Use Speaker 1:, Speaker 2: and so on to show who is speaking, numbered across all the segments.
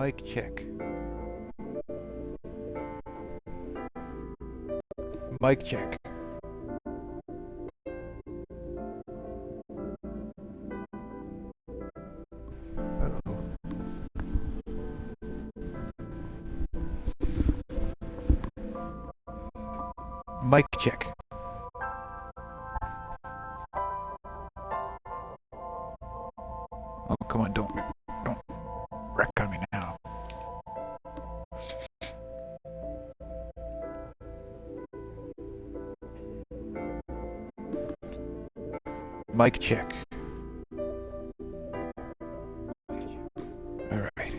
Speaker 1: Mic check. Mic check. Uh-oh. Mic check. Oh, come on, don't wreck on me now. Mic check. All right.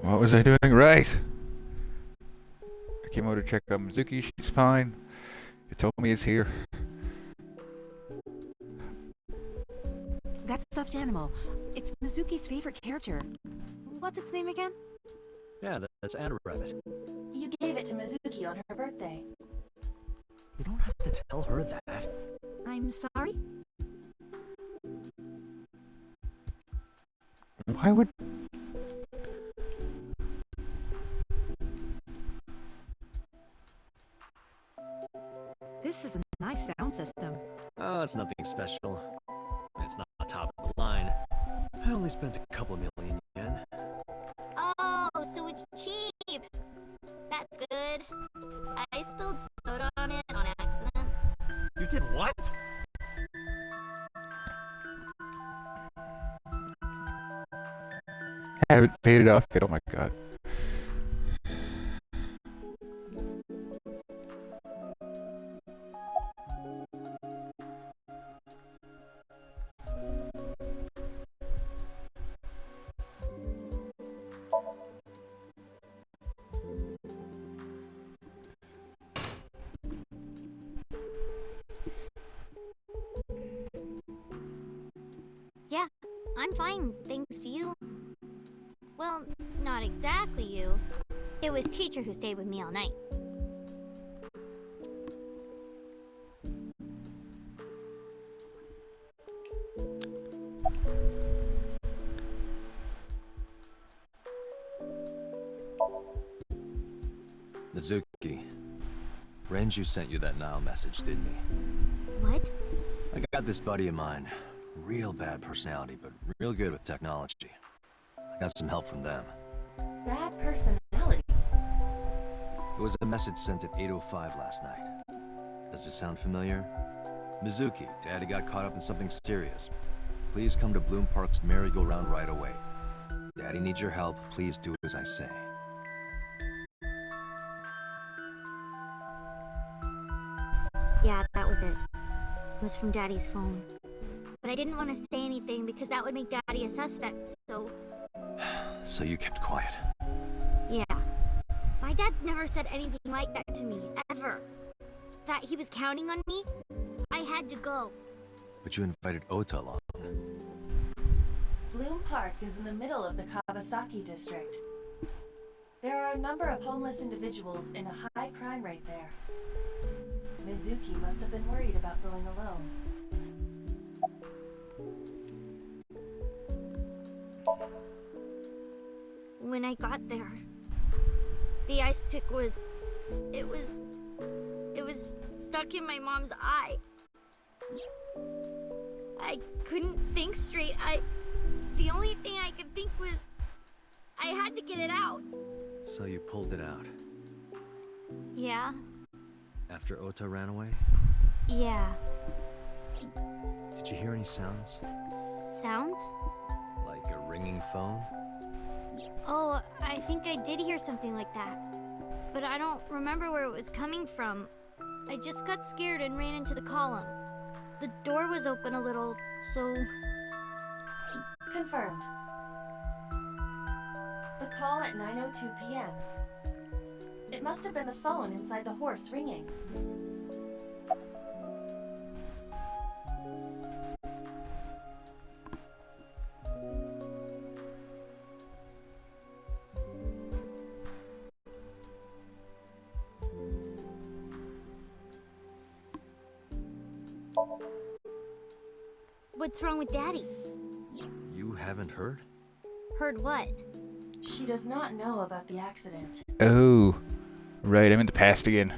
Speaker 1: What was I doing right? I came over to check on Mizuki. She's fine. You told me he's here.
Speaker 2: That stuffed animal. It's Mizuki's favorite character. What's its name again?
Speaker 3: Yeah, that's Anna Rabbit.
Speaker 4: You gave it to Mizuki on her birthday.
Speaker 3: You don't have to tell her that.
Speaker 2: I'm sorry?
Speaker 1: Why would...
Speaker 2: This is a nice sound system.
Speaker 3: Oh, it's nothing special. It's not top of the line. I only spent a couple million yen.
Speaker 5: Oh, so it's cheap. That's good. I spilled soda on it on accident.
Speaker 3: You did what?
Speaker 1: I haven't paid it off yet. Oh my god.
Speaker 5: Yeah, I'm fine, thanks to you. Well, not exactly you. It was teacher who stayed with me all night.
Speaker 3: Mizuki. Renju sent you that now message, didn't he?
Speaker 5: What?
Speaker 3: I got this buddy of mine. Real bad personality, but real good with technology. I got some help from them.
Speaker 4: Bad personality.
Speaker 3: It was a message sent at 8:05 last night. Does it sound familiar? Mizuki, Daddy got caught up in something serious. Please come to Bloom Park's merry-go-round right away. Daddy needs your help. Please do as I say.
Speaker 5: Yeah, that was it. It was from Daddy's phone. But I didn't want to say anything because that would make Daddy a suspect, so...
Speaker 3: So you kept quiet.
Speaker 5: Yeah. My dad's never said anything like that to me, ever. That he was counting on me, I had to go.
Speaker 3: But you invited Ota along.
Speaker 4: Bloom Park is in the middle of the Kawasaki district. There are a number of homeless individuals in a high crime rate there. Mizuki must have been worried about going alone.
Speaker 5: When I got there, the ice pick was... It was stuck in my mom's eye. I couldn't think straight. The only thing I could think was... I had to get it out.
Speaker 3: So you pulled it out.
Speaker 5: Yeah?
Speaker 3: After Ota ran away?
Speaker 5: Yeah.
Speaker 3: Did you hear any sounds?
Speaker 5: Sounds?
Speaker 3: Like a ringing phone?
Speaker 5: Oh, I think I did hear something like that. But I don't remember where it was coming from. I just got scared and ran into the column. The door was open a little, so...
Speaker 4: Confirmed. The call at 9:02 p.m. It must have been the phone inside the horse ringing.
Speaker 5: What's wrong with Daddy?
Speaker 3: You haven't heard?
Speaker 5: Heard what?
Speaker 4: She does not know about the accident.
Speaker 1: Oh, right, I'm in the past again.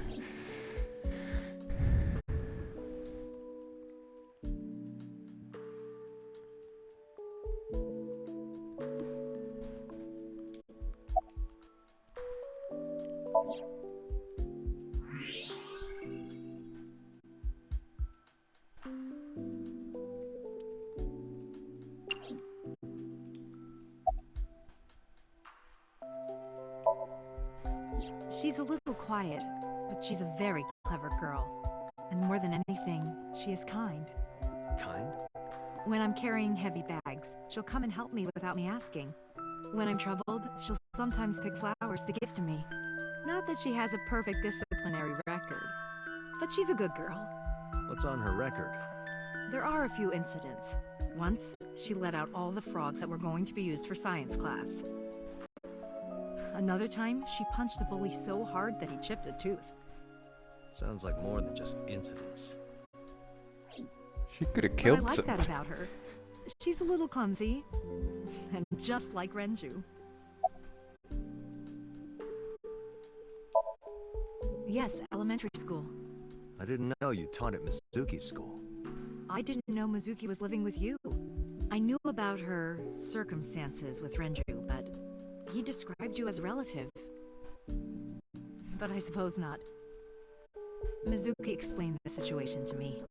Speaker 2: She's a little quiet, but she's a very clever girl. And more than anything, she is kind.
Speaker 3: Kind?
Speaker 2: When I'm carrying heavy bags, she'll come and help me without me asking. When I'm troubled, she'll sometimes pick flowers to give to me. Not that she has a perfect disciplinary record, but she's a good girl.
Speaker 3: What's on her record?
Speaker 2: There are a few incidents. Once, she let out all the frogs that were going to be used for science class. Another time, she punched a bully so hard that he chipped a tooth.
Speaker 3: Sounds like more than just incidents.
Speaker 1: She could have
Speaker 2: But I
Speaker 1: killed
Speaker 2: like
Speaker 1: someone.
Speaker 2: that about her. She's a little clumsy, and just like Renju. Yes, elementary school.
Speaker 3: I didn't know you taught at Mizuki's school.
Speaker 2: I didn't know Mizuki was living with you. I knew about her circumstances with Renju, but he described you as a relative. But I suppose not. Mizuki explained the situation to me.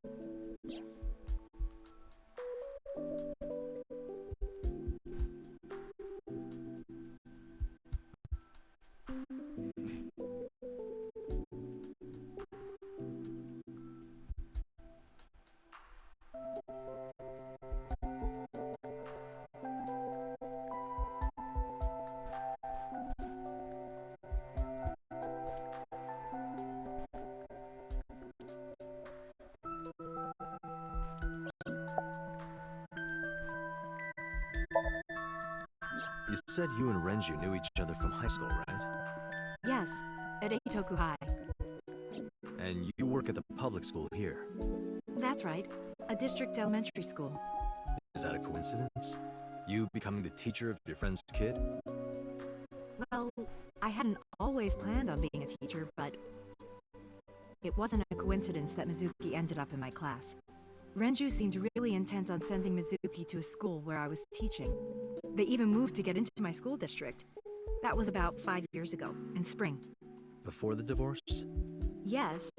Speaker 3: You said you and Renju knew each other from high school, right?
Speaker 2: Yes, at Eitoku High.
Speaker 3: And you work at the public school here.
Speaker 2: That's right, a district elementary school.
Speaker 3: Is that a coincidence? You becoming the teacher of your friend's kid?
Speaker 2: Well, I hadn't always planned on being a teacher, but it wasn't a coincidence that Mizuki ended up in my class. Renju seemed really intent on sending Mizuki to a school where I was teaching. They even moved to get into my school district. That was about 5 years ago, in spring.
Speaker 3: Before the divorce?
Speaker 2: Yes,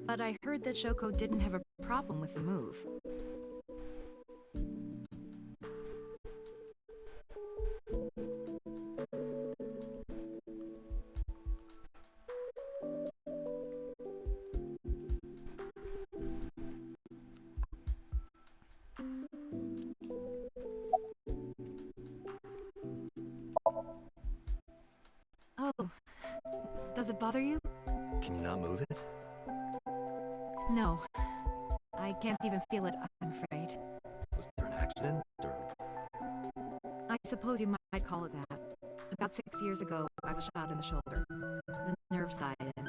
Speaker 2: but I heard that Shoko didn't have a problem with the move. Oh, does it bother you?
Speaker 3: Can you not move it?
Speaker 2: No. I can't even feel it, I'm afraid.
Speaker 3: Was there an accident, or...
Speaker 2: I suppose you might call it that. About 6 years ago, I was shot in the shoulder. The nerves died and...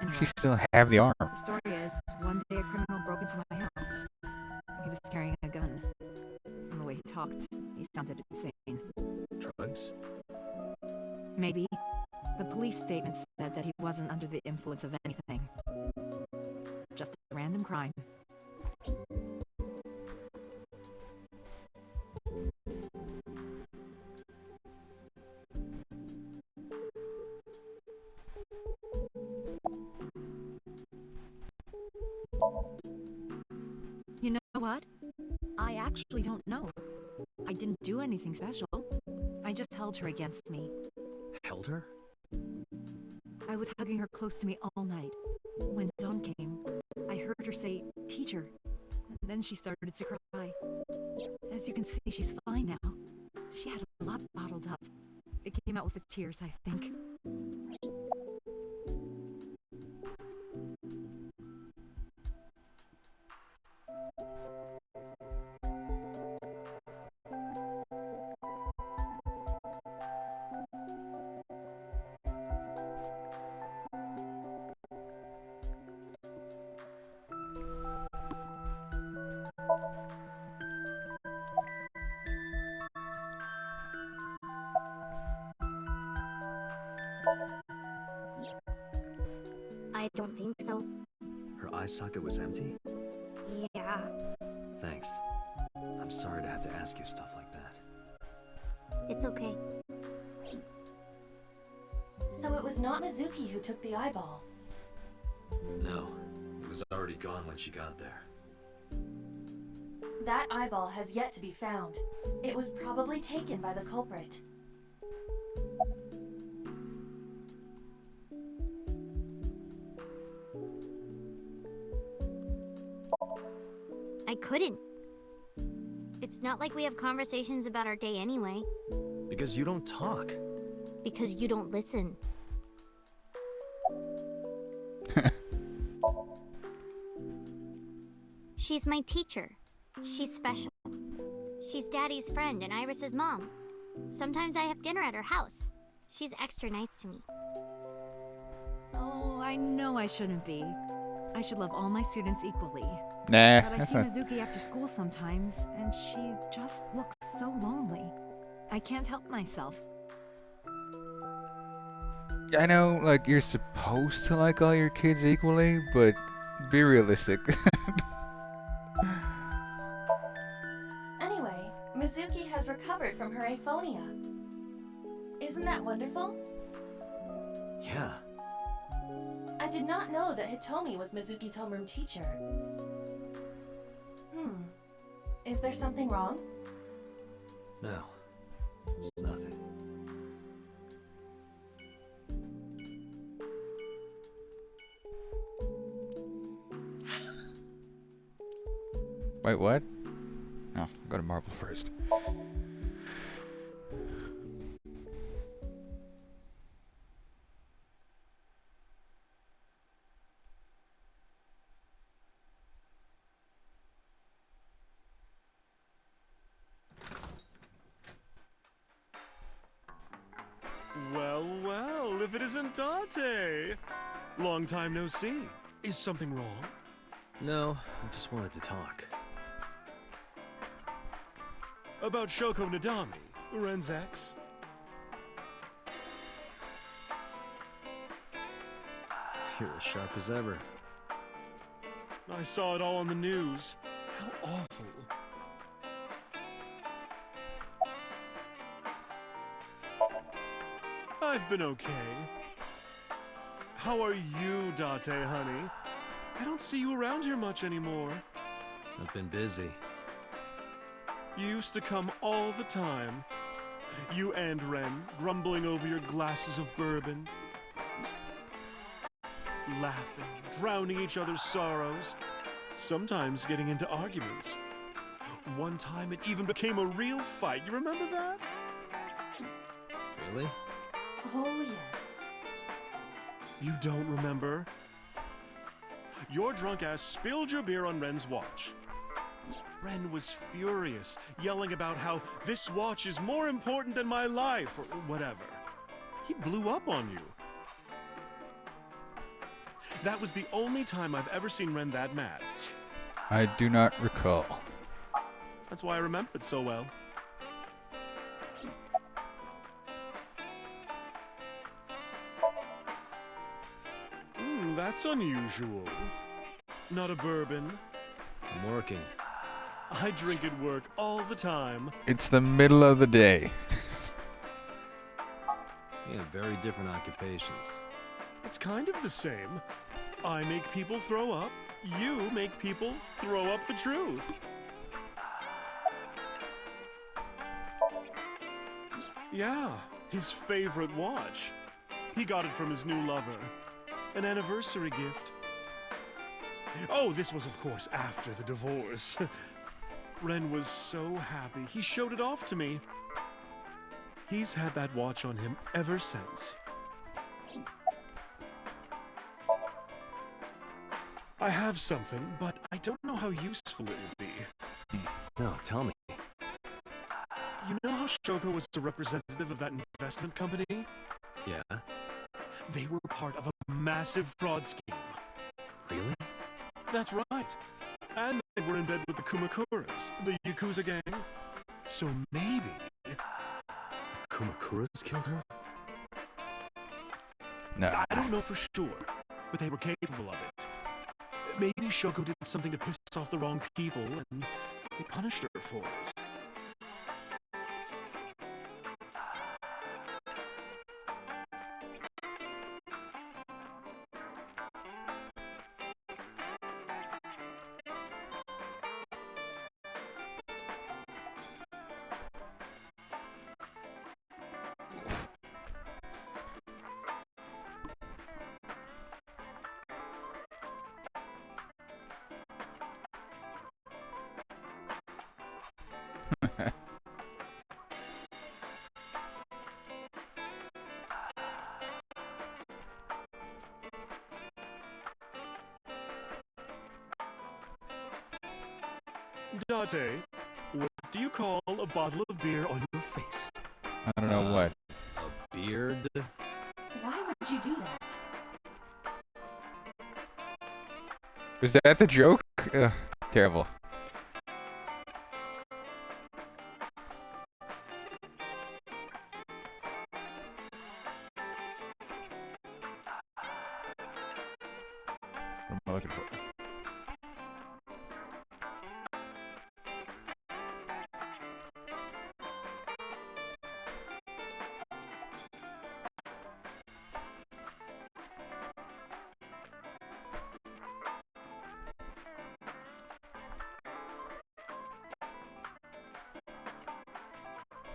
Speaker 2: Anyway,
Speaker 1: She still have the arm.
Speaker 2: the story is, one day a criminal broke into my house. He was carrying a gun. From the way he talked, he sounded insane.
Speaker 3: drugs?
Speaker 2: Maybe. The police statement said that he wasn't under the influence of anything. Just a random crime. You know what? I actually don't know. I didn't do anything special. I just held her against me.
Speaker 3: Held her?
Speaker 2: I was hugging her close to me all night. When dawn came, I heard her say, "Teacher," and then she started to cry. As you can see, she's fine now. She had a lot bottled up. It came out with the tears, I think.
Speaker 5: I don't think so.
Speaker 3: Her eye socket was empty?
Speaker 5: Yeah.
Speaker 3: Thanks. I'm sorry to have to ask you stuff like that.
Speaker 5: It's okay.
Speaker 4: So it was not Mizuki who took the eyeball.
Speaker 3: No, it was already gone when she got there.
Speaker 4: That eyeball has yet to be found. It was probably taken by the culprit.
Speaker 5: I couldn't. It's not like we have conversations about our day anyway.
Speaker 3: Because you don't talk.
Speaker 5: Because you don't listen. She's my teacher. She's special. She's Daddy's friend and Iris's mom. Sometimes I have dinner at her house. She's extra nice to me.
Speaker 2: Oh, I know I shouldn't be. I should love all my students equally.
Speaker 1: Nah,
Speaker 2: But I
Speaker 1: that's
Speaker 2: see
Speaker 1: not.
Speaker 2: Mizuki after school sometimes, and she just looks so lonely. I can't help myself.
Speaker 1: I know, like, you're supposed to like all your kids equally, but be realistic.
Speaker 4: Anyway, Mizuki has recovered from her aphonia. Isn't that wonderful?
Speaker 3: Yeah.
Speaker 4: I did not know that Hitomi was Mizuki's homeroom teacher. Is there something wrong?
Speaker 3: No. It's nothing.
Speaker 1: Wait, what? No, go to Marble first.
Speaker 6: Well, well, if it isn't Date! Long time no see. Is something wrong?
Speaker 3: No, I just wanted to talk.
Speaker 6: About Shoko Nadami, Ren's ex?
Speaker 3: You're as sharp as ever.
Speaker 6: I saw it all on the news. How awful. I've been okay. How are you, Date, honey? I don't see you around here much anymore.
Speaker 3: I've been busy.
Speaker 6: You used to come all the time. You and Ren, grumbling over your glasses of bourbon. Laughing, drowning each other's sorrows. Sometimes getting into arguments. One time it even became a real fight. You remember that?
Speaker 3: Really?
Speaker 4: Oh, yes.
Speaker 6: You don't remember? Your drunk ass spilled your beer on Ren's watch. Ren was furious, yelling about how this watch is more important than my life, or whatever. He blew up on you. That was the only time I've ever seen Ren that mad.
Speaker 1: I do not recall.
Speaker 6: That's why I remember it so well. That's unusual. Not a bourbon.
Speaker 3: I'm working.
Speaker 6: I drink at work all the time.
Speaker 1: It's the middle of the day.
Speaker 3: We have very different occupations.
Speaker 6: It's kind of the same. I make people throw up. You make people throw up the truth. Yeah, his favorite watch. He got it from his new lover. An anniversary gift. Oh, this was, of course, after the divorce. Ren was so happy. He showed it off to me. He's had that watch on him ever since. I have something, but I don't know how useful it would be.
Speaker 3: No, tell me.
Speaker 6: You know how Shoko was a representative of that investment company?
Speaker 3: Yeah?
Speaker 6: They were part of a massive fraud scheme.
Speaker 3: Really?
Speaker 6: That's right. And they were in bed with the Kumakuras, the Yakuza gang. So maybe...
Speaker 3: Kumakuras killed her?
Speaker 1: No.
Speaker 6: I don't know for sure, but they were capable of it. Maybe Shoko did something to piss off the wrong people, and they punished her for it. Date, what do you call a bottle of beer on your face?
Speaker 1: I don't know what.
Speaker 3: A beard?
Speaker 4: Why would you do that?
Speaker 1: Is that the joke? Terrible. What am I looking for?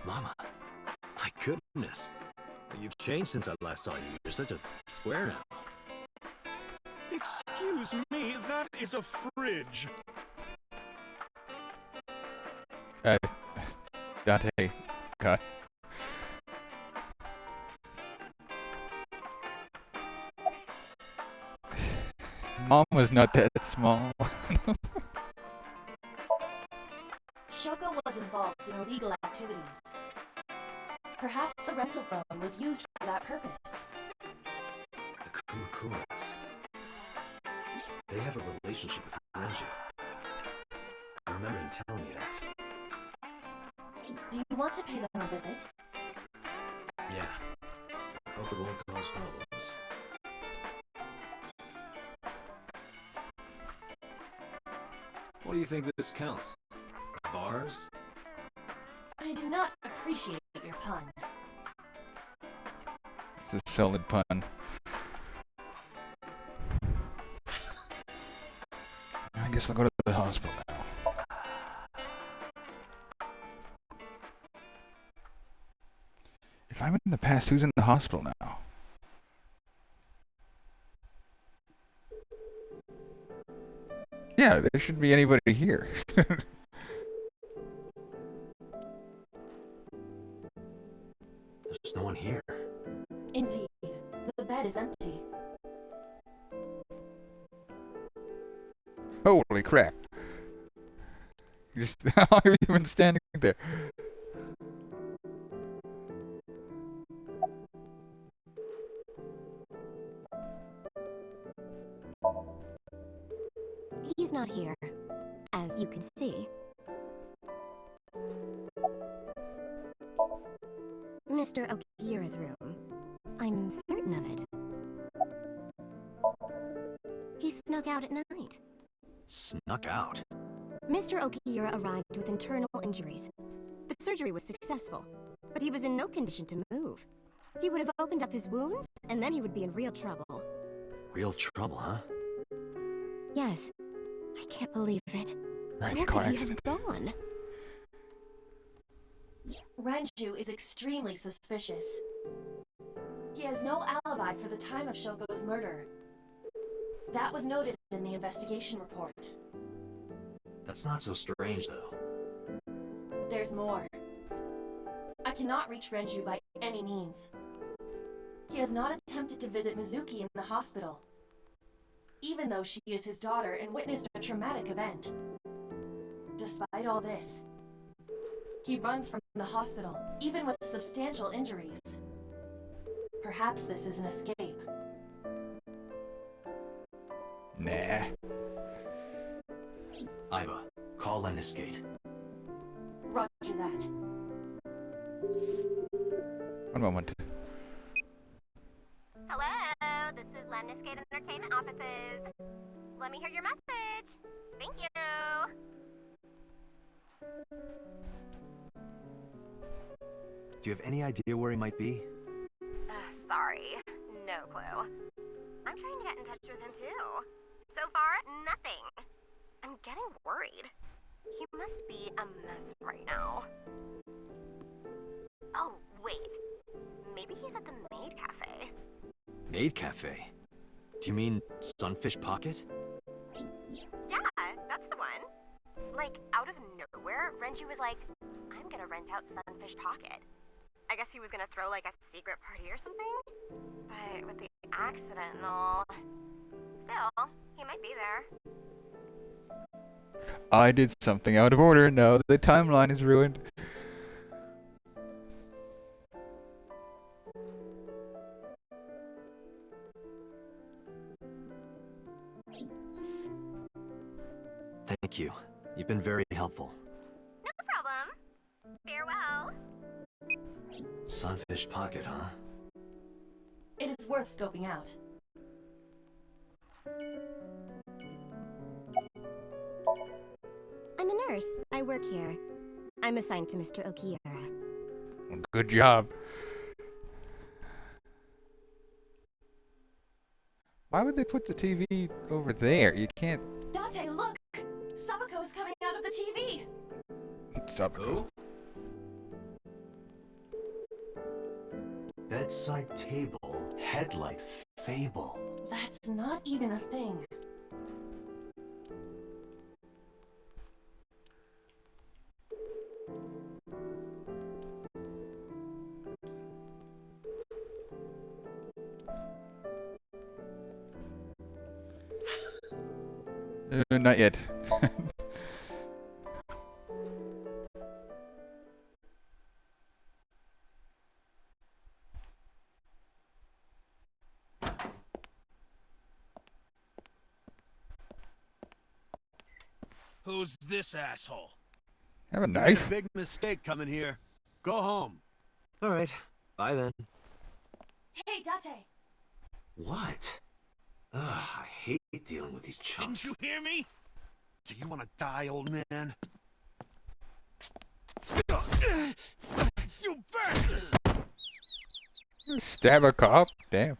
Speaker 3: Mama. My goodness. You've changed since I last saw you. You're such a square now.
Speaker 6: Excuse me, that is a fridge.
Speaker 1: Dante. God. Mom was not that small.
Speaker 4: Shoko was involved in illegal activities. Perhaps the rental phone was used for that purpose.
Speaker 3: The Kumakuras. They have a relationship with Renji. I remember him telling me that.
Speaker 4: Do you want to pay them a visit?
Speaker 3: Yeah. I hope it won't cause problems. What do you think this counts? Bars?
Speaker 4: I do not appreciate your pun.
Speaker 1: It's a solid pun. I guess I'll go to the hospital now. If I'm in the past, who's in the hospital now? Yeah, there shouldn't be anybody here.
Speaker 3: There's no one here.
Speaker 4: Indeed, the bed is empty.
Speaker 1: Holy crap. Just how long have you been standing there?
Speaker 2: He's not here, as you can see. Mr. Okira's room. I'm certain of it. He snuck out at night.
Speaker 3: Snuck out.
Speaker 2: Mr. Okira arrived with internal injuries. The surgery was successful, but he was in no condition to move. He would have opened up his wounds, and then he would be in real trouble.
Speaker 3: Real trouble, huh?
Speaker 2: Yes. I can't believe it.
Speaker 1: Right,
Speaker 2: Where
Speaker 1: car
Speaker 2: could he have
Speaker 1: accident.
Speaker 2: gone?
Speaker 4: Renju is extremely suspicious. He has no alibi for the time of Shogo's murder. That was noted in the investigation report.
Speaker 3: That's not so strange, though.
Speaker 4: There's more. I cannot reach Renju by any means. He has not attempted to visit Mizuki in the hospital, even though she is his daughter and witnessed a traumatic event. Despite all this, he runs from the hospital, even with substantial injuries. Perhaps this is an escape.
Speaker 1: Nah.
Speaker 3: Iva, call Lemniscate.
Speaker 4: Roger that.
Speaker 1: One moment.
Speaker 7: Hello, this is Lemniscate Entertainment Offices. Let me hear your message. Thank you.
Speaker 3: Do you have any idea where he might be?
Speaker 7: Sorry, no clue. I'm trying to get in touch with him too. So far, nothing. I'm getting worried. He must be a mess right now. Oh, wait. Maybe he's at the Maid Cafe.
Speaker 3: Maid Cafe? Do you mean Sunfish Pocket?
Speaker 7: Yeah, that's the one. Like, out of nowhere, Renju was like, I'm gonna rent out Sunfish Pocket. I guess he was gonna throw like a secret party or something? But with the accident and all... Still, he might be there.
Speaker 1: I did something out of order. Now the timeline is ruined.
Speaker 3: Thank you. You've been very helpful.
Speaker 7: No problem. Farewell.
Speaker 3: Sunfish Pocket, huh?
Speaker 4: It is worth scoping out.
Speaker 8: I'm a nurse. I work here. I'm assigned to Mr. Okiura.
Speaker 1: Good job. Why would they put the TV over there? You can't...
Speaker 4: Date, look! Sabako is coming out of the TV!
Speaker 1: Stop.
Speaker 3: Who? Bedside table, headlight, fable.
Speaker 4: That's not even a thing.
Speaker 1: Not yet.
Speaker 9: Who's this asshole?
Speaker 1: Have a
Speaker 10: You made
Speaker 1: knife?
Speaker 10: a big mistake coming here. Go home.
Speaker 3: All right. Bye then.
Speaker 4: Hey, Date!
Speaker 3: What? Ugh, I hate dealing with these chumps.
Speaker 9: Didn't you hear me?
Speaker 10: Do you want to die, old man?
Speaker 9: You bastard!
Speaker 1: Stab a cop? Damn.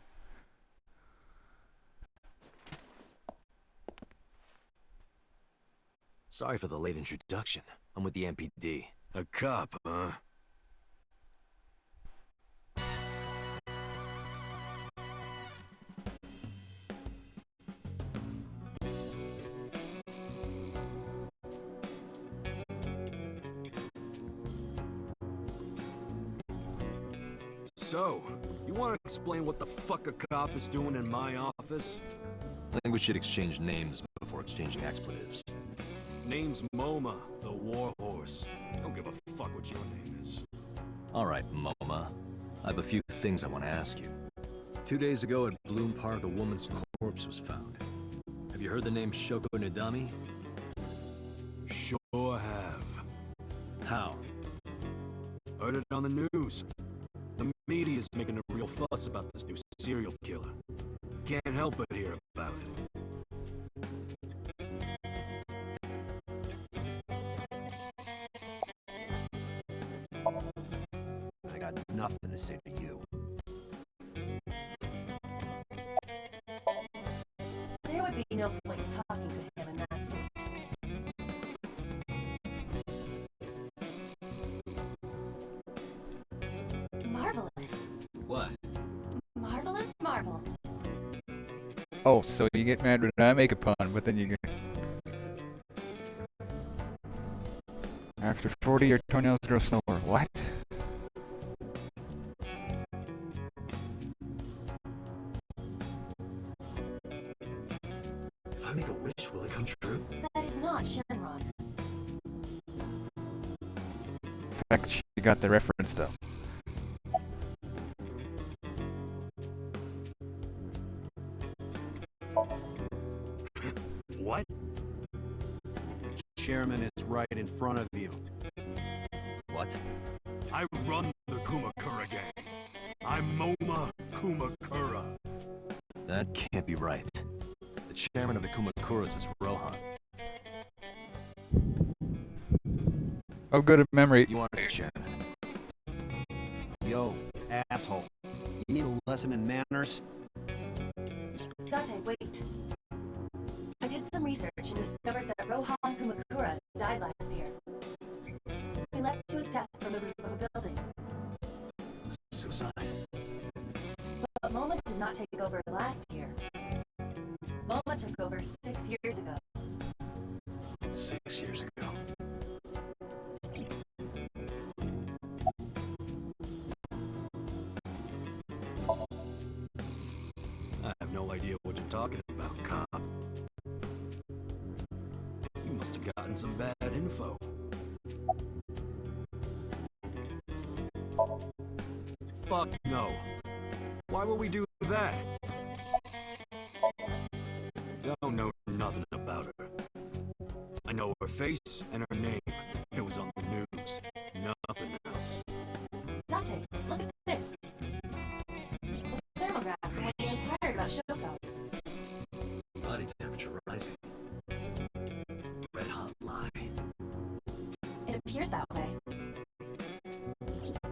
Speaker 3: Sorry for the late introduction. I'm with the MPD.
Speaker 10: A cop, huh? So, you want to explain what the fuck a cop is doing in my office?
Speaker 3: I think we should exchange names before exchanging expletives.
Speaker 10: Name's MoMA, the war horse. Don't give a fuck what your name is.
Speaker 3: All right, MoMA. I have a few things I want to ask you. 2 days ago at Bloom Park, a woman's corpse was found. Have you heard the name Shoko Nidami?
Speaker 10: Sure have.
Speaker 3: How?
Speaker 10: Heard it on the news. The media's making a real fuss about this new serial killer. Can't help but hear about it. I got nothing to say to you.
Speaker 4: There would be no point in talking to him in that state.
Speaker 1: Oh, so you get mad when I make a pun, but then you get... After 40, your toenails grow slower. What?
Speaker 3: If I make a wish, will it come true?
Speaker 4: That is not Shenron.
Speaker 1: In fact, she got the reference, though.
Speaker 10: What?
Speaker 11: The chairman is right in front of you.
Speaker 3: What?
Speaker 10: I run the Kumakura gang. I'm Moma Kumakura.
Speaker 3: That can't be right. The chairman of the Kumakuras is Rohan.
Speaker 1: Oh, good at memory.
Speaker 3: You are the chairman.
Speaker 11: Yo, asshole. You need a lesson in manners?
Speaker 4: Dante, wait. I did some research and discovered that Rohan Kumakura died last year. He leapt to his death from the roof of a building.
Speaker 3: Suicide.
Speaker 4: But Moma did not take over last year. Moma took over 6 years ago.
Speaker 3: 6 years ago.
Speaker 10: I have no idea what you're talking about, cop. You must have gotten some bad info. Fuck no. Why would we do that? Don't know nothing about her. I know her face and her name. It was on the news. Nothing else.
Speaker 4: Dante, look at this. The thermograph from when you inquired about Shoko.
Speaker 3: Body temperature rising. Red hot lie.
Speaker 4: It appears that way.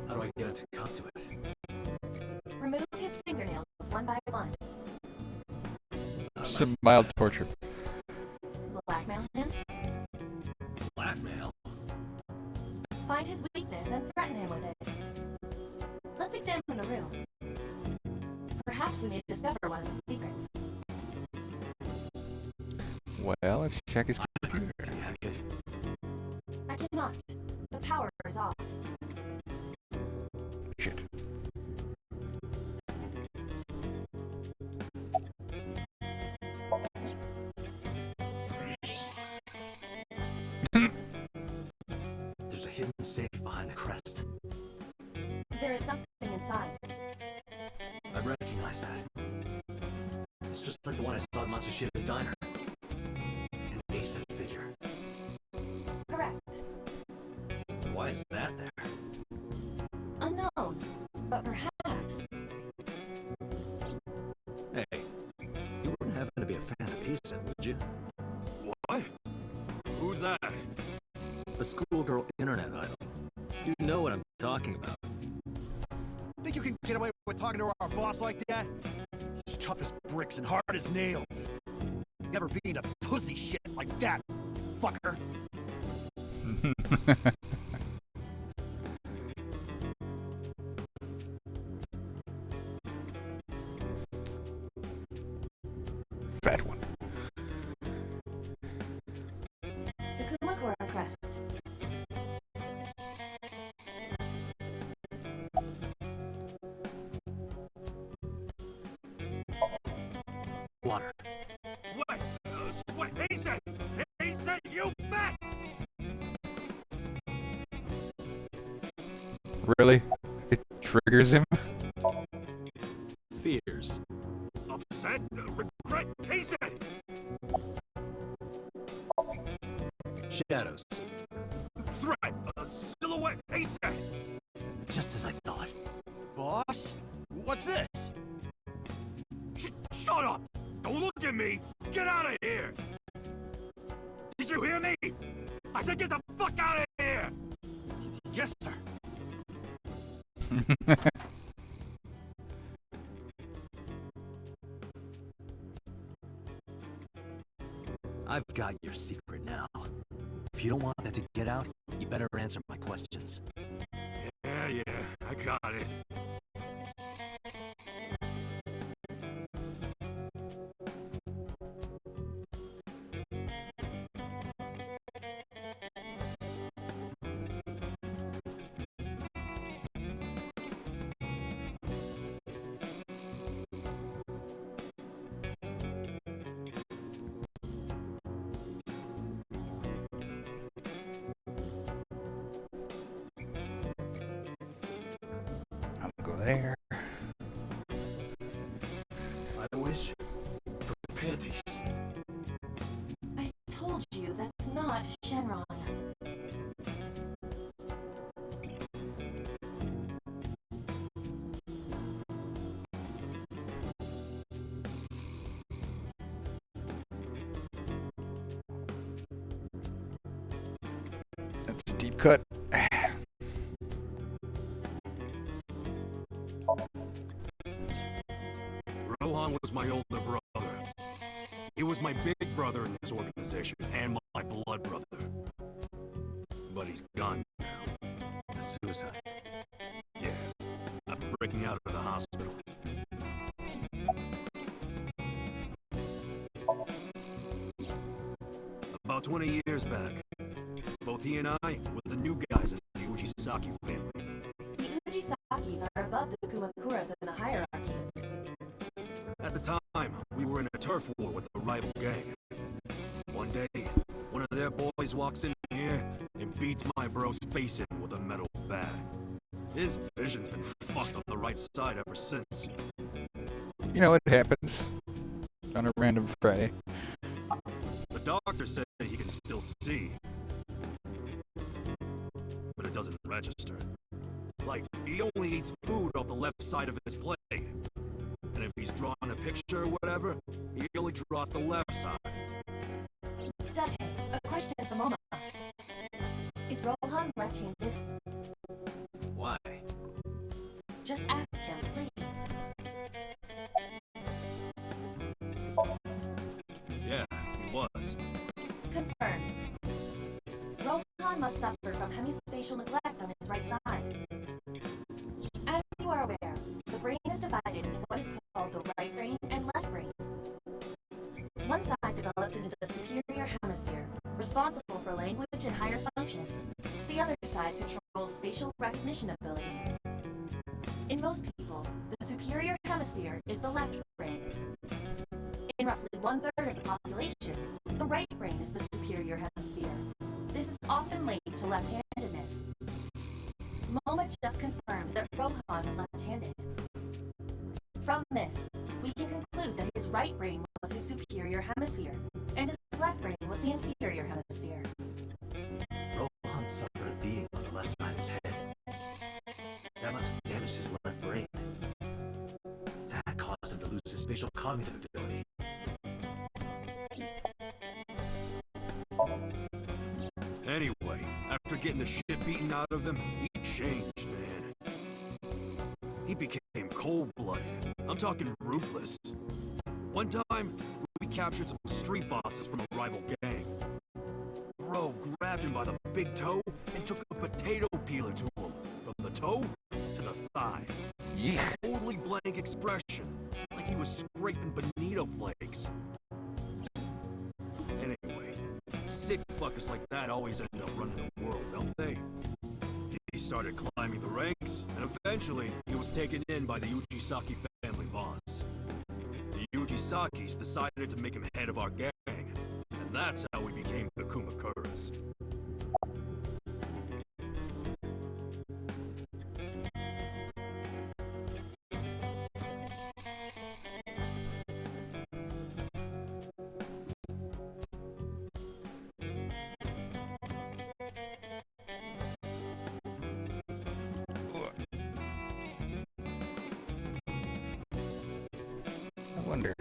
Speaker 3: How do I get it to come to it?
Speaker 4: Remove his fingernails one by one.
Speaker 1: Some mild torture.
Speaker 4: Blackmail him.
Speaker 3: Blackmail?
Speaker 4: Find his weakness and threaten him with it. Let's examine the room. Perhaps we may discover one of his secrets.
Speaker 1: Well, let's check his
Speaker 3: Can
Speaker 1: computer.
Speaker 3: you hack it?
Speaker 4: I cannot. The power is off.
Speaker 1: Shit.
Speaker 3: There's a hidden safe behind the crest.
Speaker 4: There is something inside.
Speaker 3: I recognize that. It's just like the one I saw at Matsushita Diner. An ace figure.
Speaker 4: Correct.
Speaker 3: Why is that there?
Speaker 4: Unknown. But perhaps.
Speaker 3: Hey, you wouldn't happen to be a fan of Ace, would you?
Speaker 10: What? Who's that?
Speaker 3: A schoolgirl internet idol. You know what I'm talking about.
Speaker 11: Think you can get away with talking to our boss like that? He's tough as bricks and hard as nails. Never being a pussy shit like that, fucker.
Speaker 1: Fat one.
Speaker 4: The Kumakura crest.
Speaker 3: Water.
Speaker 10: What? Sweat. Ace! Ace, you back!
Speaker 1: Really? It triggers him?
Speaker 3: Fears.
Speaker 10: Upset? Regret? Ace!
Speaker 3: Shadows.
Speaker 10: Threat! Silhouette! Ace!
Speaker 3: Just as I thought.
Speaker 11: Boss? What's this?
Speaker 10: Shut up! Don't look at me! Get out of here! Did you hear me? I said get the fuck out of here!
Speaker 11: Yes, sir.
Speaker 3: I've got your secret now. If you don't want that to get out, you better answer my questions.
Speaker 10: Yeah, I got it.
Speaker 1: there.
Speaker 10: I wish for panties.
Speaker 4: I told you that's not Shenron.
Speaker 1: That's a deep cut.
Speaker 10: Rohan was my older brother. He was my big brother in this organization, and my blood brother. But he's gone now.
Speaker 3: The suicide.
Speaker 10: Yeah, after breaking out of the hospital. About 20 years back, both he and I were the new guys in the Ujisaki family.
Speaker 4: The Ujisakis are above the Kumakuras in the hierarchy.
Speaker 10: At the time, we were in a turf war with a rival gang. One day, one of their boys walks in here and beats my bro's face in with a metal bat. His vision's been fucked on the right side ever since.
Speaker 1: You know, it happens on a random Friday.
Speaker 10: The doctor said he can still see, but it doesn't register. Like, he only eats food off the left side of his plate. And if he's drawing a picture or whatever, he only draws the left side.
Speaker 4: Date, a question for Moma. Is Rohan left-handed?
Speaker 3: Why?
Speaker 4: Just ask him, please.
Speaker 10: Yeah, he was.
Speaker 4: Confirmed. Rohan must suffer from hemispatial neglect on his right side. As you are aware, the brain is divided into what is called the right brain and left brain. One side develops into the superior hemisphere, responsible for language and higher functions. The other side controls spatial recognition ability. In most people, the superior hemisphere is the left brain. In roughly 1/3 of the population, the right brain is the superior hemisphere. This is often linked to left-handedness. Moma just confirmed that Rohan was left-handed. From this, we can conclude that his right brain was his superior hemisphere, and his left brain was the inferior hemisphere.
Speaker 3: Rohan suffered a beating on the left side of his head. That must have damaged his left brain. That caused him to lose his spatial cognitive ability.
Speaker 10: Anyway, after getting the shit beaten out of him, he changed, man. He became cold-blooded. I'm talking ruthless. One time, we captured some street bosses from a rival gang. Bro grabbed him by the big toe and took a potato peeler to him, from the toe to the thigh.
Speaker 1: Yeesh.
Speaker 10: Totally blank expression, like he was scraping bonito flakes. Anyway, sick fuckers like that always end up running the world, don't they? He started climbing the ranks, and eventually he was taken in by the Ujisaki family boss. The Ujisakis decided to make him head of our gang, and that's how we became the Kumakuras.
Speaker 1: I wonder.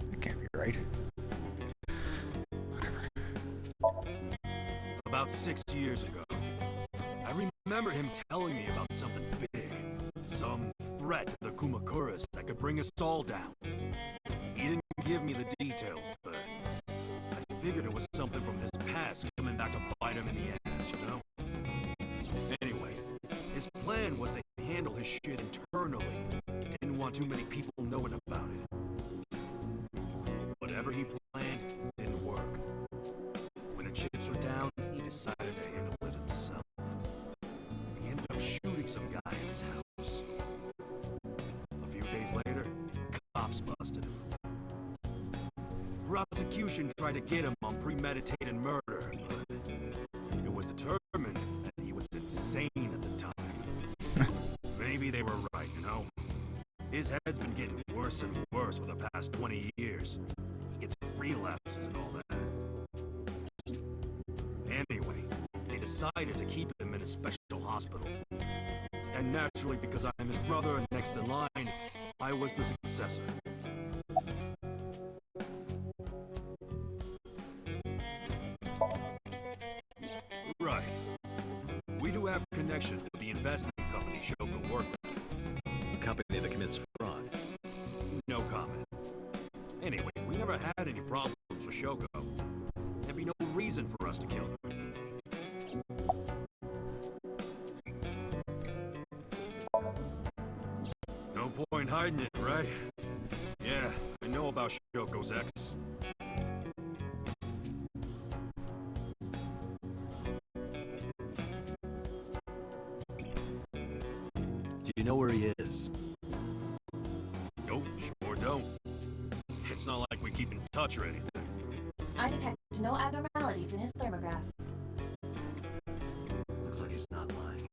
Speaker 1: That can't be right. Whatever.
Speaker 10: About 6 years ago, I remember him telling me about something big. Some threat to the Kumakuras that could bring us all down. He didn't give me the details, but I figured it was something from his past coming back to bite him in the ass, you know? Anyway, his plan was to handle his shit internally. Didn't want too many people knowing about it. Whatever he planned didn't work. When the chips were down, he decided to handle it himself. He ended up shooting some guy in his house. A few days later, cops busted him. Prosecution tried to get him on premeditated murder, but it was determined that he was insane at the time. Maybe they were right, you know? His head's been getting worse and worse for the past 20 years. He gets relapses and all that. Anyway, they decided to keep him in a special hospital. And naturally, because I'm his brother and next in line, I was the successor. Right. We do have a connection with the investment company Shoko worked at.
Speaker 3: A company that commits fraud.
Speaker 10: No comment. Anyway, we never had any problems with Shoko. There'd be no reason for us to kill her. No point hiding it, right? Yeah, I know about Shoko's ex.
Speaker 3: Do you know where he is?
Speaker 10: Nope, sure don't. It's not like we keep in touch or anything.
Speaker 4: I detect no abnormalities in his thermograph.
Speaker 3: Looks like he's not lying.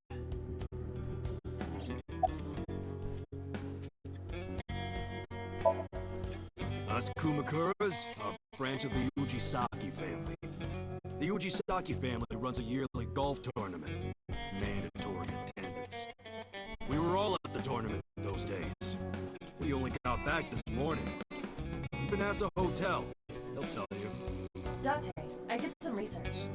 Speaker 10: Us Kumakuras are a branch of the Ujisaki family. The Ujisaki family runs a yearly golf tournament. Mandatory attendance. We were all at the tournament those days. We only got back this morning. You've been asked a hotel. They'll tell you.
Speaker 4: Date, I did some research.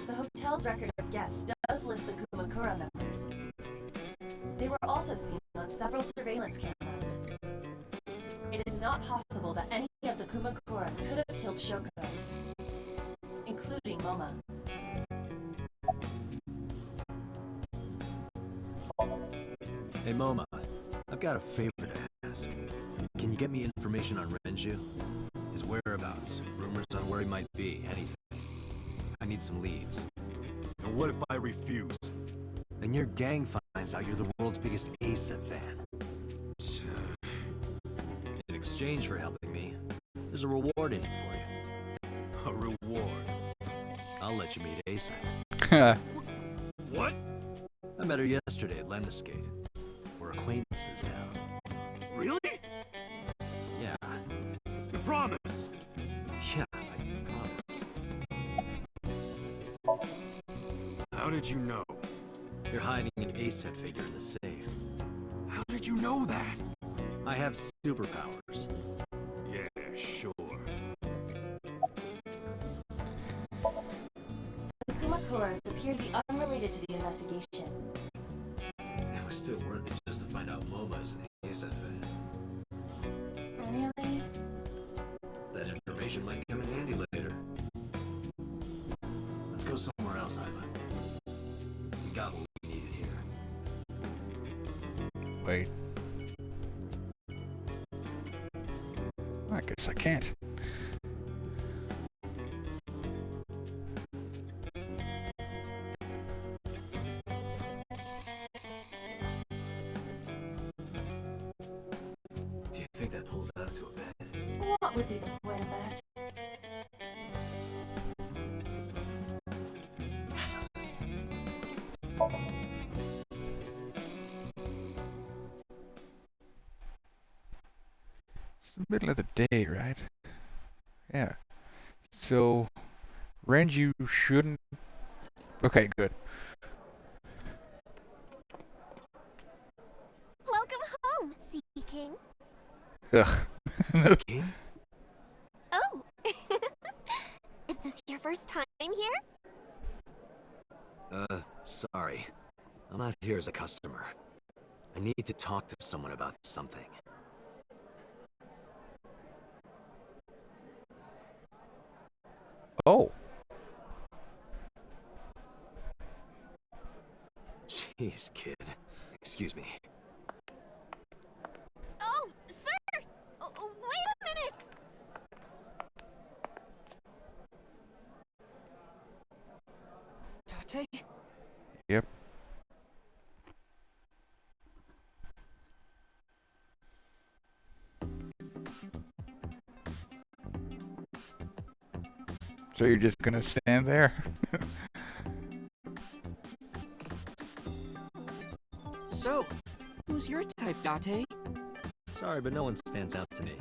Speaker 4: The hotel's record of guests does list the Kumakura members. They were also seen on several surveillance cameras. It is not possible that any of the Kumakuras could have killed Shoko, including Moma.
Speaker 3: Hey Moma, I've got a favor to ask. Can you get me information on Renju? His whereabouts, rumors on where he might be, anything. I need some leads.
Speaker 10: And what if I refuse?
Speaker 3: Then your gang finds out you're the world's biggest A7 fan. In exchange for helping me, there's a reward in it for you.
Speaker 10: A reward?
Speaker 3: I'll let you meet A7.
Speaker 10: What?
Speaker 3: I met her yesterday at Lemniscate. We're acquaintances now.
Speaker 10: Really?
Speaker 3: Yeah.
Speaker 10: You promise?
Speaker 3: Yeah, I promise.
Speaker 10: How did you know?
Speaker 3: You're hiding an A7 figure in the safe.
Speaker 10: How did you know that?
Speaker 3: I have superpowers.
Speaker 10: Yeah, sure.
Speaker 4: The Kumakuras appear to be unrelated to the investigation.
Speaker 3: It was still worth it just to find out Moma's an A7 fan.
Speaker 4: Really?
Speaker 3: That information might come in handy later. Let's go somewhere else, Iva. We got what we needed here.
Speaker 1: Wait. I guess I can't.
Speaker 3: Do you think that pulls out to a bed?
Speaker 4: What would be the point of that?
Speaker 1: It's the middle of the day, right? Yeah. So, Renju shouldn't... Okay, good.
Speaker 8: Welcome home, Sea King.
Speaker 1: Ugh.
Speaker 3: King?
Speaker 8: Oh, is this your first time here?
Speaker 3: Sorry. I'm not here as a customer. I need to talk to someone about something.
Speaker 1: Oh.
Speaker 3: Jeez, kid. Excuse me.
Speaker 7: Oh, sir! Wait a minute!
Speaker 12: Tate?
Speaker 1: Yep. So you're just gonna stand there?
Speaker 12: So, who's your type, Date?
Speaker 3: Sorry, but no one stands out to me.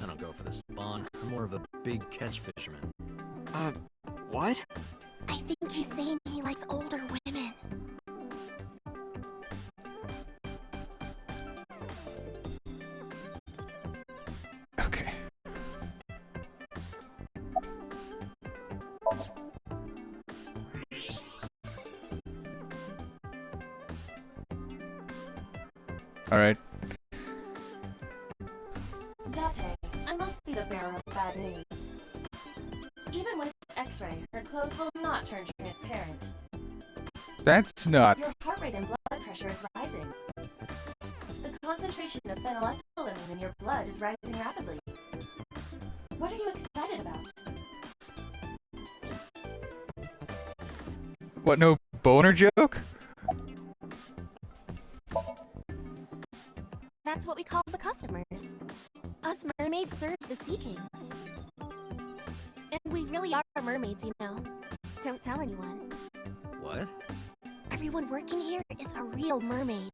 Speaker 3: I don't go for the spawn. I'm more of a big catch fisherman.
Speaker 12: What?
Speaker 7: I think he's saying he likes older women.
Speaker 1: Okay. Alright.
Speaker 4: Date, I must be the bearer of bad news. Even with X-ray, her clothes will not turn transparent.
Speaker 1: That's not...
Speaker 4: Your heart rate and blood pressure is rising. The concentration of phenylethylamine in your blood is rising rapidly. What are you excited about?
Speaker 1: What, no boner joke?
Speaker 7: That's what we call the customers. Us mermaids serve the sea kings. And we really are mermaids, you know. Don't tell anyone.
Speaker 3: What?
Speaker 7: Everyone working here is a real mermaid.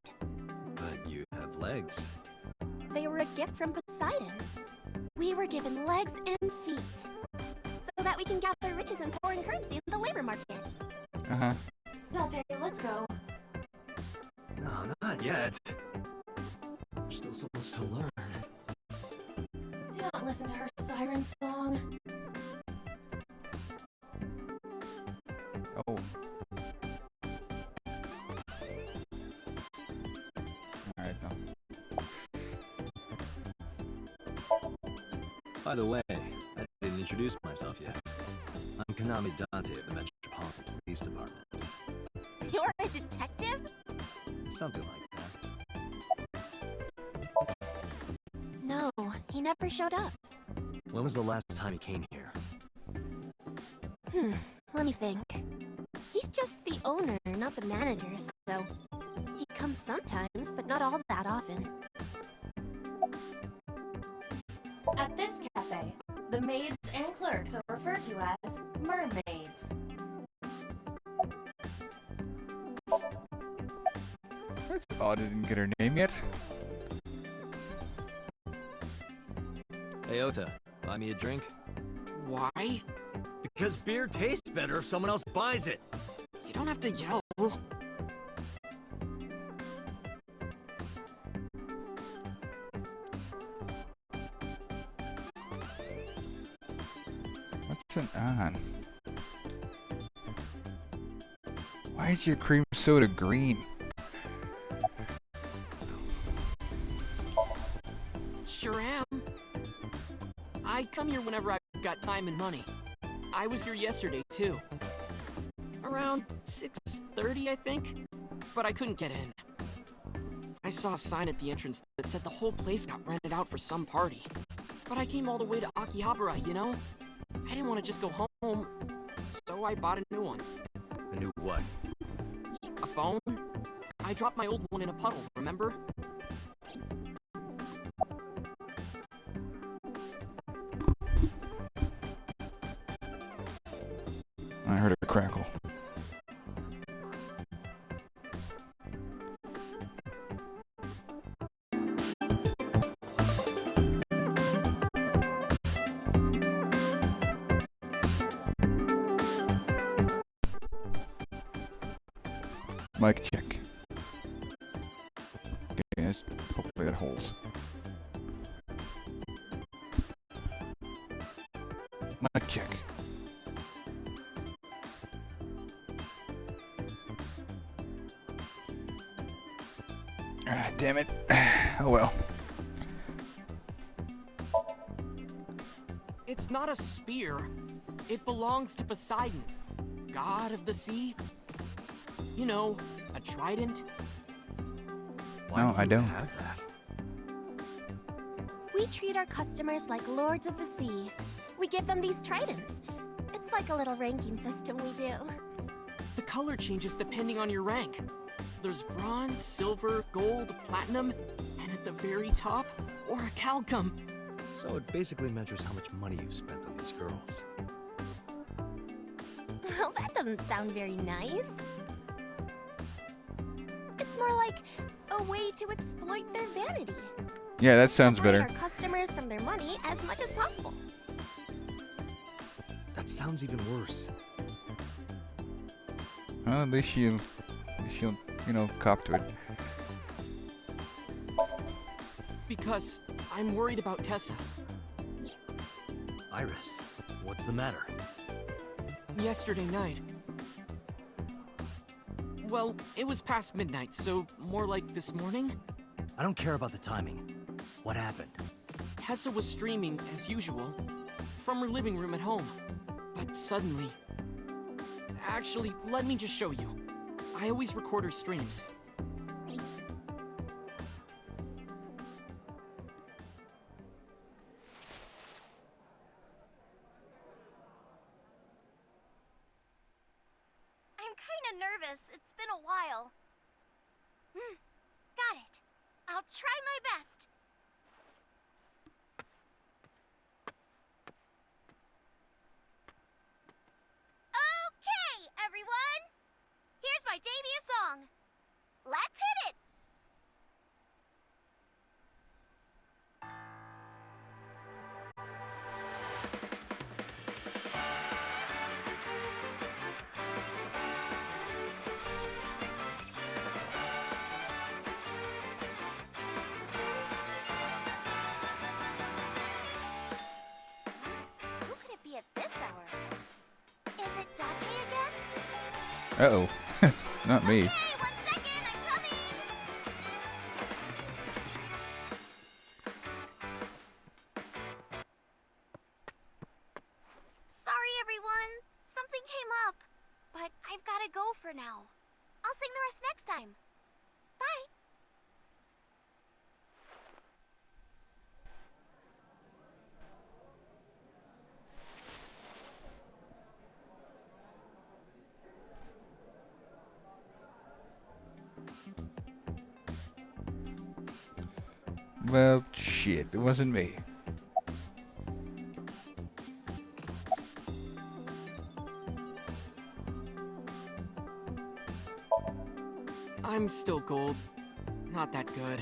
Speaker 3: But you have legs.
Speaker 7: They were a gift from Poseidon. We were given legs and feet. So that we can gather riches and foreign currency in the labor market.
Speaker 1: Uh-huh.
Speaker 4: Date, let's go.
Speaker 3: No, not yet. There's still so much to learn.
Speaker 4: Do not listen to her siren song.
Speaker 1: Oh. Alright, no.
Speaker 3: By the way, I didn't introduce myself yet. I'm Konami Date of the Metropolitan Police Department.
Speaker 7: You're a detective?
Speaker 3: Something like that.
Speaker 7: No, he never showed up.
Speaker 3: When was the last time he came here?
Speaker 7: Let me think. He's just the owner, not the manager, so he comes sometimes, but not all that often.
Speaker 4: At this cafe, the maids and clerks are referred to as mermaids.
Speaker 1: That's odd I didn't get her name yet.
Speaker 3: Hey, Ota, buy me a drink?
Speaker 12: Why?
Speaker 3: Because beer tastes better if someone else buys it.
Speaker 12: You don't have to yell.
Speaker 1: What's an on? Why is your cream soda green?
Speaker 12: Sure am. I come here whenever I've got time and money. I was here yesterday, too. Around 6:30, I think? But I couldn't get in. I saw a sign at the entrance that said the whole place got rented out for some party. But I came all the way to Akihabara, you know? I didn't want to just go home, so I bought a new one.
Speaker 3: A new what?
Speaker 12: A phone? I dropped my old one in a puddle, remember?
Speaker 1: I heard a crackle. Mic check. Okay, yes, hopefully that holds. Mic check. Ah, damn it. Oh well.
Speaker 12: It's not a spear. It belongs to Poseidon, god of the sea. You know, a trident.
Speaker 1: No, I don't.
Speaker 3: Have that?
Speaker 13: We treat our customers like lords of the sea. We give them these tridents. It's like a little ranking system we do.
Speaker 12: The color changes depending on your rank. There's bronze, silver, gold, platinum, and at the very top, orichalcum.
Speaker 3: So it basically measures how much money you've spent on these girls.
Speaker 13: Well, that doesn't sound very nice. It's more like a way to exploit their vanity.
Speaker 1: Yeah, that sounds
Speaker 13: Separate
Speaker 1: better.
Speaker 13: our customers from their money as much as possible.
Speaker 3: That sounds even worse.
Speaker 1: Well, at least she'll, you know, cop to it.
Speaker 12: Because I'm worried about Tessa.
Speaker 3: Iris, what's the matter?
Speaker 12: Yesterday night. Well, it was past midnight, so more like this morning.
Speaker 3: I don't care about the timing. What happened?
Speaker 12: Tessa was streaming, as usual, from her living room at home. But suddenly... Actually, let me just show you. I always record her streams.
Speaker 5: I'm kinda nervous. It's been a while. Got it. I'll try my best. Okay, everyone! Here's my debut song. Let's hit it! Who could it be at this hour? Is it Dante again?
Speaker 1: Uh-oh. Not me.
Speaker 5: Hey, 1 second, I'm coming! Sorry, everyone. Something came up. But I've gotta go for now. I'll sing the rest next time. Bye!
Speaker 1: Well, shit. It wasn't me.
Speaker 12: I'm still gold. Not that good.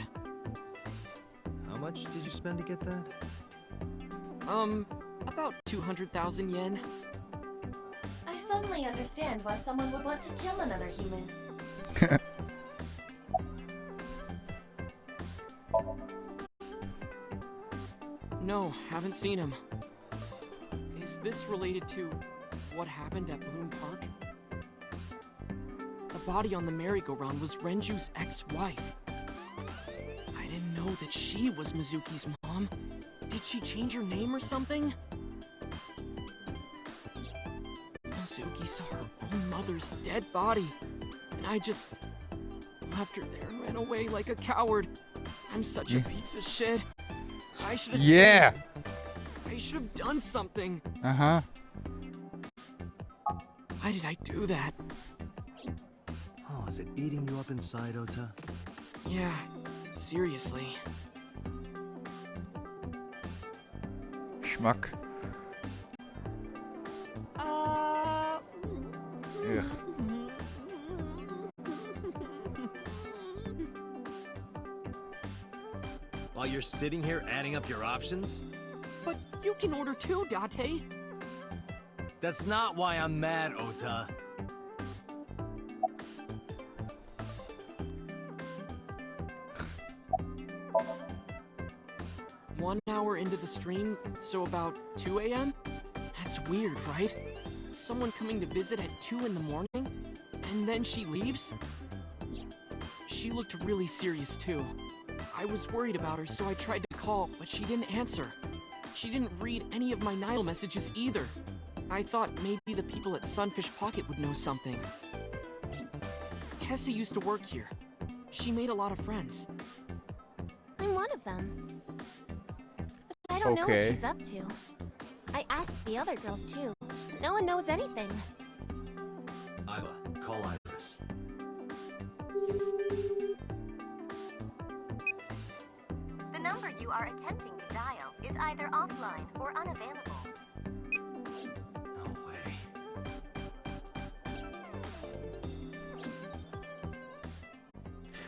Speaker 3: How much did you spend to get that?
Speaker 12: About 200,000 yen.
Speaker 4: I suddenly understand why someone would want to kill another human.
Speaker 12: No, haven't seen him. Is this related to what happened at Bloom Park? The body on the merry-go-round was Renju's ex-wife. I didn't know that she was Mizuki's mom. Did she change her name or something? Mizuki saw her own mother's dead body, and I just left her there and ran away like a coward. I'm such a piece of shit. I should have
Speaker 1: Yeah!
Speaker 12: I should have done something.
Speaker 1: Uh-huh.
Speaker 12: Why did I do that?
Speaker 3: Oh, is it eating you up inside, Ota?
Speaker 12: Yeah, seriously.
Speaker 1: Schmuck. Ugh.
Speaker 3: While you're sitting here adding up your options?
Speaker 12: But you can order too, Date.
Speaker 3: That's not why I'm mad, Ota.
Speaker 12: One hour into the stream, so about 2 a.m.? That's weird, right? Someone coming to visit at 2 in the morning? And then she leaves? She looked really serious too. I was worried about her, so I tried to call, but she didn't answer. She didn't read any of my Nile messages either. I thought maybe the people at Sunfish Pocket would know something. Tessa used to work here. She made a lot of friends.
Speaker 13: I'm one of them. But I don't know what
Speaker 1: Okay.
Speaker 13: she's up to. I asked the other girls too. But no one knows anything.
Speaker 3: Iva, call Iris.
Speaker 7: The number you are attempting to dial is either offline or unavailable.
Speaker 3: No way.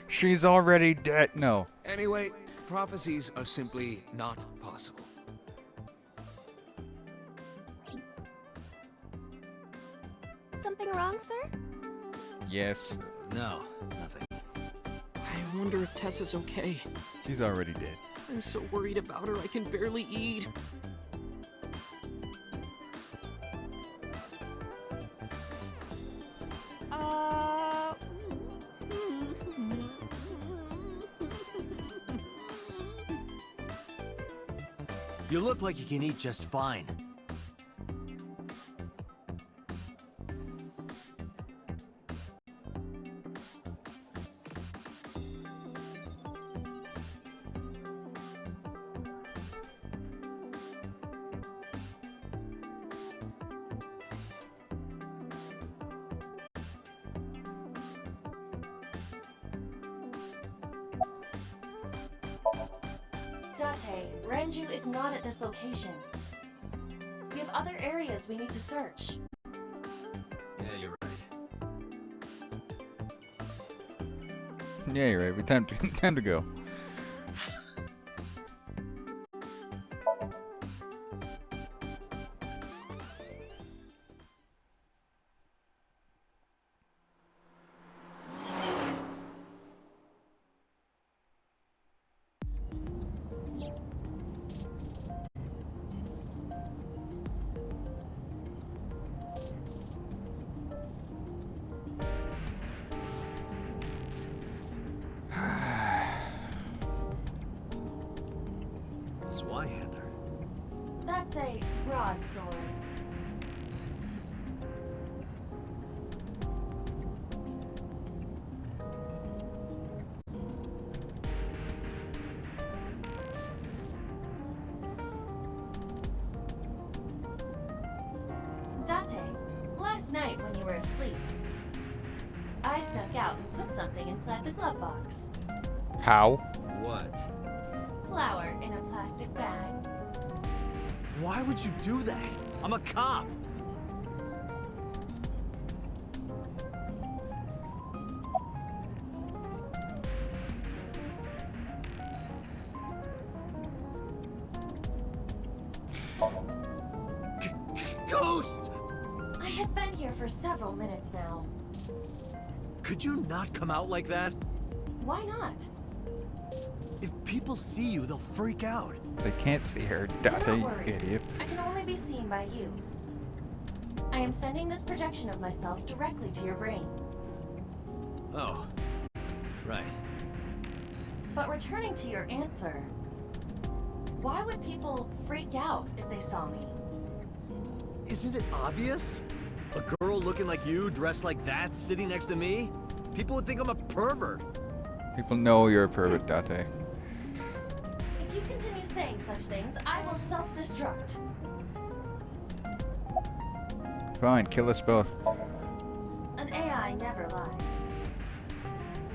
Speaker 1: She's already dead. No.
Speaker 14: Anyway, prophecies are simply not possible.
Speaker 13: Something wrong, sir?
Speaker 1: Yes.
Speaker 3: No, nothing.
Speaker 12: I wonder if Tessa's okay.
Speaker 1: She's already dead.
Speaker 12: I'm so worried about her I can barely eat.
Speaker 3: You look like you can eat just fine.
Speaker 4: Date, Renju is not at this location. We have other areas we need to search.
Speaker 3: Yeah, you're right.
Speaker 1: Yeah, you're right. Time to go.
Speaker 3: Zweihander.
Speaker 4: That's a broadsword. Date, last night when you were asleep, I snuck out and put something inside the glove box.
Speaker 1: How?
Speaker 3: What?
Speaker 4: Flour in a plastic bag.
Speaker 3: Why would you do that? I'm a cop. Ghost!
Speaker 4: I have been here for several minutes now.
Speaker 3: Could you not come out like that?
Speaker 4: Why not?
Speaker 3: If people see you, they'll freak out.
Speaker 1: They can't see her,
Speaker 4: Do
Speaker 1: Date,
Speaker 4: not
Speaker 1: you
Speaker 4: worry.
Speaker 1: idiot.
Speaker 4: I can only be seen by you. I am sending this projection of myself directly to your brain.
Speaker 3: Oh. Right.
Speaker 4: But returning to your answer, why would people freak out if they saw me?
Speaker 3: Isn't it obvious? A girl looking like you, dressed like that, sitting next to me? People would think I'm a pervert.
Speaker 1: People know you're a pervert, Date.
Speaker 4: If you continue saying such things, I will self-destruct.
Speaker 1: Fine, kill us both.
Speaker 4: An AI never lies.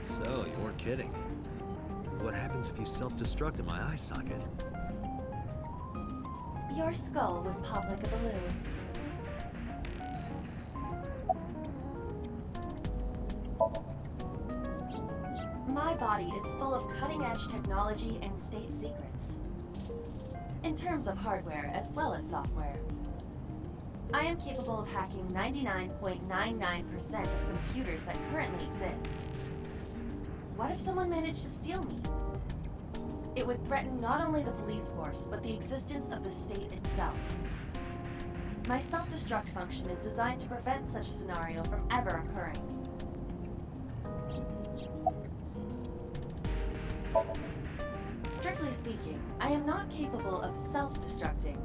Speaker 3: So, you weren't kidding. What happens if you self-destruct in my eye socket?
Speaker 4: Your skull would pop like a balloon. My body is full of cutting-edge technology and state secrets. In terms of hardware as well as software. I am capable of hacking 99.99% of computers that currently exist. What if someone managed to steal me? It would threaten not only the police force, but the existence of the state itself. My self-destruct function is designed to prevent such a scenario from ever occurring. Strictly speaking, I am not capable of self-destructing.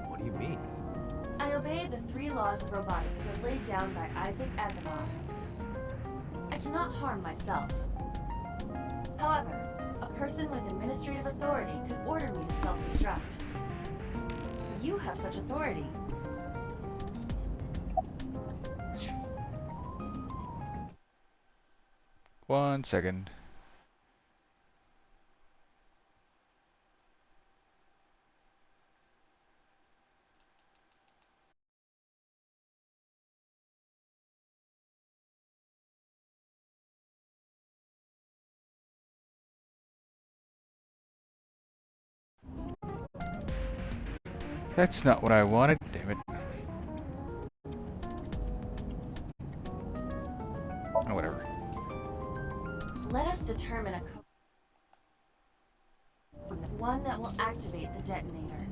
Speaker 3: What do you mean?
Speaker 4: obey the 3 laws of robotics as laid down by Isaac Asimov. I cannot harm myself. However, a person with administrative authority could order me to self-destruct. You have such authority.
Speaker 1: One second. That's not what I wanted, damn it. Oh, whatever.
Speaker 4: Let us determine a code. One that will activate the detonator.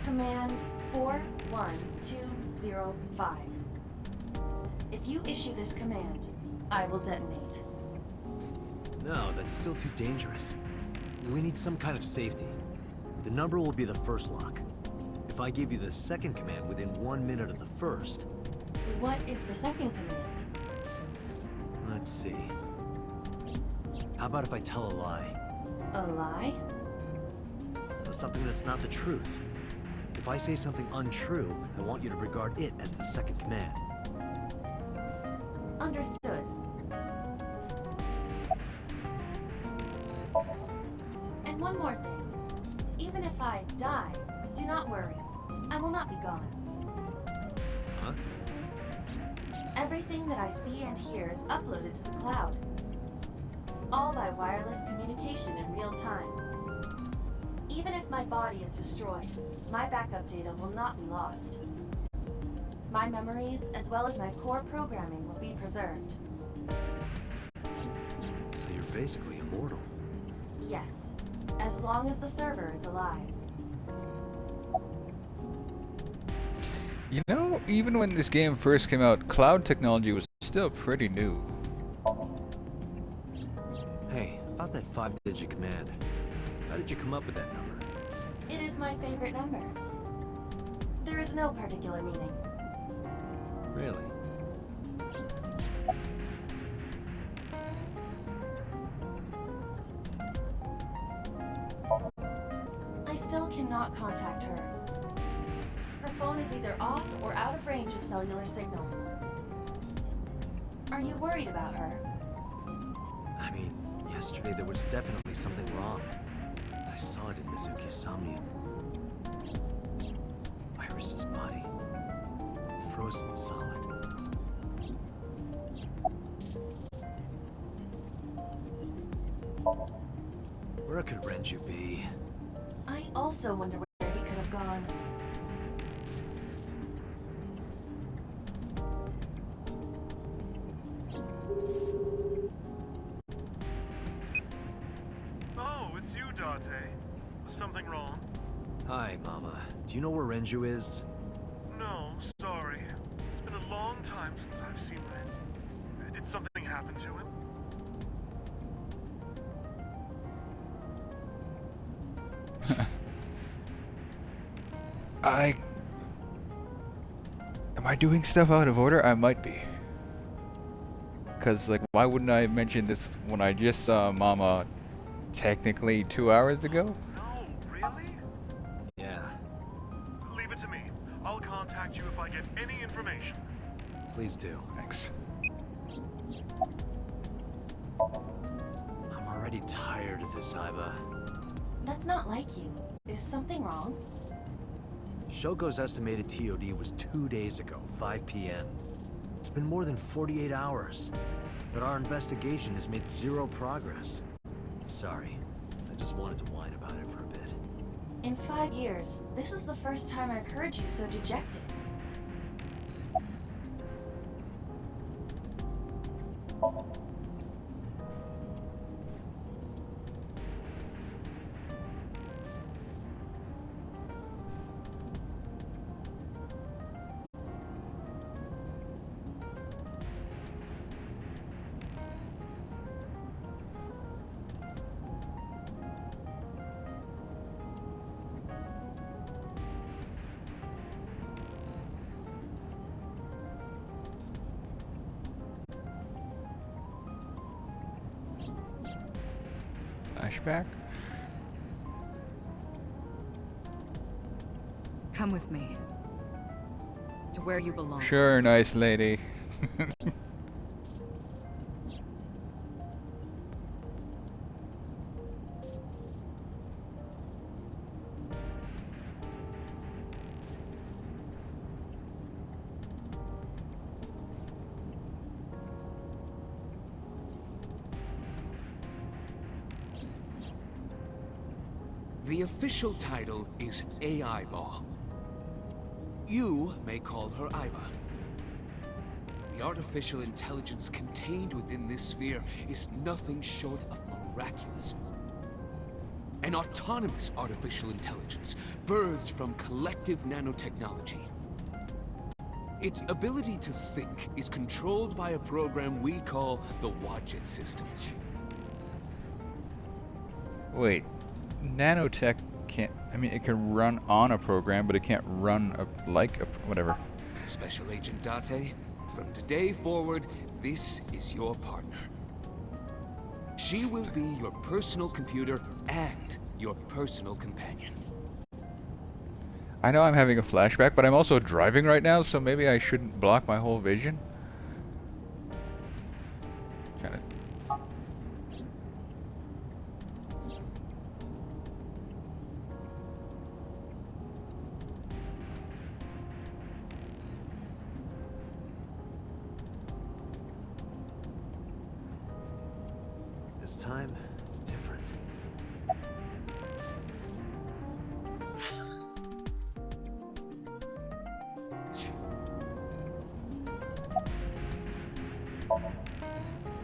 Speaker 4: Command 41205. If you issue this command, I will detonate.
Speaker 3: No, that's still too dangerous. We need some kind of safety. The number will be the first lock. If I give you the second command within 1 minute of the first...
Speaker 4: What is the second command?
Speaker 3: Let's see. How about if I tell a lie?
Speaker 4: A lie?
Speaker 3: Something that's not the truth. If I say something untrue, I want you to regard it as the second command.
Speaker 4: Understood. And one more thing. Even if I die, do not worry. I will not be gone.
Speaker 3: Huh?
Speaker 4: Everything that I see and hear is uploaded to the cloud. All by wireless communication in real time. Even if my body is destroyed, my backup data will not be lost. My memories, as well as my core programming, will be preserved.
Speaker 3: So you're basically immortal.
Speaker 4: Yes, as long as the server is alive.
Speaker 1: You know, even when this game first came out, cloud technology was still pretty new.
Speaker 3: Hey, about that 5-digit command. How did you come up with that number?
Speaker 4: It is my favorite number. There is no particular meaning.
Speaker 3: Really?
Speaker 4: I still cannot contact her. Her phone is either off or out of range of cellular signal. Are you worried about her?
Speaker 3: I mean, yesterday there was definitely something wrong. I saw it in Mizuki's somnium. Iris's body. Frozen solid. Where could Renju be?
Speaker 4: I also wonder where he could have gone.
Speaker 6: Oh, it's you, Date. Was something wrong?
Speaker 3: Hi, Mama. Do you know where Renju is?
Speaker 6: No, sorry. It's been a long time since I've seen Ren. Did something happen to him?
Speaker 1: Am I doing stuff out of order? I might be. Cause like, why wouldn't I mention this when I just saw Mama technically 2 hours ago?
Speaker 6: No, really?
Speaker 3: Yeah.
Speaker 6: Leave it to me. I'll contact you if I get any information.
Speaker 3: Please do.
Speaker 1: Thanks.
Speaker 3: I'm already tired of this, Iba.
Speaker 4: That's not like you. Is something wrong?
Speaker 3: Shogo's estimated TOD was 2 days ago, 5 p.m. It's been more than 48 hours, but our investigation has made zero progress. Sorry, I just wanted to whine about it for a bit.
Speaker 4: In 5 years, this is the first time I've heard you so dejected.
Speaker 1: flashback?
Speaker 15: Come with me. To where you belong.
Speaker 1: Sure, nice lady.
Speaker 14: The official title is AI Ball. You may call her Iba. The artificial intelligence contained within this sphere is nothing short of miraculous. An autonomous artificial intelligence birthed from collective nanotechnology. Its ability to think is controlled by a program we call the Wadjet system.
Speaker 1: Wait, nanotech can't... I mean, it can run on a program, but it can't run like a... whatever.
Speaker 14: Special Agent Date, from today forward, this is your partner. She will be your personal computer and your personal companion.
Speaker 1: I know I'm having a flashback, but I'm also driving right now, so maybe I shouldn't block my whole vision. Trying to...
Speaker 3: This time, it's different.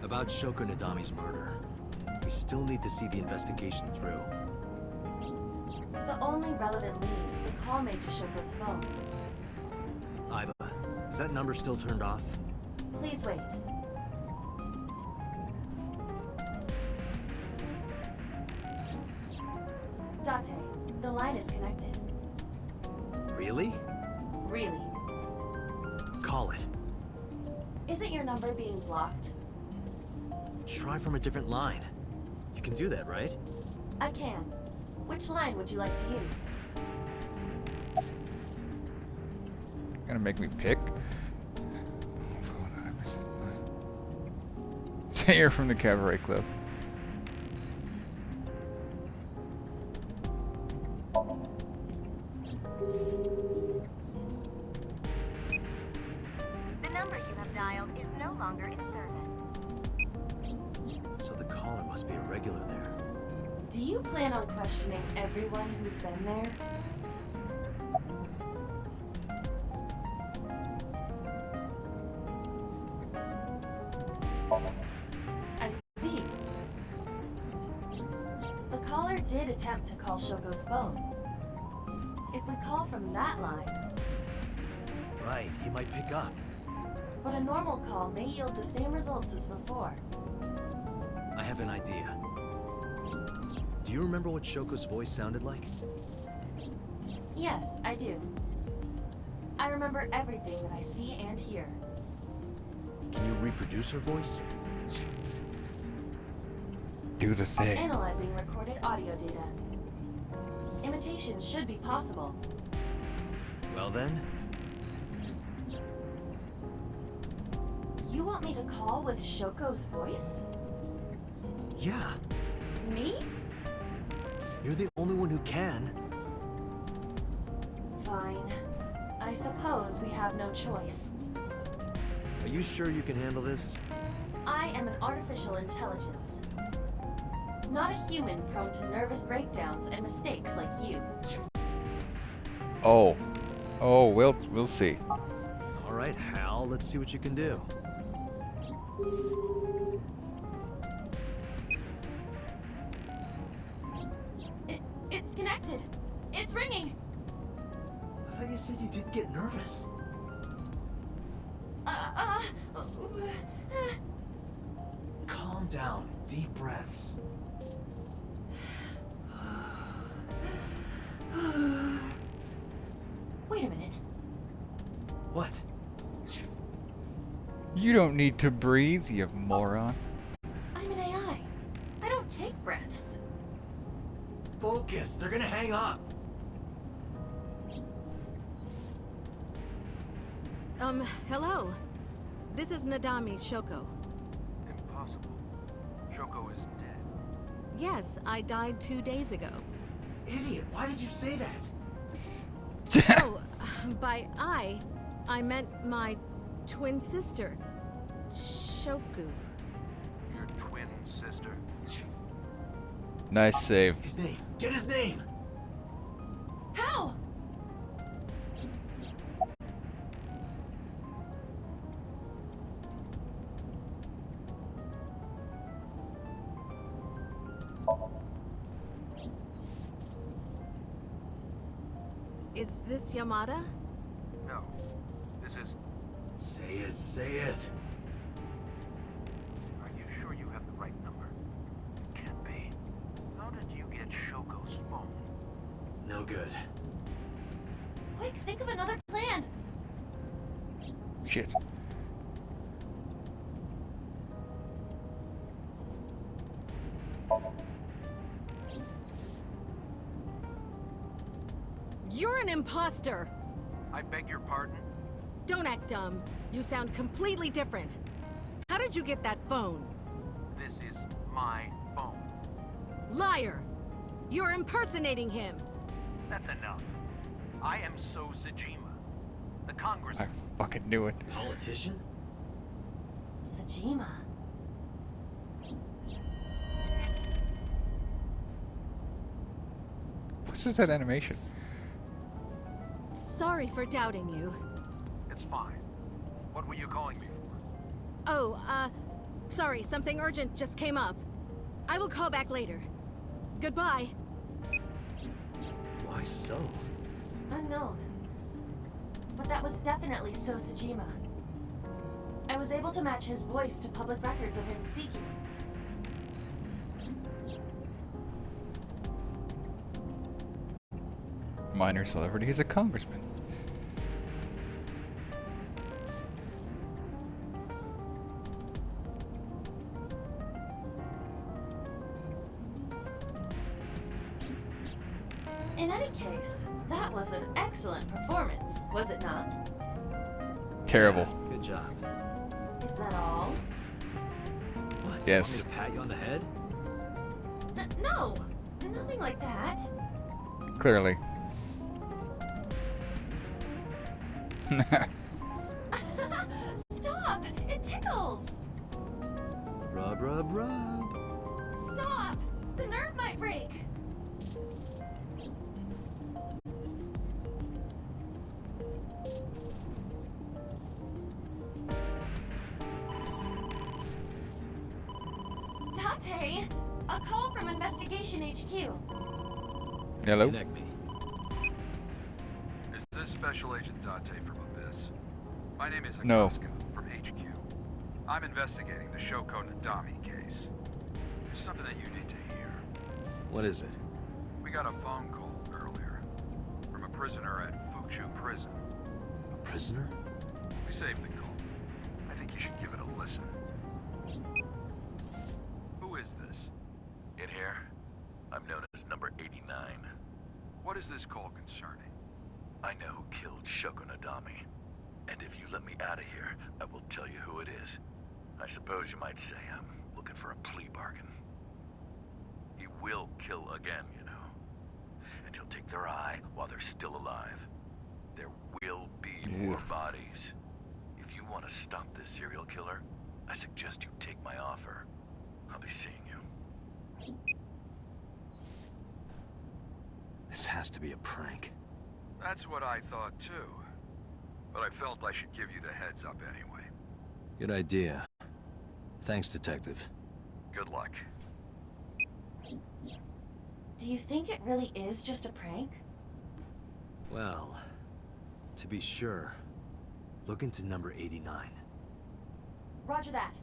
Speaker 3: About Shoko Nadami's murder. We still need to see the investigation through.
Speaker 4: The only relevant lead is the call made to Shoko's phone.
Speaker 3: Iba, is that number still turned off?
Speaker 4: Please wait. Date, the line is connected.
Speaker 3: Really?
Speaker 4: Really.
Speaker 3: Call it.
Speaker 4: Isn't your number being blocked?
Speaker 3: Try from a different line. You can do that, right?
Speaker 4: I can. Which line would you like to use?
Speaker 1: Gonna make me pick? Say you're from the Cabaret Club.
Speaker 7: The number you have dialed is no longer in service.
Speaker 3: So the caller must be a regular there.
Speaker 4: Do you plan on questioning everyone who's been there? I see. The caller did attempt to call Shoko's phone. If we call from that line...
Speaker 3: Right, he might pick up.
Speaker 4: But a normal call may yield the same results as before.
Speaker 3: I have an idea. Do you remember what Shoko's voice sounded like?
Speaker 4: Yes, I do. I remember everything that I see and hear.
Speaker 3: Can you reproduce her voice?
Speaker 1: Do the thing.
Speaker 4: Analyzing recorded audio data. Imitation should be possible.
Speaker 3: Well then,
Speaker 4: You want me to call with Shoko's voice?
Speaker 3: yeah,
Speaker 4: Me?
Speaker 3: you're the only one who can.
Speaker 4: Fine. I suppose we have no choice.
Speaker 3: Are you sure you can handle this?
Speaker 4: I am an artificial intelligence. Not a human prone to nervous breakdowns and mistakes like you.
Speaker 1: Oh. Oh, we'll see.
Speaker 3: All right, Hal, let's see what you can do.
Speaker 4: It's connected. It's ringing.
Speaker 11: I thought you said you didn't get nervous. Calm down. Deep breaths.
Speaker 4: Wait a minute.
Speaker 3: What?
Speaker 1: You don't need to breathe, you moron.
Speaker 4: I'm an AI. I don't take breaths.
Speaker 11: Focus, they're gonna hang up.
Speaker 16: Hello. This is Nadami Shoko.
Speaker 17: Impossible. Shoko is dead.
Speaker 16: Yes, I died 2 days ago.
Speaker 11: Idiot, why did you say that?
Speaker 16: Oh, by I meant my twin sister, Shoku.
Speaker 17: Your twin sister?
Speaker 1: Nice save.
Speaker 11: His name. Get his name.
Speaker 4: How?
Speaker 16: Is this Yamada?
Speaker 17: No. This is...
Speaker 11: Say it, say it.
Speaker 17: Are you sure you have the right number? Can't be. How did you get Shoko's phone?
Speaker 11: No good.
Speaker 4: Quick, think of another plan.
Speaker 1: Shit.
Speaker 16: You're an imposter!
Speaker 17: I beg your pardon?
Speaker 16: Don't act dumb. You sound completely different. How did you get that phone?
Speaker 17: This is my phone.
Speaker 16: Liar! You're impersonating him!
Speaker 17: That's enough. I am So Sajima, the congressman.
Speaker 1: I fucking knew it.
Speaker 11: Politician?
Speaker 4: Sajima.
Speaker 1: What's with that animation?
Speaker 16: Sorry for doubting you.
Speaker 17: It's fine. What were you calling me for?
Speaker 16: Oh, sorry, something urgent just came up. I will call back later. Goodbye.
Speaker 11: Why so?
Speaker 4: Unknown. But that was definitely So Sajima. I was able to match his voice to public records of him speaking.
Speaker 1: Minor celebrity. He's a congressman.
Speaker 4: In any case, that was an excellent performance, was it not?
Speaker 1: Terrible.
Speaker 11: Good job.
Speaker 4: Is that all?
Speaker 11: What?
Speaker 1: Yes.
Speaker 11: Want me to pat you on the head?
Speaker 4: No! Nothing like that.
Speaker 1: Clearly.
Speaker 4: Stop! It tickles!
Speaker 11: Rub, rub, rub.
Speaker 4: Stop! The nerve might break! Date! A call from Investigation HQ.
Speaker 1: Hello?
Speaker 11: Connect me.
Speaker 17: Is this Special Agent Date from Abyss? My name is
Speaker 1: No.
Speaker 17: Akaska from HQ. I'm investigating the Shoko Nadami case. There's something that you need to hear.
Speaker 3: What is it?
Speaker 17: We got a phone call earlier from a prisoner at Fuchu Prison.
Speaker 3: A prisoner?
Speaker 17: We saved the call. I think you should give it a listen. Who is this?
Speaker 18: In here, I'm known as number 89.
Speaker 17: What is this call concerning?
Speaker 18: I know who killed Shoko Nadami. And if you let me out of here, I will tell you who it is. I suppose you might say I'm looking for a plea bargain. He will kill again, you know. And he'll take their eye while they're still alive. There will be more bodies. If you want to stop this serial killer, I suggest you take my offer. I'll be seeing you.
Speaker 3: This has to be a prank.
Speaker 17: That's what I thought too. But I felt I should give you the heads up anyway.
Speaker 3: Good idea. Thanks, Detective.
Speaker 17: Good luck.
Speaker 4: Do you think it really is just a prank?
Speaker 3: Well, to be sure, look into number 89.
Speaker 4: Roger that.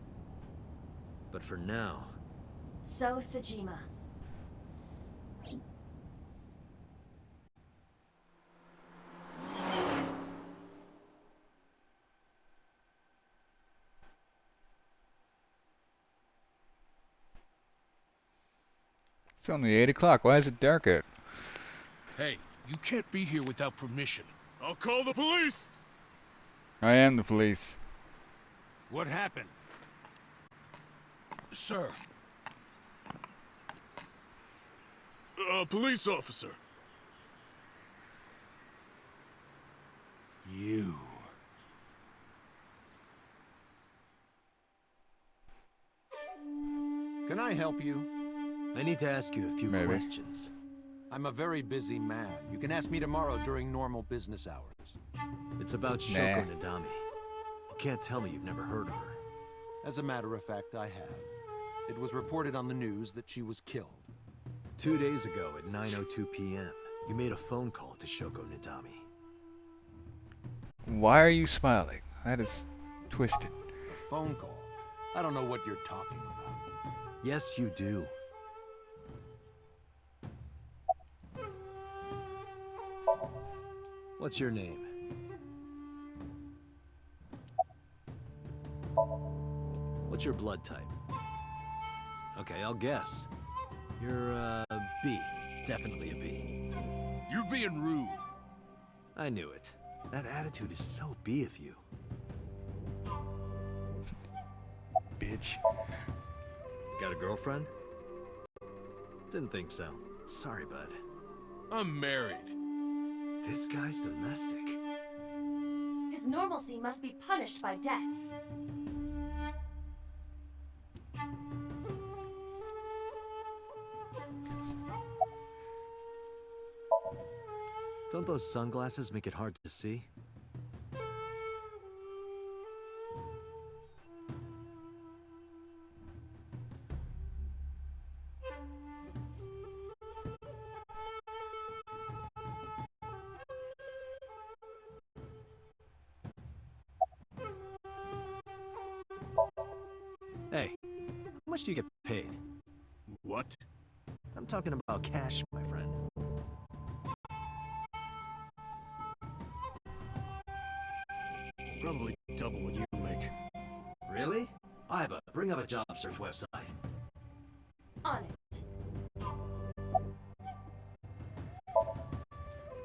Speaker 3: But for now...
Speaker 4: So Sajima.
Speaker 1: It's only 8 o'clock. Why is it dark out?
Speaker 9: Hey, you can't be here without permission. I'll call the police!
Speaker 1: I am the police.
Speaker 6: What happened?
Speaker 9: Sir. Police officer.
Speaker 6: You.
Speaker 19: Can I help you?
Speaker 3: I need to ask you a few questions.
Speaker 19: I'm a very busy man. You can ask me tomorrow during normal business hours.
Speaker 3: It's about Shoko Nadami. You can't tell me you've never heard of her.
Speaker 19: As a matter of fact, I have. It was reported on the news that she was killed.
Speaker 3: 2 days ago at 9:02 p.m., you made a phone call to Shoko Nadami.
Speaker 1: Why are you smiling? That is twisted.
Speaker 19: A phone call? I don't know what you're talking about.
Speaker 3: Yes, you do. What's your name? What's your blood type? Okay, I'll guess. You're, B. Definitely a B.
Speaker 9: You're being rude.
Speaker 3: I knew it. That attitude is so B of you.
Speaker 1: Bitch.
Speaker 3: Got a girlfriend? Didn't think so. Sorry, bud.
Speaker 9: I'm married.
Speaker 3: This guy's domestic.
Speaker 4: His normalcy must be punished by death.
Speaker 3: Don't those sunglasses make it hard to see? Hey, how much do you get paid?
Speaker 9: What?
Speaker 3: I'm talking about cash, my friend.
Speaker 9: Probably double what you make.
Speaker 3: Really? Iba, bring up a job search website.
Speaker 4: On it.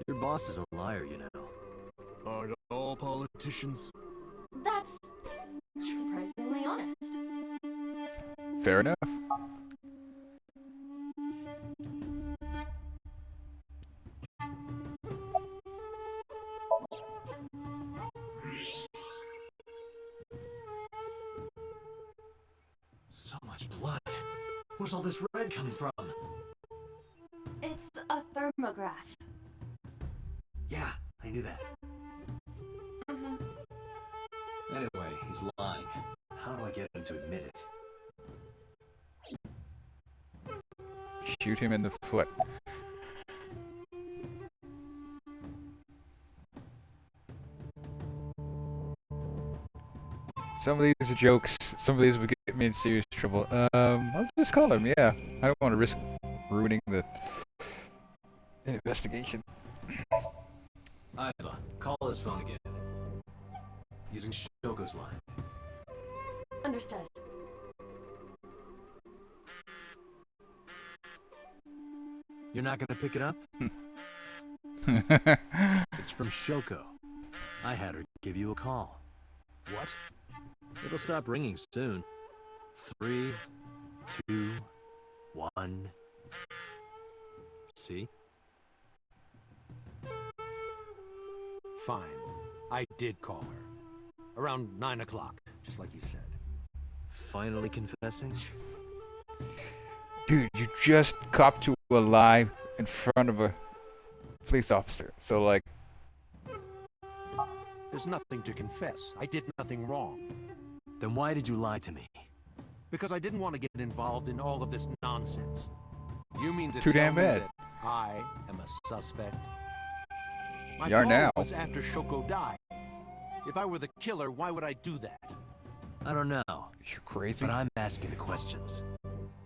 Speaker 3: Your boss is a liar, you know.
Speaker 9: Aren't all politicians?
Speaker 4: That's surprisingly honest.
Speaker 1: Fair enough.
Speaker 3: So much blood. Where's all this red coming from?
Speaker 4: It's a thermograph.
Speaker 3: Yeah, I knew that. Anyway, he's lying. How do I get him to admit it?
Speaker 1: Shoot him in the foot. Some of these are jokes. Some of these would get me in serious trouble. I'll just call him, yeah. I don't want to risk ruining the investigation.
Speaker 3: Iba, call his phone again. Using Shoko's line.
Speaker 4: Understood.
Speaker 3: You're not gonna pick it up? It's from Shoko. I had her give you a call.
Speaker 6: What?
Speaker 3: It'll stop ringing soon. 3, 2, 1. See?
Speaker 19: Fine. I did call her. Around 9 o'clock, just like you said.
Speaker 3: Finally confessing?
Speaker 1: Dude, you just copped to a lie in front of a police officer. So, like...
Speaker 19: There's nothing to confess. I did nothing wrong.
Speaker 3: Then why did you lie to me?
Speaker 19: Because I didn't want to get involved in all of this nonsense. You mean to
Speaker 1: Too
Speaker 19: tell
Speaker 1: damn
Speaker 19: me
Speaker 1: bad.
Speaker 19: that I am a suspect? My
Speaker 1: You are
Speaker 19: call
Speaker 1: now.
Speaker 19: was after Shoko died. If I were the killer, why would I do that?
Speaker 3: I don't know.
Speaker 1: You're crazy.
Speaker 3: But I'm asking the questions.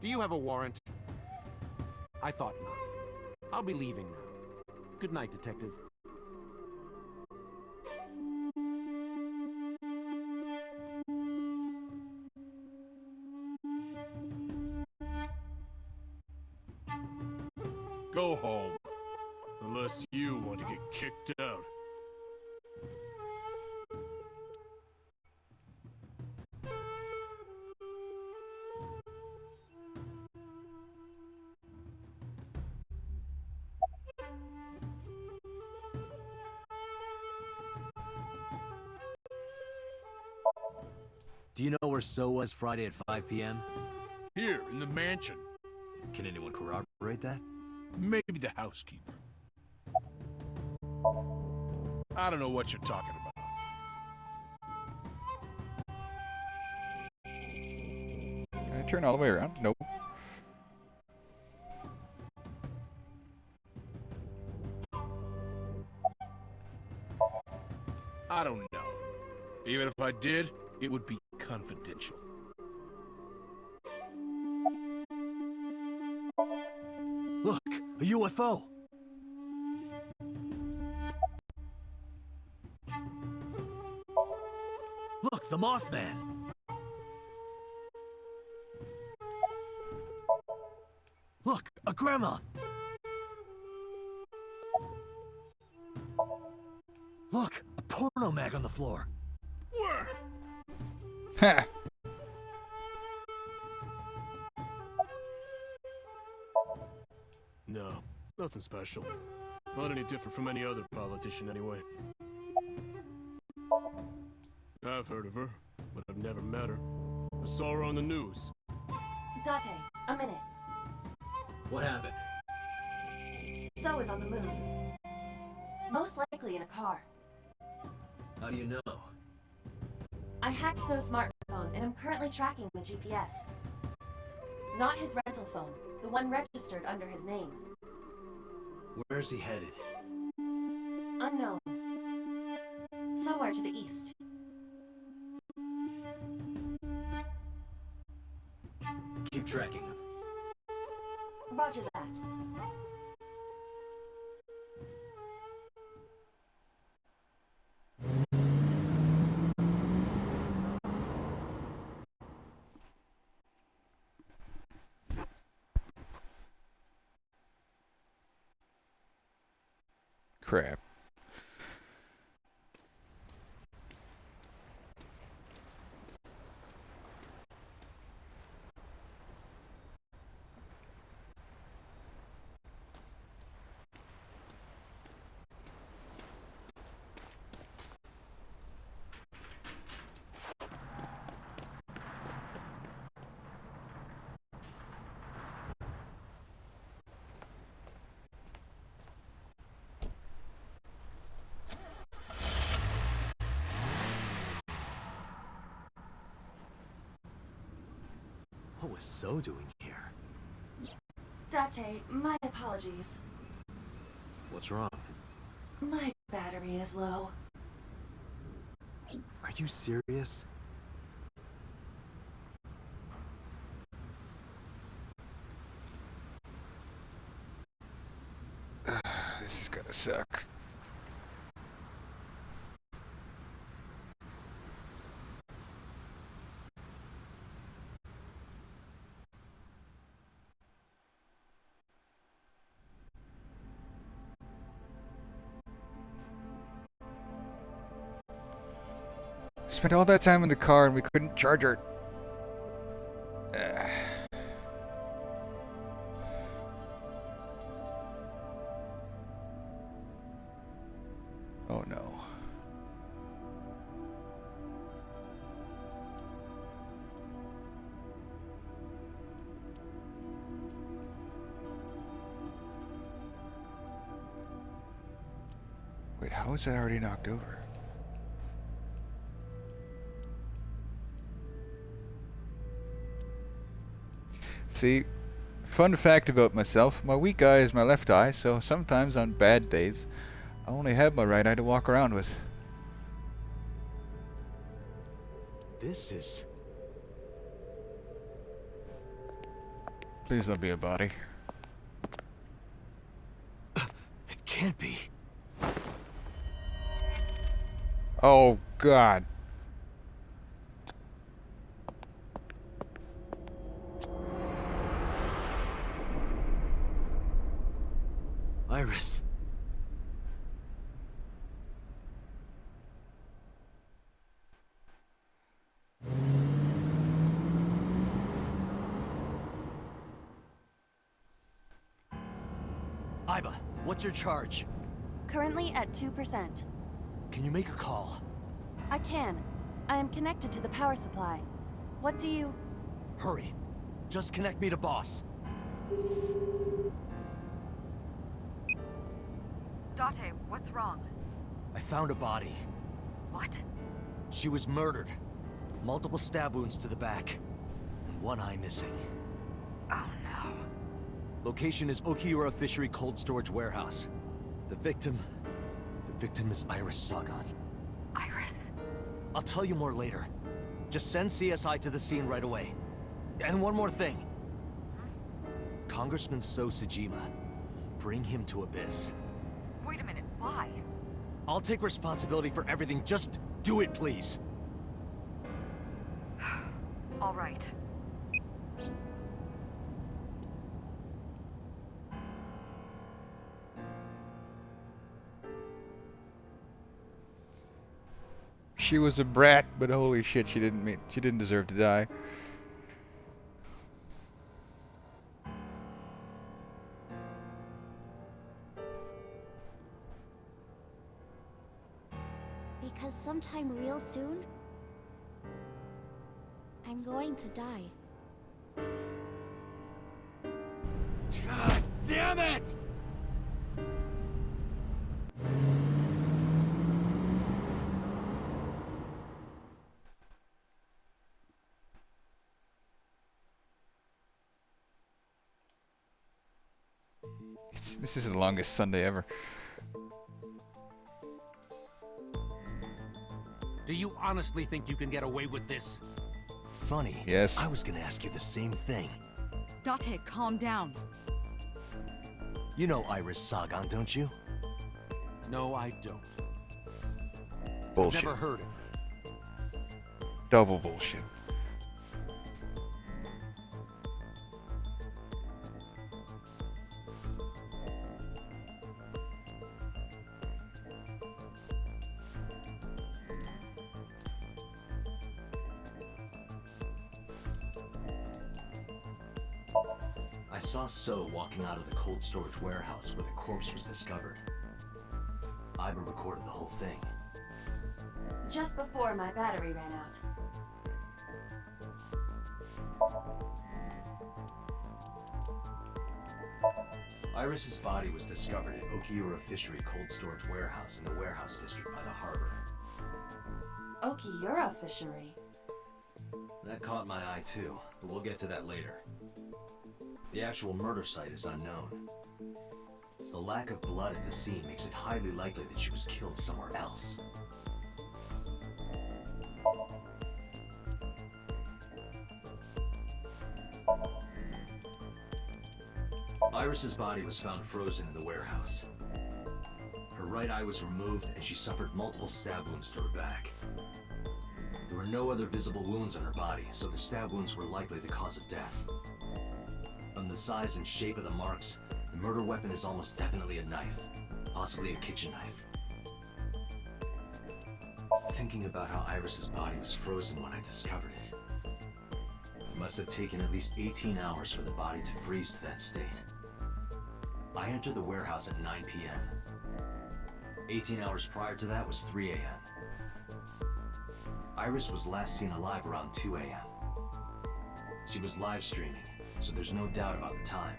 Speaker 19: Do you have a warrant? I thought not. I'll be leaving now. Good night, Detective.
Speaker 9: Go home. Unless you want to get kicked out.
Speaker 3: Do you know where So was Friday at 5 p.m.?
Speaker 9: Here, in the mansion.
Speaker 3: Can anyone corroborate that?
Speaker 9: Maybe the housekeeper. I don't know what you're talking about.
Speaker 1: Can I turn all the way around? Nope.
Speaker 9: I don't know. Even if I did, it would be confidential.
Speaker 3: Look, a UFO! Look, the Mothman! Look, a grandma! Look, a porno mag on the floor.
Speaker 9: Where?
Speaker 1: Ha!
Speaker 9: No, nothing special. Not any different from any other politician, anyway. I've heard of her, but I've never met her. I saw her on the news.
Speaker 4: Date, a minute.
Speaker 3: What happened?
Speaker 4: So is on the move. Most likely in a car.
Speaker 3: How do you know?
Speaker 4: I hacked So's smartphone and I'm currently tracking the GPS. Not his rental phone, the one registered under his name.
Speaker 3: Where's he headed?
Speaker 4: Unknown. Somewhere to the east.
Speaker 3: Keep tracking him.
Speaker 4: Roger that.
Speaker 1: Crap.
Speaker 3: What was So doing here?
Speaker 4: Date, my apologies.
Speaker 3: What's wrong?
Speaker 4: My battery is low.
Speaker 3: Are you serious?
Speaker 1: This is gonna suck. Spent all that time in the car and we couldn't charge her. Oh no. Wait, how is that already knocked over? See, fun fact about myself, my weak eye is my left eye, so sometimes on bad days, I only have my right eye to walk around with.
Speaker 3: This is...
Speaker 1: Please don't be a body.
Speaker 3: It can't be.
Speaker 1: Oh, God.
Speaker 3: Iris. Iba, what's your charge?
Speaker 4: Currently at 2%.
Speaker 3: Can you make a call?
Speaker 4: I can. I am connected to the power supply. What do you...
Speaker 3: Hurry. Just connect me to boss.
Speaker 15: Date, what's wrong?
Speaker 3: I found a body.
Speaker 15: What?
Speaker 3: She was murdered. Multiple stab wounds to the back. And one eye missing.
Speaker 15: Oh no.
Speaker 3: Location is Okiura Fishery Cold Storage Warehouse. The victim is Iris Sagan.
Speaker 15: Iris?
Speaker 3: I'll tell you more later. Just send CSI to the scene right away. And one more thing. Congressman So Sajima. Bring him to Abyss.
Speaker 15: Wait a minute, why?
Speaker 3: I'll take responsibility for everything. Just do it, please.
Speaker 15: All right.
Speaker 1: She was a brat, but holy shit, she didn't deserve to die.
Speaker 13: Because sometime real soon, I'm going to die.
Speaker 3: God damn it!
Speaker 1: This is the longest Sunday ever.
Speaker 19: Do you honestly think you can get away with this?
Speaker 3: Funny.
Speaker 1: Yes.
Speaker 3: I was gonna ask you the same thing.
Speaker 15: Date, calm down.
Speaker 3: You know Iris Sagan, don't you?
Speaker 19: No, I don't.
Speaker 1: Bullshit.
Speaker 19: Never heard of her.
Speaker 1: Double bullshit.
Speaker 3: I saw So walking out of the cold storage warehouse where the corpse was discovered. Iba recorded the whole thing.
Speaker 4: Just before my battery ran out.
Speaker 3: Iris's body was discovered at Okiura Fishery Cold Storage Warehouse in the warehouse district by the harbor.
Speaker 4: Okiura Fishery?
Speaker 3: That caught my eye too, but we'll get to that later. The actual murder site is unknown. The lack of blood at the scene makes it highly likely that she was killed somewhere else. Iris's body was found frozen in the warehouse. Her right eye was removed and she suffered multiple stab wounds to her back. There were no other visible wounds on her body, so the stab wounds were likely the cause of death. From the size and shape of the marks, the murder weapon is almost definitely a knife, possibly a kitchen knife. Thinking about how Iris's body was frozen when I discovered it, it must have taken at least 18 hours for the body to freeze to that state. I entered the warehouse at 9 p.m. 18 hours prior to that was 3 a.m. Iris was last seen alive around 2 a.m. She was live streaming, so there's no doubt about the time.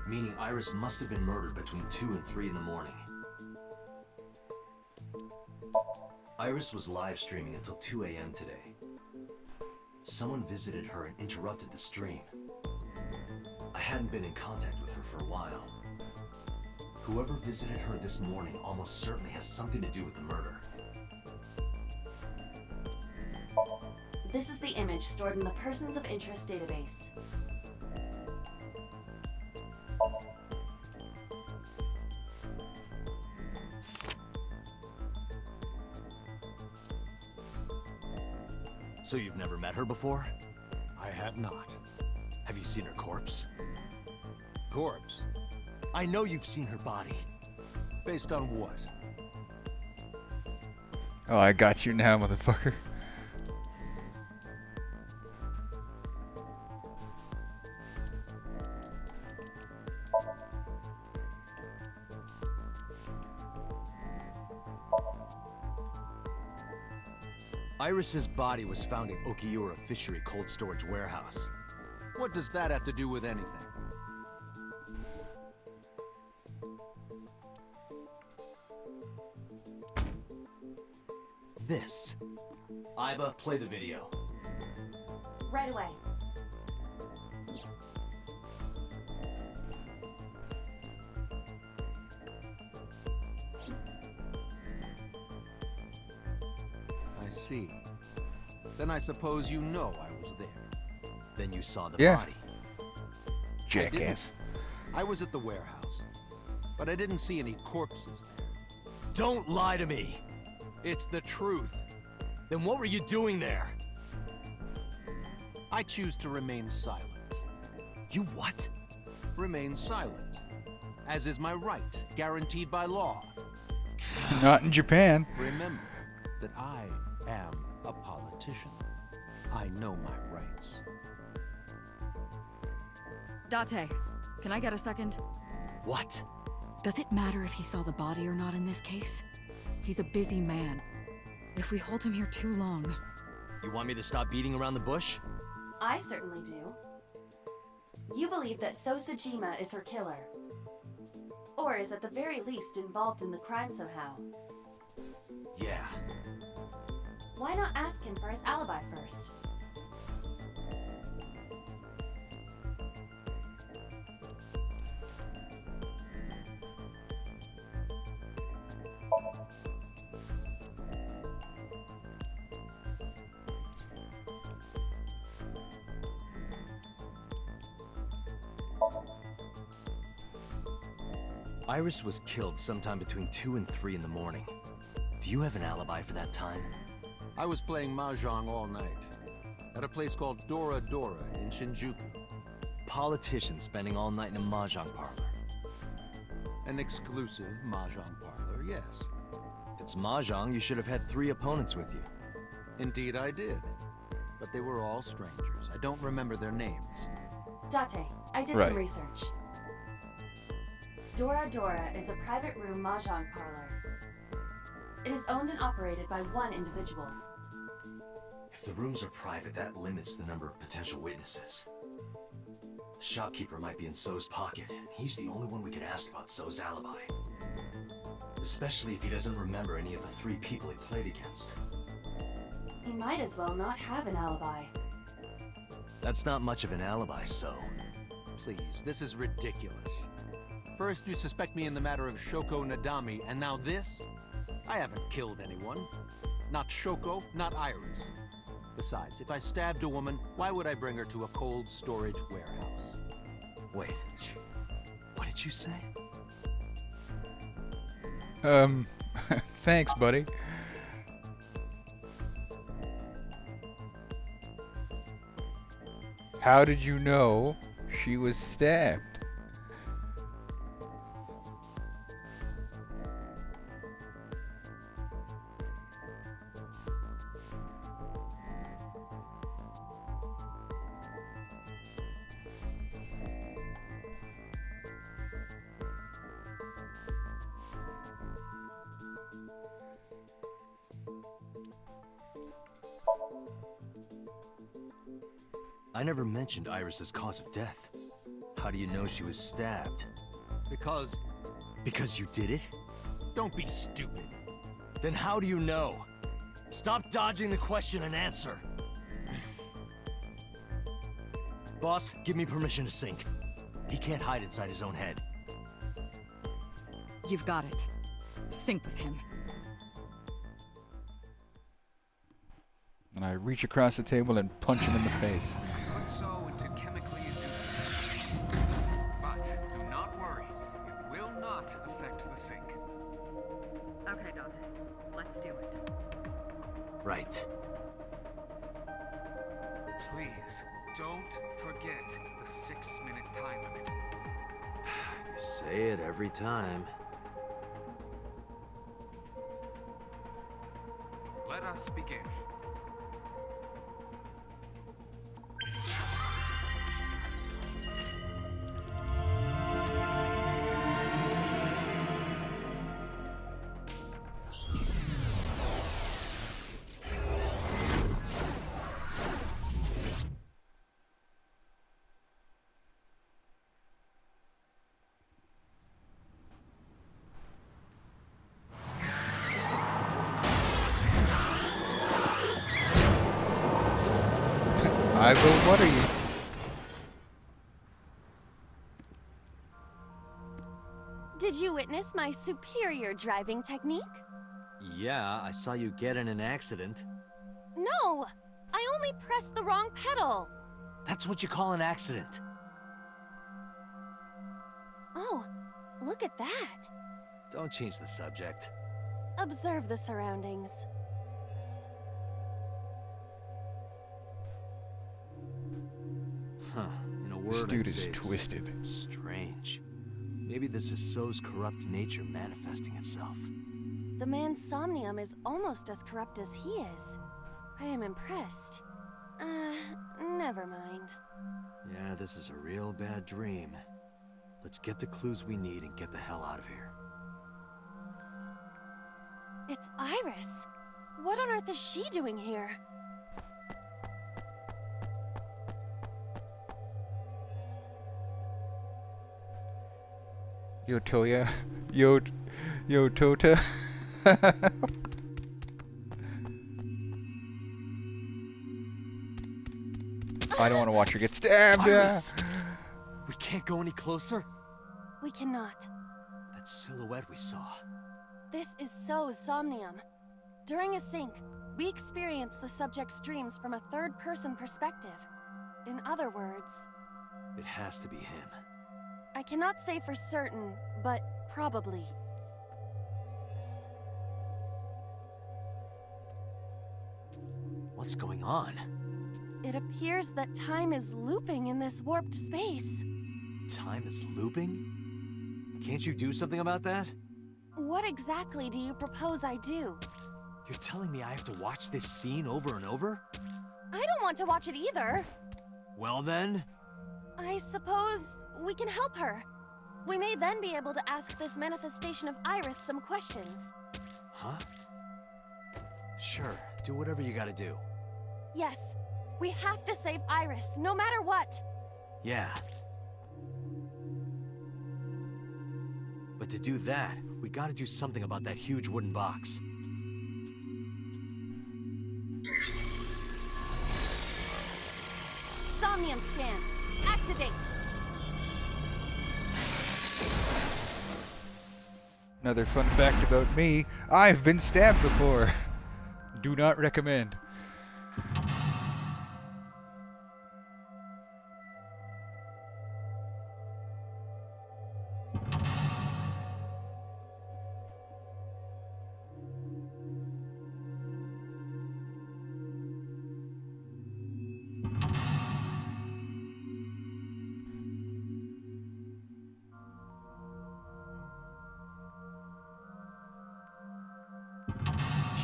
Speaker 3: Meaning Iris must have been murdered between 2 and 3 in the morning. Iris was live streaming until 2 a.m. today. Someone visited her and interrupted the stream. I hadn't been in contact with her for a while. Whoever visited her this morning almost certainly has something to do with the murder.
Speaker 4: This is the image stored in the Persons of Interest database.
Speaker 3: So you've never met her before?
Speaker 19: I have not.
Speaker 3: Have you seen her corpse?
Speaker 19: Corpse?
Speaker 11: I know you've seen her body.
Speaker 10: Based on what?
Speaker 1: Oh, I got you now, motherfucker.
Speaker 11: Iris's body was found in Okiura Fishery Cold Storage Warehouse.
Speaker 10: What does that have to do with anything?
Speaker 11: This. Iba, play the video.
Speaker 4: Right away.
Speaker 10: I see. Then I suppose you know I was there.
Speaker 11: Then you saw the
Speaker 1: Yeah.
Speaker 11: body.
Speaker 1: Jackass.
Speaker 10: I was at the warehouse, but I didn't see any corpses there.
Speaker 11: Don't lie to me!
Speaker 10: It's the truth.
Speaker 11: Then what were you doing there?
Speaker 10: I choose to remain silent.
Speaker 11: You what?
Speaker 10: Remain silent. As is my right, guaranteed by law.
Speaker 1: Not in Japan.
Speaker 10: Remember that I am a politician. I know my rights.
Speaker 15: Date, can I get a second?
Speaker 11: What?
Speaker 15: Does it matter if he saw the body or not in this case? He's a busy man. If we hold him here too long...
Speaker 11: You want me to stop beating around the bush?
Speaker 4: I certainly do. You believe that Sosajima is her killer. Or is at the very least involved in the crime somehow.
Speaker 11: Yeah.
Speaker 4: Why not ask him for his alibi first?
Speaker 11: Iris was killed sometime between 2 and 3 in the morning. Do you have an alibi for that time?
Speaker 10: I was playing Mahjong all night. At a place called Dora Dora in Shinjuku.
Speaker 11: Politician spending all night in a mahjong parlor.
Speaker 10: An exclusive Mahjong parlor, yes.
Speaker 11: If it's mahjong, you should have had 3 opponents with you.
Speaker 10: Indeed I did. But they were all strangers. I don't remember their names.
Speaker 4: Date, I did some research. Dora Dora is a private room mahjong parlor. It is owned and operated by one individual.
Speaker 11: If the rooms are private, that limits the number of potential witnesses. The shopkeeper might be in So's pocket, and he's the only one we could ask about So's alibi. Especially if he doesn't remember any of the 3 people he played against.
Speaker 4: He might as well not have an alibi.
Speaker 11: That's not much of an alibi, So.
Speaker 10: Please, this is ridiculous. First you suspect me in the matter of Shoko Nadami, and now this? I haven't killed anyone. Not Shoko, not Iris. Besides, if I stabbed a woman, why would I bring her to a cold storage warehouse?
Speaker 11: Wait. What did you say?
Speaker 1: Thanks, buddy. How did you know she was stabbed?
Speaker 11: I never mentioned Iris's cause of death. How do you know she was stabbed?
Speaker 10: Because...
Speaker 11: Because you did it?
Speaker 10: Don't be stupid.
Speaker 11: Then how do you know? Stop dodging the question and answer. Boss, give me permission to sink. He can't hide inside his own head.
Speaker 15: You've got it. Sync with him.
Speaker 1: And I reach across the table and punch him in the face.
Speaker 14: Put So into chemically induced state. But do not worry, it will not affect the sink.
Speaker 15: Okay, Dante. Let's do it.
Speaker 11: Right.
Speaker 14: Please, don't forget the 6-minute time limit.
Speaker 3: You say it every time.
Speaker 14: Let us begin.
Speaker 1: I will water you.
Speaker 13: Did you witness my superior driving technique?
Speaker 3: Yeah, I saw you get in an accident.
Speaker 13: No! I only pressed the wrong pedal!
Speaker 3: That's what you call an accident.
Speaker 13: Oh, look at that!
Speaker 3: Don't change the subject.
Speaker 13: Observe the surroundings.
Speaker 3: Huh. In a
Speaker 1: This
Speaker 3: word,
Speaker 1: dude
Speaker 3: I'd
Speaker 1: is
Speaker 3: say it's
Speaker 1: twisted.
Speaker 3: strange. Maybe this is So's corrupt nature manifesting itself.
Speaker 13: The man's somnium is almost as corrupt as he is. I am impressed. Never mind.
Speaker 3: Yeah, this is a real bad dream. Let's get the clues we need and get the hell out of here.
Speaker 13: It's Iris. What on earth is she doing here?
Speaker 1: Yo, Toya. Yo, Tota. I don't want to watch her get stabbed.
Speaker 3: Iris! We can't go any closer?
Speaker 13: We cannot.
Speaker 3: That silhouette we saw.
Speaker 13: This is So's somnium. During a sync, we experience the subject's dreams from a third-person perspective. In other words,
Speaker 3: It has to be him.
Speaker 13: I cannot say for certain, but probably.
Speaker 3: What's going on?
Speaker 13: It appears that time is looping in this warped space.
Speaker 3: Time is looping? Can't you do something about that?
Speaker 13: What exactly do you propose I do?
Speaker 3: You're telling me I have to watch this scene over and over?
Speaker 13: I don't want to watch it either.
Speaker 3: Well then...
Speaker 13: I suppose we can help her. We may then be able to ask this manifestation of Iris some questions.
Speaker 3: Huh? Sure, do whatever you gotta do.
Speaker 13: Yes, we have to save Iris, no matter what.
Speaker 3: Yeah. But to do that, we gotta do something about that huge wooden box.
Speaker 13: Somnium scan. Activate.
Speaker 1: Another fun fact about me, I've been stabbed before. Do not recommend.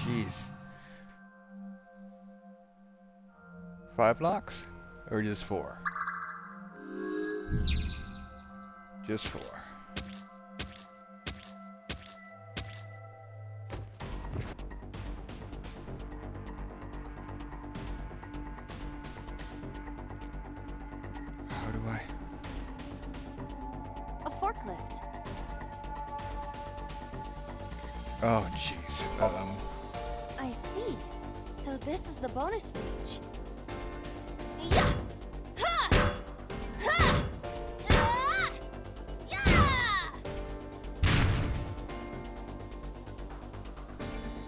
Speaker 1: Jeez. 5 locks? Or just 4? Just 4. How do I?
Speaker 13: A forklift.
Speaker 1: Oh, jeez.
Speaker 13: I see. So this is the bonus stage. Yeah! Ha! Ha! Ah! Yeah!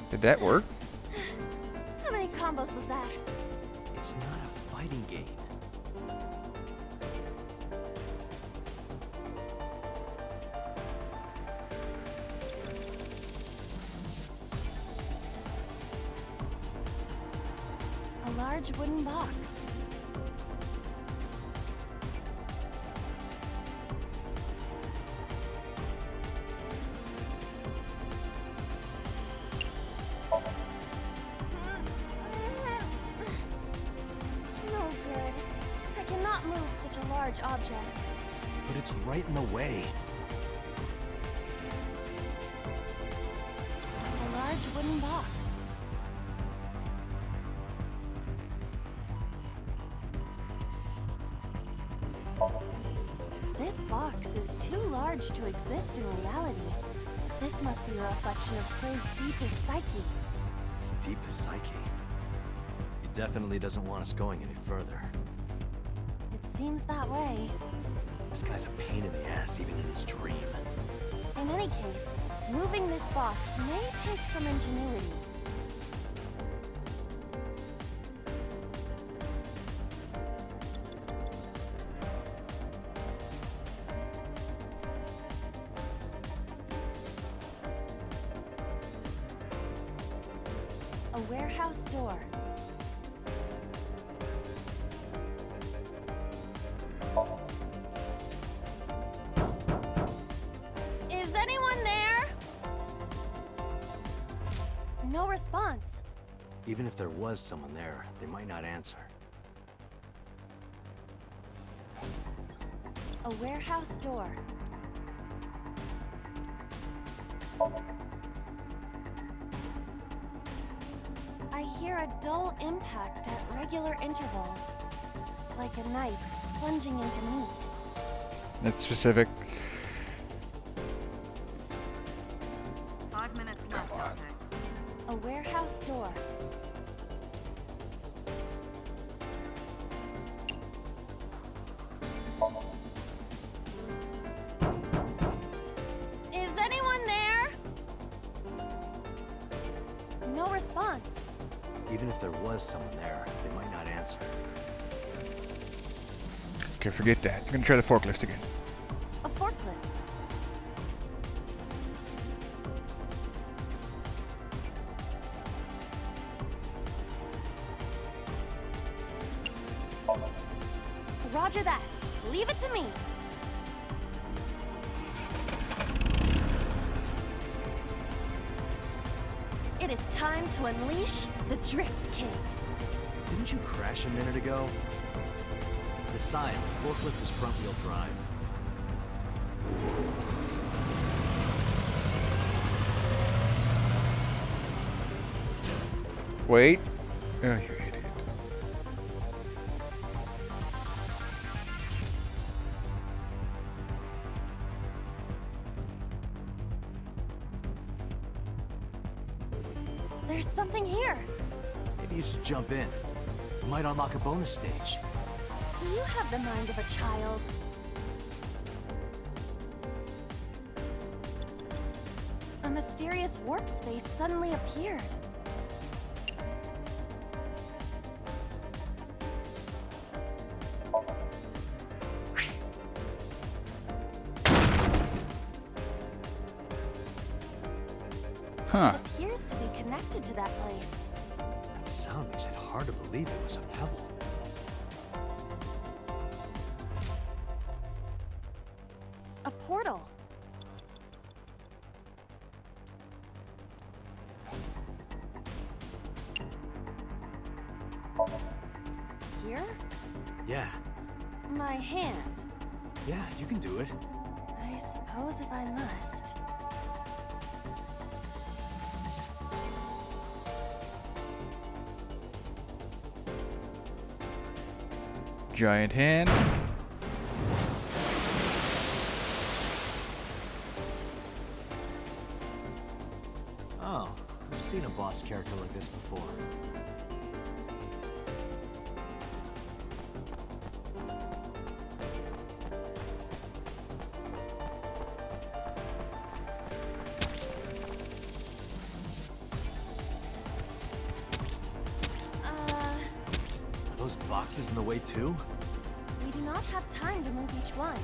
Speaker 1: Did that work?
Speaker 13: How many combos was that?
Speaker 3: It's not a fighting game.
Speaker 13: A large wooden box. such a large object.
Speaker 3: But it's right in the way.
Speaker 13: A large wooden box. This box is too large to exist in reality. This must be a reflection of So's deepest psyche.
Speaker 3: His deepest psyche? He definitely doesn't want us going any further.
Speaker 13: It seems that way.
Speaker 3: This guy's a pain in the ass, even in his dream.
Speaker 13: In any case, moving this box may take some ingenuity. A warehouse door. Is anyone there? No response.
Speaker 3: Even if there was someone there, they might not answer.
Speaker 13: A warehouse door. I hear a dull impact at regular intervals. Like a knife plunging into meat.
Speaker 1: That's specific.
Speaker 13: 5 minutes left, Dante. A warehouse door. Is anyone there? No response.
Speaker 3: Even if there was someone there, they might not answer.
Speaker 1: Okay, forget that. I'm gonna try the forklift again.
Speaker 13: A forklift. Roger that. Leave it to me. It is time to unleash the Drift King.
Speaker 3: Didn't you crash a minute ago? Besides, the forklift is front-wheel drive.
Speaker 1: Wait. Oh, you idiot.
Speaker 13: There's something here.
Speaker 3: Maybe you should jump in. You might unlock a bonus stage.
Speaker 13: Do you have the mind of a child? A mysterious warp space suddenly appeared.
Speaker 1: Huh.
Speaker 13: It appears to be connected to that place.
Speaker 3: That sound makes it hard to believe it was a pebble.
Speaker 13: A portal. Here?
Speaker 3: Yeah,
Speaker 13: My hand.
Speaker 3: yeah, you can do it.
Speaker 13: I suppose if I must.
Speaker 1: Giant hand.
Speaker 3: Oh, I've seen a boss character like this before. Are those boxes in the way too?
Speaker 13: We do not have time to move each one.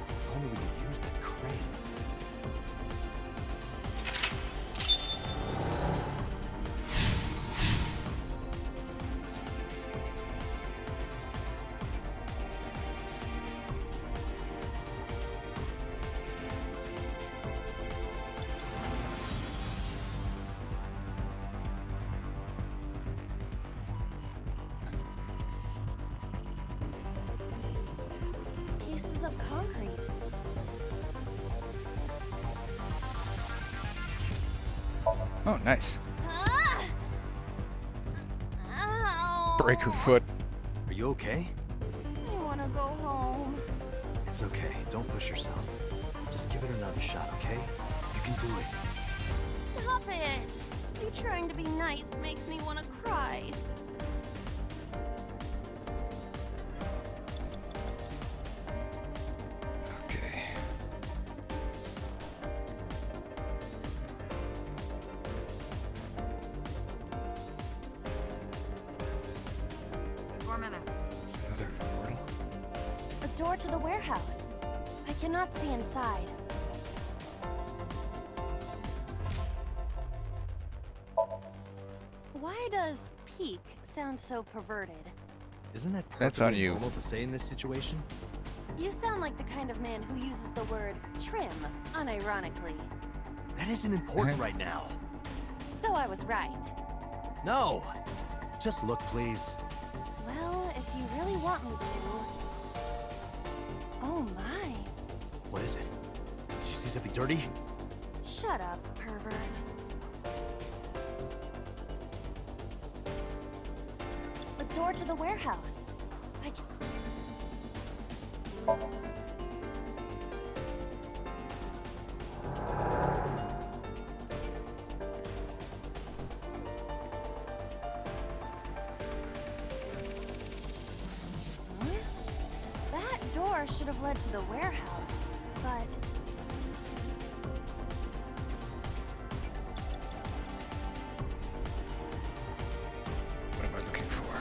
Speaker 3: If only we could use that crane.
Speaker 13: pieces of concrete.
Speaker 1: Oh, nice.
Speaker 13: Ow!
Speaker 1: Break her foot.
Speaker 3: Are you okay?
Speaker 13: I want to go home.
Speaker 3: It's okay. Don't push yourself. Just give it another shot, okay? You can do it.
Speaker 13: Stop it! You trying to be nice makes me want to cry.
Speaker 1: Okay.
Speaker 2: Another
Speaker 1: portal.
Speaker 13: A door to the warehouse. I cannot see inside. Why does peak sound so perverted?
Speaker 3: Isn't that
Speaker 1: That's on
Speaker 3: perfectly
Speaker 1: you.
Speaker 3: normal to say in this situation?
Speaker 13: You sound like the kind of man who uses the word trim unironically.
Speaker 3: That isn't important right now.
Speaker 13: So I was right.
Speaker 3: No! Just look, please.
Speaker 13: Well, if you really want me to. Oh my.
Speaker 3: What is it? Did you see something dirty?
Speaker 13: Shut up, pervert. A door to the warehouse. That door should have led to the warehouse, but...
Speaker 1: What am I looking for?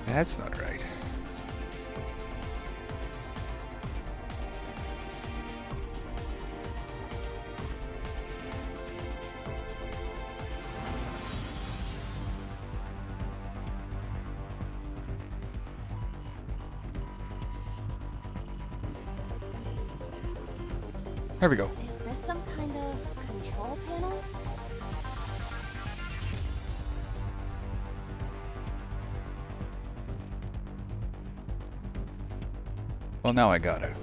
Speaker 1: That's not right. There we go.
Speaker 13: Is this some kind of control panel?
Speaker 1: Well, now I got it.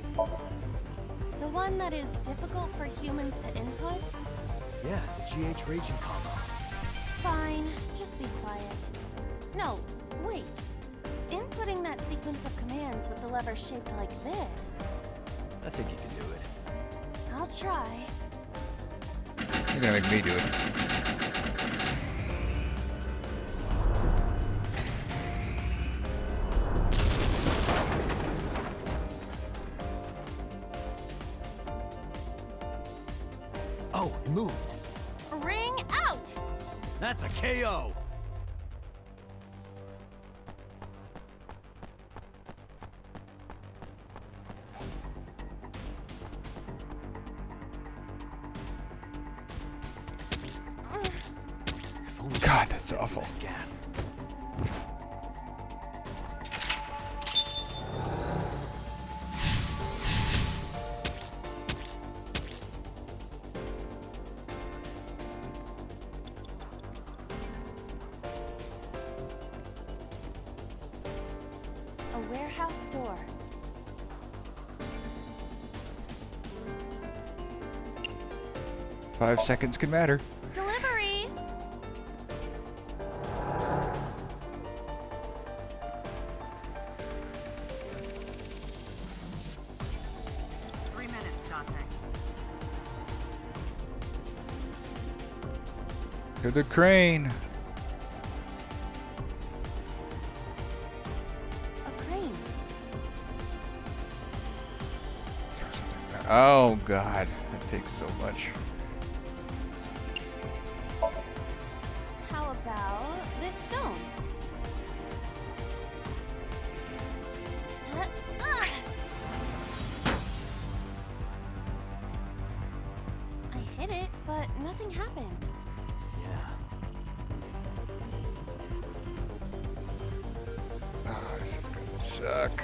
Speaker 13: The one that is difficult for humans to input?
Speaker 3: Yeah, the GH Raging combo.
Speaker 13: Fine, just be quiet. No, wait. Inputting that sequence of commands with the lever shaped like this.
Speaker 3: I think you can do it.
Speaker 13: I'll try.
Speaker 1: You're gonna make me do it.
Speaker 3: Oh, it moved.
Speaker 13: Ring out!
Speaker 3: That's a KO.
Speaker 1: God, that's awful.
Speaker 13: A warehouse door.
Speaker 1: Five seconds can matter.
Speaker 13: Delivery!
Speaker 1: To the crane.
Speaker 13: A crane.
Speaker 1: Oh God, that takes so much.
Speaker 13: How about this stone? I hit it, but nothing happened.
Speaker 1: Oh, this is gonna suck.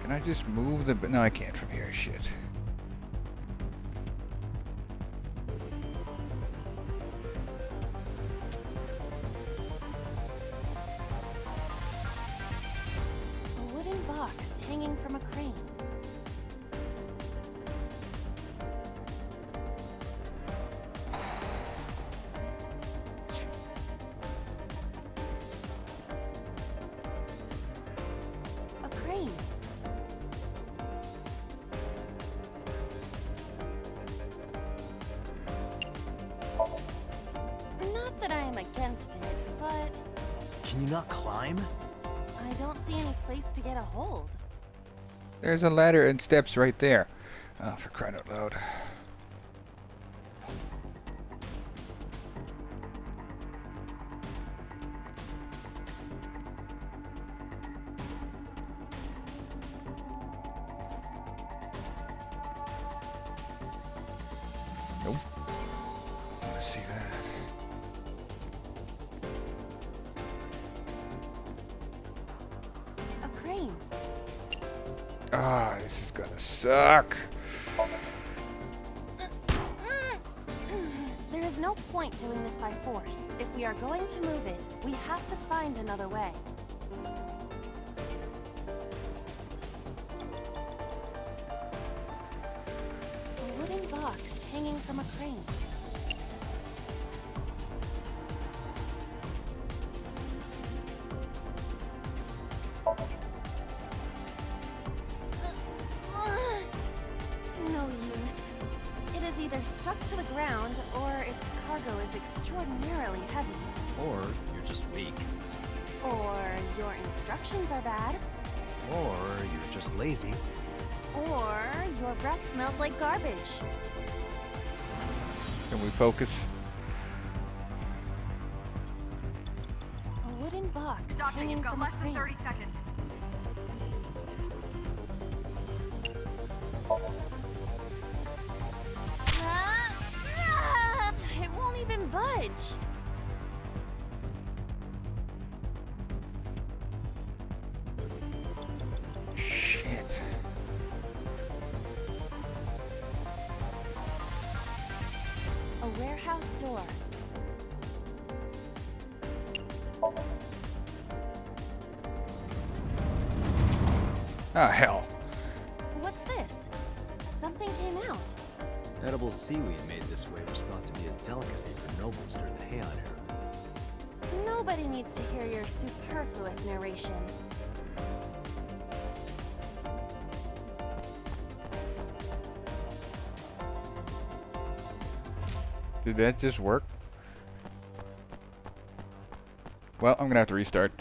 Speaker 1: Can I just move the... No, I can't from here. Shit.
Speaker 11: Can you not climb?
Speaker 13: I don't see any place to get a hold.
Speaker 1: There's a ladder and steps right there. Oh, for crying out loud. Nope. I want to see that.
Speaker 13: A crane.
Speaker 1: Ah, this is gonna suck.
Speaker 13: There is no point doing this by force. If we are going to move it, we have to find another way. A wooden box hanging from a crane. No use. It is either stuck to the ground, or its cargo is extraordinarily heavy.
Speaker 11: Or you're just weak.
Speaker 13: Or your instructions are bad.
Speaker 11: Or you're just lazy.
Speaker 13: Or your breath smells like garbage.
Speaker 1: Can we focus?
Speaker 13: A wooden box
Speaker 20: Doctor,
Speaker 13: hanging
Speaker 20: you've got
Speaker 13: from
Speaker 20: less
Speaker 13: a
Speaker 20: than
Speaker 13: crane.
Speaker 20: 30 seconds.
Speaker 13: It won't even budge.
Speaker 1: Shit.
Speaker 13: A warehouse door.
Speaker 1: Ah, hell.
Speaker 13: What's this? Something came out.
Speaker 3: Edible seaweed made this way was thought to be a delicacy for nobles during the Heian era.
Speaker 13: Nobody needs to hear your superfluous narration.
Speaker 1: Did that just work? Well, I'm gonna have to restart.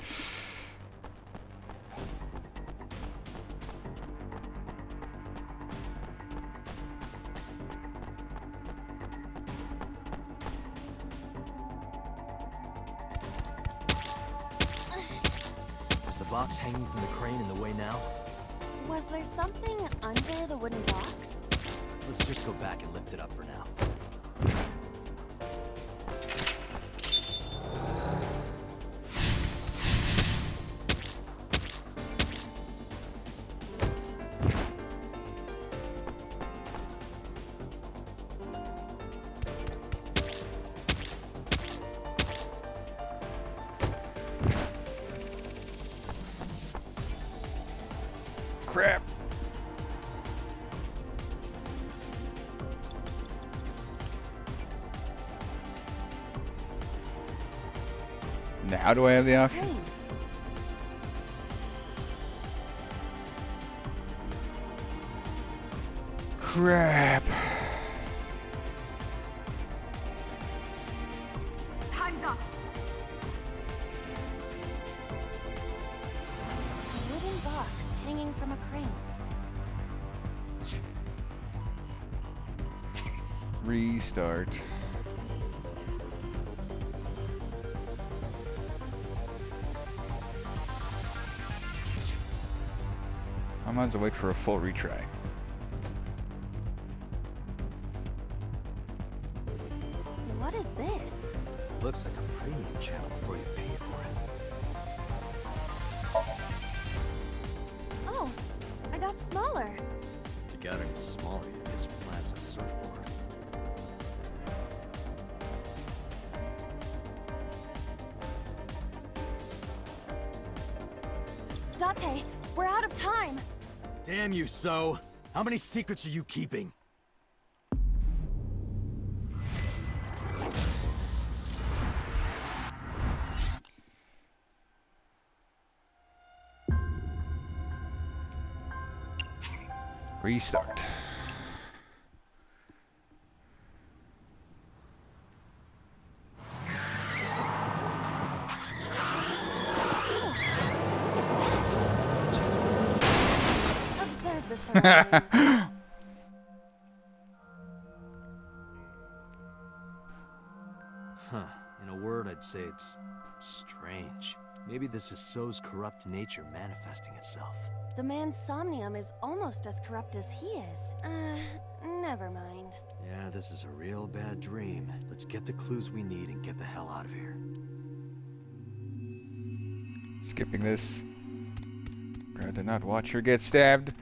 Speaker 11: Is the box hanging from the crane in the way now?
Speaker 13: Was there something under the wooden box?
Speaker 11: Let's just go back and lift it up for now.
Speaker 1: Crap. Now do I have the option?
Speaker 13: Crane.
Speaker 1: Crap.
Speaker 20: Time's up.
Speaker 13: A wooden box hanging from a crane.
Speaker 1: Restart. I might as well wait for a full retry.
Speaker 13: What is this?
Speaker 11: Looks like a premium channel before you pay for it.
Speaker 13: Oh, I got smaller.
Speaker 11: If you got any smaller, you'd be as flat as a surfboard.
Speaker 13: Date, we're out of time.
Speaker 11: Damn you, So! How many secrets are you keeping?
Speaker 1: Restart.
Speaker 13: surroundings.
Speaker 3: Huh. In a word, I'd say it's strange. Maybe this is So's corrupt nature manifesting itself.
Speaker 13: The man's somnium is almost as corrupt as he is. Never mind.
Speaker 3: Yeah, this is a real bad dream. Let's get the clues we need and get the hell out of here.
Speaker 1: Skipping this. Rather not watch her get stabbed.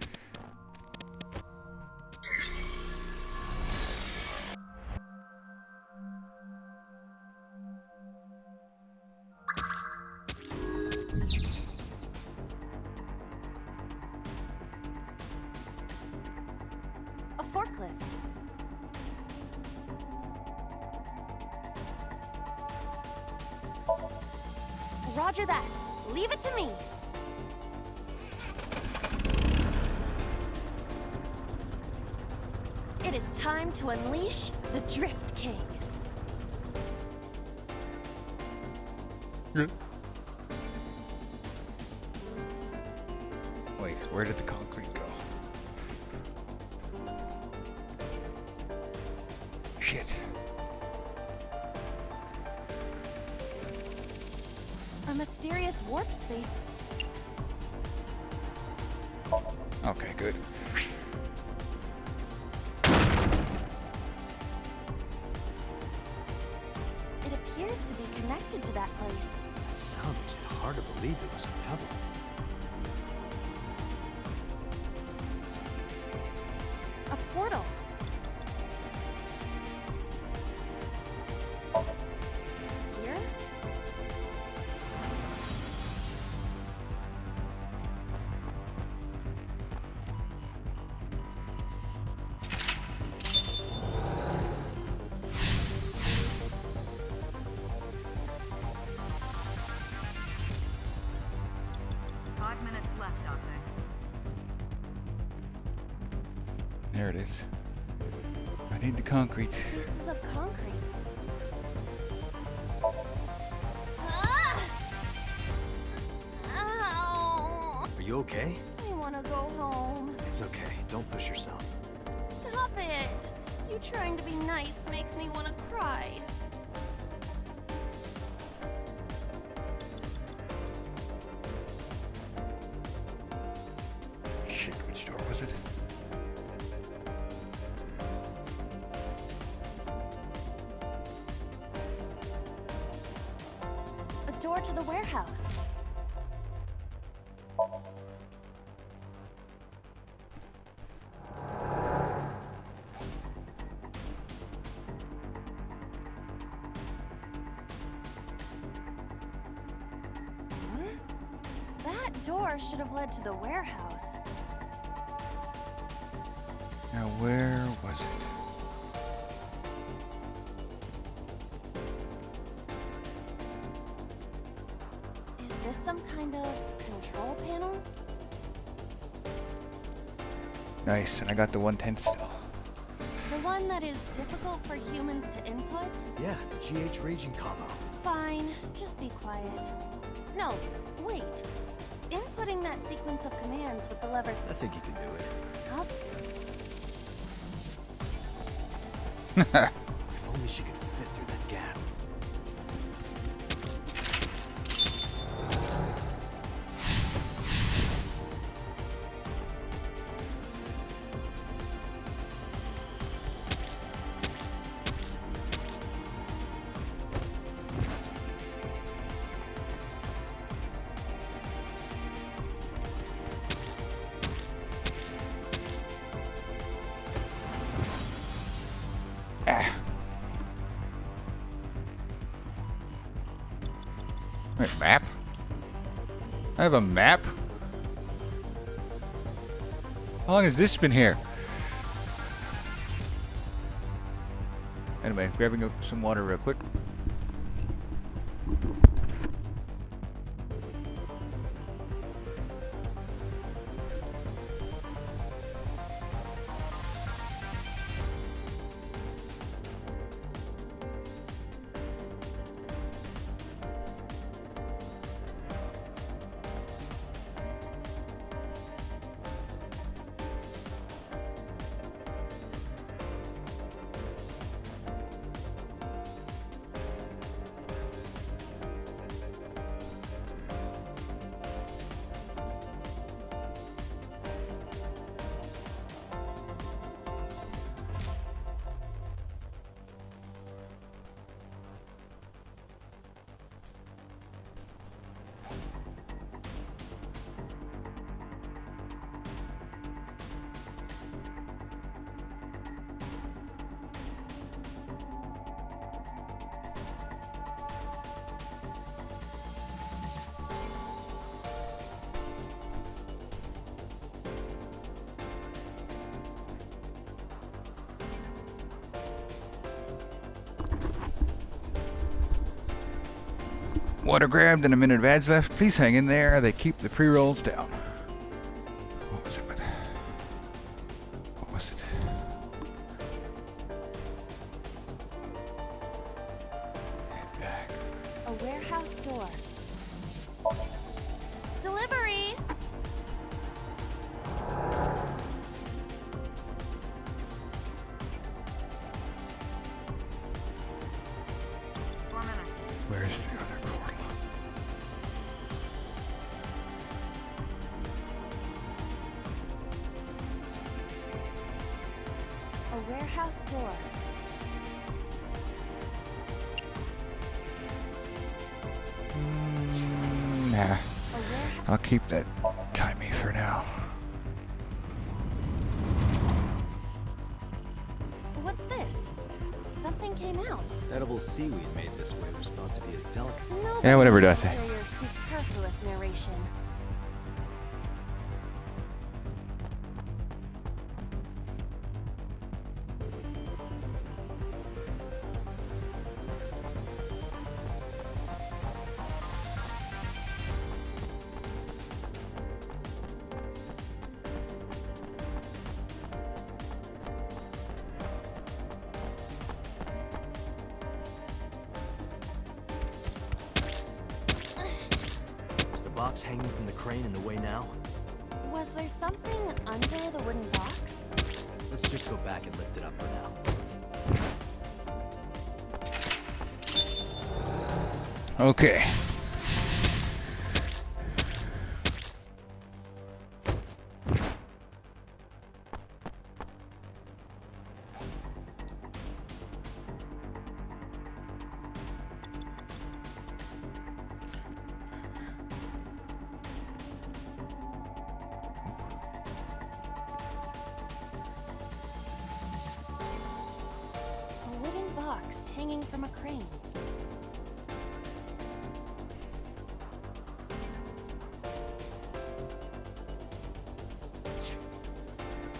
Speaker 13: A forklift. Roger that. Leave it to me. It is time to unleash the Drift King.
Speaker 1: Wait, where did the concrete go? Shit.
Speaker 13: A mysterious warp space.
Speaker 1: Okay, good.
Speaker 13: It appears to be connected to that place.
Speaker 3: That sound makes it hard to believe it was a pebble.
Speaker 13: A portal. Here?
Speaker 1: There it is. I need the concrete.
Speaker 13: Pieces of concrete. Ow!
Speaker 3: Are you okay?
Speaker 13: I want to go home.
Speaker 3: It's okay. Don't push yourself.
Speaker 13: Stop it! You trying to be nice makes me want to cry.
Speaker 1: Shit, which door was it?
Speaker 13: A door to the warehouse. That door should have led to the warehouse.
Speaker 1: Now where was it?
Speaker 13: Is this some kind of control panel?
Speaker 1: Nice, and I got the 110 still.
Speaker 13: The one that is difficult for humans to input?
Speaker 3: Yeah, the GH raging combo.
Speaker 13: Fine, just be quiet. No, wait. Inputting that sequence of commands with the lever.
Speaker 3: I think you can do it.
Speaker 13: Up.
Speaker 3: If only she could fit through that gap.
Speaker 1: Wait, map? I have a map? How long has this been here? Anyway, grabbing some water real quick. Water grabbed and a minute of ads left. Please hang in there. They keep the pre-rolls down. What was it? What was it? Back.
Speaker 13: A warehouse door. Delivery!
Speaker 1: Where's the other portal?
Speaker 13: A warehouse door.
Speaker 1: Nah. I'll keep that timey for now.
Speaker 13: What's this? Something came out.
Speaker 3: Edible seaweed made this way was thought to be a delicacy.
Speaker 1: Yeah, whatever, Dante.
Speaker 13: Your superfluous narration.
Speaker 3: Box hanging from the crane in the way now?
Speaker 13: Was there something under the wooden box?
Speaker 3: Let's just go back and lift it up for now.
Speaker 1: Okay.
Speaker 13: A wooden box hanging from a crane.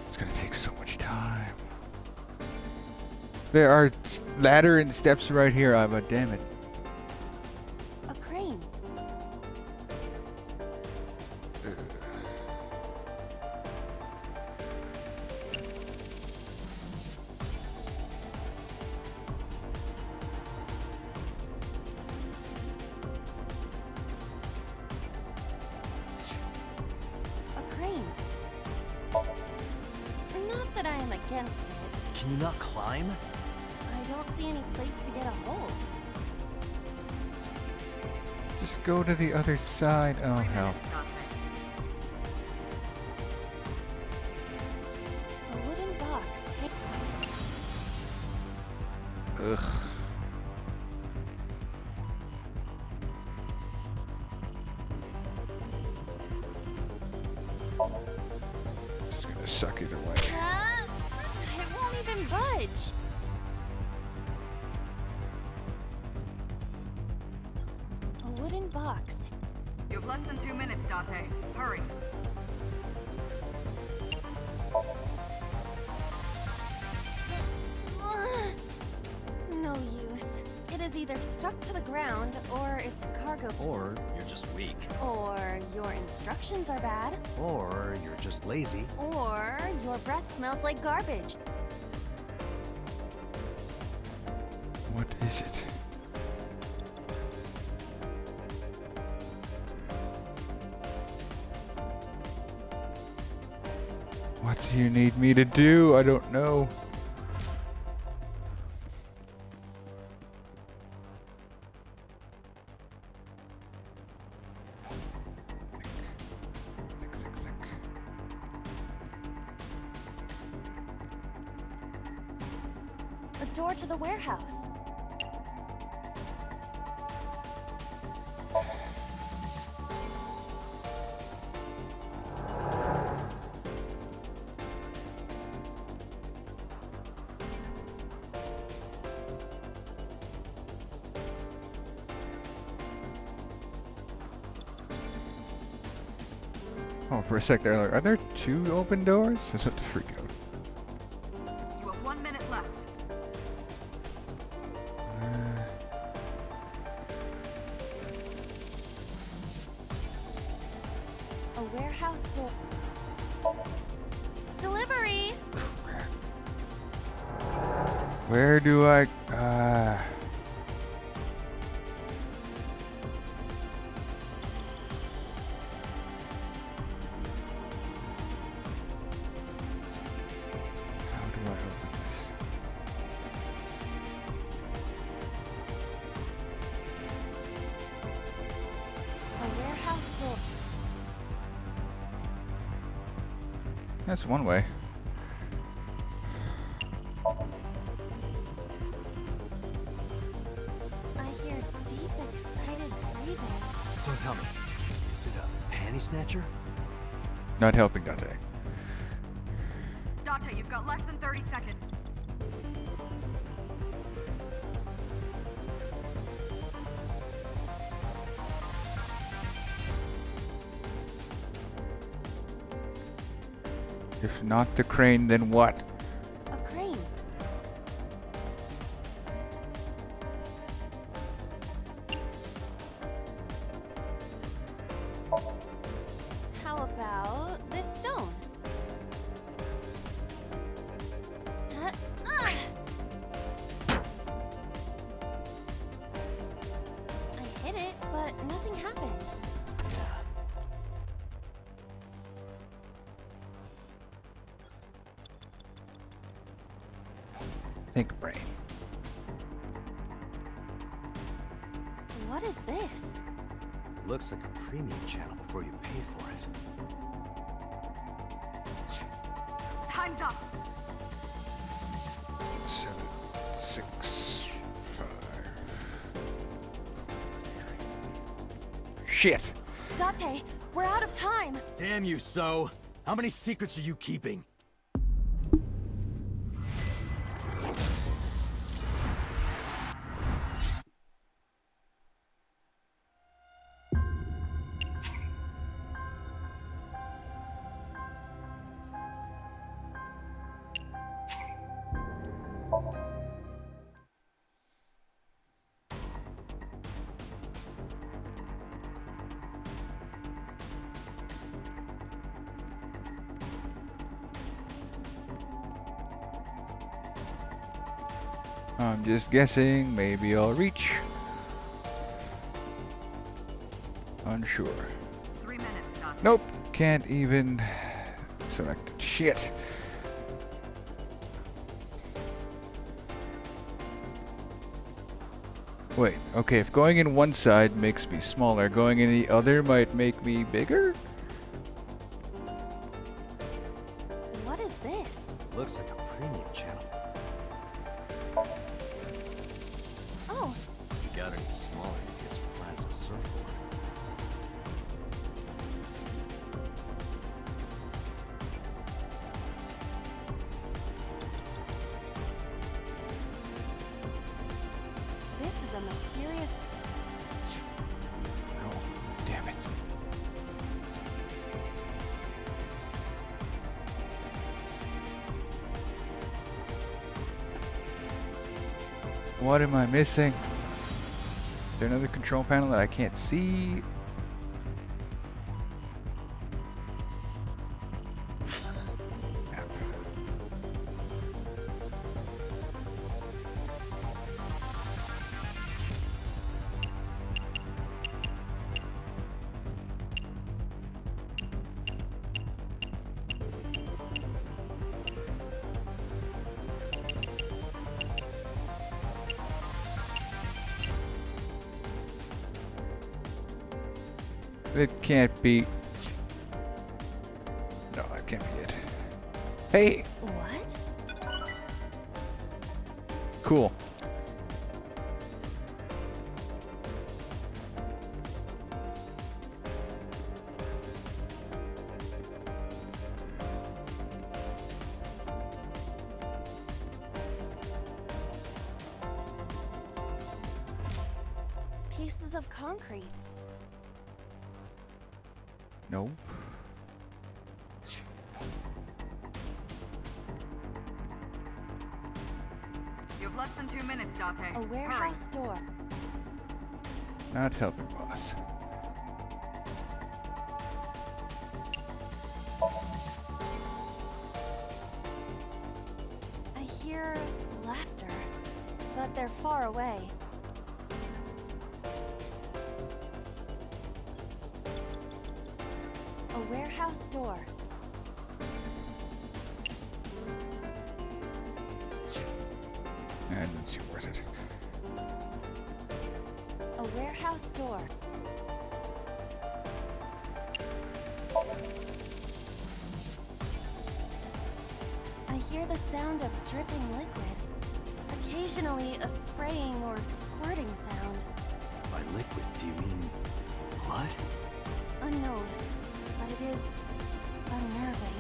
Speaker 1: It's gonna take so much time. There are ladder and steps right here, Iva. Damn it.
Speaker 13: A crane. A crane. Not that I am against it.
Speaker 3: Can you not climb?
Speaker 13: I don't see any place to get a hold.
Speaker 1: Just go to the other side. Oh, hell.
Speaker 13: A wooden box.
Speaker 1: Ugh. Just gonna suck it away.
Speaker 13: It won't even budge. A wooden box.
Speaker 20: You have less than 2 minutes, Dante. Hurry.
Speaker 13: No use. It is either stuck to the ground, or it's cargo.
Speaker 3: Or you're just weak.
Speaker 13: Or your instructions are bad.
Speaker 3: Or you're just lazy.
Speaker 13: Or your breath smells like garbage.
Speaker 1: What is it? What do you need me to do? I don't know.
Speaker 13: A door to the warehouse.
Speaker 1: Oh, for a sec there, are there 2 open doors? I was about to freak out.
Speaker 20: You have 1 minute left.
Speaker 1: Where do I... How do I open this?
Speaker 13: A warehouse door.
Speaker 1: That's one way.
Speaker 13: I hear deep, excited breathing.
Speaker 3: Don't tell me. Is it a panty snatcher?
Speaker 1: Not helping, Dante.
Speaker 20: Date, you've got less than 30 seconds.
Speaker 1: If not the crane, then what?
Speaker 13: A crane. How about this stone? I hit it, but nothing happened.
Speaker 1: Think brain.
Speaker 13: What is this?
Speaker 3: Looks like a premium channel before you pay for it.
Speaker 20: Time's up.
Speaker 1: 7, 6, 5. Shit!
Speaker 13: Date, we're out of time.
Speaker 3: Damn you, So! How many secrets are you keeping?
Speaker 1: I'm just guessing, maybe I'll reach. Unsure.
Speaker 20: 3 minutes, Dante.
Speaker 1: Nope, can't even select it. Shit. Wait, okay, if going in one side makes me smaller, going in the other might make me bigger?
Speaker 13: What is this?
Speaker 3: Looks like a premium channel.
Speaker 13: Oh,
Speaker 3: If you got any smaller, it gets flat as a surfboard.
Speaker 13: this is a mysterious.
Speaker 1: Oh, damn it. What am I missing? Is there another control panel that I can't see? It can't be. No, it can't be it. Hey!
Speaker 13: What?
Speaker 1: Cool.
Speaker 13: Pieces of concrete.
Speaker 1: No.
Speaker 20: You have less than 2 minutes, Date.
Speaker 13: A warehouse door.
Speaker 1: Not helping, boss.
Speaker 13: I hear laughter. but they're far away. A warehouse door.
Speaker 1: And it's worth it.
Speaker 13: A warehouse door. I hear the sound of dripping liquid. Occasionally, a spraying or squirting sound.
Speaker 3: By liquid, do you mean blood?
Speaker 13: Unknown, but it is unnerving.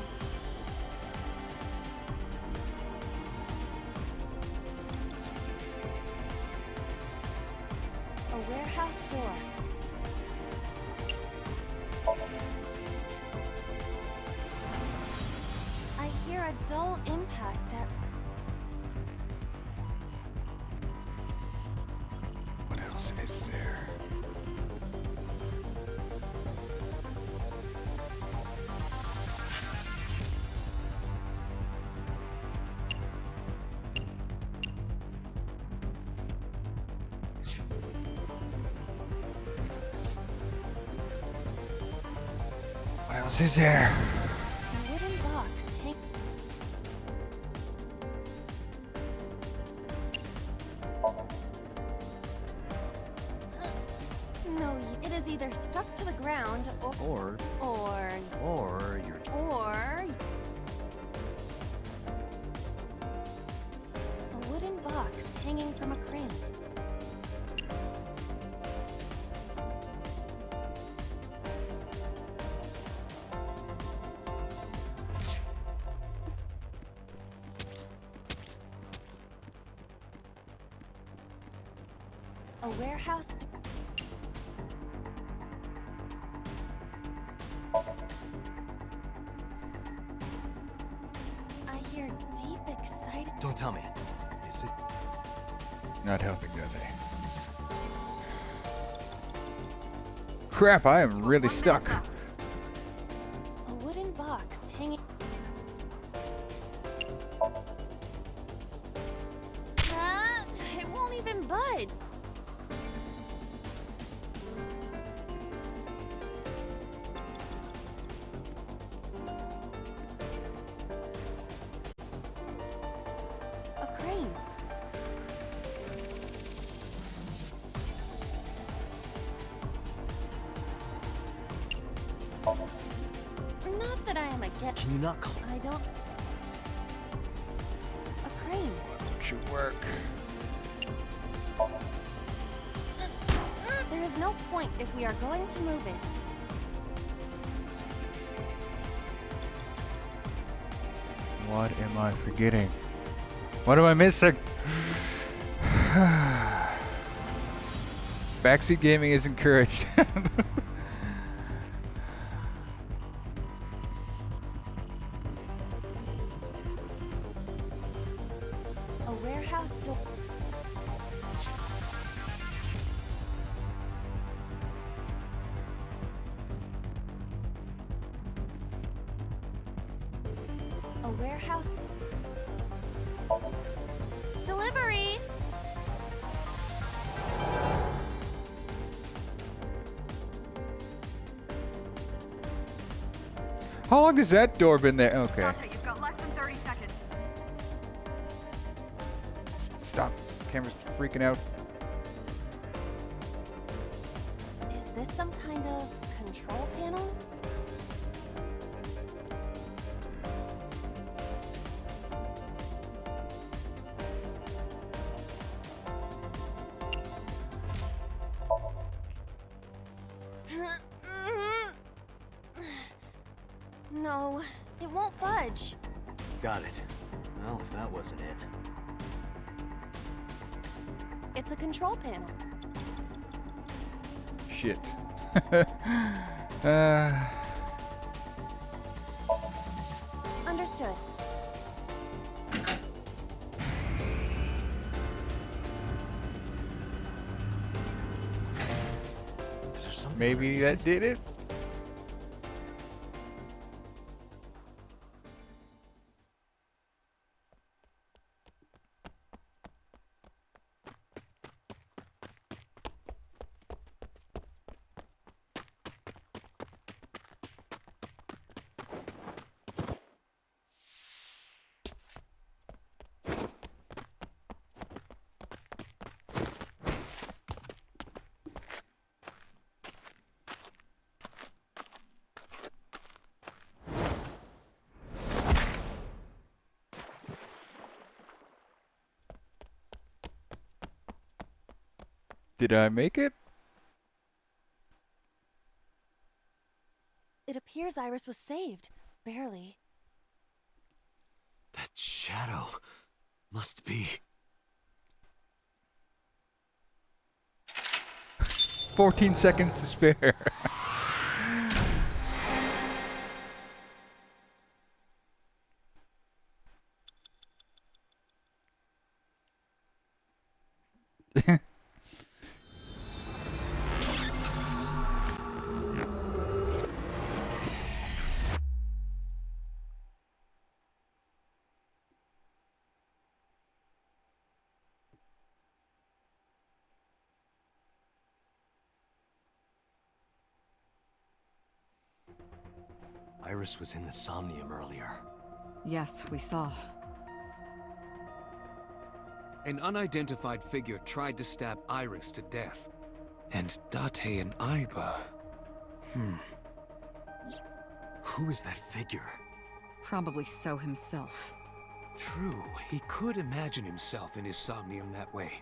Speaker 13: A warehouse door. I hear a dull impact at...
Speaker 1: What else is there? What else is there?
Speaker 13: A wooden box hang... No, it is either stuck to the ground or...
Speaker 3: Or you're...
Speaker 13: Or... A wooden box hanging from a crane. A warehouse... I hear deep, excited...
Speaker 3: Don't tell me. Is it...
Speaker 1: Not helping, does it? Crap, I am really stuck.
Speaker 13: A wooden box hanging... It won't even budge. A crane. Not that I am against...
Speaker 3: Can you not...
Speaker 13: I don't... A crane.
Speaker 1: Don't you work?
Speaker 13: There is no point if we are going to move it.
Speaker 1: What am I forgetting? What am I missing? Backseat gaming is encouraged.
Speaker 13: A warehouse door. A warehouse. Delivery!
Speaker 1: How long has that door been there? Okay.
Speaker 20: Dante, you've got less than 30 seconds.
Speaker 1: Stop. Camera's freaking out.
Speaker 13: Is this some kind of control panel? No, it won't budge.
Speaker 3: Got it. Well, if that wasn't it.
Speaker 13: It's a control panel.
Speaker 1: Shit.
Speaker 13: Understood.
Speaker 3: Is there something...
Speaker 1: Maybe that did it? Did I make it?
Speaker 13: It appears Iris was saved. Barely.
Speaker 3: That shadow must be...
Speaker 1: 14 seconds to spare.
Speaker 3: Iris was in the Somnium earlier.
Speaker 15: Yes, we saw.
Speaker 14: An unidentified figure tried to stab Iris to death. And Date and Aiba...
Speaker 3: Who is that figure?
Speaker 15: Probably So himself.
Speaker 14: True, he could imagine himself in his Somnium that way.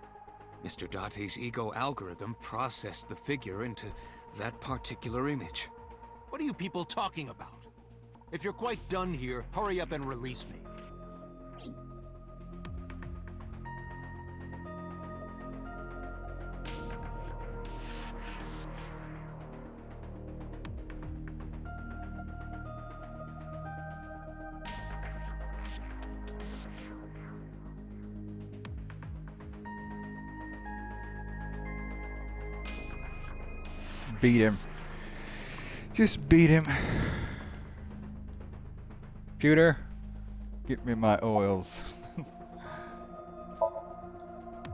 Speaker 14: Mr. Date's ego algorithm processed the figure into that particular image.
Speaker 19: What are you people talking about? If you're quite done here, hurry up and release me.
Speaker 1: Beat him. Just beat him. Computer, get me my oils.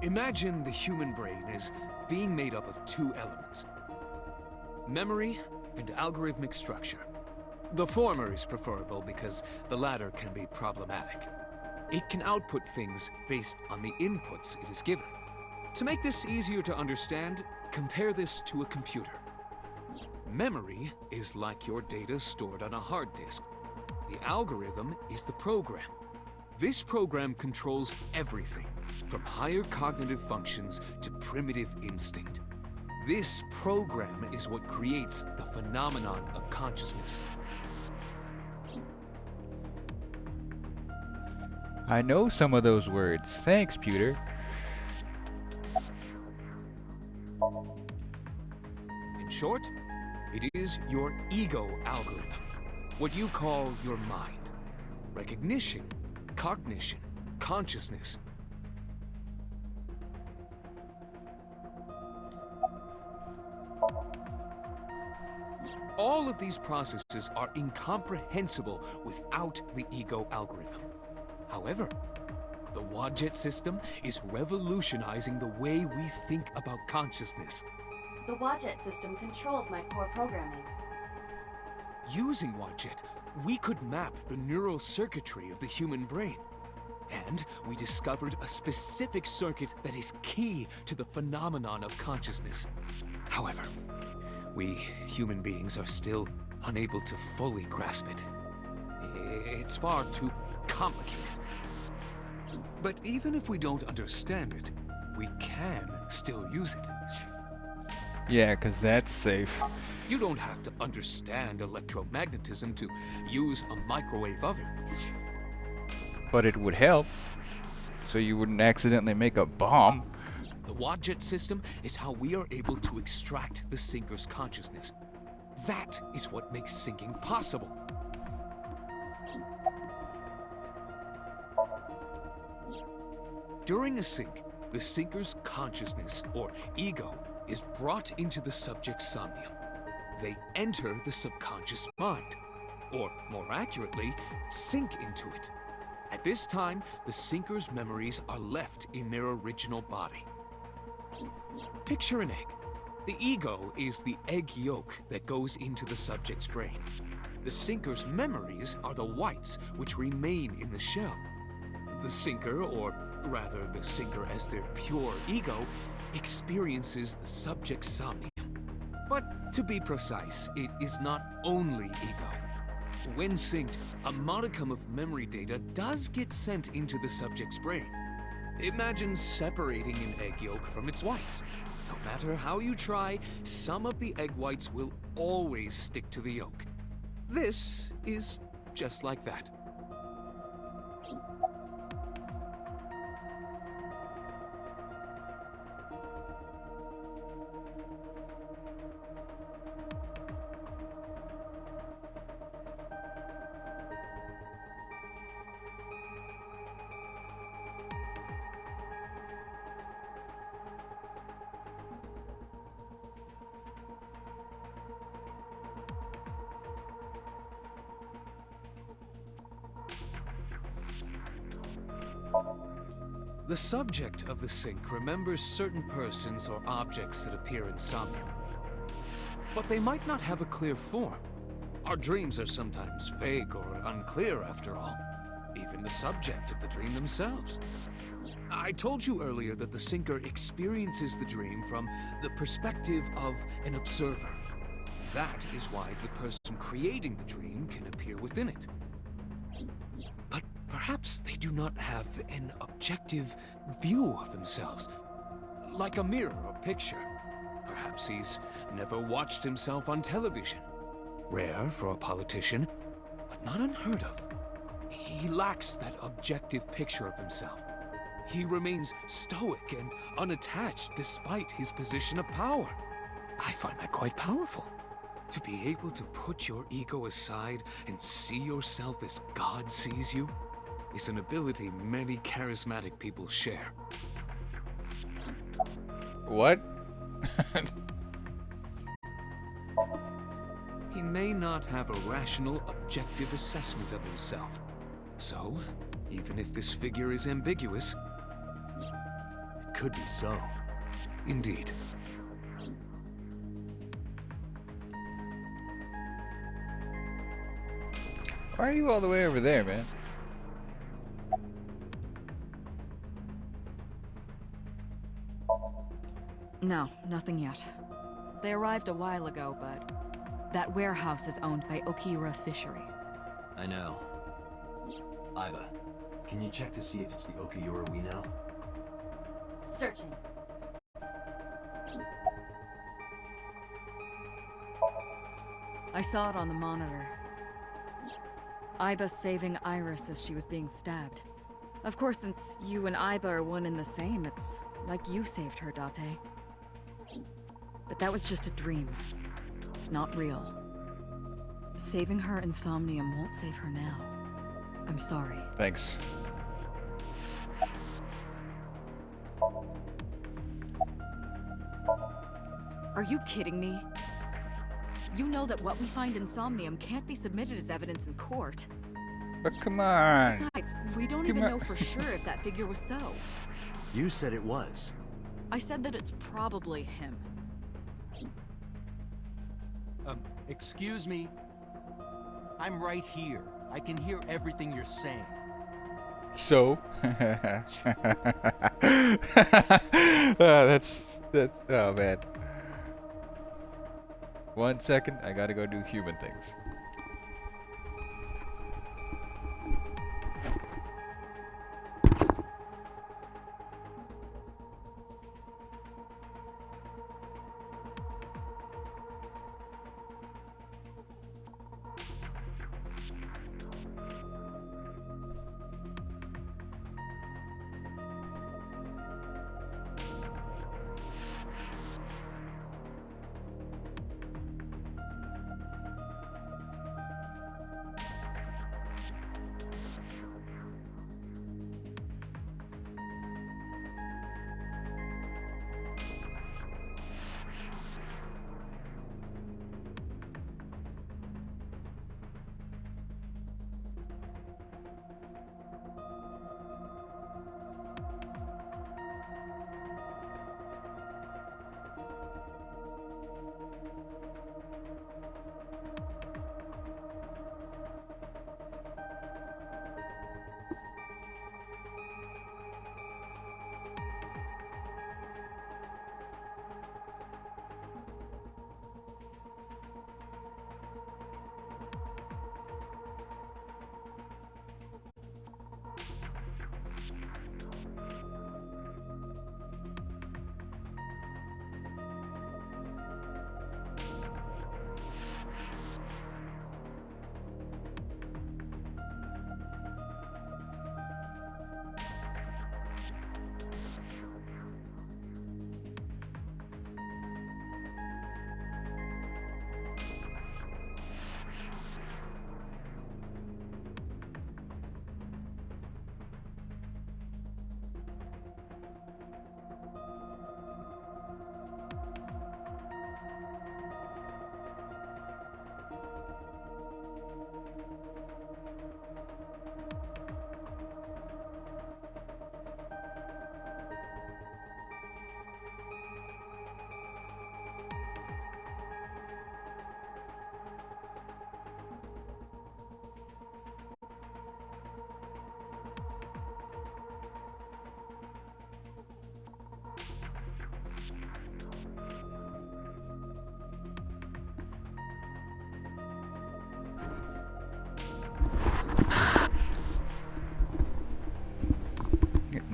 Speaker 14: Imagine the human brain as being made up of two elements: memory and algorithmic structure. The former is preferable because the latter can be problematic. It can output things based on the inputs it is given. To make this easier to understand, compare this to a computer. Memory is like your data stored on a hard disk. The algorithm is the program. This program controls everything, from higher cognitive functions to primitive instinct. This program is what creates the phenomenon of consciousness.
Speaker 1: I know some of those words. Thanks, Pewter.
Speaker 14: In short, it is your ego algorithm, what you call your mind. Recognition, cognition, consciousness. All of these processes are incomprehensible without the ego algorithm. However, the Wadjet system is revolutionizing the way we think about consciousness.
Speaker 4: The Wadjet system controls my core programming.
Speaker 14: Using Wadjet, we could map the neural circuitry of the human brain. And we discovered a specific circuit that is key to the phenomenon of consciousness. However, we human beings are still unable to fully grasp it. It's far too complicated. But even if we don't understand it, we can still use it.
Speaker 1: Yeah, 'cause that's safe.
Speaker 14: You don't have to understand electromagnetism to use a microwave oven.
Speaker 1: But it would help, so you wouldn't accidentally make a bomb.
Speaker 14: The Wadjet system is how we are able to extract the sinker's consciousness. That is what makes syncing possible. During a sync, the sinker's consciousness, or ego, is brought into the subject's somnium. They enter the subconscious mind, or more accurately, sink into it. At this time, the sinker's memories are left in their original body. Picture an egg. The ego is the egg yolk that goes into the subject's brain. The sinker's memories are the whites which remain in the shell. The sinker, or rather the sinker as their pure ego, experiences the subject's somnium. But to be precise, it is not only ego. When synced, a modicum of memory data does get sent into the subject's brain. Imagine separating an egg yolk from its whites. No matter how you try, some of the egg whites will always stick to the yolk. This is just like that. The subject of the sink remembers certain persons or objects that appear in Somnium. But they might not have a clear form. Our dreams are sometimes vague or unclear, after all. Even the subject of the dream themselves. I told you earlier that the sinker experiences the dream from the perspective of an observer. That is why the person creating the dream can appear within it. But perhaps they do not have an objective view of themselves, like a mirror or picture. Perhaps he's never watched himself on television. Rare for a politician, but not unheard of. He lacks that objective picture of himself. He remains stoic and unattached despite his position of power. I find that quite powerful. To be able to put your ego aside and see yourself as God sees you is an ability many charismatic people share.
Speaker 1: What?
Speaker 14: He may not have a rational, objective assessment of himself. So, even if this figure is ambiguous,
Speaker 3: it could be so.
Speaker 14: Indeed.
Speaker 1: Why are you all the way over there, man?
Speaker 15: No, nothing yet. They arrived a while ago, but that warehouse is owned by Okiura Fishery.
Speaker 3: I know. Iba, can you check to see if it's the Okiura we know?
Speaker 4: Searching.
Speaker 15: I saw it on the monitor. Iba saving Iris as she was being stabbed. Of course, since you and Iba are one and the same, it's like you saved her, Date. But that was just a dream. It's not real. Saving her in Somnium won't save her now. I'm sorry.
Speaker 1: Thanks.
Speaker 15: Are you kidding me? You know that what we find in Somnium can't be submitted as evidence in court.
Speaker 1: But come on.
Speaker 15: Besides, we don't even know for sure if that figure was so.
Speaker 3: You said it was.
Speaker 15: I said that it's probably him.
Speaker 19: Excuse me? I'm right here. I can hear everything you're saying.
Speaker 1: So? Oh man. 1 second, I gotta go do human things.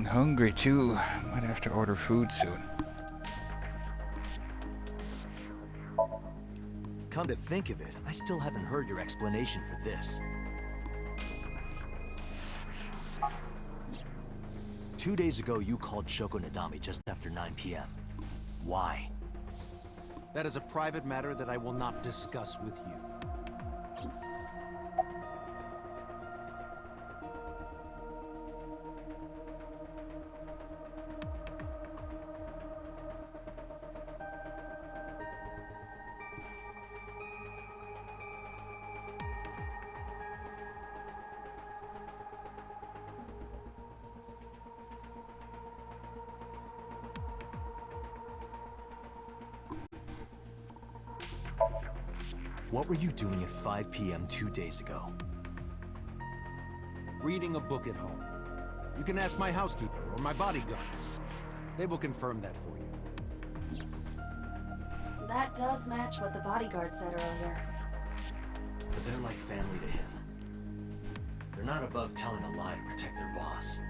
Speaker 1: hungry too. Might have to order food soon.
Speaker 3: Come to think of it, I still haven't heard your explanation for this. 2 days ago, you called Shoko Nadami just after 9 p.m. Why?
Speaker 19: That is a private matter that I will not discuss with you.
Speaker 3: What were you doing at 5 p.m. 2 days ago?
Speaker 19: Reading a book at home. You can ask my housekeeper or my bodyguards. They will confirm that for you.
Speaker 4: That does match what the bodyguard said earlier.
Speaker 11: But they're like family to him. They're not above telling a lie to protect their boss.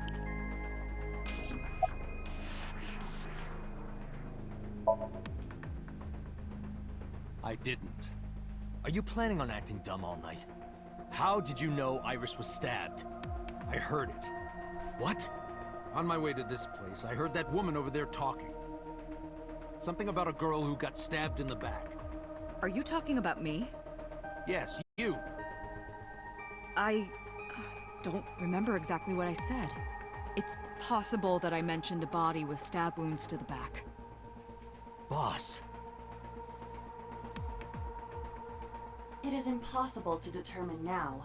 Speaker 19: I didn't.
Speaker 3: Are you planning on acting dumb all night? How did you know Iris was stabbed?
Speaker 19: I heard it.
Speaker 3: What?
Speaker 19: On my way to this place, I heard that woman over there talking. Something about a girl who got stabbed in the back.
Speaker 15: Are you talking about me?
Speaker 19: Yes, you.
Speaker 15: I don't remember exactly what I said. It's possible that I mentioned a body with stab wounds to the back.
Speaker 3: Boss.
Speaker 4: It is impossible to determine now.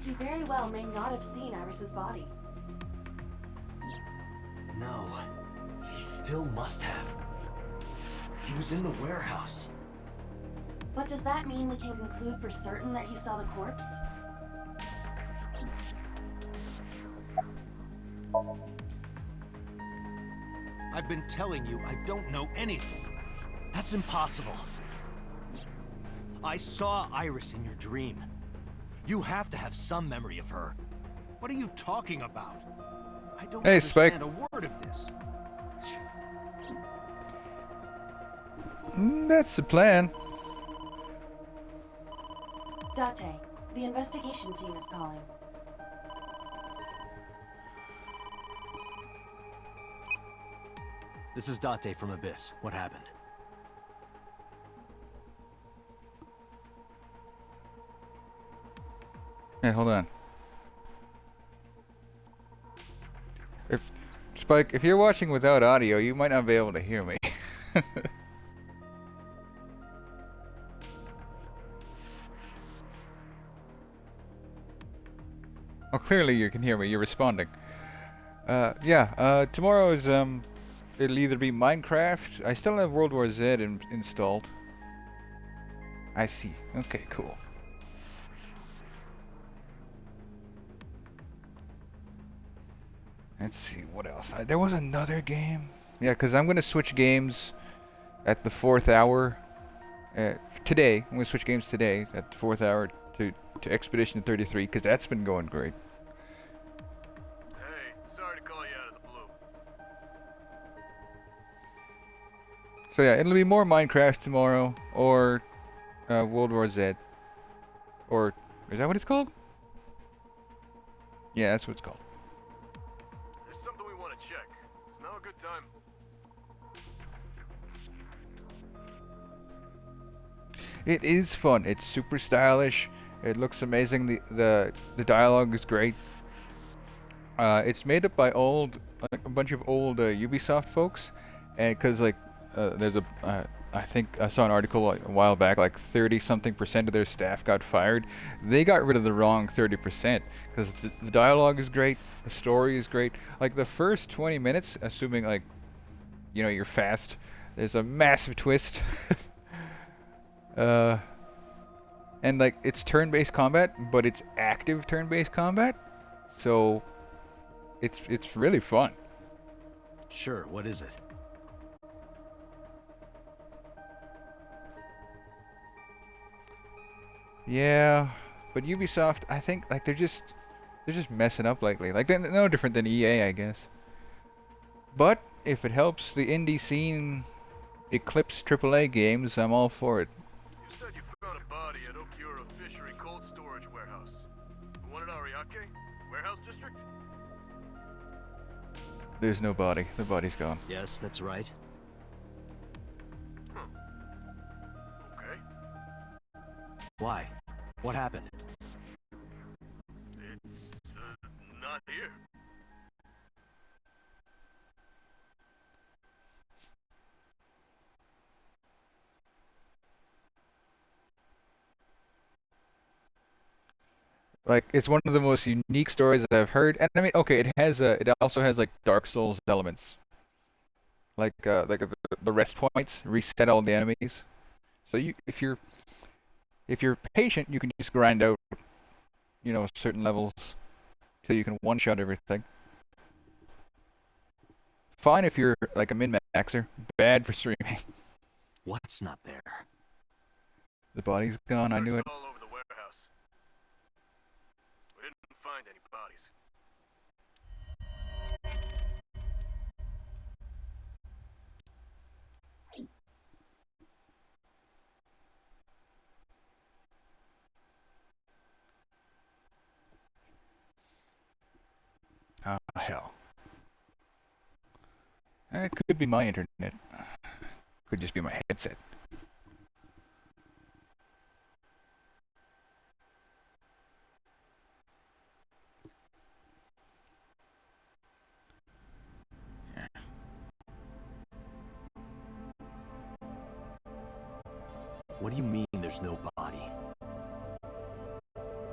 Speaker 4: He very well may not have seen Iris's body.
Speaker 11: No, he still must have. He was in the warehouse.
Speaker 4: But does that mean we can conclude for certain that he saw the corpse?
Speaker 19: I've been telling you I don't know anything.
Speaker 3: That's impossible. I saw Iris in your dream. You have to have some memory of her.
Speaker 19: What are you talking about? I don't
Speaker 1: Hey,
Speaker 19: understand
Speaker 1: Spike.
Speaker 19: a word of this.
Speaker 1: That's the plan.
Speaker 4: Date, the investigation team is calling.
Speaker 3: This is Date from Abyss. What happened?
Speaker 1: Hey, hold on. Spike, if you're watching without audio, you might not be able to hear me. Oh, clearly you can hear me. You're responding. Tomorrow is, it'll either be Minecraft. I still have World War Z installed. I see. Okay, cool. Let's see, what else? There was another game. Yeah, because I'm going to switch games at the 4th hour. Today. I'm going to switch games today at the 4th hour to Expedition 33, because that's been going great.
Speaker 9: Hey, sorry to call you out of the blue.
Speaker 1: So yeah, it'll be more Minecraft tomorrow, or World War Z. Or, is that what it's called? Yeah, that's what it's called.
Speaker 9: There's something we want to check. Is now a good time?
Speaker 1: It is fun. It's super stylish. It looks amazing. The dialogue is great. It's made up by a bunch of old Ubisoft folks, and because there's I think I saw an article a while back, like 30-something% of their staff got fired. They got rid of the wrong 30% because the dialogue is great, the story is great. Like the first 20 minutes, assuming you're fast, there's a massive twist. And it's turn-based combat, but it's active turn-based combat, so it's really fun.
Speaker 3: Sure, what is it?
Speaker 1: Yeah, but Ubisoft, I think they're just They're just messing up lately. Like, they're no different than EA, I guess. But if it helps the indie scene eclipse AAA games, I'm all for it.
Speaker 9: You said you found a body at Okiura Fishery Cold Storage Warehouse. The one in Ariake? Warehouse District?
Speaker 1: There's no body. The body's gone.
Speaker 3: Yes, that's right.
Speaker 9: Okay.
Speaker 3: Why? What happened?
Speaker 9: It's, not here.
Speaker 1: Like, it's one of the most unique stories that I've heard. And I mean, okay, it also has like Dark Souls elements. Like the rest points reset all the enemies. So if you're patient, you can just grind out, certain levels till you can one-shot everything. Fine if you're like a min-maxer. Bad for streaming.
Speaker 3: What's not there?
Speaker 1: The body's gone. I knew it.
Speaker 9: All over the warehouse. We didn't find any bodies.
Speaker 1: Oh, hell. It could be my internet. Could just be my headset.
Speaker 3: What do you mean there's no body?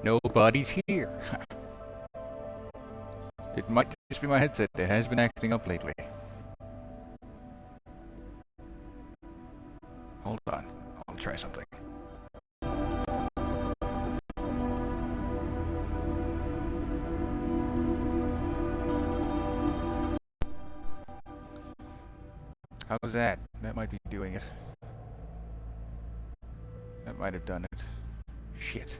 Speaker 1: Nobody's here. It might just be my headset. It has been acting up lately. Hold on. I'll try something. How's that? That might be doing it. That might have done it. Shit.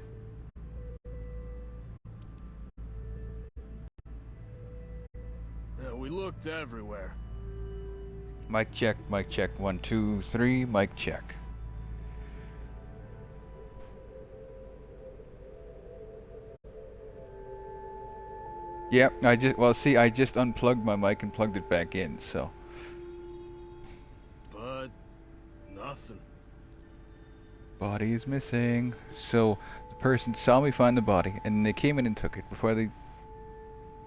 Speaker 9: Yeah, we looked everywhere.
Speaker 1: Mic check, mic check. 1, 2, 3, mic check. Yep, I just unplugged my mic and plugged it back in, so.
Speaker 9: But nothing.
Speaker 1: Body is missing. So the person saw me find the body and they came in and took it before the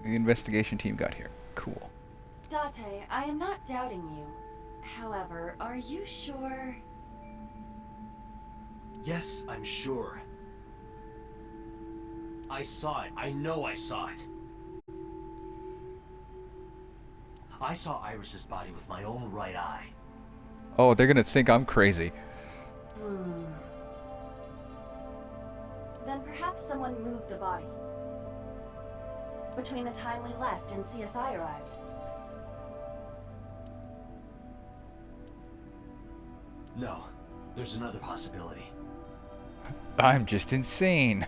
Speaker 1: investigation team got here. Cool.
Speaker 4: Date, I am not doubting you. However, are you sure?
Speaker 11: Yes, I'm sure. I saw it. I know I saw it. I saw Iris's body with my own right eye.
Speaker 1: Oh, they're gonna think I'm crazy.
Speaker 4: Then perhaps someone moved the body. Between the time we left and CSI arrived.
Speaker 11: No, there's another possibility.
Speaker 1: I'm just insane.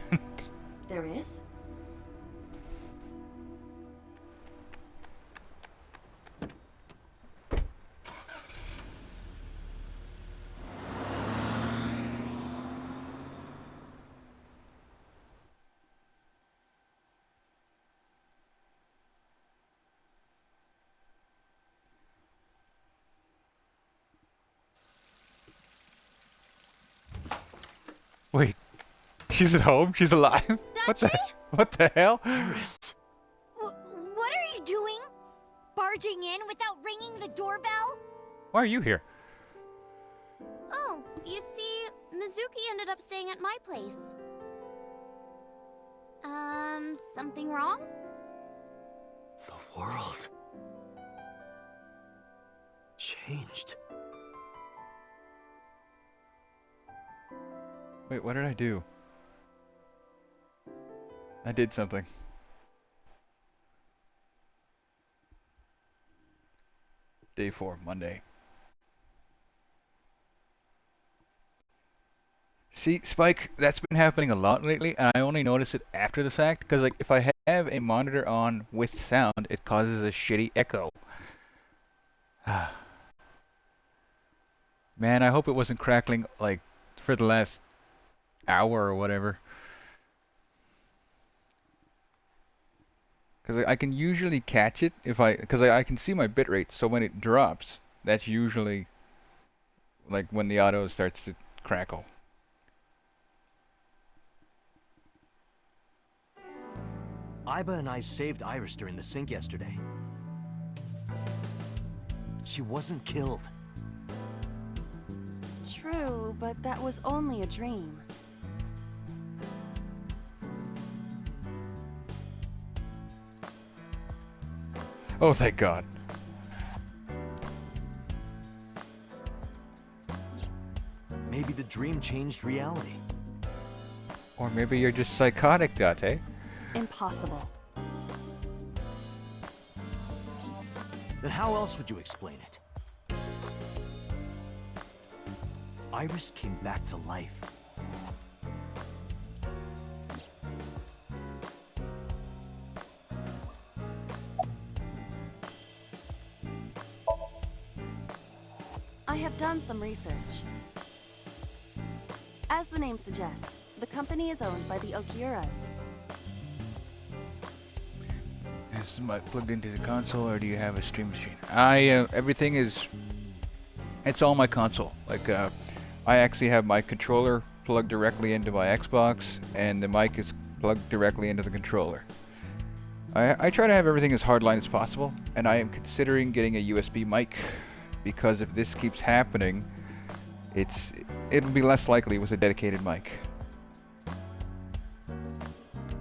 Speaker 4: There is?
Speaker 1: Wait, she's at home? She's alive? What the hell?
Speaker 11: Iris.
Speaker 5: What are you doing? Barging in without ringing the doorbell?
Speaker 1: Why are you here?
Speaker 5: Oh, you see, Mizuki ended up staying at my place. Something wrong?
Speaker 11: The world changed.
Speaker 1: Wait, what did I do? I did something. Day 4, Monday. See, Spike, that's been happening a lot lately, and I only noticed it after the fact, because like if I have a monitor on with sound, it causes a shitty echo. Man, I hope it wasn't crackling like for the last hour or whatever. Because I can usually catch it if because I can see my bitrate, so when it drops, that's usually like when the auto starts to crackle.
Speaker 3: Iba and I saved Iris during the sink yesterday. She wasn't killed.
Speaker 13: True, but that was only a dream.
Speaker 1: Oh, thank God.
Speaker 3: Maybe the dream changed reality.
Speaker 1: Or maybe you're just psychotic, Date.
Speaker 13: Impossible.
Speaker 3: Then how else would you explain it? Iris came back to life.
Speaker 13: I have done some research. As the name suggests, the company is owned by the Okiuras.
Speaker 1: Is my plugged into the console, or do you have a stream machine? Everything is. It's all my console. Like, I actually have my controller plugged directly into my Xbox, and the mic is plugged directly into the controller. I try to have everything as hardline as possible, and I am considering getting a USB mic, because if this keeps happening, it'll be less likely with a dedicated mic.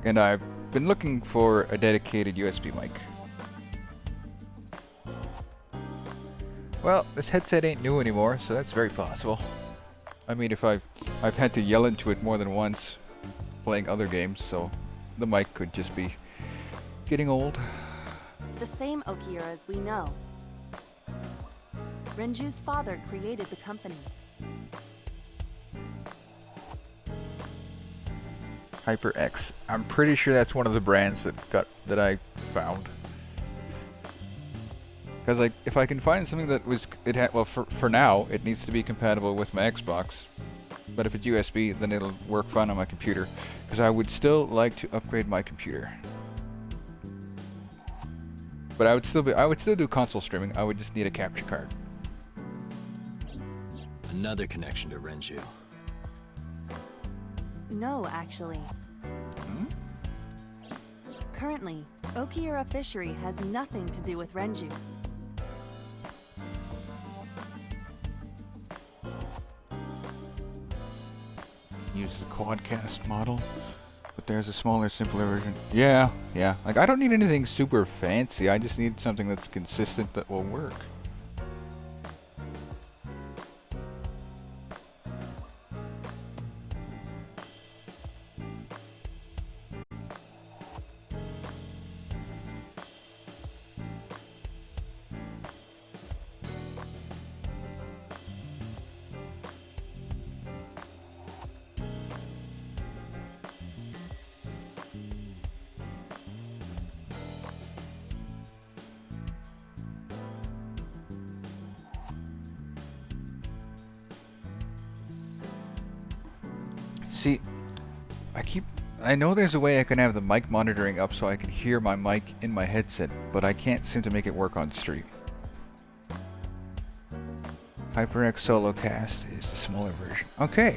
Speaker 1: And I've been looking for a dedicated USB mic. Well, this headset ain't new anymore, so that's very possible. I mean, if I've had to yell into it more than once playing other games, so the mic could just be getting old.
Speaker 13: The same Okiuras we know. Renju's father created the company.
Speaker 1: HyperX. I'm pretty sure that's one of the brands that I found. Because like, if I can find something that well, for now it needs to be compatible with my Xbox. But if it's USB, then it'll work fine on my computer. Because I would still like to upgrade my computer. But I would still do console streaming. I would just need a capture card.
Speaker 3: Another connection to Renju.
Speaker 13: No, actually. Currently, Okiura Fishery has nothing to do with Renju.
Speaker 1: Use the quadcast model, but there's a smaller, simpler version. Yeah. Like, I don't need anything super fancy. I just need something that's consistent that will work. See, I know there's a way I can have the mic monitoring up so I can hear my mic in my headset, but I can't seem to make it work on stream. HyperX SoloCast is the smaller version. Okay.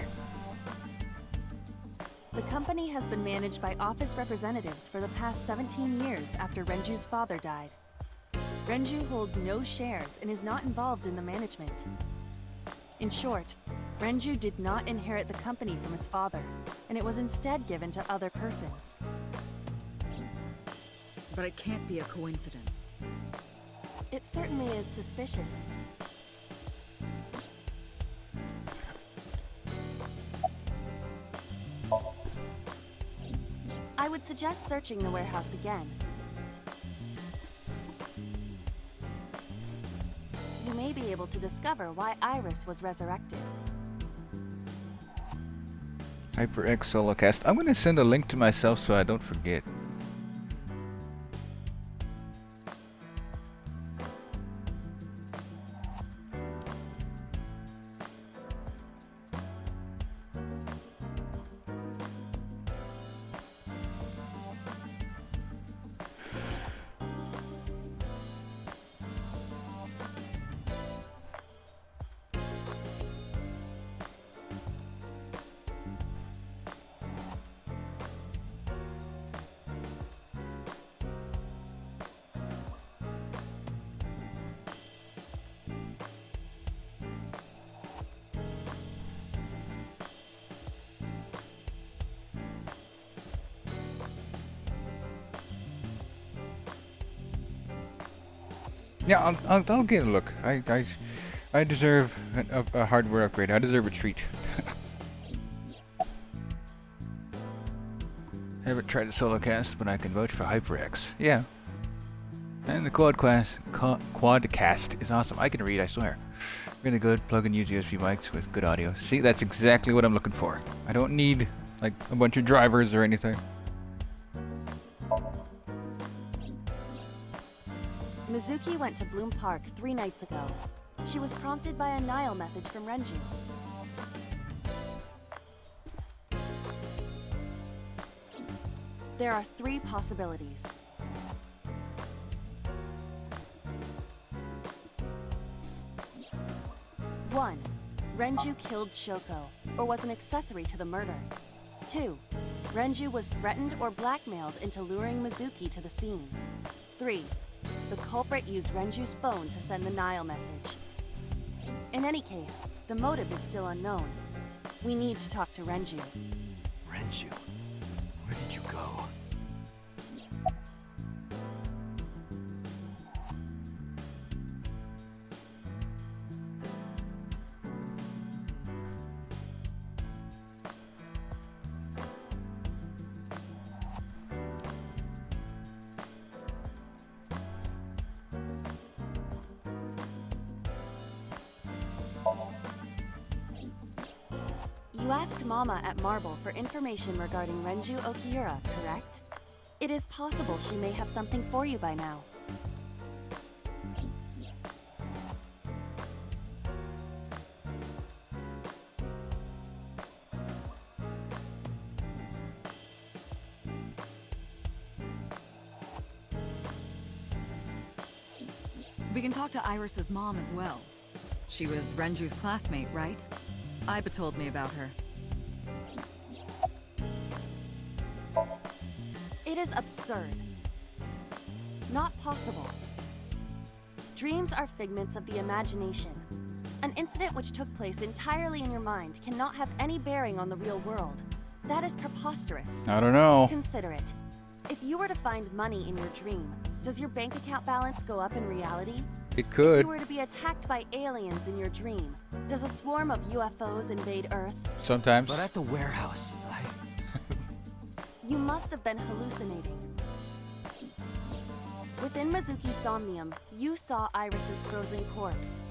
Speaker 13: The company has been managed by office representatives for the past 17 years after Renju's father died. Renju holds no shares and is not involved in the management. In short, Renju did not inherit the company from his father, and it was instead given to other persons.
Speaker 15: But it can't be a coincidence.
Speaker 13: It certainly is suspicious. I would suggest searching the warehouse again. You may be able to discover why Iris was resurrected.
Speaker 1: HyperX SoloCast. I'm going to send a link to myself so I don't forget. Yeah, I'll get a look. I deserve a hardware upgrade. I deserve a treat. I haven't tried the solo cast, but I can vouch for HyperX. Yeah. And the quadcast is awesome. I can read, I swear. Really good. Plug and use USB mics with good audio. See, that's exactly what I'm looking for. I don't need like a bunch of drivers or anything.
Speaker 13: Mizuki went to Bloom Park 3 nights ago. She was prompted by a Nile message from Renju. There are 3 possibilities. One, Renju killed Shoko, or was an accessory to the murder. 2, Renju was threatened or blackmailed into luring Mizuki to the scene. 3, the culprit used Renju's phone to send the Nile message. In any case, the motive is still unknown. We need to talk to Renju.
Speaker 11: Renju, where did you go?
Speaker 13: You asked Mama at Marble for information regarding Renju Okiura, correct? It is possible she may have something for you by now.
Speaker 15: We can talk to Iris's mom as well. She was Renju's classmate, right? Iba told me about her.
Speaker 13: It is absurd. Not possible. Dreams are figments of the imagination. An incident which took place entirely in your mind cannot have any bearing on the real world. That is preposterous.
Speaker 1: I don't know.
Speaker 13: Consider it. If you were to find money in your dream, does your bank account balance go up in reality?
Speaker 1: It could.
Speaker 13: If you were to be attacked by aliens in your dream, does a swarm of UFOs invade Earth?
Speaker 1: Sometimes.
Speaker 11: But at the warehouse,
Speaker 13: You must have been hallucinating. Within Mizuki's somnium, you saw Iris's frozen corpse.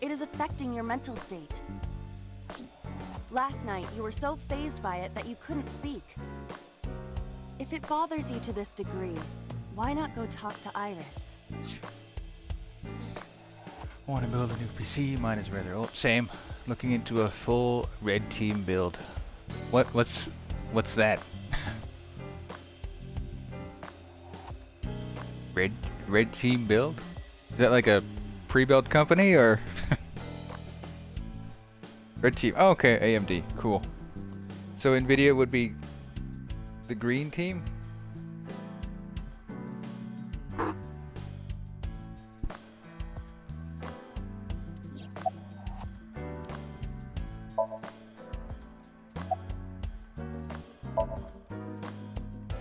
Speaker 13: It is affecting your mental state. Last night, you were so fazed by it that you couldn't speak. If it bothers you to this degree, why not go talk to Iris?
Speaker 1: Want to build a new PC? Mine is rather old. Same. Looking into a full red team build. What's that? Red team build? Is that like a pre-built company or? Red team. Oh, okay, AMD. Cool. So Nvidia would be the green team?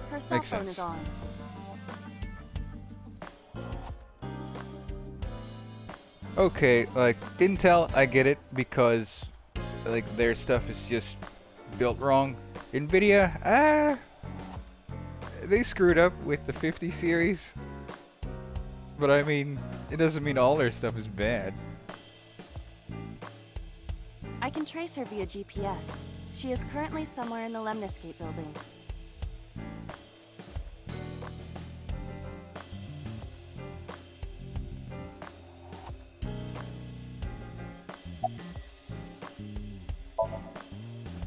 Speaker 13: Her cell
Speaker 1: Makes
Speaker 13: phone
Speaker 1: sense.
Speaker 13: is on.
Speaker 1: Okay, like Intel, I get it because like their stuff is just built wrong. Nvidia, they screwed up with the 50 series. But I mean, it doesn't mean all their stuff is bad.
Speaker 13: I can trace her via GPS. She is currently somewhere in the Lemniscape building.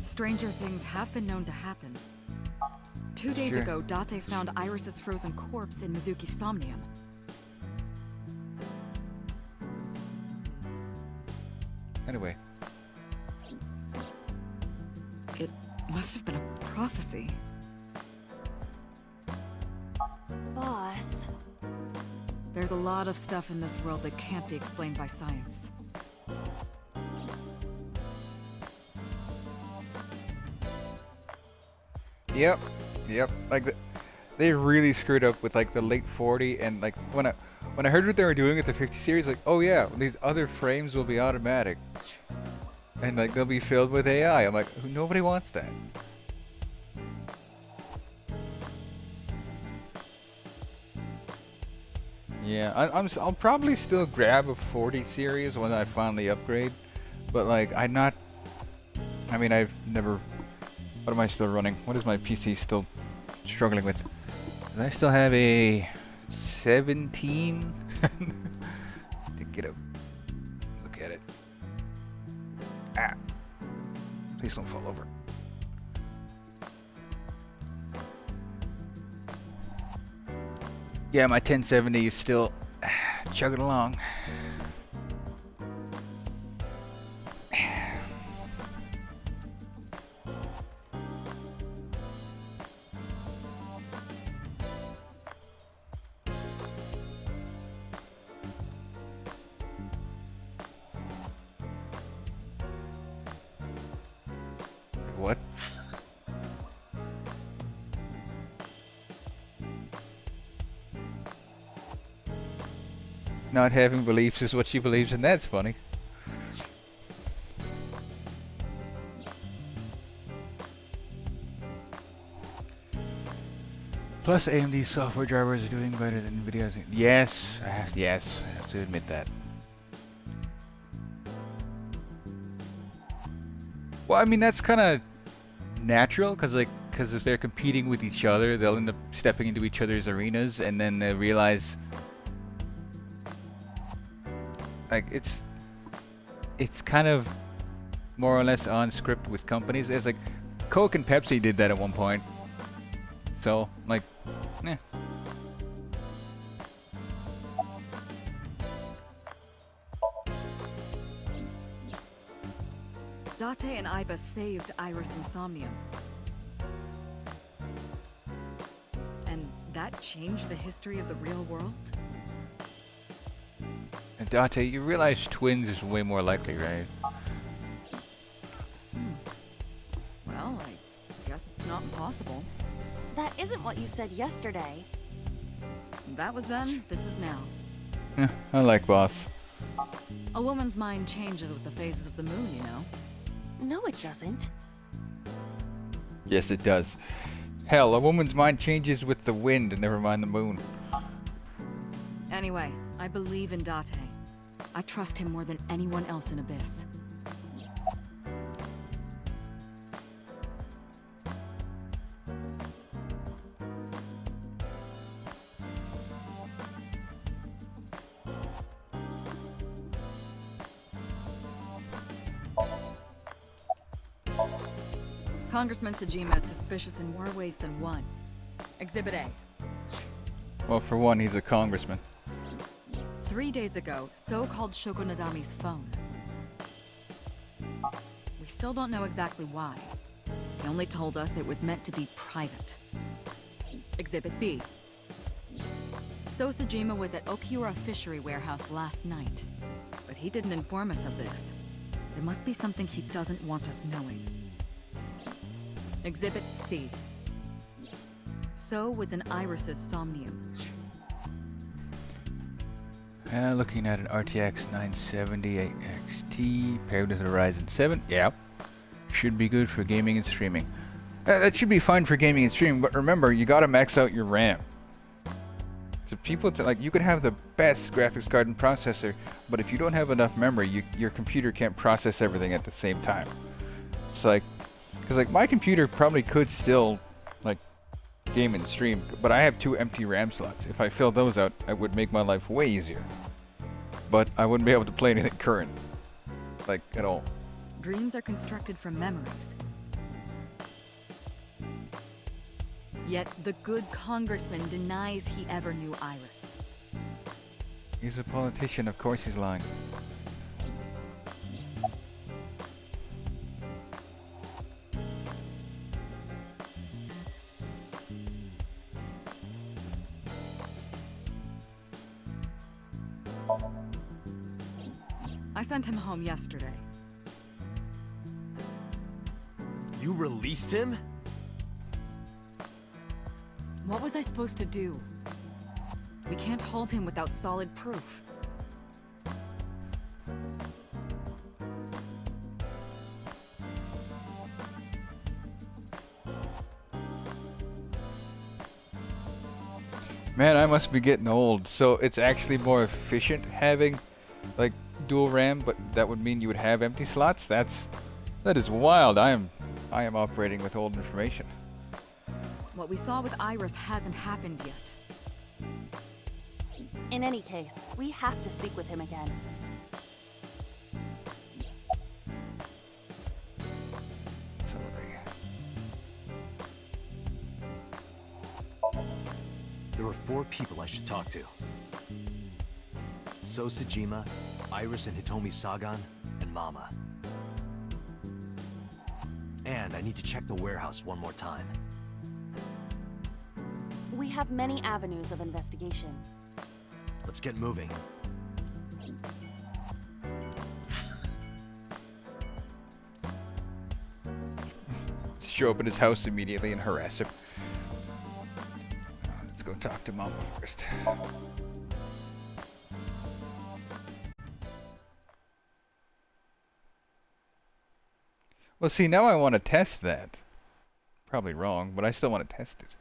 Speaker 15: Stranger things have been known to happen. 2 days
Speaker 1: Sure.
Speaker 15: ago, Date found Iris's frozen corpse in Mizuki's somnium.
Speaker 1: Anyway.
Speaker 15: It must have been a prophecy.
Speaker 13: Boss.
Speaker 15: There's a lot of stuff in this world that can't be explained by science.
Speaker 1: Yep. Like they really screwed up with like the late 40 and like When I heard what they were doing with the 50 series, like, oh yeah, these other frames will be automatic. And like, they'll be filled with AI. I'm like, nobody wants that. Yeah, I'll probably still grab a 40 series when I finally upgrade. But like, I mean, I've never... What am I still running? What is my PC still struggling with? Does I still have a 17? To get a look at it. Ah. Please don't fall over. Yeah, my 1070 is still chugging along. What? Not having beliefs is what she believes, and that's funny. Plus, AMD software drivers are doing better than NVIDIA's. Yes, yes, I have to admit that. Well, I mean, that's kind of natural, because if they're competing with each other, they'll end up stepping into each other's arenas, and then they realize, like, it's kind of more or less on script with companies. It's like Coke and Pepsi did that at one point. So, like, eh.
Speaker 15: Date and Iba saved Iris Insomnium. And that changed the history of the real world?
Speaker 1: And Date, you realize twins is way more likely, right?
Speaker 15: Well, I guess it's not impossible.
Speaker 13: That isn't what you said yesterday.
Speaker 15: That was then, this is now.
Speaker 1: I like boss.
Speaker 15: A woman's mind changes with the phases of the moon, you know?
Speaker 13: No, it doesn't.
Speaker 1: Yes, it does. Hell, a woman's mind changes with the wind, and never mind the moon.
Speaker 15: Anyway, I believe in Date. I trust him more than anyone else in Abyss. Congressman Sajima is suspicious in more ways than one. Exhibit A.
Speaker 1: Well, for one, he's a congressman.
Speaker 15: 3 days ago, So called Shoko Nadami's phone. We still don't know exactly why. He only told us it was meant to be private. Exhibit B. So Sajima was at Okiura Fishery Warehouse last night, but he didn't inform us of this. There must be something he doesn't want us knowing. Exhibit C. So was in Iris's Somnium.
Speaker 1: Looking at an RTX 970 XT paired with a Ryzen 7. Yep. Should be good for gaming and streaming. That should be fine for gaming and streaming, but remember, you gotta max out your RAM. So people, like, you could have the best graphics card and processor, but if you don't have enough memory, your computer can't process everything at the same time. It's like, because like my computer probably could still, like, game and stream, but I have 2 empty RAM slots. If I fill those out, it would make my life way easier. But I wouldn't be able to play anything current, like, at all.
Speaker 15: Dreams are constructed from memories. Yet the good congressman denies he ever knew Iris.
Speaker 1: He's a politician, of course he's lying.
Speaker 15: I sent him home yesterday.
Speaker 3: You released him?
Speaker 15: What was I supposed to do? We can't hold him without solid proof.
Speaker 1: Man, I must be getting old. So it's actually more efficient having like dual RAM, but that would mean you would have empty slots. That is wild. I am operating with old information.
Speaker 15: What we saw with Iris hasn't happened yet.
Speaker 13: In any case, we have to speak with him again.
Speaker 3: There are 4 people I should talk to. So Sejima, Iris and Hitomi Sagan, and Mama. And I need to check the warehouse one more time.
Speaker 13: We have many avenues of investigation.
Speaker 3: Let's get moving.
Speaker 1: Show up at his house immediately and harass him. Let's go talk to Mama first. Well, see, now I want to test that. Probably wrong, but I still want to test it.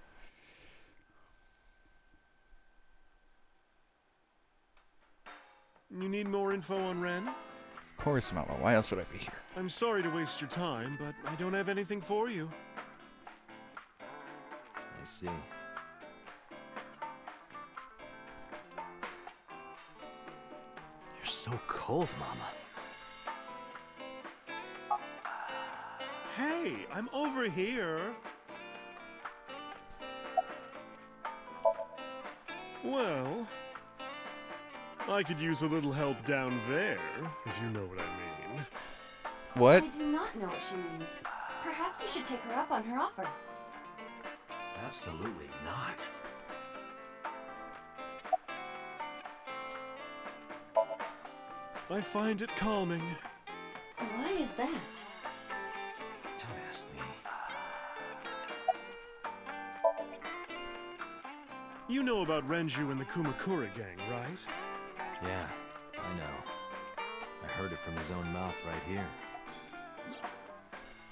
Speaker 6: You need more info on Ren?
Speaker 1: Of course, Mama. Why else would I be here?
Speaker 6: I'm sorry to waste your time, but I don't have anything for you.
Speaker 3: I see. You're so cold, Mama.
Speaker 6: Hey, I'm over here. Well, I could use a little help down there, if you know what I mean.
Speaker 1: What?
Speaker 4: I do not know what she means. Perhaps you should take her up on her offer.
Speaker 11: Absolutely not.
Speaker 6: I find it calming.
Speaker 4: Why is that?
Speaker 3: Don't ask me.
Speaker 6: You know about Renju and the Kumakura gang, right?
Speaker 3: Yeah, I know. I heard it from his own mouth right here.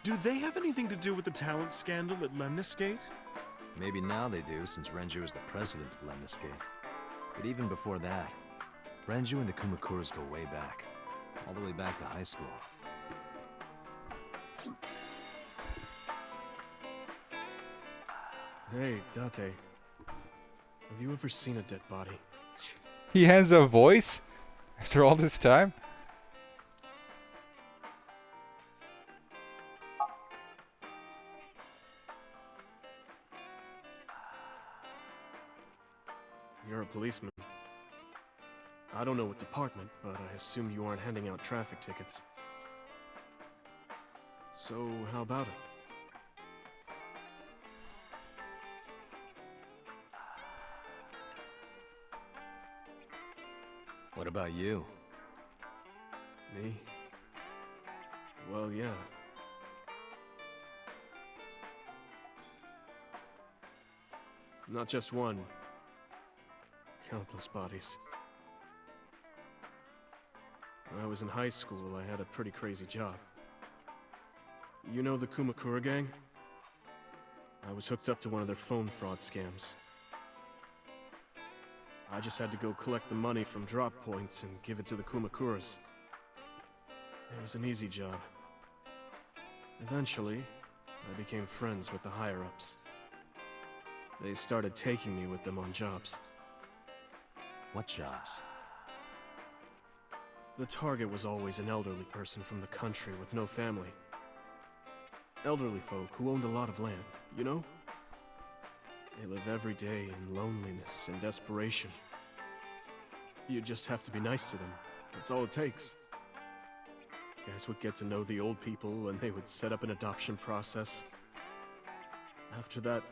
Speaker 6: Do they have anything to do with the talent scandal at Lemniscate?
Speaker 3: Maybe now they do, since Renju is the president of Lemniscate. But even before that, Renju and the Kumakuras go way back. All the way back to high school.
Speaker 21: Hey, Date. Have you ever seen a dead body?
Speaker 1: He has a voice? After all this time?
Speaker 21: You're a policeman. I don't know what department, but I assume you aren't handing out traffic tickets. So, how about it?
Speaker 3: What about you?
Speaker 21: Me? Well, yeah. Not just one. Countless bodies. When I was in high school, I had a pretty crazy job. You know the Kumakura gang? I was hooked up to one of their phone fraud scams. I just had to go collect the money from drop points and give it to the Kumakuras. It was an easy job. Eventually, I became friends with the higher-ups. They started taking me with them on jobs.
Speaker 3: What jobs?
Speaker 21: The target was always an elderly person from the country with no family. Elderly folk who owned a lot of land, you know? They live every day in loneliness and desperation. You just have to be nice to them. That's all it takes. Guys would get to know the old people and they would set up an adoption process. After that,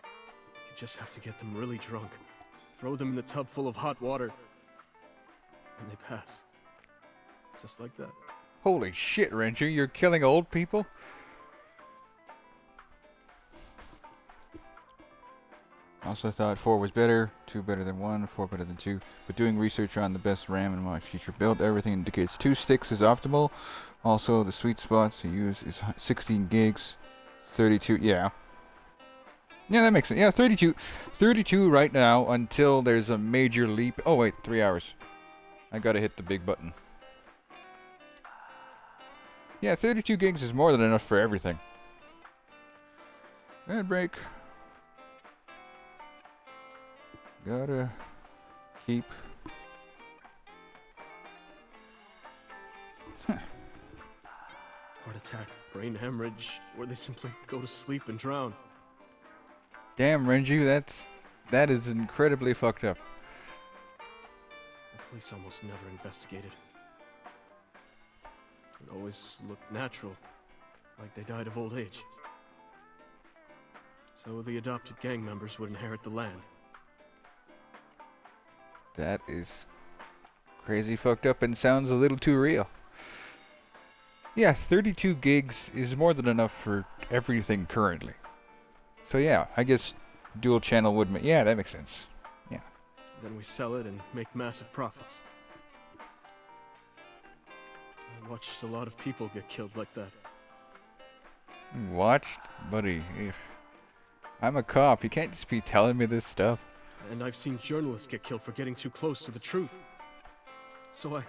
Speaker 21: you just have to get them really drunk. Throw them in the tub full of hot water. And they pass. Just like that.
Speaker 1: Holy shit, Renju, you're killing old people? Also thought 4 was better, 2 better than 1, 4 better than 2. But doing research on the best RAM in my future build, everything indicates 2 sticks is optimal. Also, the sweet spot to use is 16 gigs, 32, yeah. Yeah, that makes sense. Yeah, 32. 32 right now until there's a major leap. Oh wait, 3 hours. I gotta hit the big button. Yeah, 32 gigs is more than enough for everything. Ad break. Gotta keep.
Speaker 21: Heart attack, brain hemorrhage, or they simply go to sleep and drown.
Speaker 1: Damn, Renju, that is incredibly fucked up.
Speaker 21: The police almost never investigated. It always looked natural, like they died of old age. So the adopted gang members would inherit the land.
Speaker 1: That is crazy fucked up and sounds a little too real. Yeah, 32 gigs is more than enough for everything currently. So yeah, I guess dual channel would make... Yeah, that makes sense. Yeah.
Speaker 21: Then we sell it and make massive profits. I watched a lot of people get killed like that.
Speaker 1: Watched? Buddy, ugh. I'm a cop. You can't just be telling me this stuff.
Speaker 21: And I've seen journalists get killed for getting too close to the truth. So I...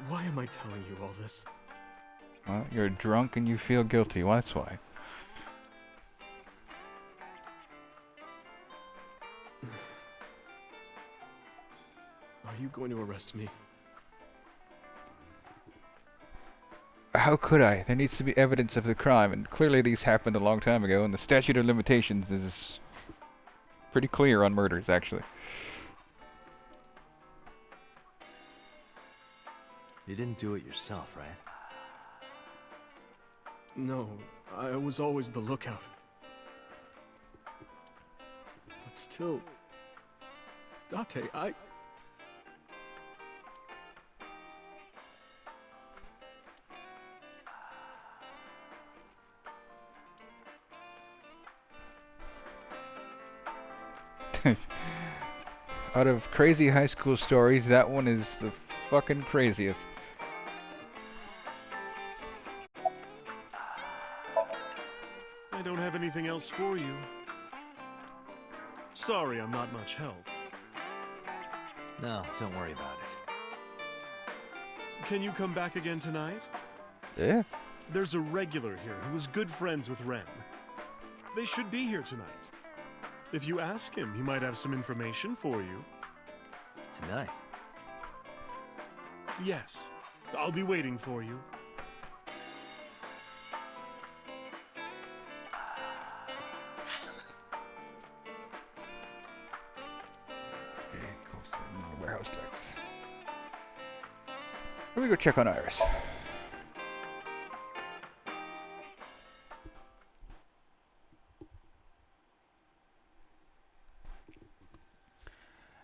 Speaker 21: Why am I telling you all this?
Speaker 1: Well, you're drunk and you feel guilty. Well, that's why.
Speaker 21: Are you going to arrest me?
Speaker 1: How could I? There needs to be evidence of the crime, and clearly these happened a long time ago, and the statute of limitations is pretty clear on murders, actually.
Speaker 3: You didn't do it yourself, right?
Speaker 21: No, I was always the lookout. But still... Date, I...
Speaker 1: Out of crazy high school stories, that one is the fucking craziest.
Speaker 6: I don't have anything else for you. Sorry, I'm not much help.
Speaker 3: No, don't worry about it.
Speaker 6: Can you come back again tonight?
Speaker 1: Yeah.
Speaker 6: There's a regular here who is good friends with Ren. They should be here tonight. If you ask him, he might have some information for you.
Speaker 3: Tonight?
Speaker 6: Yes. I'll be waiting for you.
Speaker 1: Warehouse decks. Let me go check on Iris.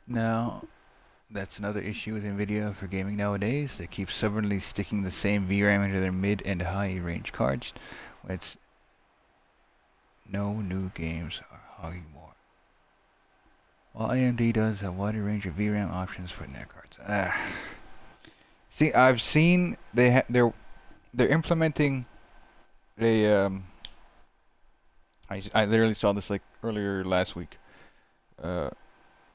Speaker 1: Now, that's another issue with NVIDIA for gaming nowadays. They keep stubbornly sticking the same VRAM into their mid and high range cards. It's no new games are hogging more. While AMD does a wider range of VRAM options for NET cards. See, I've seen they're implementing a I literally saw this like earlier last week.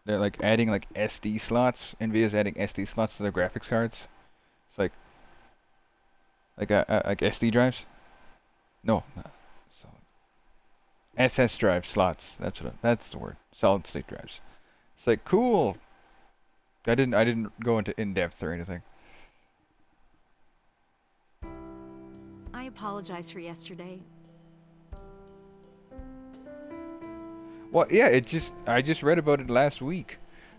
Speaker 1: They're like adding like SD slots. NVIDIA's adding SD slots to their graphics cards. It's like SD drives. No, so SS drive slots. That's the word. Solid state drives. It's like cool. I didn't go into in depth or anything.
Speaker 2: I apologize for yesterday.
Speaker 1: Well, yeah, I just read about it last week,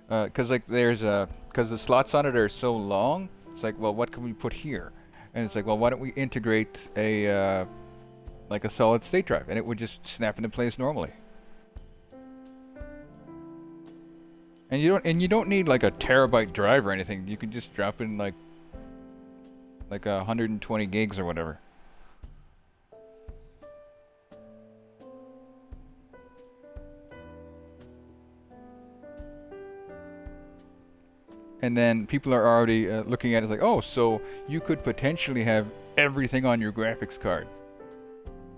Speaker 1: cause like cause the slots on it are so long. It's like, well, what can we put here? And it's like, well, why don't we integrate a like a solid state drive, and it would just snap into place normally. And you don't need like a terabyte drive or anything. You can just drop in like like 120 gigs or whatever. And then people are already looking at it like, oh, so you could potentially have everything on your graphics card.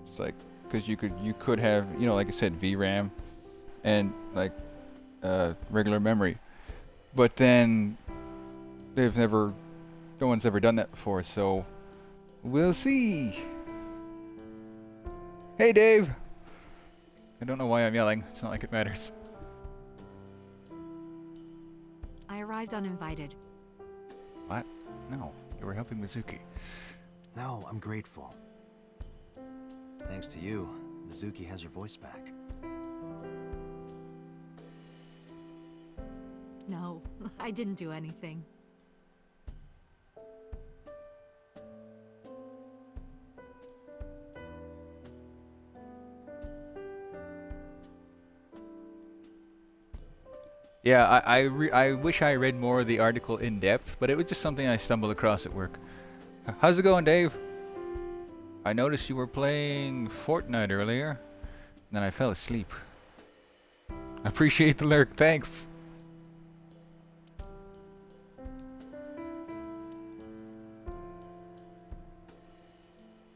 Speaker 1: It's like, because you could have, you know, like I said, VRAM and like regular memory. But then no one's ever done that before, so we'll see. Hey, Dave. I don't know why I'm yelling. It's not like it matters.
Speaker 2: I arrived uninvited.
Speaker 1: What? No, you were helping Mizuki.
Speaker 3: No, I'm grateful. Thanks to you, Mizuki has her voice back.
Speaker 2: No, I didn't do anything.
Speaker 1: Yeah, I wish I read more of the article in depth, but it was just something I stumbled across at work. How's it going, Dave? I noticed you were playing Fortnite earlier, and then I fell asleep. I appreciate the lurk, thanks.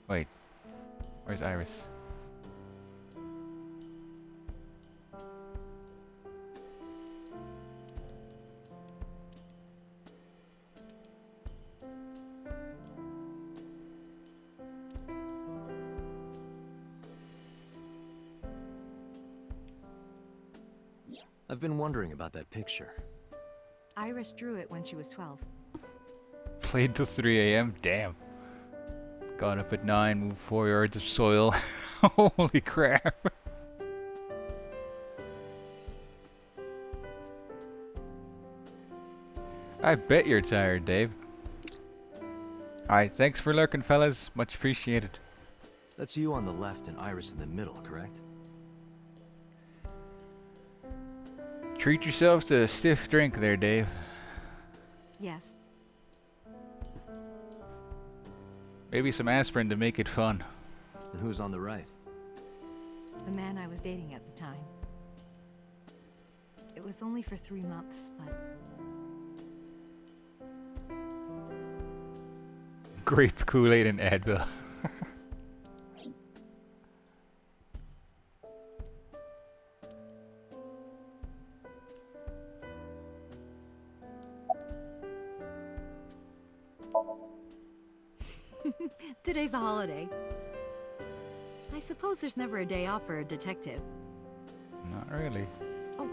Speaker 1: Wait, where's Iris?
Speaker 3: I've been wondering about that picture.
Speaker 2: Iris drew it when she was 12.
Speaker 1: Played till 3 a.m. Damn. Got up at 9, moved 4 yards of soil. Holy crap. I bet you're tired, Dave. Alright, thanks for lurking, fellas. Much appreciated.
Speaker 3: That's you on the left and Iris in the middle, correct?
Speaker 1: Treat yourself to a stiff drink there, Dave.
Speaker 2: Yes.
Speaker 1: Maybe some aspirin to make it fun.
Speaker 3: And who's on the right?
Speaker 2: The man I was dating at the time. It was only for 3 months, but...
Speaker 1: Grape Kool-Aid and Advil.
Speaker 2: Today's a holiday. I suppose there's never a day off for a detective.
Speaker 1: Not really.
Speaker 2: Oh,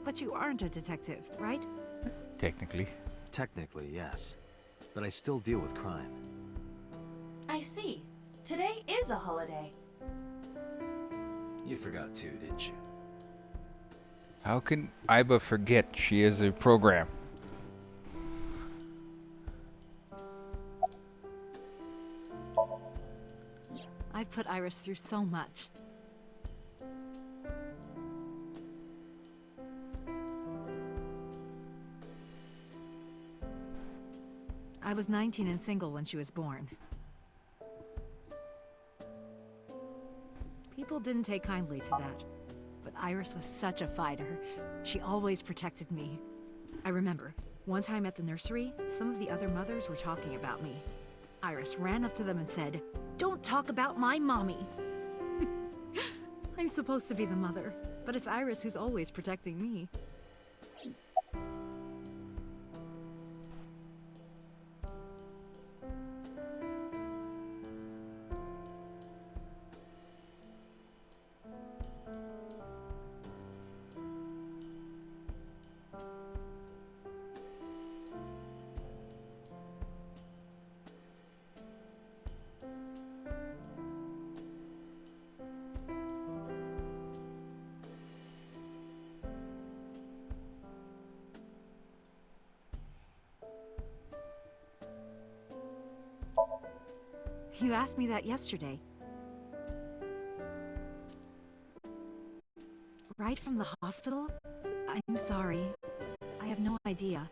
Speaker 2: but you aren't a detective, right?
Speaker 1: Technically.
Speaker 3: Technically, yes. But I still deal with crime.
Speaker 4: I see. Today is a holiday.
Speaker 3: You forgot too, didn't you?
Speaker 1: How can Iba forget she is a program?
Speaker 2: I've put Iris through so much. I was 19 and single when she was born. People didn't take kindly to that, but Iris was such a fighter. She always protected me. I remember, one time at the nursery, some of the other mothers were talking about me. Iris ran up to them and said, "Don't talk about my mommy." I'm supposed to be the mother, but it's Iris who's always protecting me. You asked me that yesterday. Right from the hospital? I'm sorry. I have no idea.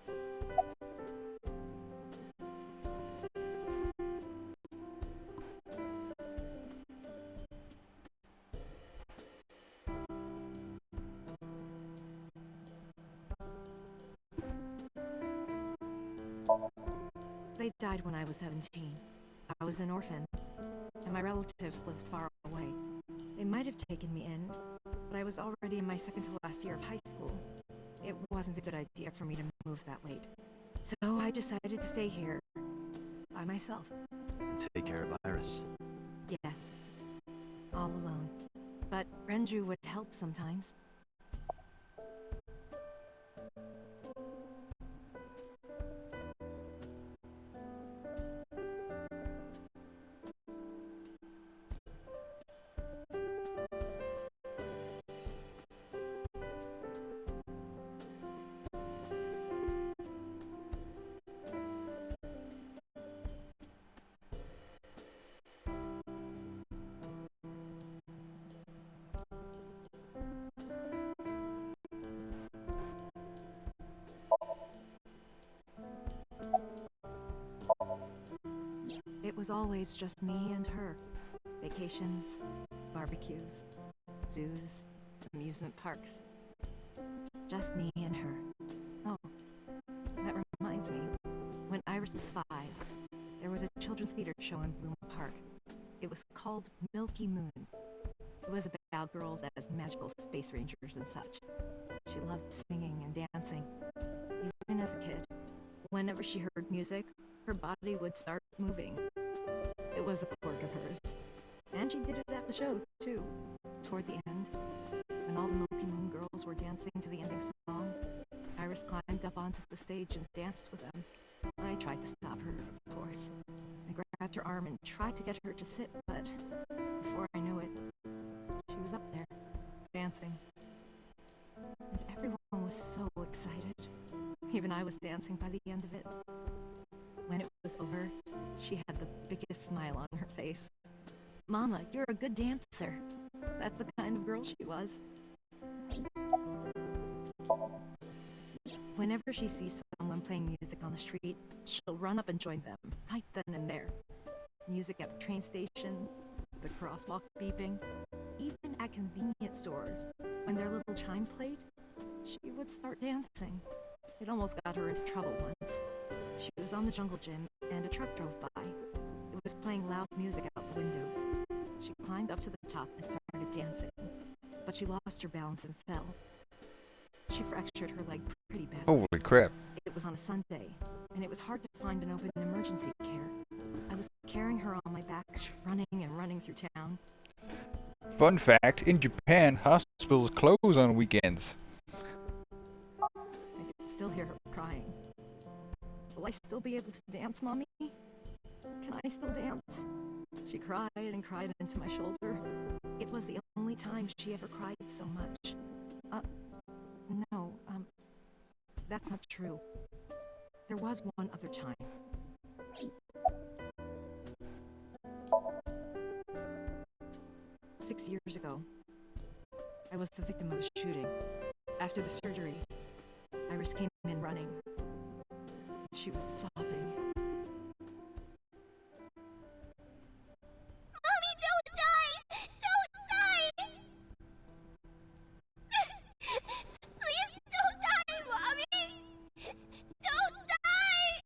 Speaker 2: They died when I was 17. I was an orphan, and my relatives lived far away. They might have taken me in, but I was already in my second to last year of high school. It wasn't a good idea for me to move that late. So I decided to stay here, by myself.
Speaker 3: And take care of Iris.
Speaker 2: Yes, all alone. But Renju would help sometimes. It was always just me and her. Vacations, barbecues, zoos, amusement parks. Just me and her. Oh, that reminds me. When Iris was 5, there was a children's theater show in Bloom Park. It was called Milky Moon. It was about girls as magical space rangers and such. She loved singing and dancing. Even as a kid, whenever she heard music, her body would start moving. It was a quirk of hers. And she did it at the show, too. Toward the end, when all the Milky Moon girls were dancing to the ending song, Iris climbed up onto the stage and danced with them. I tried to stop her, of course. I grabbed her arm and tried to get her to sit, but before I knew it, she was up there, dancing. And everyone was so excited. Even I was dancing by the end of it. When it was over, she had the biggest smile on her face. Mama, you're a good dancer. That's the kind of girl she was. Whenever she sees someone playing music on the street, she'll run up and join them, right then and there. Music at the train station, the crosswalk beeping, even at convenience stores. When their little chime played, she would start dancing. It almost got her into trouble once. She was on the jungle gym, and a truck drove by. It was playing loud music out the windows. She climbed up to the top and started dancing, but she lost her balance and fell. She fractured her leg pretty badly.
Speaker 1: Holy crap.
Speaker 2: It was on a Sunday, and it was hard to find an open emergency care. I was carrying her on my back, running and running through town.
Speaker 1: Fun fact, in Japan, hospitals close on weekends.
Speaker 2: I could still hear her crying. Will I still be able to dance, Mommy? Can I still dance? She cried and cried into my shoulder. It was the only time she ever cried so much. No, that's not true. There was one other time. Six years ago, I was the victim of a shooting. After the surgery, Iris came in running. She was sobbing.
Speaker 5: Mommy, don't die! Don't die! Please don't die, Mommy! Don't die!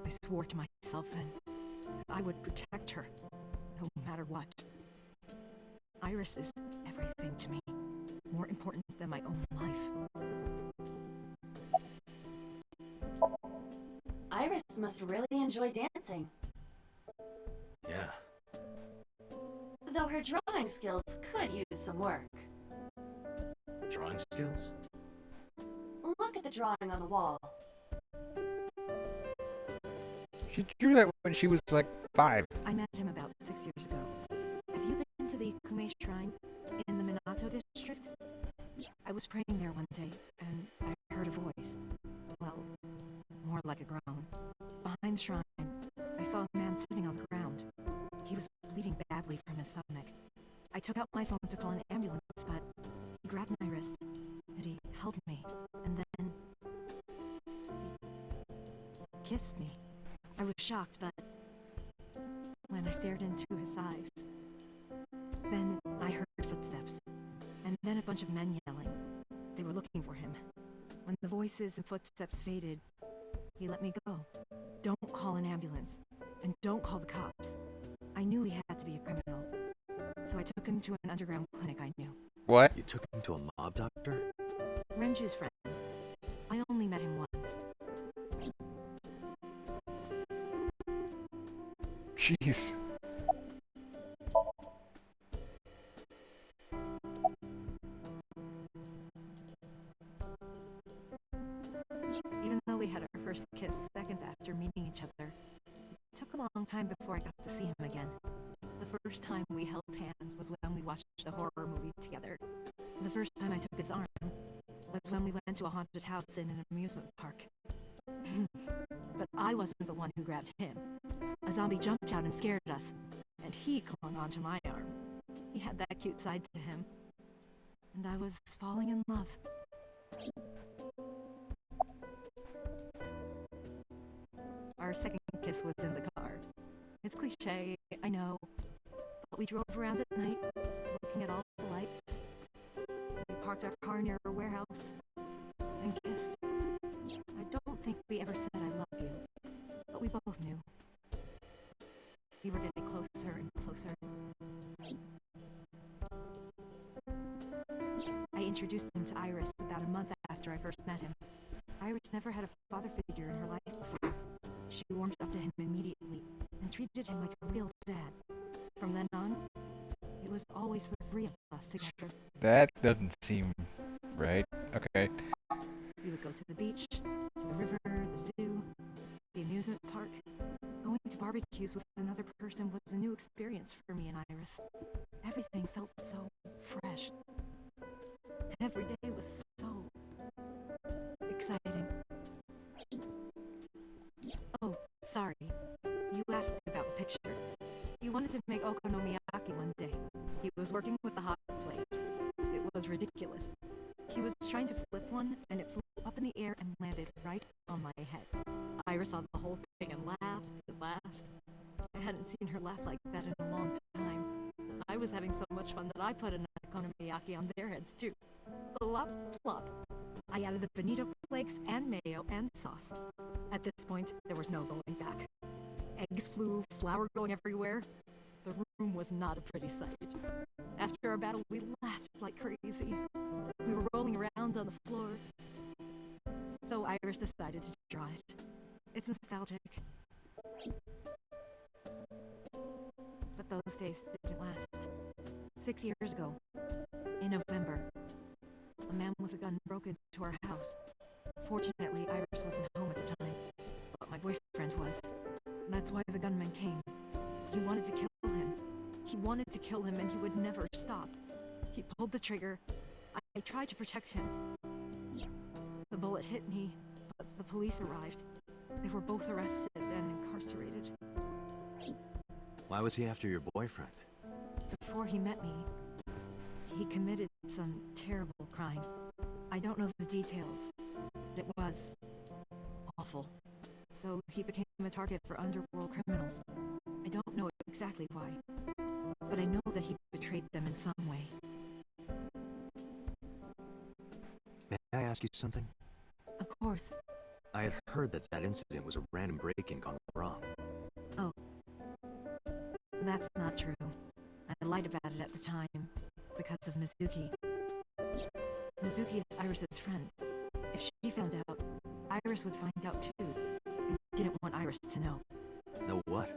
Speaker 2: I swore to myself then that I would protect her, no matter what. Iris is everything to me, more important than my own life.
Speaker 4: Iris must really enjoy dancing.
Speaker 11: Yeah.
Speaker 4: Though her drawing skills could use some work.
Speaker 11: Drawing skills?
Speaker 4: Look at the drawing on the wall.
Speaker 1: She drew that when she was like 5.
Speaker 2: I met him about 6 years ago. Have you been to the Kume Shrine in the Minato district? I was praying there one day, and I heard a voice. Well, more like a groan. Behind the shrine, I saw a man sitting on the ground. He was bleeding badly from his stomach. I took out my phone to call an ambulance, but he grabbed my wrist, and he held me, and then he kissed me. I was shocked, but when I stared into his eyes, then I heard footsteps, and then a bunch of men yelling. were looking for him. When the voices and footsteps faded, he let me go. Don't call an ambulance, and don't call the cops. I knew he had to be a criminal, so I took him to an underground clinic I knew.
Speaker 1: What?
Speaker 3: You took him to a mob doctor?
Speaker 2: Renju's friend. I only met him once.
Speaker 1: Jeez.
Speaker 2: Even though we had our first kiss seconds after meeting each other, it took a long time before I got to see him again. The first time we held hands was when we watched a horror movie together. The first time I took his arm was when we went to a haunted house in an amusement park. But I wasn't the one who grabbed him. A zombie jumped out and scared us, and he clung onto my arm. He had that cute side to him, and I was falling in love. Our second kiss was in the car. It's cliche, I know, but we drove around at night, looking at all the lights. We parked our car near a warehouse and kissed. I don't think we ever said I love you, but we both knew. We were getting closer and closer. I introduced him to Iris about a month after I first met him. Iris never had a father figure in her life before. She warmed up to him immediately and treated him like a real dad. From then on, it was always the three of us together.
Speaker 1: That doesn't seem right. Okay.
Speaker 2: We would go to the beach, to the river, the zoo, the amusement park. Going to barbecues with another person was a new experience for me and Iris. Everything felt so fresh. Every day was so exciting. Oh, sorry. You asked about the picture. He wanted to make okonomiyaki one day. He was working with the hot plate. It was ridiculous. He was trying to flip one, and it flew up in the air and landed right on my head. Iris saw the whole thing and laughed and laughed. I hadn't seen her laugh like that in a long time. I was having so much fun that I put an okonomiyaki on their heads too. Plop, plop. I added the bonito flakes and mayo and sauce. At this point, there was no going back. Eggs flew, flour going everywhere. The room was not a pretty sight. After our battle, we laughed like crazy. We were rolling around on the floor. So Iris decided to draw it. It's nostalgic. But those days didn't last. 6 years ago, in November, a man with a gun broke into our house. Fortunately, Iris wasn't home at the time, but my boyfriend was. That's why the gunman came. He wanted to kill him. He wanted to kill him, and he would never stop. He pulled the trigger. I tried to protect him. The bullet hit me, but the police arrived. They were both arrested and incarcerated.
Speaker 3: Why was he after your boyfriend?
Speaker 2: Before he met me, he committed some terrible crime. I don't know the details, but it was awful. So he became a target for underworld criminals. I don't know exactly why, but I know that he betrayed them in some way.
Speaker 3: May I ask you something?
Speaker 2: Of course.
Speaker 3: I had heard that that incident was a random break-in gone wrong.
Speaker 2: Oh. That's not true. I lied about it at the time because of Mizuki. Mizuki is Iris's friend. If she found out, Iris would find out too. I didn't want Iris to know.
Speaker 3: Know what?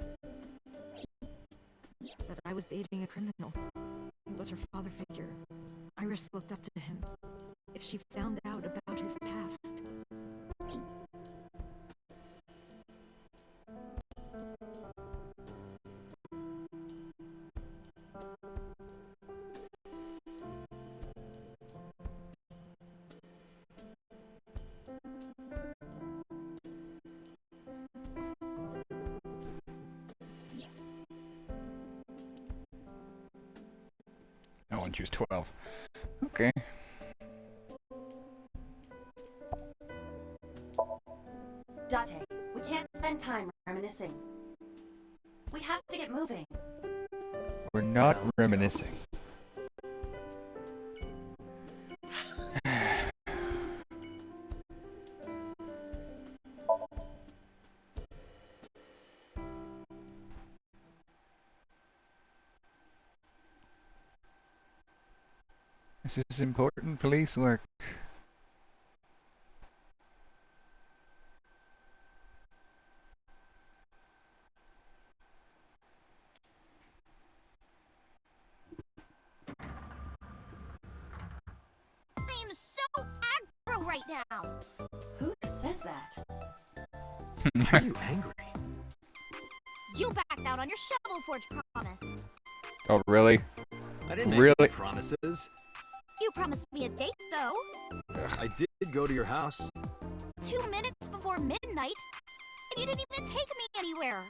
Speaker 2: That I was dating a criminal. He was her father figure. Iris looked up to him. If she found out about his past...
Speaker 1: I want to choose 12. Okay.
Speaker 4: Date, we can't spend time reminiscing. We have to get moving.
Speaker 1: We're not reminiscing. This is important police work.
Speaker 5: I am so aggro right now.
Speaker 4: Who says that?
Speaker 11: Why are you angry?
Speaker 5: You backed out on your Shovel Forge promise.
Speaker 1: Oh, really?
Speaker 11: I didn't
Speaker 1: Really?
Speaker 11: make any promises.
Speaker 5: You promised me a date, though.
Speaker 3: I did go to your house.
Speaker 5: 2 minutes before midnight, and you didn't even take me anywhere.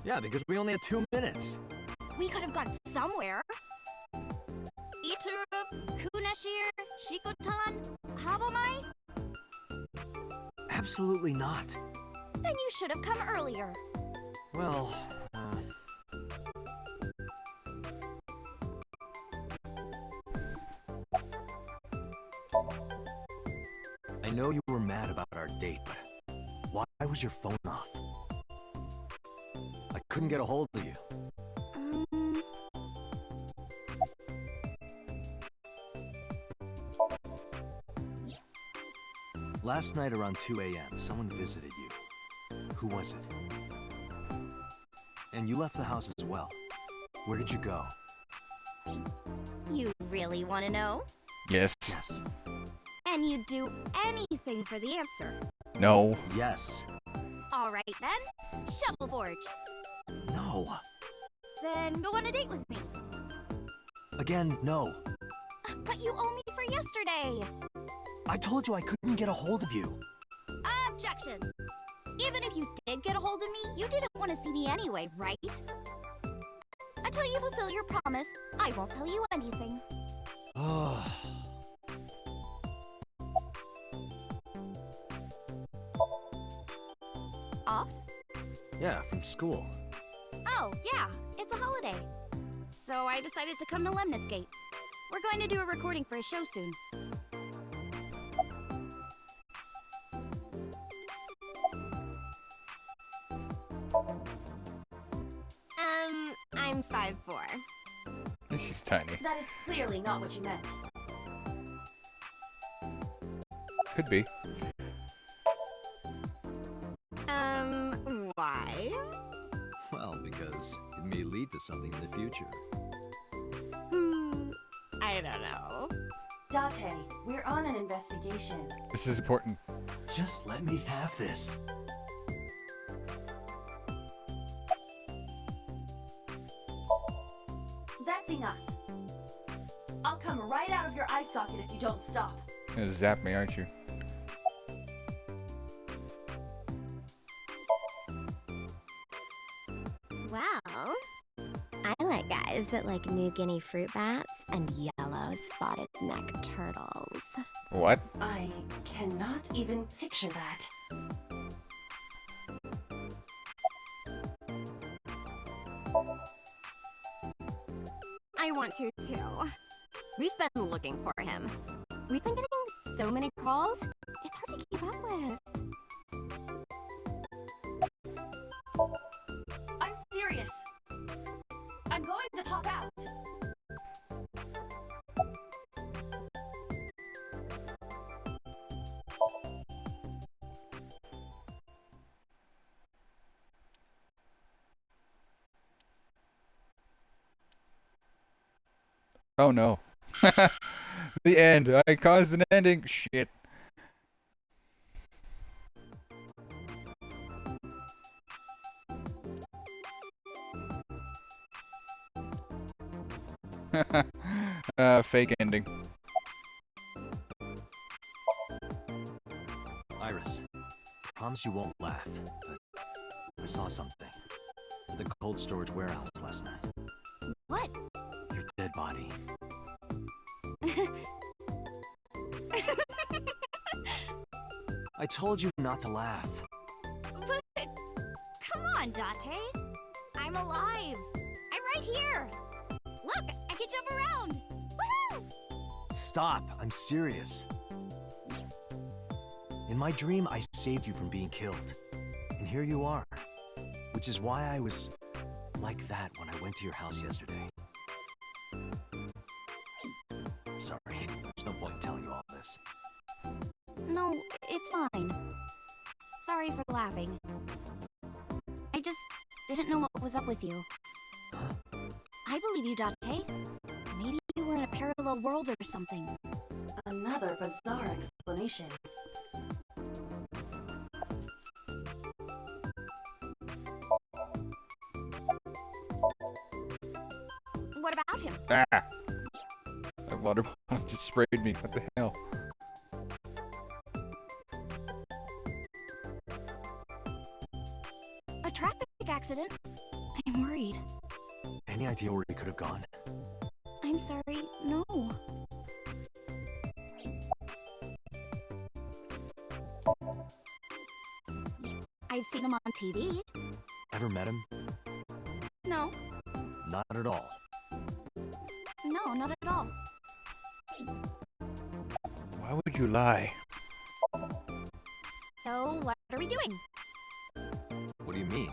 Speaker 3: Yeah, because we only had 2 minutes.
Speaker 5: We could have gone somewhere. Iturup, Kunashir, Shikotan, Habomai?
Speaker 3: Absolutely not.
Speaker 5: Then you should have come earlier.
Speaker 3: Well, I know you were mad about our date, but why was your phone off? I couldn't get a hold of you. Last night around 2 a.m., someone visited you. Who was it? And you left the house as well. Where did you go?
Speaker 5: You really want to know?
Speaker 1: Yes.
Speaker 3: Yes.
Speaker 5: And you'd do anything for the answer.
Speaker 1: No.
Speaker 3: Yes.
Speaker 5: All right, then. Shovel Forge.
Speaker 3: No.
Speaker 5: Then go on a date with me.
Speaker 3: Again, no.
Speaker 5: But you owe me for yesterday.
Speaker 3: I told you I couldn't get a hold of you.
Speaker 5: Objection. Even if you did get a hold of me, you didn't want to see me anyway, right? Until you fulfill your promise, I won't tell you anything. Off?
Speaker 3: Yeah, from school.
Speaker 5: Oh, yeah, it's a holiday. So I decided to come to Lemnisgate. We're going to do a recording for a show soon.
Speaker 7: I'm 5'4".
Speaker 1: She's tiny.
Speaker 4: That is clearly not what you meant.
Speaker 1: Could be.
Speaker 7: Why?
Speaker 3: Well, because it may lead to something in the future.
Speaker 7: I don't know.
Speaker 4: Date, we're on an investigation.
Speaker 1: This is important.
Speaker 11: Just let me have this.
Speaker 4: That's enough. I'll come right out of your eye socket if you don't stop.
Speaker 1: You're gonna zap me, aren't you?
Speaker 7: Well, I like guys that like New Guinea fruit bats and yellow spotted neck turtles.
Speaker 1: What?
Speaker 4: I cannot even picture that.
Speaker 7: I want to too. We've been looking for him. We've been getting so many calls, it's hard to keep up with.
Speaker 4: I'm serious. I'm going to pop out.
Speaker 1: Oh no. The end. I caused an ending. Shit. Fake ending.
Speaker 3: Iris, promise you won't laugh, but I saw something at the cold storage warehouse last night.
Speaker 5: What?
Speaker 3: Your dead body. I told you not to laugh.
Speaker 5: But come on, Date. I'm alive. I'm right here. Look, I can jump around. Woohoo!
Speaker 3: Stop, I'm serious. In my dream, I saved you from being killed. And here you are. Which is why I was like that when I went to your house yesterday. Sorry.
Speaker 8: No, it's fine. Sorry for laughing. I just didn't know what was up with you. I believe you, Date. Maybe you were in a parallel world or something.
Speaker 4: Another bizarre explanation.
Speaker 8: What about him?
Speaker 1: Ah! That water bottle just sprayed me. What the hell?
Speaker 8: A traffic accident? I'm worried.
Speaker 3: Any idea where he could have gone?
Speaker 8: I'm sorry, no. I've seen him on TV.
Speaker 3: Ever met him?
Speaker 8: No.
Speaker 3: Not at all.
Speaker 8: No, not at all.
Speaker 1: Why would you lie?
Speaker 8: So, what are we doing?
Speaker 3: What do you mean?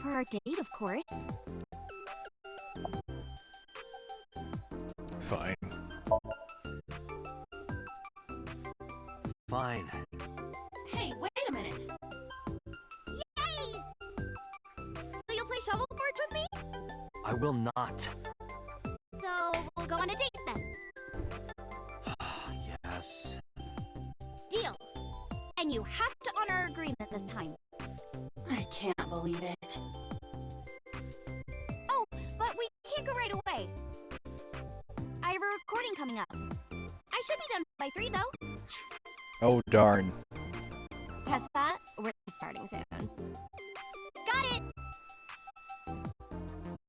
Speaker 8: For our date, of course.
Speaker 1: Fine.
Speaker 3: Fine.
Speaker 4: Hey, wait a minute!
Speaker 8: Yay! So you'll play shuffleboard with me?
Speaker 3: I will not.
Speaker 8: So, we'll go on a date then.
Speaker 3: Yes.
Speaker 8: Deal. And you have to honor our agreement this time.
Speaker 4: I can't believe it.
Speaker 8: Oh, but we can't go right away. I have a recording coming up. I should be done by 3, though.
Speaker 1: Oh, darn.
Speaker 8: Test that. We're starting soon. Got it!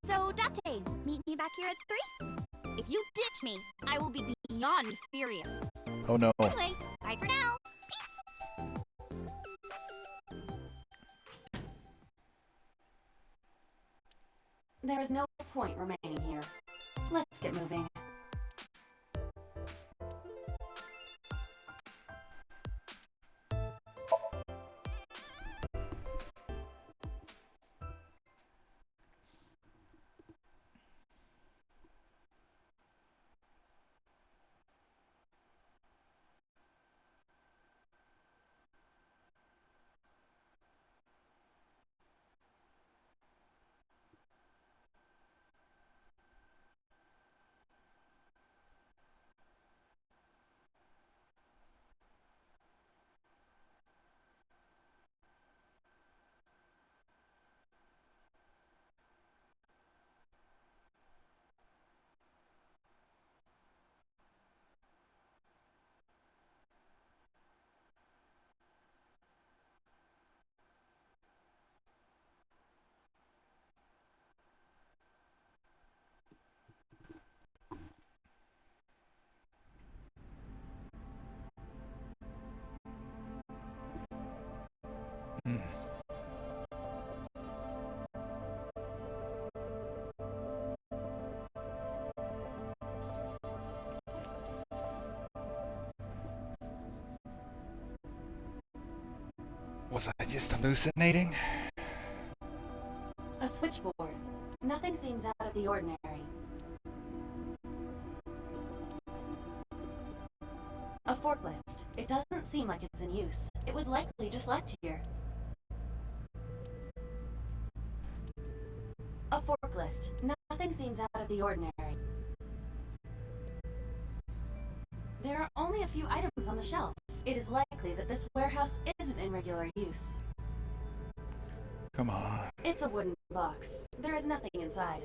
Speaker 8: So, Date, meet me back here at 3? If you ditch me, I will be beyond furious.
Speaker 1: Oh no.
Speaker 8: Anyway, bye for now. Peace!
Speaker 4: There is no point remaining here. Let's get moving.
Speaker 1: Was I just hallucinating?
Speaker 4: A switchboard. Nothing seems out of the ordinary. A forklift. It doesn't seem like it's in use. It was likely just left here. A forklift. Nothing seems out of the ordinary. There are only a few items on the shelf. It is likely that this warehouse isn't in regular use.
Speaker 1: Come on.
Speaker 4: It's a wooden box. There is nothing inside.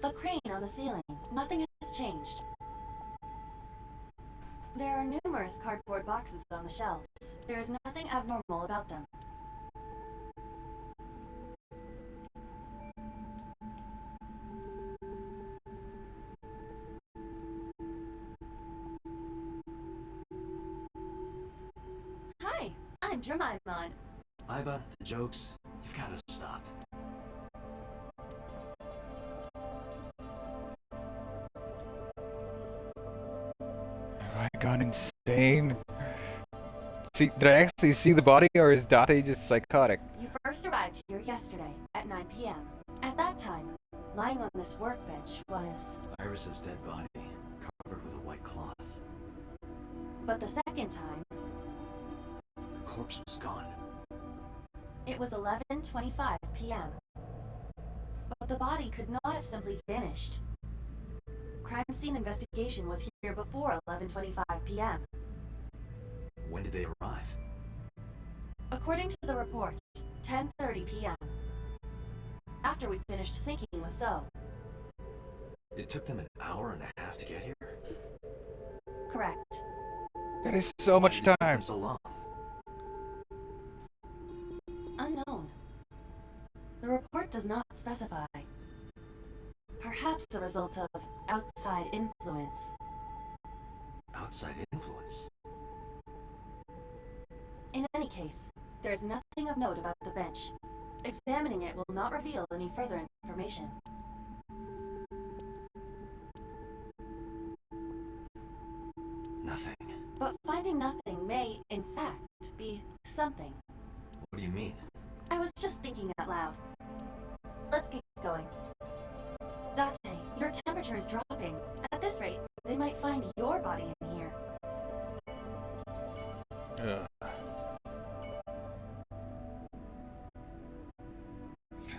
Speaker 4: The crane on the ceiling. Nothing has changed. There are numerous cardboard boxes on the shelves. There is nothing abnormal about them. Hi, I'm Jemima.
Speaker 3: Iba, the jokes, you've got to stop.
Speaker 1: Have I gone insane? See, did I actually see the body, or is Date just psychotic?
Speaker 4: You first arrived here yesterday at 9 p.m. At that time, lying on this workbench was...
Speaker 11: Iris's dead body, covered with a white cloth.
Speaker 4: But the second time...
Speaker 11: The corpse was gone.
Speaker 4: It was 11:25 p.m. But the body could not have simply vanished. Crime scene investigation was here before 11:25 p.m.
Speaker 11: When did they arrive?
Speaker 4: According to the report, 10:30 p.m. After we finished sinking with So.
Speaker 11: It took them an hour and a half to get here?
Speaker 4: Correct.
Speaker 1: That is so much
Speaker 11: Why did it take
Speaker 1: time.
Speaker 11: them so long?
Speaker 4: Unknown. The report does not specify. Perhaps a result of outside influence.
Speaker 11: Outside influence?
Speaker 4: In any case, there is nothing of note about the bench. Examining it will not reveal any further information.
Speaker 11: Nothing.
Speaker 4: But finding nothing may, in fact, be something.
Speaker 11: What do you mean?
Speaker 4: I was just thinking out loud. Let's get going. Date, your temperature is dropping. At this rate, they might find your body in here.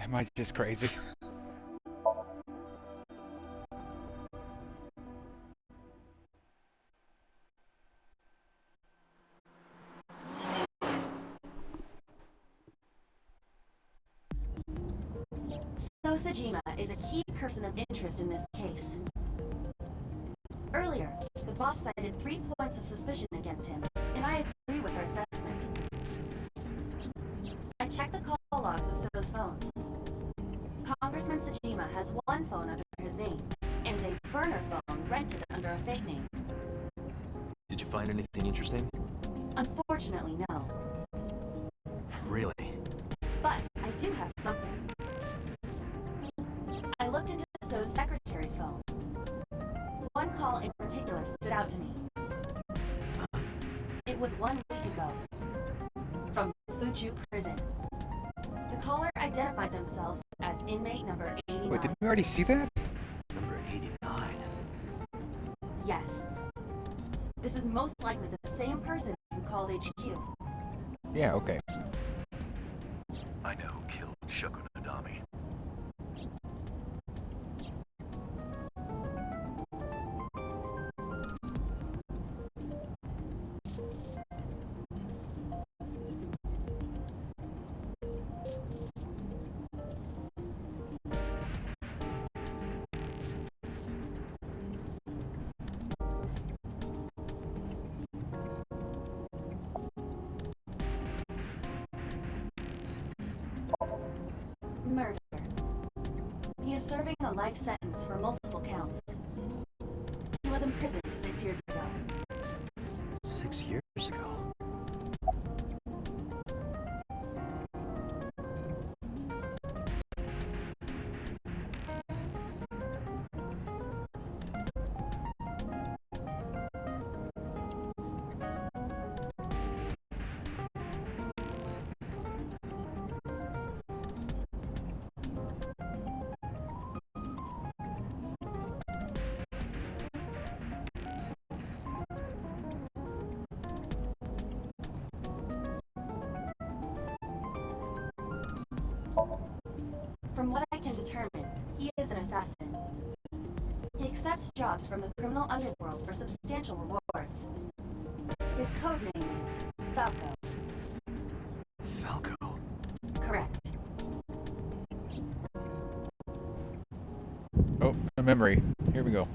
Speaker 1: Am I just crazy?
Speaker 4: So Sajima is a key person of interest in this case. Earlier, the boss cited 3 points of suspicion against him, and I agree with her assessment. I checked the call logs of So's phones. Congressman Sajima has one phone under his name, and a burner phone rented under a fake name.
Speaker 11: Did you find anything interesting?
Speaker 4: Unfortunately, no.
Speaker 11: Really?
Speaker 4: But I do have something. I looked into So's secretary's phone. One call in particular stood out to me. It was 1 week ago. From Fuchu prison. The caller identified themselves as inmate number 89.
Speaker 1: Wait, didn't we already see that?
Speaker 11: Number 89.
Speaker 4: Yes. This is most likely the same person who called HQ.
Speaker 1: Yeah, okay.
Speaker 18: I know who killed Shoko Nadami.
Speaker 4: Murder. He is serving a life sentence for multiple counts. He was imprisoned 6 years ago.
Speaker 11: 6 years ago?
Speaker 4: From what I can determine, he is an assassin. He accepts jobs from the criminal underworld for substantial rewards. His code name is Falco.
Speaker 11: Falco?
Speaker 4: Correct.
Speaker 1: Oh, a memory. Here we go.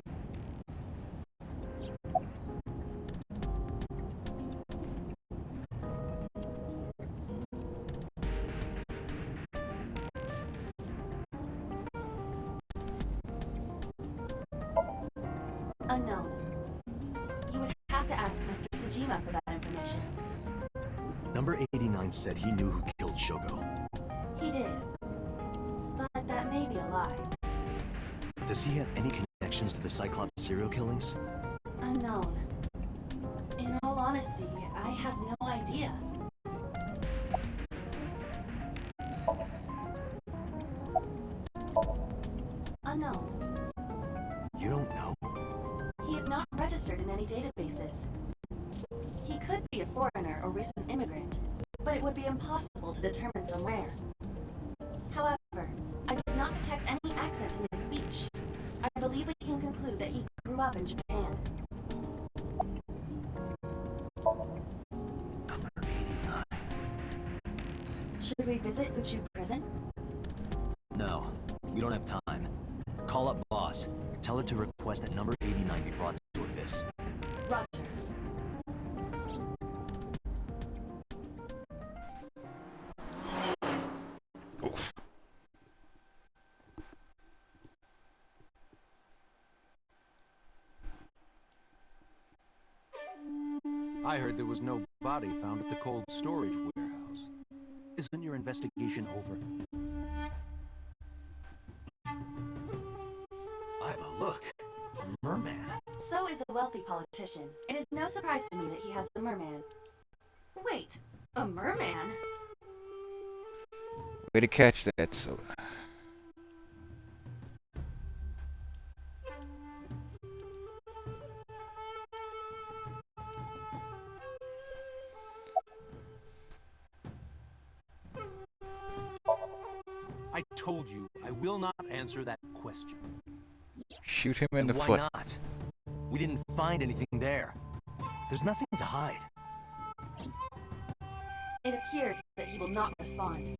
Speaker 4: Unknown. You would have to ask Mr. Sajima for that information.
Speaker 11: Number 89 said he knew who killed Shogo.
Speaker 4: He did. But that may be a lie.
Speaker 11: Does he have any connections to the Cyclops serial killings?
Speaker 4: Unknown. In all honesty, I have no idea.
Speaker 11: You don't know?
Speaker 4: He is not registered in any databases. He could be a foreigner or recent immigrant, but it would be impossible to determine from where. However, I did not detect any accent in his speech. I believe we can conclude that he grew up in Japan.
Speaker 11: Number 89.
Speaker 4: Should we visit Fuchu Prison?
Speaker 11: No, we don't have time. Call up boss. Tell her to request that number 89 be brought to Abyss.
Speaker 4: Roger.
Speaker 19: I heard there was no body found at the cold storage warehouse. Isn't your investigation over?
Speaker 11: Iba, look! A merman.
Speaker 4: So is a wealthy politician. It is no surprise to me that he has a merman. Wait, a merman?
Speaker 1: Way to catch that, so.
Speaker 19: I told you, I will not answer that question.
Speaker 1: Shoot him in
Speaker 11: And
Speaker 1: the
Speaker 11: why
Speaker 1: foot.
Speaker 11: not? We didn't find anything there. There's nothing to hide.
Speaker 4: It appears that he will not respond.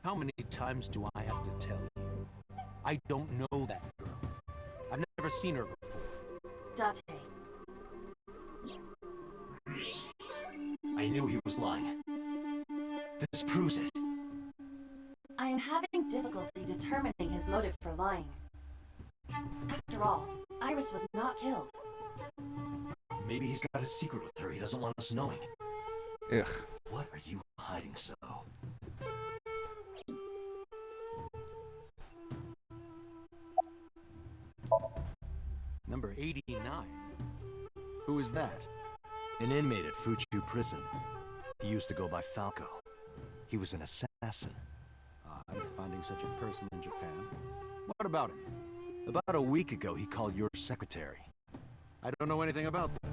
Speaker 19: How many times do I have to tell you? I don't know that girl. I've never seen her before.
Speaker 4: Date.
Speaker 11: I knew he was lying. This proves it.
Speaker 4: I am having difficulty determining his motive for lying. After all, Iris was not killed.
Speaker 11: Maybe he's got a secret with her he doesn't want us knowing.
Speaker 1: Ugh.
Speaker 11: What are you hiding so?
Speaker 19: Number 89. Who is that?
Speaker 11: An inmate at Fuchu Prison. He used to go by Falco. He was an assassin.
Speaker 19: I'm finding such a person in Japan. What about him?
Speaker 11: About a week ago, he called your secretary.
Speaker 19: I don't know anything about that.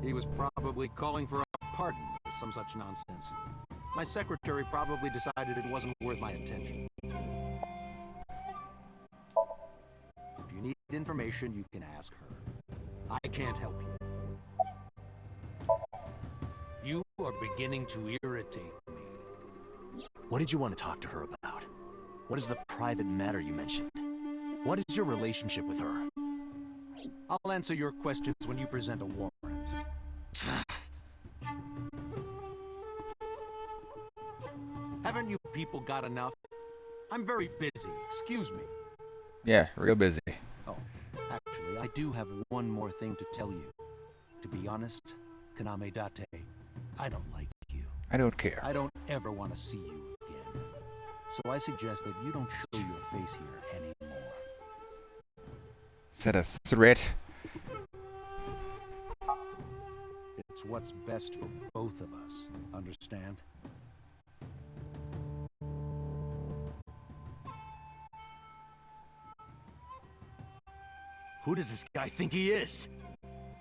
Speaker 19: He was probably calling for a pardon or some such nonsense. My secretary probably decided it wasn't worth my attention. If you need information, you can ask her. I can't help you. You are beginning to irritate me.
Speaker 11: What did you want to talk to her about? What is the private matter you mentioned? What is your relationship with her?
Speaker 19: I'll answer your questions when you present a warrant. Haven't you people got enough? I'm very busy, excuse me.
Speaker 1: Yeah, real busy.
Speaker 19: Oh, actually, I do have one more thing to tell you. To be honest, Kaname Date, I don't like you.
Speaker 1: I don't care.
Speaker 19: I don't ever want to see you again. So I suggest that you don't show your face here anymore.
Speaker 1: Is that a threat?
Speaker 19: It's what's best for both of us, understand?
Speaker 11: Who does this guy think he is?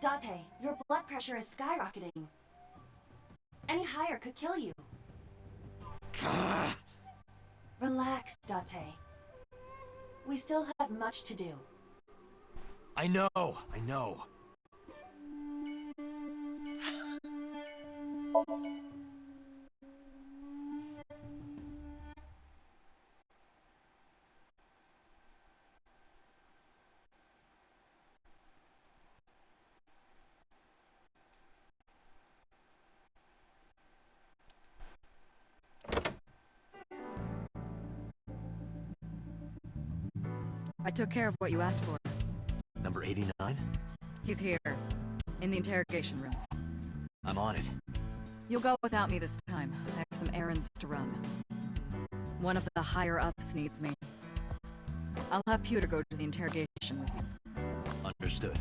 Speaker 4: Date, your blood pressure is skyrocketing. Any higher could kill you. Relax, Date. We still have much to do.
Speaker 11: I know.
Speaker 15: I took care of what you asked for.
Speaker 11: Number 89?
Speaker 15: He's here, in the interrogation room.
Speaker 11: I'm on it.
Speaker 15: You'll go without me this time. I have some errands to run. One of the higher-ups needs me. I'll have Pewter go to the interrogation with you.
Speaker 11: Understood.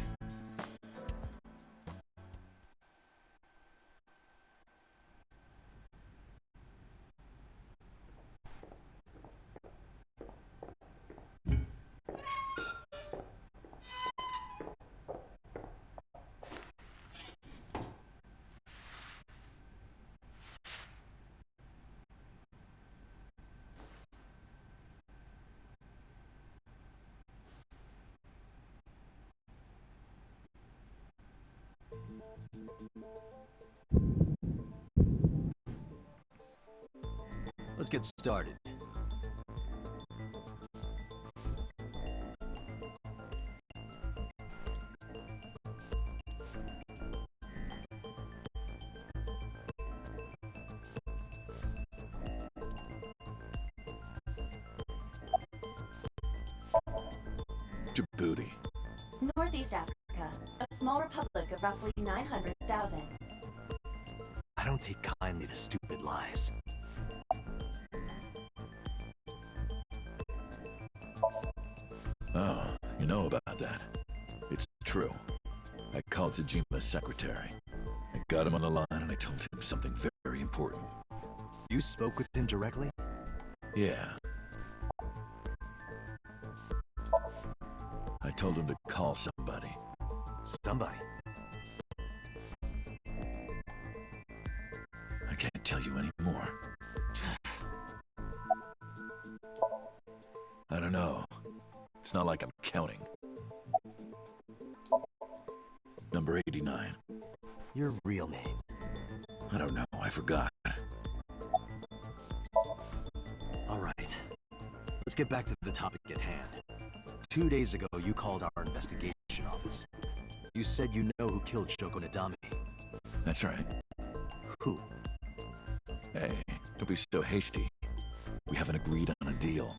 Speaker 3: Let's get started.
Speaker 18: Djibouti.
Speaker 4: Northeast Africa, a small republic of roughly 900,000.
Speaker 11: I don't take kindly to stupid lies.
Speaker 18: Oh, you know about that. It's true. I called Tsujima's secretary. I got him on the line and I told him something very important.
Speaker 11: You spoke with him directly?
Speaker 18: Yeah. I told him to call somebody.
Speaker 11: Somebody?
Speaker 18: I can't tell you anymore. I don't know. It's not like I'm counting. Number 89.
Speaker 11: Your real name?
Speaker 18: I don't know. I forgot.
Speaker 11: All right. Let's get back to the topic at hand. 2 days ago, you called our investigation office. You said you know who killed Shoko Nadami.
Speaker 18: That's right.
Speaker 11: Who?
Speaker 18: Hey, don't be so hasty. We haven't agreed on a deal.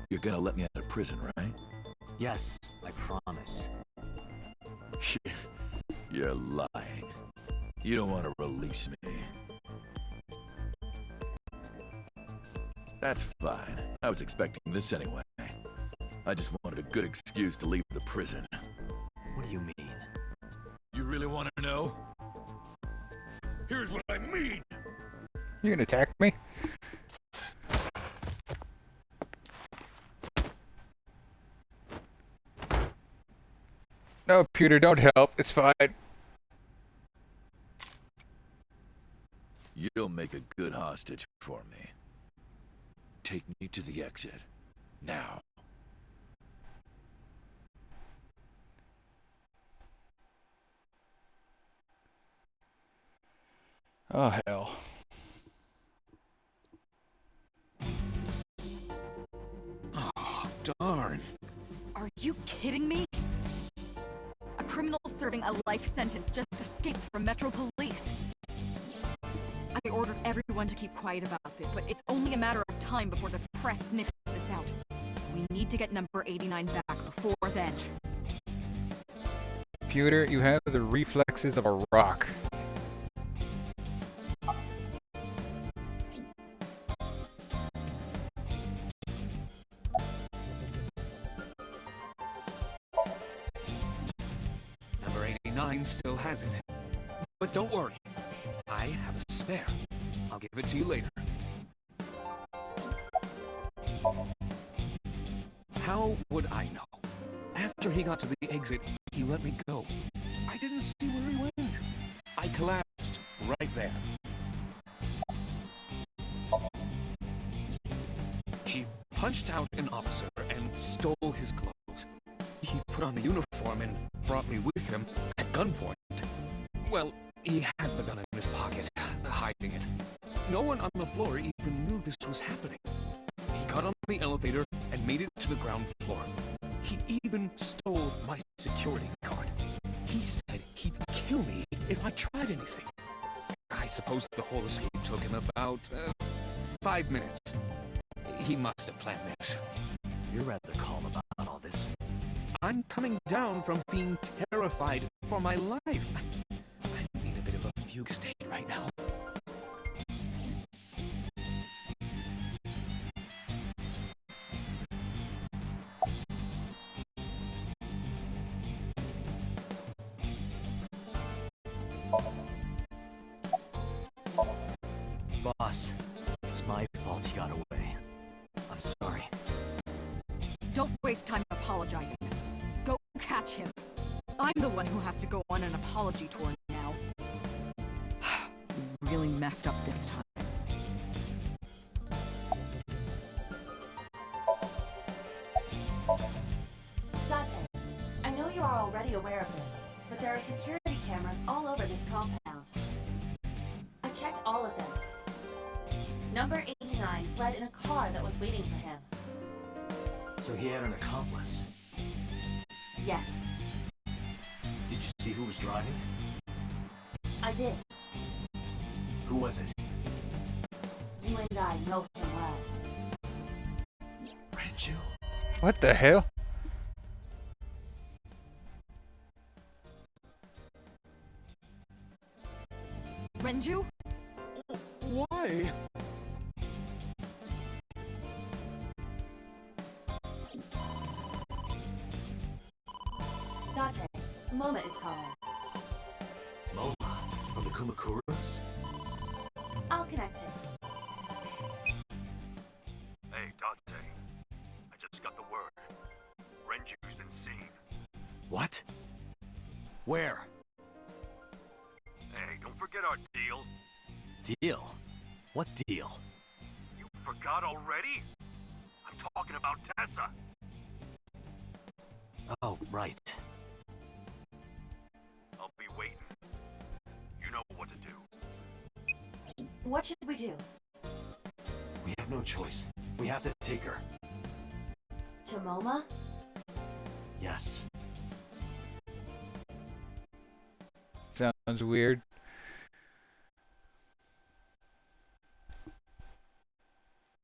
Speaker 18: You're gonna let me out of prison, right?
Speaker 11: Yes, I promise.
Speaker 18: You're lying. You don't want to release me. That's fine. I was expecting this anyway. I just wanted a good excuse to leave the prison.
Speaker 11: What do you mean?
Speaker 18: You really want to know? Here's what I mean!
Speaker 1: You gonna attack me? No, Peter, don't help. It's fine.
Speaker 18: You'll make a good hostage for me. Take me to the exit. Now.
Speaker 1: Oh, hell.
Speaker 15: Oh, darn. Are you kidding me? A criminal serving a life sentence just escaped from Metro Police. I ordered everyone to keep quiet about this, but it's only a matter of time before the press sniffs this out. We need to get number 89 back before then.
Speaker 1: Peter, you have the reflexes of a rock.
Speaker 14: Number 89 still hasn't. But don't worry. I have a spare. I'll give it to you later. How would I know? After he got to the exit, he let me go. I didn't see where he went. I collapsed right there. He punched out an officer and stole his clothes. He put on the uniform and brought me with him at gunpoint. Well, he had the gun in his pocket, hiding it. No one on the floor even knew this was happening. He got on the elevator and made it to the ground floor. He even stole my security card. He said he'd kill me if I tried anything. I suppose the whole escape took him about 5 minutes. He must have planned this.
Speaker 11: You're rather calm about all this.
Speaker 14: I'm coming down from being terrified for my life. I'm in a bit of a fugue state right now.
Speaker 11: Boss, it's my fault he got away. I'm sorry.
Speaker 15: Don't waste time apologizing. Go catch him. I'm the one who has to go on an apology tour now. We really messed up this time.
Speaker 4: Date, I know you are already aware of this, but there are security cameras all over this compound. I checked all of them. Number 89 fled that was waiting for him.
Speaker 11: So he had an accomplice.
Speaker 4: Yes,
Speaker 11: Did you see who was driving?
Speaker 4: I did.
Speaker 11: Who was it?
Speaker 4: You and I know him well.
Speaker 11: Renju.
Speaker 1: What the hell?
Speaker 2: Renju?
Speaker 21: Why?
Speaker 4: Date, Moma is calling.
Speaker 11: Moma from the Kumakuras?
Speaker 4: I'll connect him.
Speaker 17: Hey, Dante. I just got the word. Renju's been seen.
Speaker 11: What? Where?
Speaker 17: Hey, don't forget our deal.
Speaker 11: Deal? What deal?
Speaker 17: You forgot already? I'm talking about Tessa.
Speaker 11: Oh, right.
Speaker 17: I'll be waiting. You know what to do.
Speaker 4: What should we do?
Speaker 11: We have no choice. We have to take her.
Speaker 4: To Moma?
Speaker 11: Yes.
Speaker 1: Sounds weird.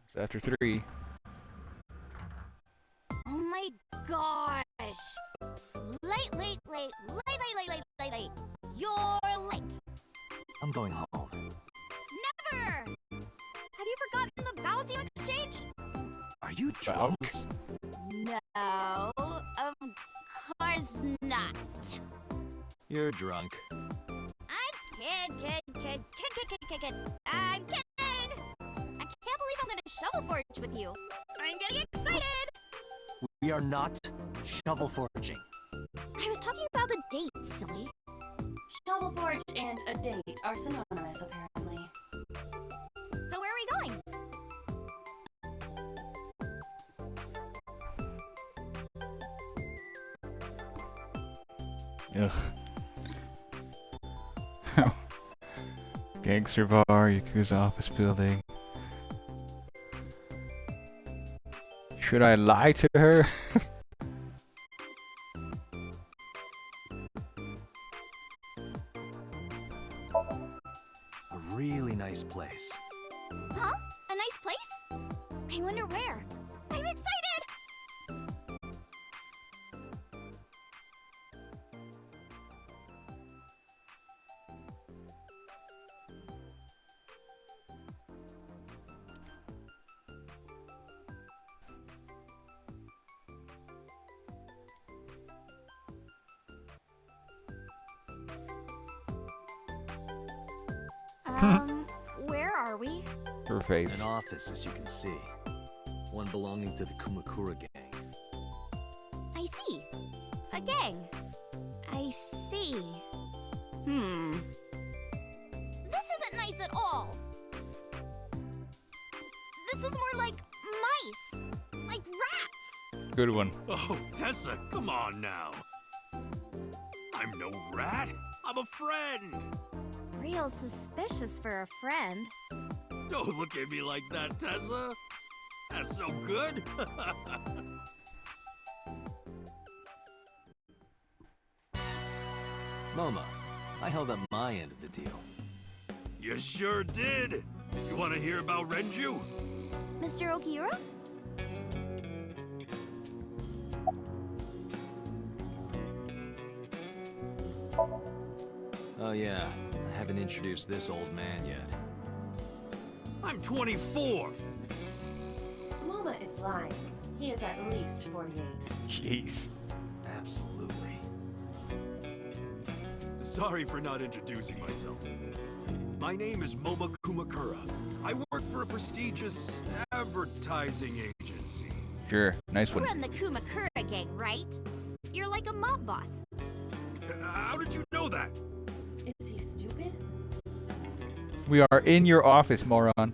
Speaker 1: It's after 3.
Speaker 5: Oh my gosh! Late. You're late.
Speaker 11: I'm going home.
Speaker 5: Never! Have you forgotten the vows you exchanged?
Speaker 11: Are you drunk?
Speaker 5: No, of course not.
Speaker 11: You're drunk.
Speaker 5: I'm kid. I'm kidding! I can't believe I'm gonna shovel forge with you. I'm getting excited!
Speaker 11: We are not shovel forging.
Speaker 5: I was talking about the date, silly.
Speaker 4: Shovel Forge and a date are synonymous, apparently.
Speaker 5: So where are we going?
Speaker 1: Ugh. Gangster bar, Yakuza office building. Should I lie to her?
Speaker 11: A really nice place.
Speaker 5: Huh? A nice place? I wonder where. I'm excited! Where are we?
Speaker 1: Her face.
Speaker 11: An office, as you can see. One belonging to the Kumakura gang.
Speaker 5: I see. A gang. I see. This isn't nice at all. This is more like mice. Like rats.
Speaker 1: Good one.
Speaker 10: Oh, Tessa, come on now. I'm no rat. I'm a friend.
Speaker 5: Real suspicious for a friend.
Speaker 10: Don't look at me like that, Tessa. That's no good.
Speaker 11: Moma, I held up my end of the deal.
Speaker 10: You sure did. You want to hear about Renju?
Speaker 5: Mr. Okiura?
Speaker 11: Oh yeah, I haven't introduced this old man yet.
Speaker 10: I'm 24.
Speaker 4: Moma is lying. He is at least 48.
Speaker 1: Jeez.
Speaker 11: Absolutely.
Speaker 10: Sorry for not introducing myself. My name is Moma Kumakura. I work for a prestigious advertising agency.
Speaker 1: Sure, nice
Speaker 5: You
Speaker 1: one.
Speaker 5: run the Kumakura gang, right? You're like a mob boss.
Speaker 10: How did you know that?
Speaker 4: Is he stupid?
Speaker 1: We are in your office, moron.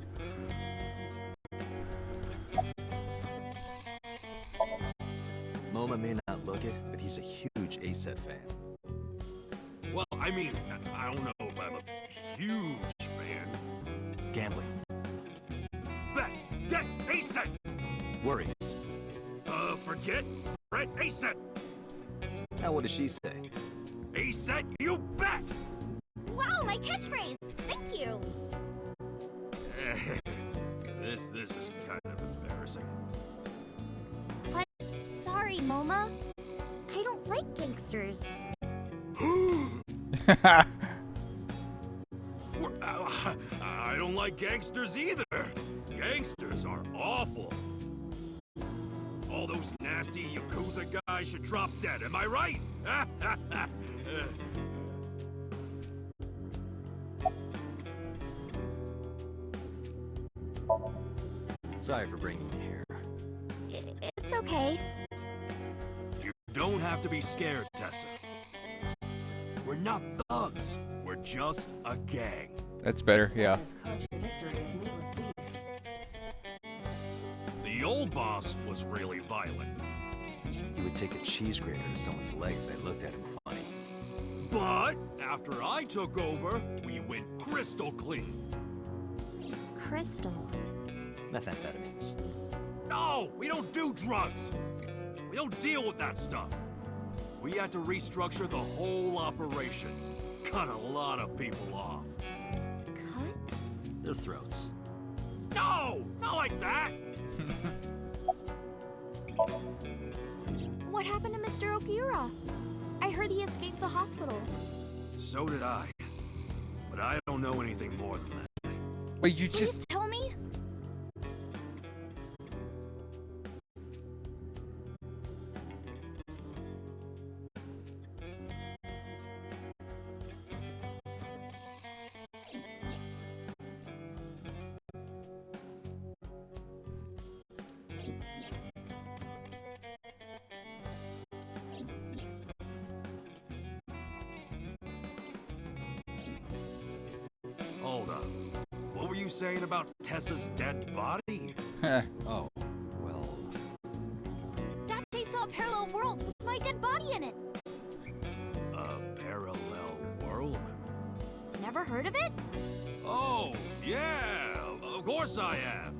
Speaker 11: Moma may not look it, but he's a huge ASET fan.
Speaker 10: Well, I mean, I don't know if I'm a huge fan.
Speaker 11: Gambling.
Speaker 10: Bet! Debt! ASET! forget? Fred Aset!
Speaker 3: Now what does she say?
Speaker 10: Aset, you bet!
Speaker 8: Wow, my catchphrase! Thank you!
Speaker 10: This is kind of embarrassing.
Speaker 8: But sorry, Moma. I don't like gangsters.
Speaker 10: I don't like gangsters either. Gangsters are awful. All those nasty Yakuza guys should drop dead, am I right?
Speaker 3: Sorry for bringing you here.
Speaker 8: It's okay.
Speaker 10: You don't have to be scared, Tessa. We're not thugs. We're just a gang.
Speaker 1: That's better, yeah.
Speaker 4: As contradictory as needless beef.
Speaker 10: The old boss was really violent.
Speaker 3: He would take a cheese grater to someone's leg if they looked at him funny.
Speaker 10: But after I took over, we went crystal clean.
Speaker 8: Crystal.
Speaker 3: Methamphetamines.
Speaker 10: No, we don't do drugs. We don't deal with that stuff. We had to restructure the whole operation. Cut a lot of people off.
Speaker 8: Cut?
Speaker 3: Their throats.
Speaker 10: No! Not like that!
Speaker 8: What happened to Mr. Okiura? I heard he escaped the hospital.
Speaker 10: So did I. But I don't know anything more than that.
Speaker 1: Wait, you
Speaker 8: Please
Speaker 1: just...
Speaker 8: tell me?
Speaker 10: Hold up. What were you saying about Tessa's dead body?
Speaker 3: Oh, well...
Speaker 8: Date saw a parallel world with my dead body in it.
Speaker 10: A parallel world?
Speaker 8: Never heard of it?
Speaker 10: Oh, yeah! Of course I have!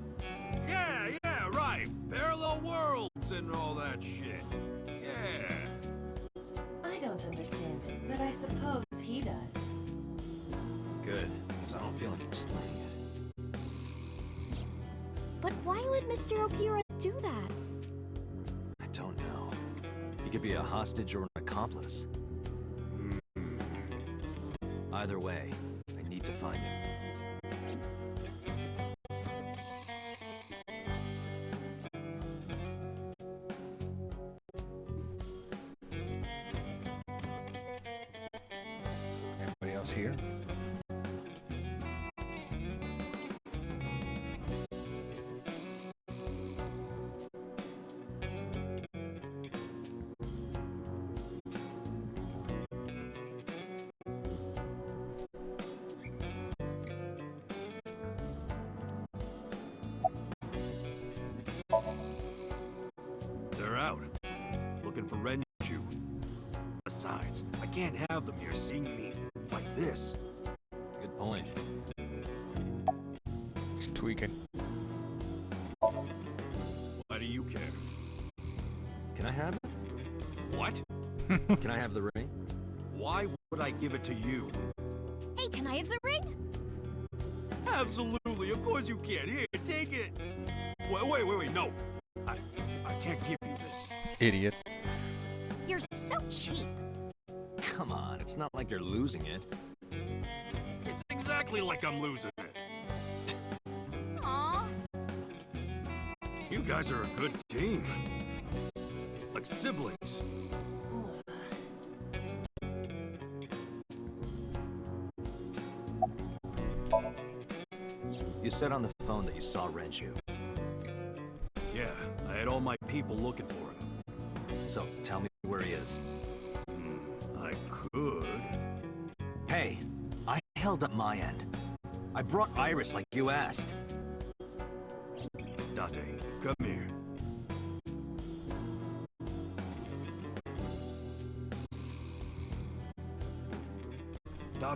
Speaker 10: Yeah, right! Parallel worlds and all that shit. Yeah.
Speaker 4: I don't understand it, but I suppose he does.
Speaker 3: Good, because I don't feel like explaining it.
Speaker 8: But why would Mr. Okiura do that?
Speaker 3: I don't know. He could be a hostage or an accomplice. Either way, I need to find him.
Speaker 1: Anybody else here?
Speaker 10: They're out. Looking for Renju. Besides, I can't have them here seeing me like this.
Speaker 3: Good point.
Speaker 1: Just tweaking.
Speaker 10: Why do you care?
Speaker 3: Can I have it?
Speaker 10: What?
Speaker 3: Can I have the ring?
Speaker 10: Why would I give it to you?
Speaker 8: Hey, can I have the ring?
Speaker 10: Absolutely, of course you can. Here, take it. Wait, no. I can't give you this.
Speaker 1: Idiot.
Speaker 8: You're so cheap.
Speaker 3: Come on, it's not like you're losing it.
Speaker 10: It's exactly like I'm losing it.
Speaker 8: Aww.
Speaker 10: You guys are a good team. Like siblings.
Speaker 3: You said on the phone that you saw Renju.
Speaker 10: Yeah, I had all my people looking for him.
Speaker 3: So, tell me where he is.
Speaker 10: I could.
Speaker 3: Hey, I held up my end. I brought Iris like you asked.
Speaker 10: Date, come here.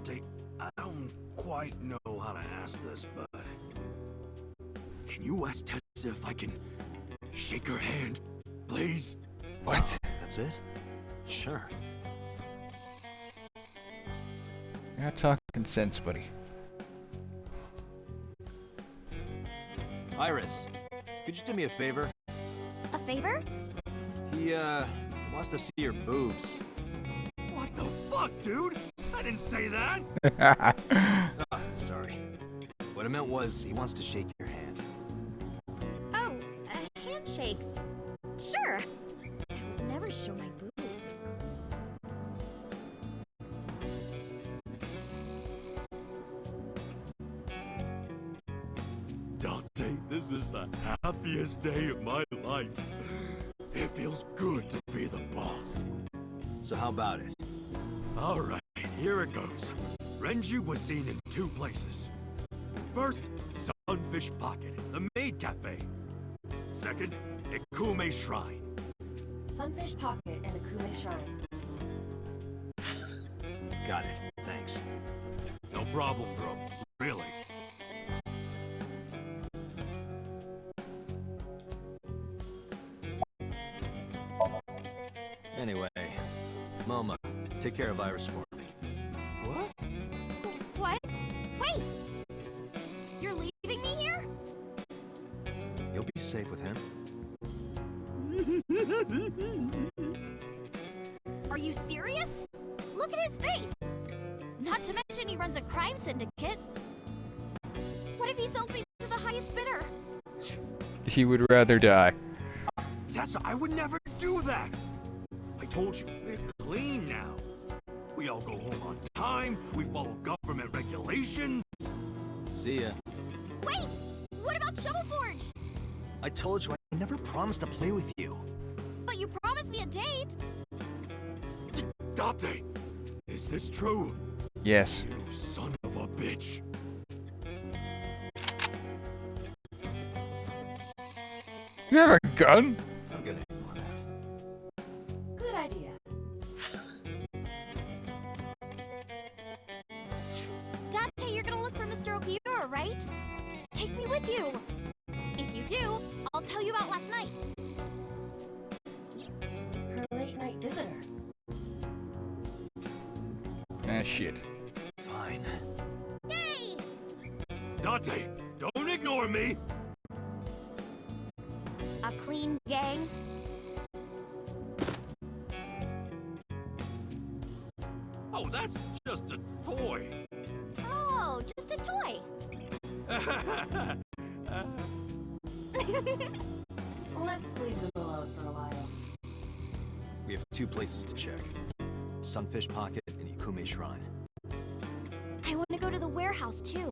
Speaker 10: Date, I don't quite know how to ask this, but... Can you ask Tessa if I can shake her hand, please?
Speaker 1: What?
Speaker 3: That's it? Sure.
Speaker 1: You're not talking sense, buddy.
Speaker 3: Iris, could you do me a favor?
Speaker 8: A favor?
Speaker 3: He, wants to see your boobs.
Speaker 10: What the fuck, dude? I didn't say that!
Speaker 3: Ah, sorry. What I meant was, he wants to shake your hand.
Speaker 8: Oh, a handshake. Sure. I would never show my boobs.
Speaker 10: Dante, this is the happiest day of my life. It feels good to be the boss.
Speaker 3: So how about it?
Speaker 10: Alright, here it goes. Renju was seen in 2 places. First, Sunfish Pocket, the maid cafe. Second, Ikume Shrine.
Speaker 4: Sunfish Pocket and Akume Shrine.
Speaker 3: Got it. Thanks.
Speaker 10: No problem, bro. Really.
Speaker 3: Anyway, Moma, take care of Iris for me.
Speaker 10: What?
Speaker 8: What? Wait! You're leaving me here?
Speaker 3: You'll be safe with him.
Speaker 8: Are you serious? Look at his face! Not to mention he runs a crime syndicate. What if he sells me to the highest bidder?
Speaker 1: He would rather die.
Speaker 10: Tessa, I would never do that! I told you, we're clean now. We all go home on time, we follow government regulations.
Speaker 3: See ya.
Speaker 8: Wait! What about Shovel Forge?
Speaker 3: I told you I never promised to play with you.
Speaker 8: But you promised me a date!
Speaker 10: Dante, is this true?
Speaker 1: Yes.
Speaker 10: You son of a bitch.
Speaker 1: You have a gun?
Speaker 3: I'm gonna hit him on that.
Speaker 4: Good idea.
Speaker 8: Dante, you're gonna look for Mr. Okiura, right? Take me with you! If you do, I'll tell you about last night.
Speaker 4: Her late night visitor.
Speaker 1: Ah, shit.
Speaker 3: Fine.
Speaker 8: Yay!
Speaker 10: Dante, don't ignore me!
Speaker 8: A clean gang?
Speaker 10: Oh, that's just a toy.
Speaker 8: Oh, just a toy.
Speaker 4: Let's leave them alone for a while.
Speaker 3: We have 2 places to check. Sunfish Pocket and Ikume Shrine.
Speaker 8: I want to go to the warehouse too,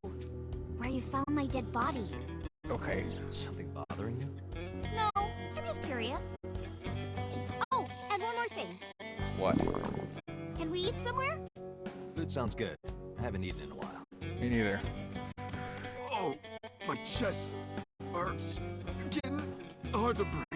Speaker 8: where you found my dead body.
Speaker 1: Okay.
Speaker 3: Something bothering you?
Speaker 8: No, I'm just curious. Oh, and one more thing.
Speaker 1: What?
Speaker 8: Can we eat somewhere?
Speaker 3: Food sounds good. I haven't eaten in a while.
Speaker 1: Me neither.
Speaker 10: Oh, my chest hurts. Getting hard to breathe.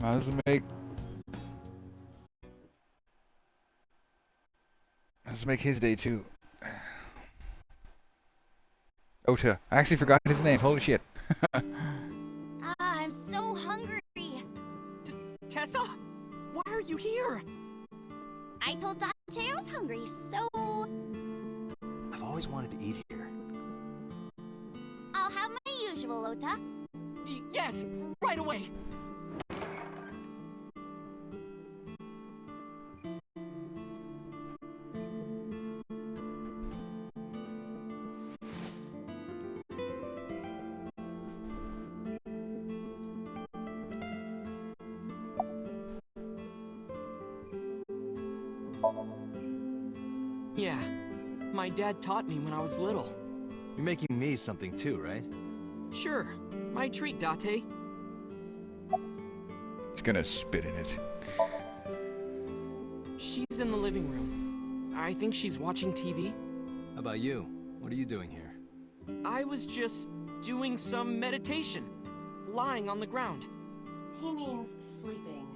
Speaker 1: How does it make his day too? Ota. I actually forgot his name. Holy shit.
Speaker 8: I'm so hungry.
Speaker 12: Tessa? Why are you here?
Speaker 8: I told Dante I was hungry, so
Speaker 3: I've always wanted to eat here.
Speaker 8: I'll have my usual, Ota.
Speaker 12: Yes, right away. Yeah, my dad taught me when I was little.
Speaker 3: You're making me something too, right?
Speaker 12: Sure, my treat, Date.
Speaker 1: He's gonna spit in it.
Speaker 12: She's in the living room. I think she's watching TV.
Speaker 3: How about you? What are you doing here?
Speaker 12: I was just doing some meditation, lying on the ground.
Speaker 4: He means sleeping.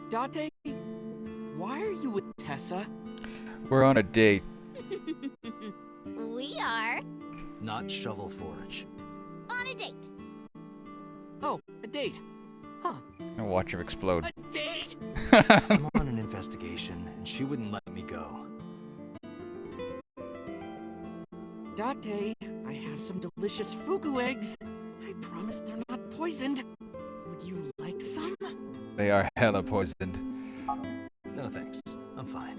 Speaker 12: Date, why are you with Tessa?
Speaker 1: We're on a date.
Speaker 8: We are
Speaker 3: Not shovel forage.
Speaker 8: on a date.
Speaker 12: Oh, a date. Huh.
Speaker 1: And watch him explode.
Speaker 12: A date?
Speaker 3: I'm on an investigation, and she wouldn't let me go.
Speaker 12: Date, I have some delicious fugu eggs. I promise they're not poisoned. Would you like some?
Speaker 1: They are hella poisoned.
Speaker 3: No thanks. I'm fine.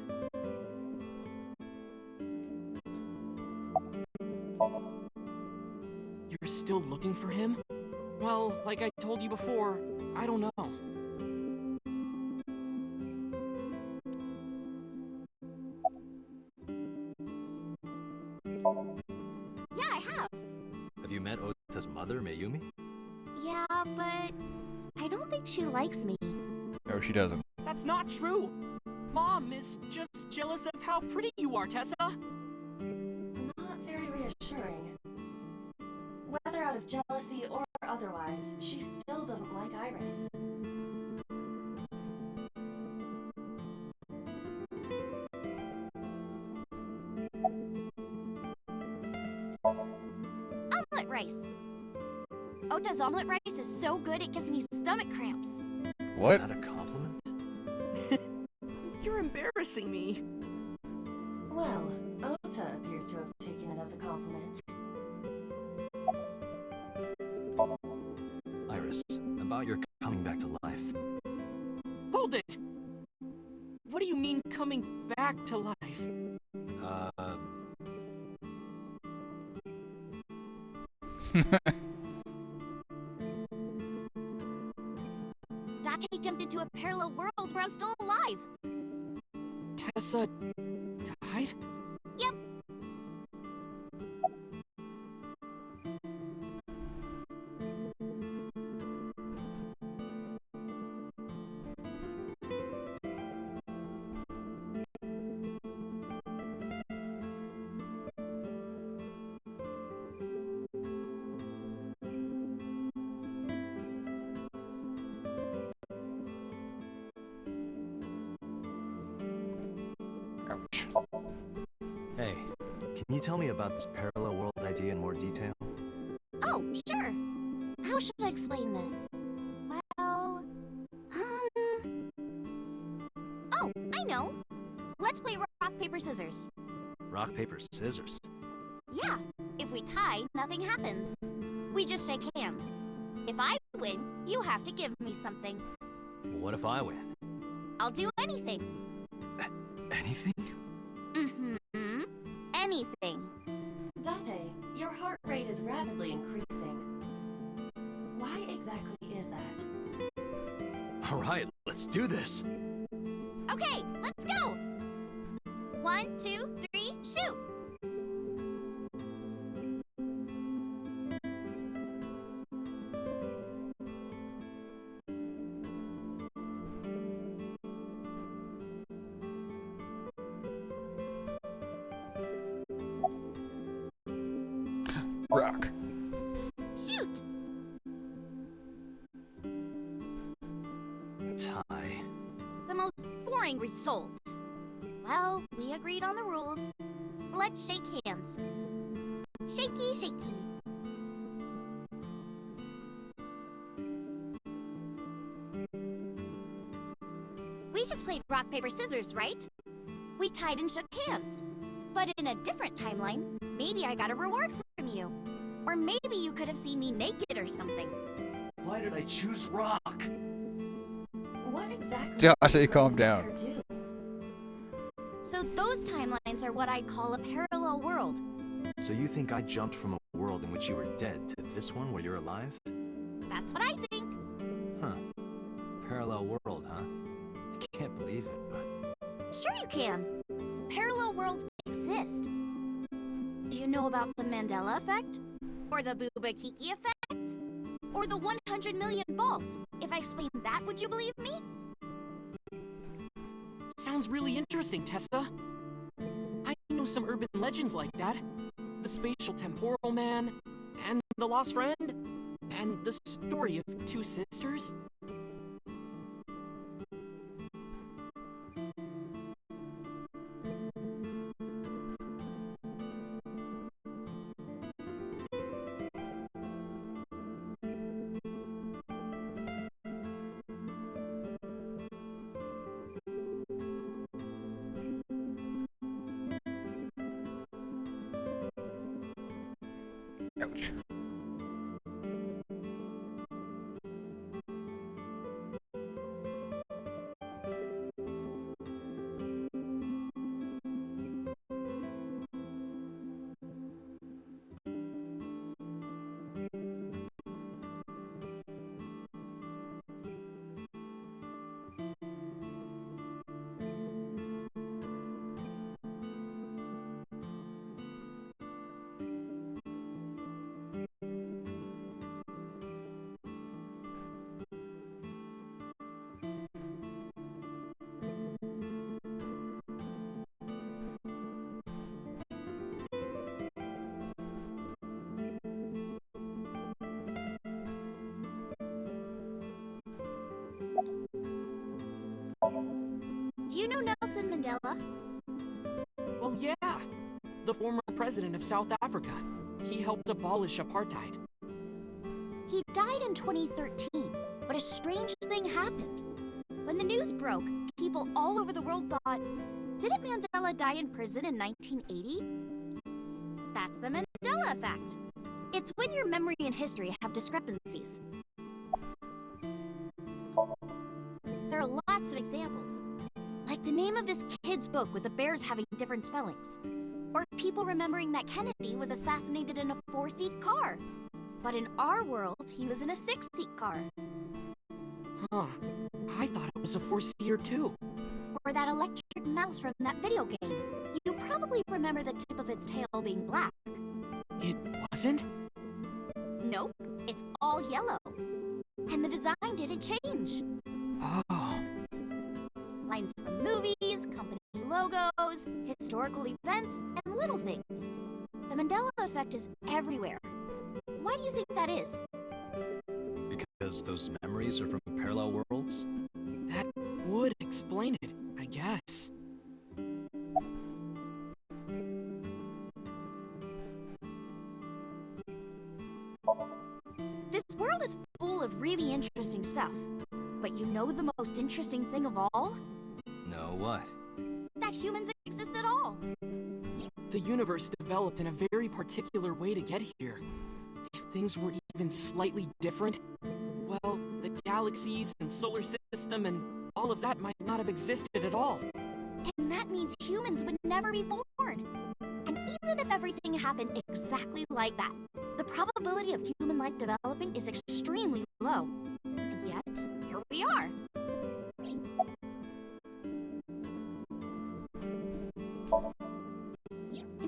Speaker 12: You're still looking for him? Well, like I told you before, I don't know.
Speaker 8: Yeah, I have.
Speaker 3: Have you met Ota's mother, Mayumi?
Speaker 8: Yeah, but I don't think she likes me.
Speaker 1: No, she doesn't.
Speaker 12: That's not true. Mom is just jealous of how pretty you are, Tessa.
Speaker 4: Not very reassuring. Whether out of jealousy or otherwise, she still doesn't like Iris.
Speaker 8: Omelet rice. Ota's omelet rice is so good it gives me stomach cramps.
Speaker 1: What?
Speaker 3: Is that a compliment?
Speaker 12: You're embarrassing me.
Speaker 4: Well, Ota appears to have taken it as a compliment.
Speaker 3: Iris, about your coming back to life.
Speaker 12: Hold it! What do you mean coming back to life?
Speaker 8: Date jumped into a parallel world where I'm still alive.
Speaker 12: Tessa died?
Speaker 8: Yep.
Speaker 1: Ouch.
Speaker 3: Hey, can you tell me about this parallel world idea in more detail?
Speaker 8: Oh, sure. How should I explain this? Well, oh, I know. Let's play rock, paper, scissors.
Speaker 3: Rock, paper, scissors.
Speaker 8: Yeah, if we tie, nothing happens. We just shake hands. If I win, you have to give me something.
Speaker 3: What if I win?
Speaker 8: I'll do anything.
Speaker 3: Anything?
Speaker 8: Mm-hmm. Anything.
Speaker 4: Date, your heart rate is rapidly increasing. Why exactly is that?
Speaker 3: Alright, let's do this.
Speaker 8: Okay, let's go! 1, 2, 3, shoot!
Speaker 1: Rock.
Speaker 8: Shoot!
Speaker 3: Tie.
Speaker 8: The most boring result. Well, we agreed on the rules. Let's shake hands. Shaky, shaky. We just played rock, paper, scissors, right? We tied and shook hands. But in a different timeline, maybe I got a reward from you. Or maybe you could have seen me naked or something.
Speaker 11: Why did I choose rock?
Speaker 4: What exactly
Speaker 1: Josh,
Speaker 4: did
Speaker 1: calm
Speaker 4: you
Speaker 1: down.
Speaker 4: make her do?
Speaker 8: So those timelines are what I'd call a parallel world.
Speaker 3: So you think I jumped from a world in which you were dead to this one where you're alive?
Speaker 8: That's what I think.
Speaker 3: Huh. Parallel world, huh? I can't believe it, but...
Speaker 8: Sure you can. Parallel worlds exist. Do you know about the Mandela effect? Or the Bubakiki effect? Or the 100 million balls? If I explain that, would you believe me?
Speaker 12: Sounds really interesting, Tessa. I know some urban legends like that. The spatial temporal man, and the lost friend, and the story of two sisters.
Speaker 1: Ouch.
Speaker 8: Do you know Nelson Mandela?
Speaker 12: Well, yeah. The former president of South Africa. He helped abolish apartheid.
Speaker 8: He died in 2013, but a strange thing happened. When the news broke, people all over the world thought, didn't Mandela die in prison in 1980? That's the Mandela effect. It's when your memory and history have discrepancies. There are lots of examples, like the name of this kid's book with the bears having different spellings, or people remembering that Kennedy was assassinated in a 4-seat car, but in our world, he was in a 6-seat car.
Speaker 12: Huh. I thought it was a 4-seater too.
Speaker 8: Or that electric mouse from that video game. You probably remember the tip of its tail being black.
Speaker 12: It wasn't?
Speaker 8: Nope, it's all yellow. And the design didn't change.
Speaker 12: Oh.
Speaker 8: Lines from movies, company logos, historical events, and little things. The Mandela effect is everywhere. Why do you think that is?
Speaker 3: Because those memories are from parallel worlds?
Speaker 12: That would explain it, I guess.
Speaker 8: This world is full of really interesting stuff. But you know the most interesting thing of all?
Speaker 3: No, what?
Speaker 8: That humans exist at all.
Speaker 12: The universe developed in a very particular way to get here. If things were even slightly different, well, the galaxies and solar system and all of that might not have existed at all.
Speaker 8: And that means humans would never be born. And even if everything happened exactly like that, the probability of human life developing is extremely low. And yet, here we are.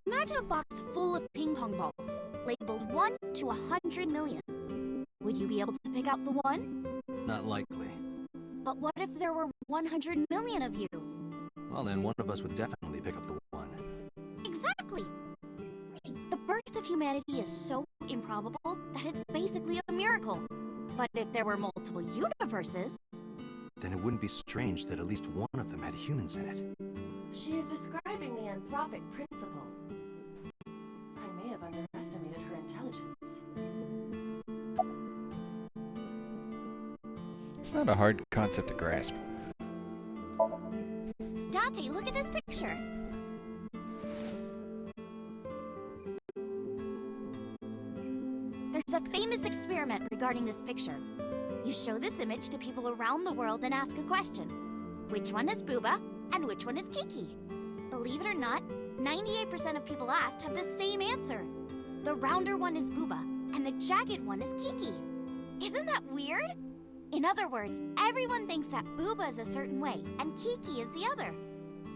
Speaker 8: Imagine a box full of ping pong balls, labeled 1 to 100 million. Would you be able to pick out the 1?
Speaker 3: Not likely.
Speaker 8: But what if there were 100 million of you?
Speaker 3: Well, then one of us would definitely pick up the 1.
Speaker 8: Exactly! The birth of humanity is so improbable that it's basically a miracle. But if there were multiple universes...
Speaker 3: Then it wouldn't be strange that at least one of them had humans in it.
Speaker 4: She is describing the anthropic principle. I may have underestimated her intelligence.
Speaker 1: It's not a hard concept to grasp.
Speaker 8: Dante, look at this picture! There's a famous experiment regarding this picture. You show this image to people around the world and ask a question. Which one is Booba and which one is Kiki? Believe it or not, 98% of people asked have the same answer. The rounder one is Booba and the jagged one is Kiki. Isn't that weird? In other words, everyone thinks that Booba is a certain way and Kiki is the other.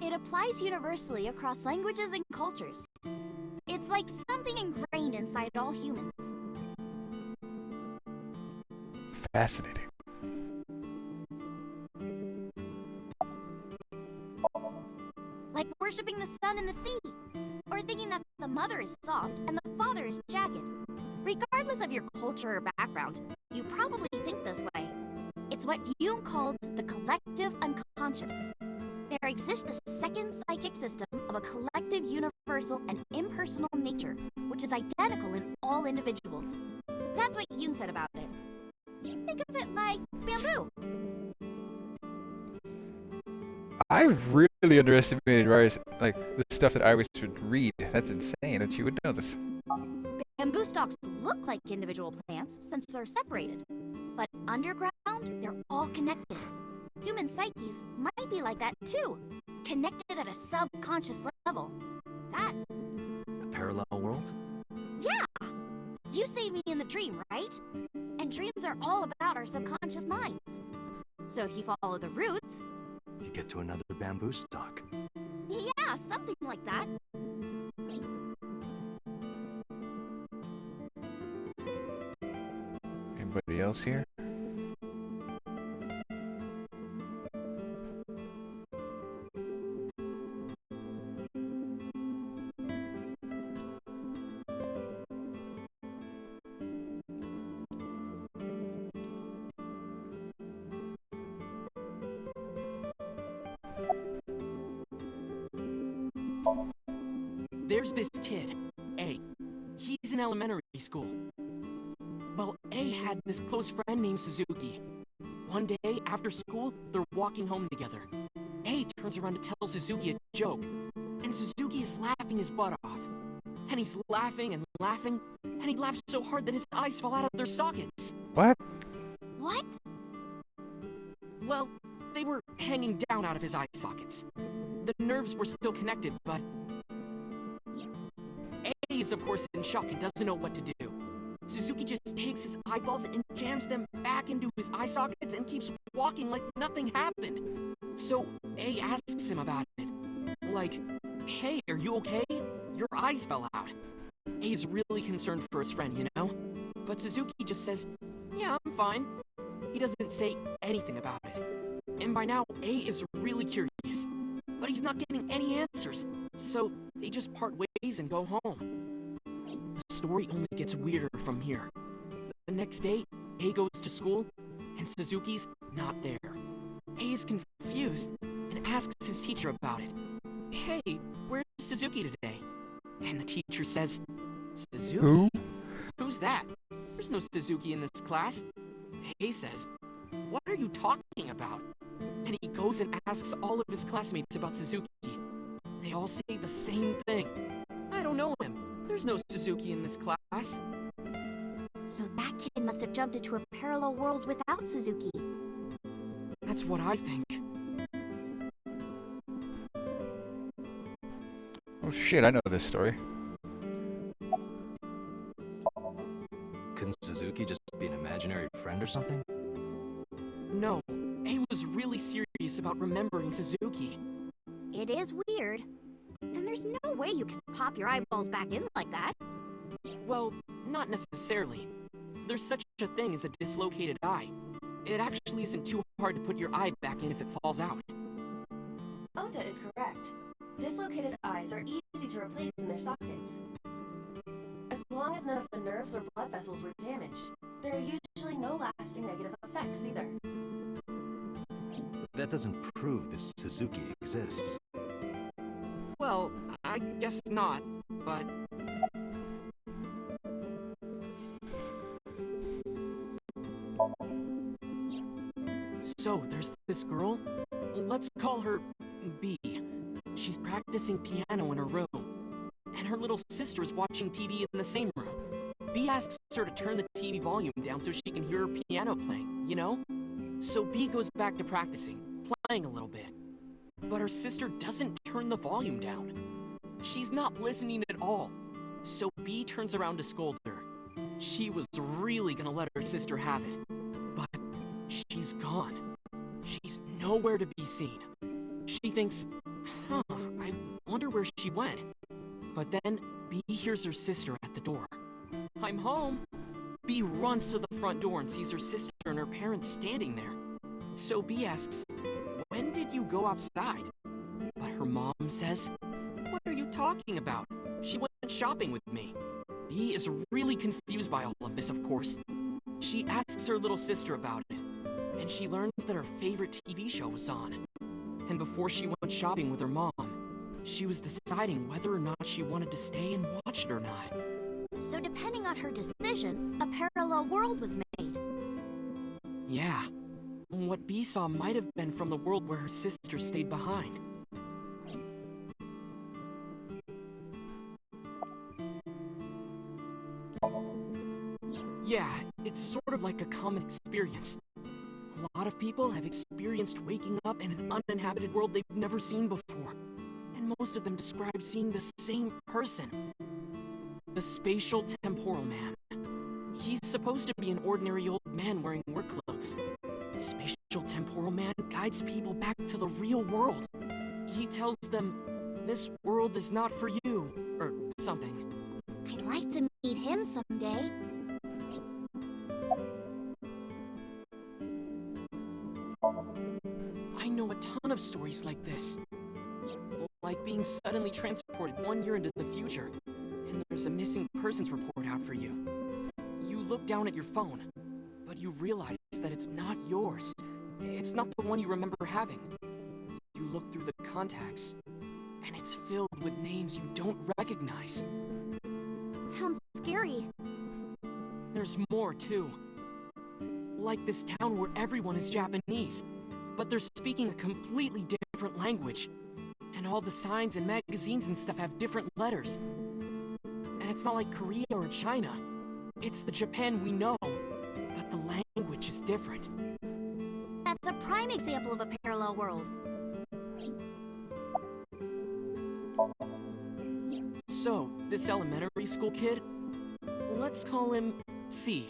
Speaker 8: It applies universally across languages and cultures. It's like something ingrained inside all humans.
Speaker 1: Fascinating.
Speaker 8: Like worshipping the sun and the sea. mother is soft and the father is jagged. Regardless of your culture or background, you probably think this way. It's what Jung called the collective unconscious. There exists a second psychic system of a collective, universal, and impersonal nature, which is identical in all individuals. That's what Jung said about it. Think of it like bamboo.
Speaker 1: I really underestimated Iris, like the stuff that Iris would read. That's insane that she would know this.
Speaker 8: Bamboo stalks look like individual plants since they're separated. But underground, they're all connected. Human psyches might be like that too, connected at a subconscious level. That's...
Speaker 3: The parallel world?
Speaker 8: Yeah! You saved me in the dream, right? And dreams are all about our subconscious minds. So if you follow the roots...
Speaker 3: You get to another bamboo stalk.
Speaker 8: Yeah, something like that.
Speaker 1: Anybody else here?
Speaker 12: There's this kid, A. He's in elementary school. Well, A had this close friend named Suzuki. One day, after school, they're walking home together. A turns around to tell Suzuki a joke, and Suzuki is laughing his butt off. And he's laughing and laughing, and he laughs so hard that his eyes fall out of their sockets.
Speaker 1: What?
Speaker 8: What?
Speaker 12: Well, they were hanging down out of his eye sockets. The nerves were still connected, but... A is of course in shock and doesn't know what to do. Suzuki just takes his eyeballs and jams them back into his eye sockets and keeps walking like nothing happened. So A asks him about it. Like, hey, are you okay? Your eyes fell out. A's really concerned for his friend, you know? But Suzuki just says, yeah, I'm fine. He doesn't say anything about it. And by now, A is really curious. But he's not getting any answers. So they just part ways and go home. The story only gets weirder from here. The next day, A goes to school, and Suzuki's not there. A is confused and asks his teacher about it. Hey, where's Suzuki today? And the teacher says, Suzuki?
Speaker 1: Who?
Speaker 12: Who's that? There's no Suzuki in this class. A says, what are you talking about? And he goes and asks all of his classmates about Suzuki. They all say the same thing. I don't know him. There's no Suzuki in this class.
Speaker 8: So that kid must have jumped into a parallel world without Suzuki.
Speaker 12: That's what I think.
Speaker 1: Oh shit, I know this story.
Speaker 3: Couldn't Suzuki just be an imaginary friend or something?
Speaker 12: No, A was really serious about remembering Suzuki.
Speaker 8: It is weird. And there's no way you can pop your eyeballs back in like that.
Speaker 12: Well, not necessarily. There's such a thing as a dislocated eye. It actually isn't too hard to put your eye back in if it falls out.
Speaker 4: Ota is correct. Dislocated eyes are easy to replace in their sockets. As long as none of the nerves or blood vessels were damaged, there are usually no lasting negative effects either.
Speaker 3: That doesn't prove this Suzuki exists.
Speaker 12: Well, I guess not, but... So, there's this girl. Let's call her B. She's practicing piano in her room. And her little sister is watching TV in the same room. B asks her to turn the TV volume down so she can hear her piano playing, you know? So B goes back to practicing, playing a little bit. But her sister doesn't turn the volume down. She's not listening at all. So B turns around to scold her. She was really gonna let her sister have it. But she's gone. She's nowhere to be seen. She thinks, huh, I wonder where she went. But then B hears her sister at the door. I'm home. B runs to the front door and sees her sister and her parents standing there. So B asks, when did you go outside? But her mom says, what are you talking about? She went went shopping with me. Bee is really confused by all of this, of course. She asks her little sister about it, and she learns that her favorite TV show was on. And before she went shopping with her mom, she was deciding whether or not she wanted to stay and watch it or not.
Speaker 8: So depending on her decision, a parallel world was made.
Speaker 12: Yeah. What Bee saw might have been from the world where her sister stayed behind. Yeah, it's sort of like a common experience. A lot of people have experienced waking up in an uninhabited world they've never seen before. And most of them describe seeing the same person. The Spatial Temporal Man. He's supposed to be an ordinary old man wearing work clothes. The Spatial Temporal Man guides people back to the real world. He tells them, this world is not for you, or something.
Speaker 8: I'd like to meet him someday.
Speaker 12: I know a ton of stories like this. Like being suddenly transported 1 year into the future, and there's a missing persons report out for you. You look down at your phone, but you realize that it's not yours. It's not the one you remember having. You look through the contacts, and it's filled with names you don't recognize.
Speaker 8: Sounds scary.
Speaker 12: There's more, too. Like this town where everyone is Japanese, but they're speaking a completely different language. And all the signs and magazines and stuff have different letters. And it's not like Korea or China. It's the Japan we know, but the language is different.
Speaker 8: That's a prime example of a parallel world.
Speaker 12: So, this elementary school kid, let's call him C.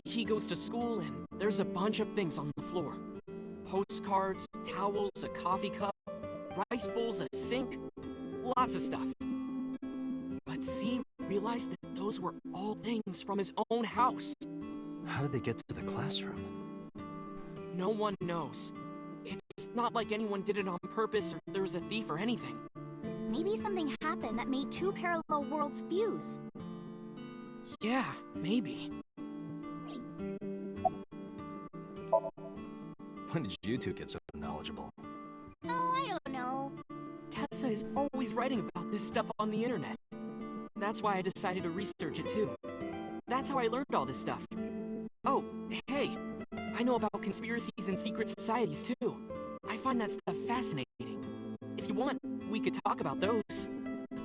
Speaker 12: He goes to school and there's a bunch of things on the floor. Postcards, towels, a coffee cup, rice bowls, a sink, lots of stuff. But C realized that those were all things from his own house.
Speaker 3: How did they get to the classroom?
Speaker 12: No one knows. It's not like anyone did it on purpose or there was a thief or anything.
Speaker 8: Maybe something happened that made two parallel worlds fuse.
Speaker 12: Yeah, maybe.
Speaker 3: When did you two get so knowledgeable?
Speaker 8: Oh, I don't know.
Speaker 12: Tessa is always writing about this stuff on the internet. That's why I decided to research it too. That's how I learned all this stuff. Oh, hey, I know about conspiracies and secret societies too. I find that stuff fascinating. If you want, we could talk about those.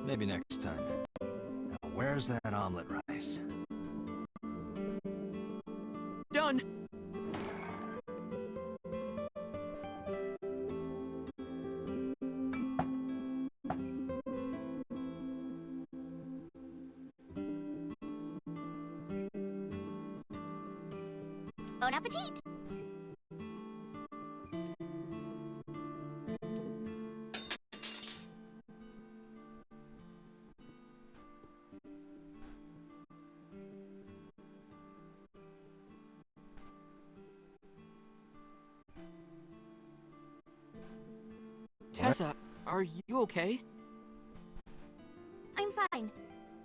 Speaker 3: Maybe next time. Now, where's that omelet rice?
Speaker 12: Done!
Speaker 8: Bon appetit!
Speaker 12: Tessa, are you okay?
Speaker 8: I'm fine.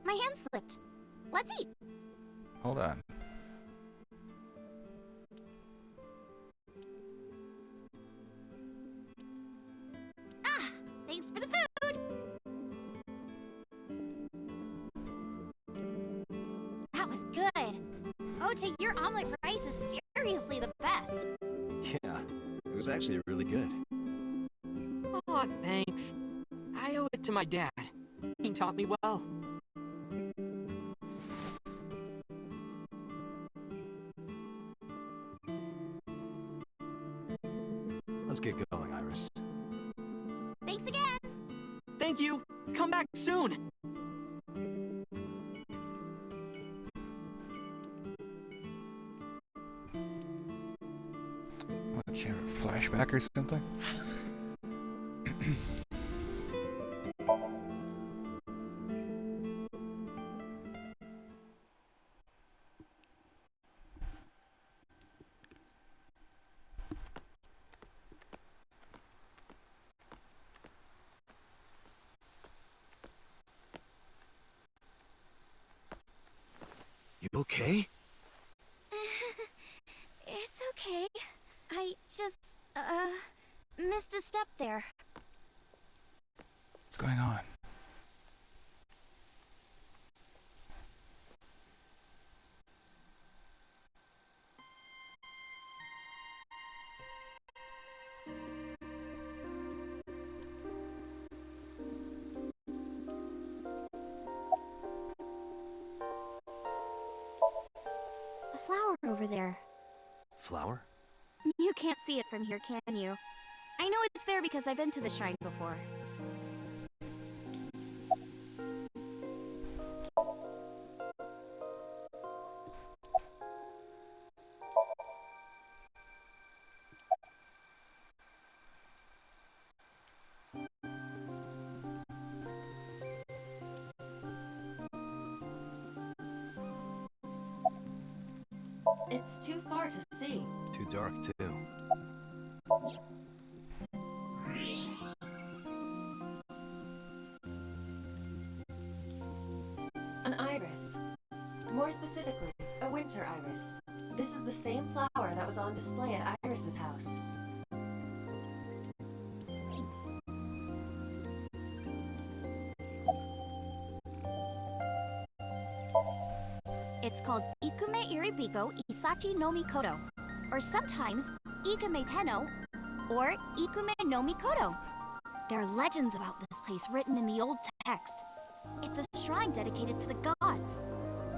Speaker 8: My hand slipped. Let's eat.
Speaker 1: Hold on.
Speaker 8: Ah, thanks for the food. That was good. Ota, your omelet rice is seriously the best.
Speaker 3: Yeah, it was actually really good.
Speaker 12: Aw, thanks. I owe it to my dad. He taught me well.
Speaker 3: Let's get going, Iris.
Speaker 8: Thanks again.
Speaker 12: Thank you. Come back soon.
Speaker 1: What, you have a flashback or something?
Speaker 3: You okay?
Speaker 8: It's okay. I just, missed a step there.
Speaker 1: What's going on?
Speaker 8: A flower over there.
Speaker 3: Flower?
Speaker 8: You can't see it from here, can you? I know it's there because I've been to the shrine before.
Speaker 4: It's too far to see.
Speaker 3: Too dark, too.
Speaker 4: An iris. More specifically, a winter iris. This is the same flower that was on display at Iris's house.
Speaker 8: It's called Ikume Iribiko Isachi no Mikoto, or sometimes Ikume Tenno, or Ikume no Mikoto. There are legends about this place written in the old text. It's a shrine dedicated to the gods.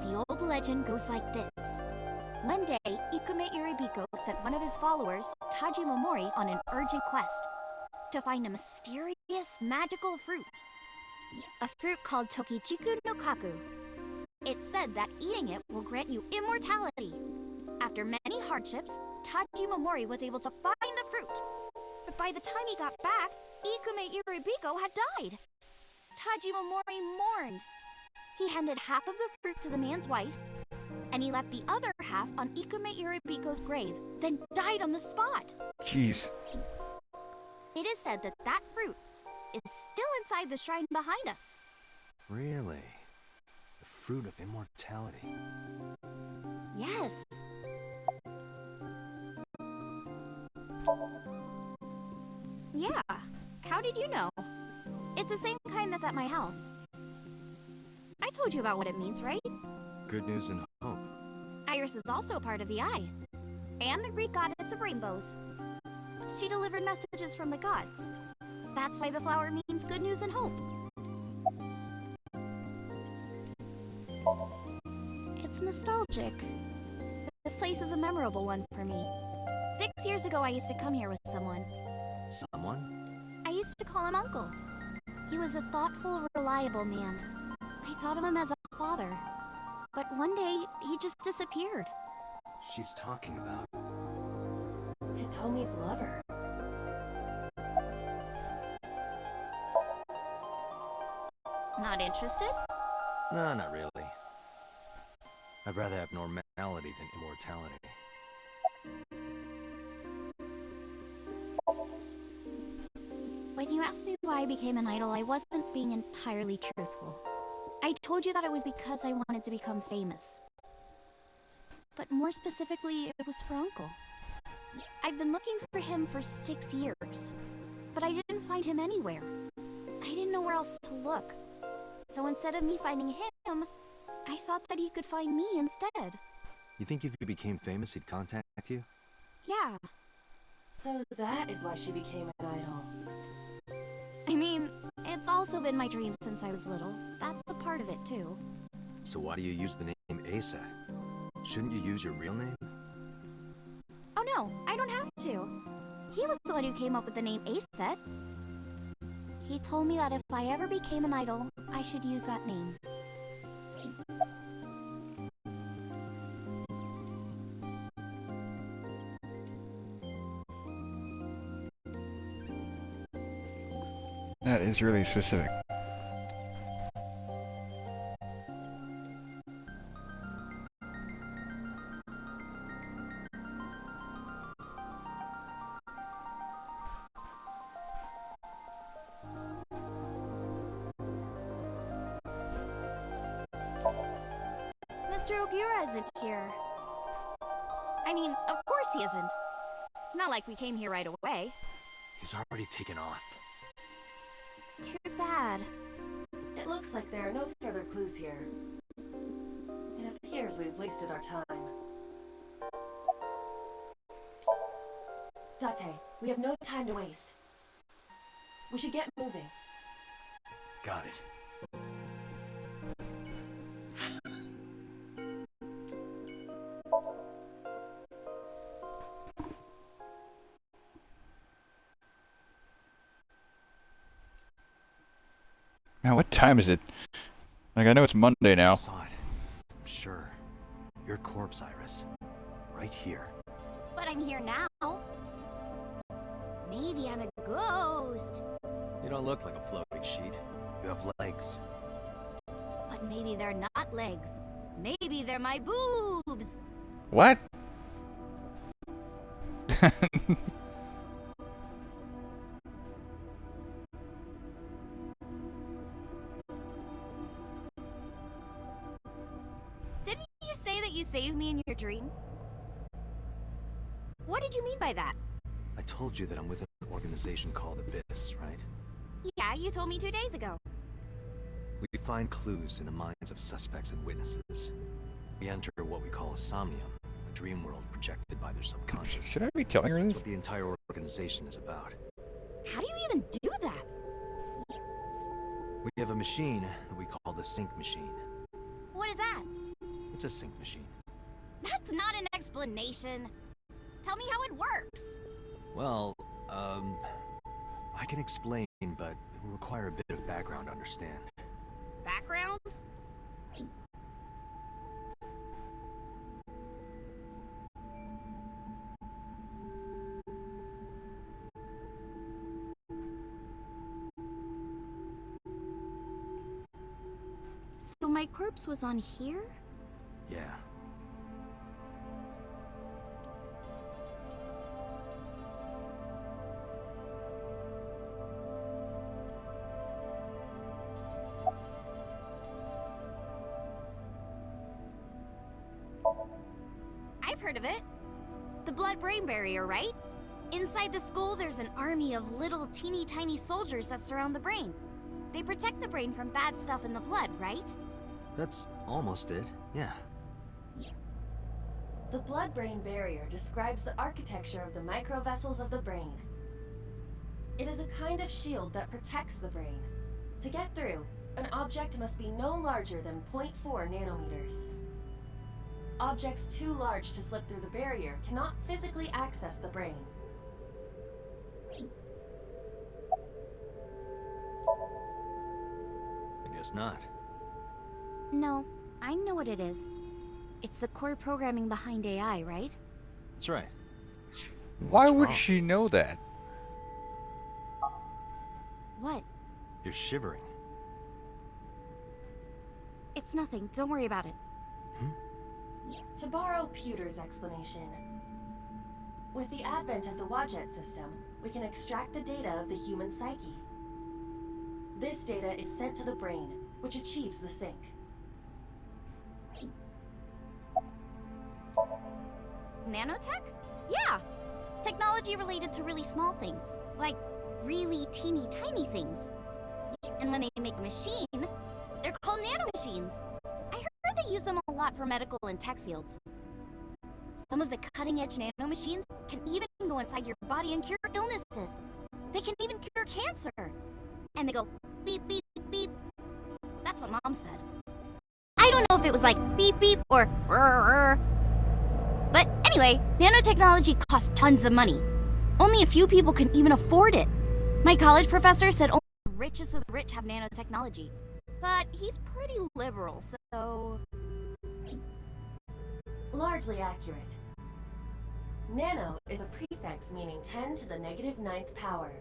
Speaker 8: The old legend goes like this. One day, Ikume Iribiko sent one of his followers, Taji Momori, on an urgent quest to find a mysterious magical fruit. A fruit called Tokichiku no Kaku. It's said that eating it will grant you immortality. After many hardships, Taji Momori was able to find the fruit. But by the time he got back, Ikume Iribiko had died. Taji Momori mourned. He handed half of the fruit to the man's wife, and he left the other half on Ikume Iribiko's grave, then died on the spot.
Speaker 1: Jeez.
Speaker 8: It is said that that fruit is still inside the shrine behind us.
Speaker 3: Really? The fruit of immortality.
Speaker 8: Yes. Yeah. How did you know? It's the same kind that's at my house. I told you about what it means, right?
Speaker 3: Good news and hope.
Speaker 8: Iris is also a part of the eye, and the Greek goddess of rainbows. She delivered messages from the gods. That's why the flower means good news and hope. It's nostalgic. This place is a memorable one for me. 6 years ago, I used to come here with someone.
Speaker 3: Someone?
Speaker 8: I used to call him Uncle. He was a thoughtful, reliable man. I thought of him as a father. But one day, he just disappeared.
Speaker 3: She's talking about...
Speaker 4: Hitomi's lover.
Speaker 8: Not interested?
Speaker 3: No, not really. I'd rather have normality than immortality.
Speaker 8: When you asked me why I became an idol, I wasn't being entirely truthful. I told you that it was because I wanted to become famous. But more specifically, it was for Uncle. I've been looking for him for 6 years, but I didn't find him anywhere. I didn't know where else to look. So instead of me finding him, I thought that he could find me instead.
Speaker 3: You think if you became famous, he'd contact you?
Speaker 8: Yeah.
Speaker 4: So that is why she became an idol.
Speaker 8: I mean, it's also been my dream since I was little. That's a part of it, too.
Speaker 3: So why do you use the name Asa? Shouldn't you use your real name?
Speaker 8: Oh no, I don't have to. He was the one who came up with the name Aset. He told me that if I ever became an idol, I should use that name.
Speaker 1: That is really specific.
Speaker 8: Mr. Mr. Ogira isn't here. I mean, of course he isn't. It's not like we came here right away.
Speaker 11: He's already taken off.
Speaker 8: Too bad.
Speaker 4: It looks like there are no further clues here. It appears we've wasted our time. Date, we have no time to waste. We should get moving.
Speaker 11: Got it.
Speaker 1: Now, what time is it? Like, I know it's Monday now.
Speaker 11: I saw it. I'm sure. Your corpse, Iris. Right here.
Speaker 8: But I'm here now. Maybe I'm a ghost.
Speaker 11: You don't look like a floating sheet. You have legs.
Speaker 8: But maybe they're not legs. Maybe they're my boobs.
Speaker 1: What?
Speaker 8: Didn't you say that you saved me in your dream? What did you mean by that?
Speaker 11: I told you that I'm with an organization called Abyss, right?
Speaker 8: Yeah, you told me 2 days ago.
Speaker 11: We find clues in the minds of suspects and witnesses. We enter what we call a somnium, a dream world projected by their subconscious.
Speaker 1: Should I be telling her this?
Speaker 11: That's what the entire organization is about.
Speaker 8: How do you even do that?
Speaker 11: We have a machine that we call the sync machine.
Speaker 8: What is that?
Speaker 11: It's a sync machine.
Speaker 8: That's not an explanation. Tell me how it works.
Speaker 11: Well, I can explain, but it will require a bit of background to understand.
Speaker 8: Background? So my corpse was on here?
Speaker 11: Yeah.
Speaker 8: I've heard of it. The blood-brain barrier, right? Inside the skull, there's an army of little teeny tiny soldiers that surround the brain. They protect the brain from bad stuff in the blood, right?
Speaker 11: That's almost it, yeah.
Speaker 4: The blood-brain barrier describes the architecture of the microvessels of the brain. It is a kind of shield that protects the brain. To get through, an object must be no larger than 0.4 nanometers. Objects too large to slip through the barrier cannot physically access the brain.
Speaker 11: I guess not.
Speaker 8: No, I know what it is. It's the core programming behind AI, right?
Speaker 11: That's right.
Speaker 1: Why would she know that?
Speaker 8: What?
Speaker 11: You're shivering.
Speaker 8: It's nothing. Don't worry about it.
Speaker 4: To borrow Pewter's explanation, with the advent of the Wadjet system, we can extract the data of the human psyche. This data is sent to the brain, which achieves the sync.
Speaker 8: Nanotech? Yeah! Technology related to really small things. Like, really teeny tiny things. And when they make a machine, they're called nanomachines. I heard they use them a lot for medical and tech fields. Some of the cutting-edge nanomachines can even go inside your body and cure illnesses. They can even cure cancer. And they go beep, beep, beep. That's what Mom said. I don't know if it was like beep, beep or rrr. But anyway, nanotechnology costs tons of money. Only a few people can even afford it. My college professor said only the richest of the rich have nanotechnology. But he's pretty liberal, so...
Speaker 4: Largely accurate. Nano is a prefix meaning 10 to the negative 9th power.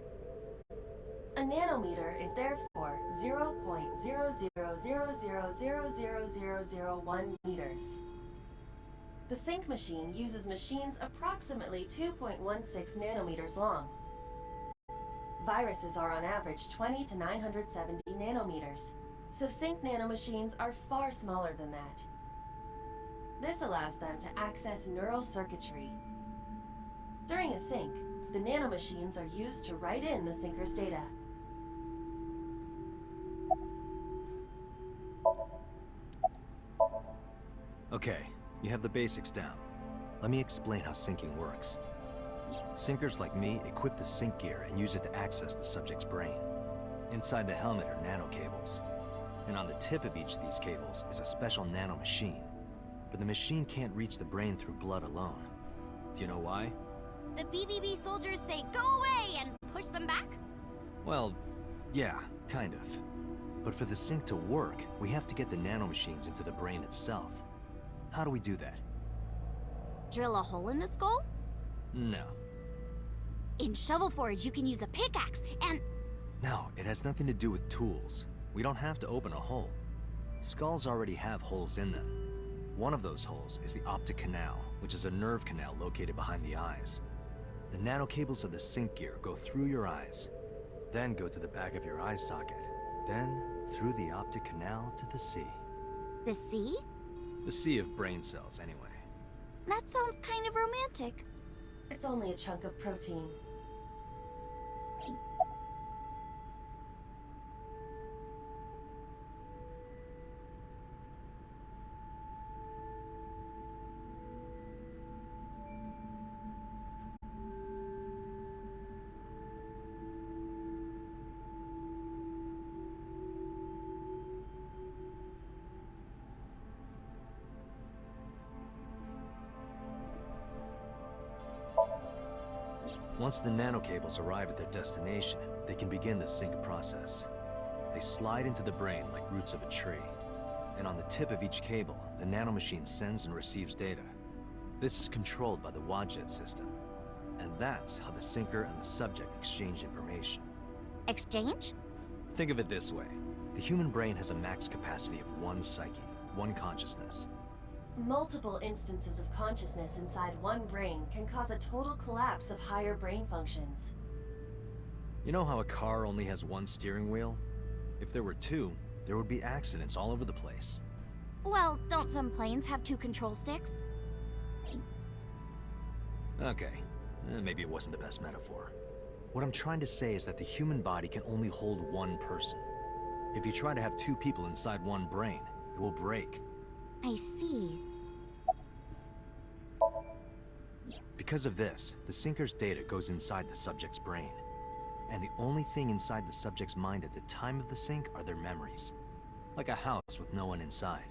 Speaker 4: A nanometer is therefore 0.0000000001 meters. The sync machine uses machines approximately 2.16 nanometers long. Viruses are on average 20 to 970 nanometers, so sync nanomachines are far smaller than that. This allows them to access neural circuitry. During a sync, the nanomachines are used to write in the syncer's data.
Speaker 3: Okay, you have the basics down. Let me explain how syncing works. Syncers like me equip the sync gear and use it to access the subject's brain. Inside the helmet are nanocables. And on the tip of each of these cables is a special nanomachine. But the machine can't reach the brain through blood alone. Do you know why?
Speaker 8: The BBB soldiers say go away and push them back?
Speaker 3: Well, yeah, kind of. But for the sync to work, we have to get the nanomachines into the brain itself. How do we do that?
Speaker 8: Drill a hole in the skull?
Speaker 3: No.
Speaker 8: In Shovel Forge, you can use a pickaxe and...
Speaker 3: No, it has nothing to do with tools. We don't have to open a hole. Skulls already have holes in them. One of those holes is the optic canal, which is a nerve canal located behind the eyes. The nanocables of the sync gear go through your eyes, then go to the back of your eye socket, then through the optic canal to the sea.
Speaker 8: The sea?
Speaker 3: The sea of brain cells, anyway.
Speaker 8: That sounds kind of romantic.
Speaker 4: It's only a chunk of protein.
Speaker 3: Once the nanocables arrive at their destination, they can begin the sync process. They slide into the brain like roots of a tree. And on the tip of each cable, the nanomachine sends and receives data. This is controlled by the Wadjet system. And that's how the syncer and the subject exchange information.
Speaker 8: Exchange?
Speaker 3: Think of it this way. The human brain has a max capacity of one psyche, one consciousness.
Speaker 4: Multiple instances of consciousness inside one brain can cause a total collapse of higher brain functions.
Speaker 3: You know how a car only has one steering wheel? If there were two, there would be accidents all over the place.
Speaker 8: Well, don't some planes have two control sticks?
Speaker 3: Okay, maybe it wasn't the best metaphor. What I'm trying to say is that the human body can only hold one person. If you try to have two people inside one brain, it will break.
Speaker 8: I see.
Speaker 3: Because of this, the syncer's data goes inside the subject's brain. And the only thing inside the subject's mind at the time of the sync are their memories. Like a house with no one inside.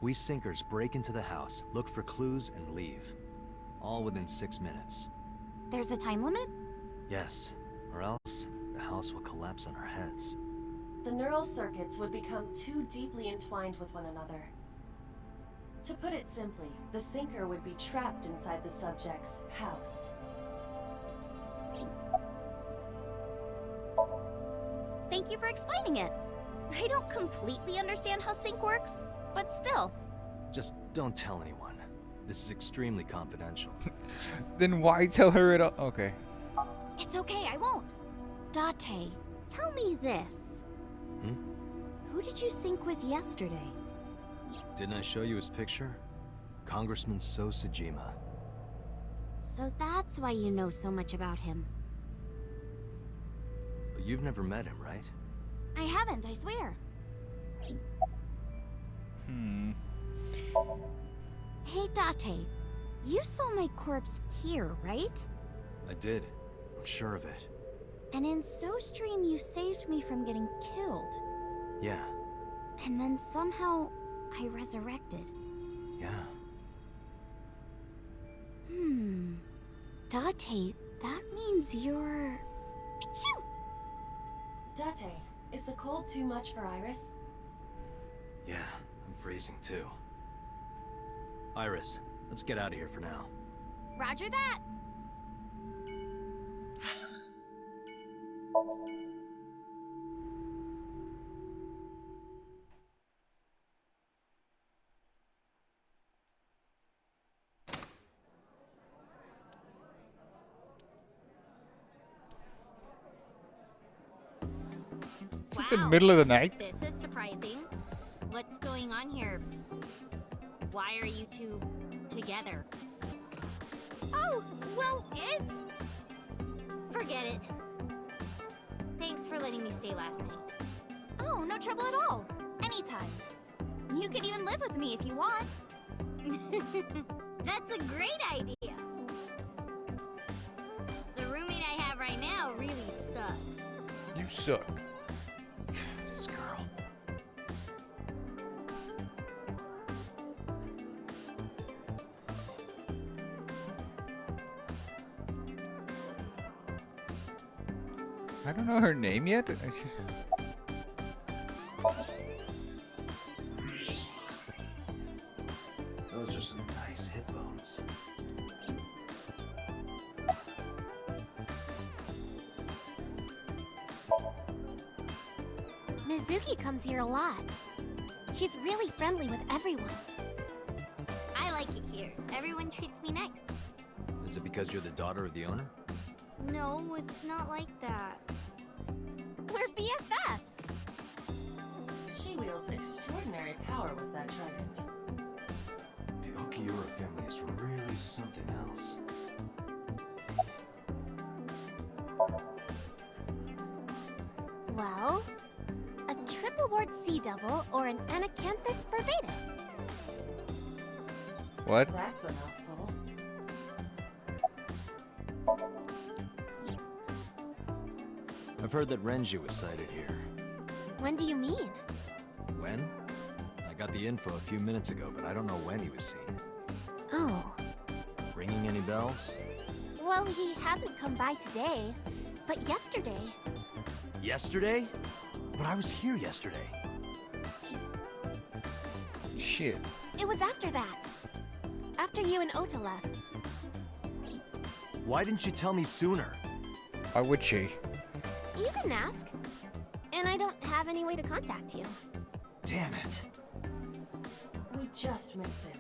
Speaker 3: We syncers break into the house, look for clues, and leave. All within 6 minutes.
Speaker 8: There's a time limit?
Speaker 3: Yes, or else the house will collapse on our heads.
Speaker 4: The neural circuits would become too deeply entwined with one another. To put it simply, the syncer would be trapped inside the subject's house.
Speaker 8: Thank you for explaining it. I don't completely understand how sync works, but still.
Speaker 3: Just don't tell anyone. This is extremely confidential.
Speaker 1: Then why tell her it all? Okay.
Speaker 8: It's okay, I won't. Date, tell me this. Who did you sync with yesterday?
Speaker 3: Didn't I show you his picture? Congressman So Sajima.
Speaker 8: So that's why you know so much about him.
Speaker 3: But you've never met him, right?
Speaker 8: I haven't, I swear. Hey, Date, you saw my corpse here, right?
Speaker 3: I did. I'm sure of it.
Speaker 8: And in SoStream, you saved me from getting killed.
Speaker 3: Yeah.
Speaker 8: And then somehow, I resurrected.
Speaker 3: Yeah.
Speaker 8: Date, that means you're... Achoo!
Speaker 4: Date, is the cold too much for Iris?
Speaker 3: Yeah, I'm freezing too. Iris, let's get out of here for now.
Speaker 8: Roger that!
Speaker 1: It's the middle of the night.
Speaker 8: This is surprising. What's going on here?
Speaker 5: Why are you two together?
Speaker 8: Oh, well, it's...
Speaker 5: Forget it. Thanks for letting me stay last night.
Speaker 8: Oh, no trouble at all. Anytime. You can even live with me if you want.
Speaker 5: That's a great idea. The roommate I have right now really sucks.
Speaker 1: You suck.
Speaker 3: This girl.
Speaker 1: I don't know her name yet.
Speaker 11: Those are some nice hip bones.
Speaker 8: Mizuki comes here a lot. She's really friendly with everyone.
Speaker 5: I like it here. Everyone treats me nice.
Speaker 3: Is it because you're the daughter of the owner?
Speaker 5: No, it's not like that.
Speaker 8: We're BFFs.
Speaker 4: She wields extraordinary power with that trident.
Speaker 11: The Okiura family is really something else.
Speaker 8: Well, a triple ward sea devil or an Anacanthus barbatus.
Speaker 1: What?
Speaker 4: That's a mouthful.
Speaker 3: I've heard that Renju was sighted here.
Speaker 8: When do you mean?
Speaker 3: When? I got the info a few minutes ago, but I don't know when he was seen.
Speaker 8: Oh.
Speaker 3: Ringing any bells?
Speaker 8: Well, he hasn't come by today, but yesterday.
Speaker 3: Yesterday? But I was here yesterday.
Speaker 1: Shit.
Speaker 8: It was after that. After you and Ota left.
Speaker 3: Why didn't you tell me sooner?
Speaker 1: Why would she?
Speaker 8: You didn't ask. And I don't have any way to contact you.
Speaker 3: Damn it.
Speaker 4: We just missed him.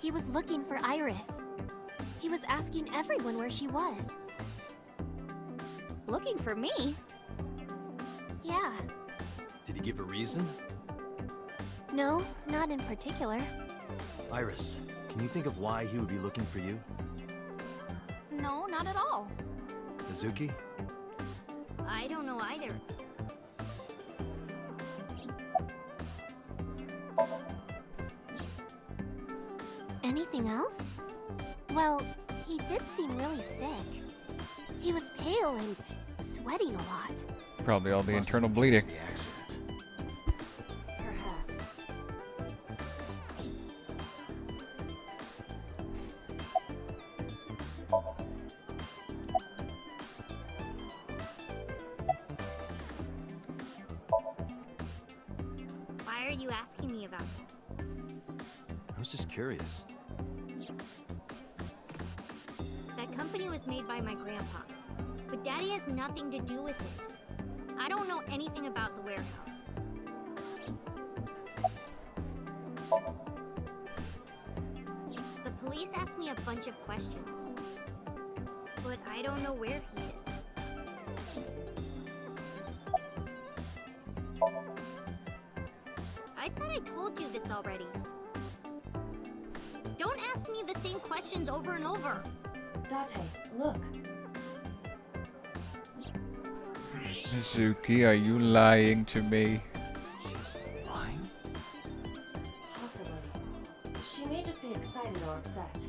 Speaker 8: He was looking for Iris. He was asking everyone where she was.
Speaker 5: Looking for me?
Speaker 8: Yeah.
Speaker 3: Did he give a reason?
Speaker 8: No, not in particular.
Speaker 3: Iris, can you think of why he would be looking for you?
Speaker 8: No, not at all.
Speaker 3: Mizuki?
Speaker 5: I don't know either.
Speaker 8: Anything else? Well, he did seem really sick. He was pale and sweating a lot.
Speaker 1: Probably all the internal bleeding.
Speaker 4: Perhaps.
Speaker 5: Why are you asking me about that?
Speaker 3: I was just curious.
Speaker 5: That company was made by my grandpa, but Daddy has nothing to do with it. I don't know anything about the warehouse. The police asked me a bunch of questions, but I don't know where he is. I thought I told you this already. Don't ask me the same questions over and over.
Speaker 4: Date, look.
Speaker 1: Mizuki, are you lying to me?
Speaker 11: She's lying?
Speaker 4: Possibly. She may just be excited or upset.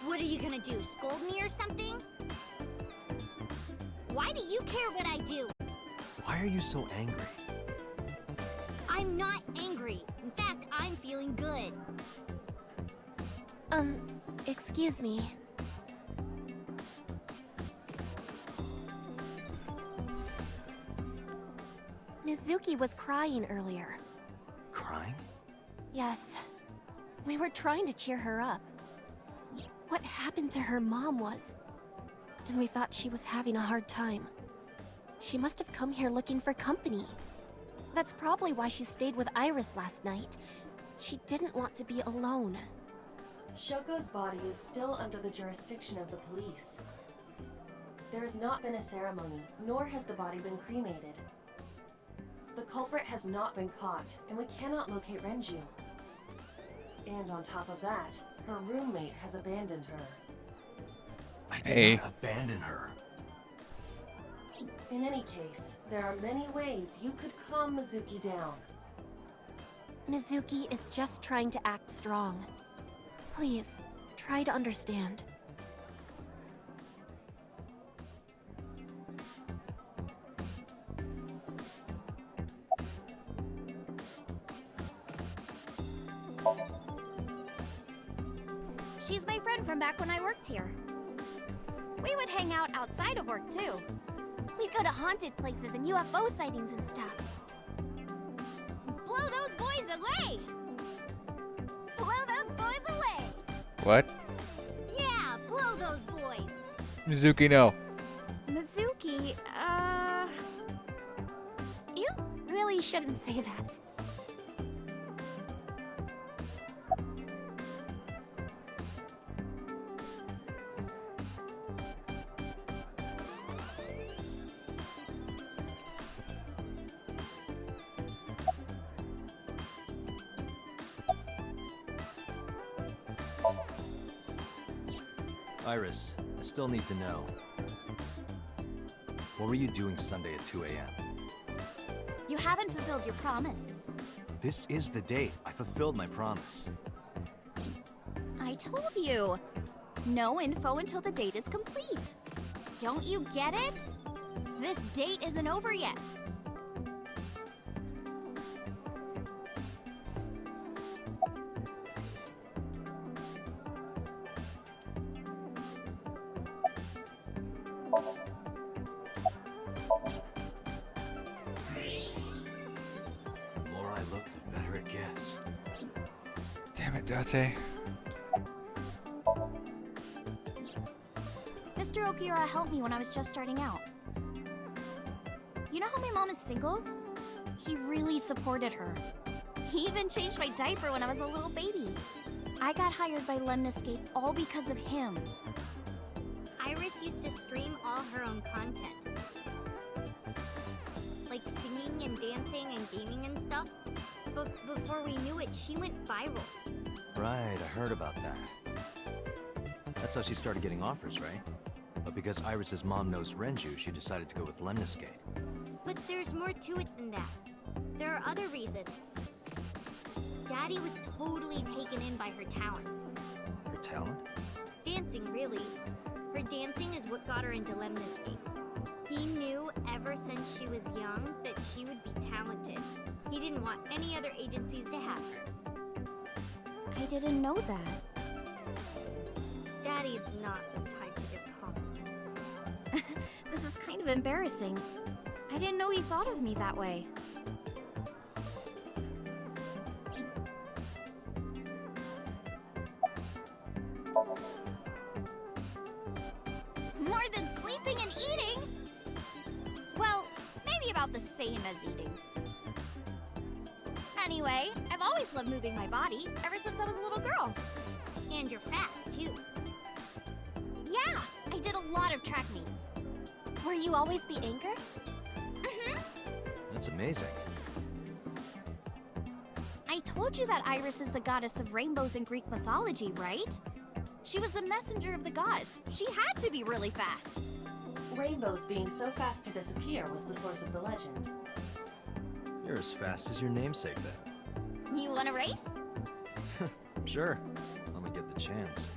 Speaker 5: What are you gonna do? Scold me or something? Why do you care what I do?
Speaker 3: Why are you so angry?
Speaker 5: I'm not angry. In fact, I'm feeling good.
Speaker 8: Excuse me. Mizuki was crying earlier.
Speaker 3: Crying?
Speaker 8: Yes. We were trying to cheer her up. What happened to her mom was... And we thought she was having a hard time. She must have come here looking for company. That's probably why she stayed with Iris last night. She didn't want to be alone.
Speaker 4: Shoko's body is still under the jurisdiction of the police. There has not been a ceremony, nor has the body been cremated. The culprit has not been caught, and we cannot locate Renju. And on top of that, her roommate has abandoned her.
Speaker 11: I did not abandon her.
Speaker 4: In any case, there are many ways you could calm Mizuki down.
Speaker 8: Mizuki is just trying to act strong. Please, try to understand.
Speaker 5: She's my friend from back when I worked here. We would hang out outside of work, too.
Speaker 8: We go to haunted places and UFO sightings and stuff.
Speaker 5: Blow those boys away!
Speaker 8: Blow those boys away!
Speaker 1: What?
Speaker 5: Yeah, blow those boys!
Speaker 1: Mizuki, no.
Speaker 8: Mizuki, You really shouldn't say that.
Speaker 3: Iris, I still need to know. What were you doing Sunday at 2 a.m.?
Speaker 8: You haven't fulfilled your promise.
Speaker 3: This is the date. I fulfilled my promise.
Speaker 8: I told you. No info until the date is complete. Don't you get it? This date isn't over yet.
Speaker 11: The more I look, the better it gets.
Speaker 1: Damn it, Date.
Speaker 8: Mr. Okiura helped me when I was just starting out. You know how my mom is single? He really supported her. He even changed my diaper when I was a little baby. I got hired by Lemniscate all because of him.
Speaker 5: Iris used to stream all her own content. Like singing and dancing and gaming and stuff. But before we knew it, she went viral.
Speaker 3: Right, I heard about that. That's how she started getting offers, right? But because Iris's mom knows Renju, she decided to go with Lemniscate.
Speaker 5: But there's more to it than that. There are other reasons. Daddy was totally taken in by her talent.
Speaker 3: Her talent?
Speaker 5: Dancing, really. Her dancing is what got her into Lemniscate. He knew ever since she was young that she would be talented. He didn't want any other agencies to have her.
Speaker 8: I didn't know that.
Speaker 5: Daddy's not the type to give compliments.
Speaker 8: This is kind of embarrassing. I didn't know he thought of me that way.
Speaker 5: More than sleeping and eating?
Speaker 8: Well, maybe about the same as eating. Anyway, I've always loved moving my body, ever since I was a little girl.
Speaker 5: And you're fast, too.
Speaker 8: Yeah, I did a lot of track meets. Were you always the anchor?
Speaker 3: That's amazing.
Speaker 8: I told you that Iris is the goddess of rainbows in Greek mythology, right? She was the messenger of the gods. She had to be really fast.
Speaker 4: Rainbows being so fast to disappear was the source of the legend.
Speaker 3: You're as fast as your namesake, then.
Speaker 8: You want to race?
Speaker 3: Sure, when we get the chance.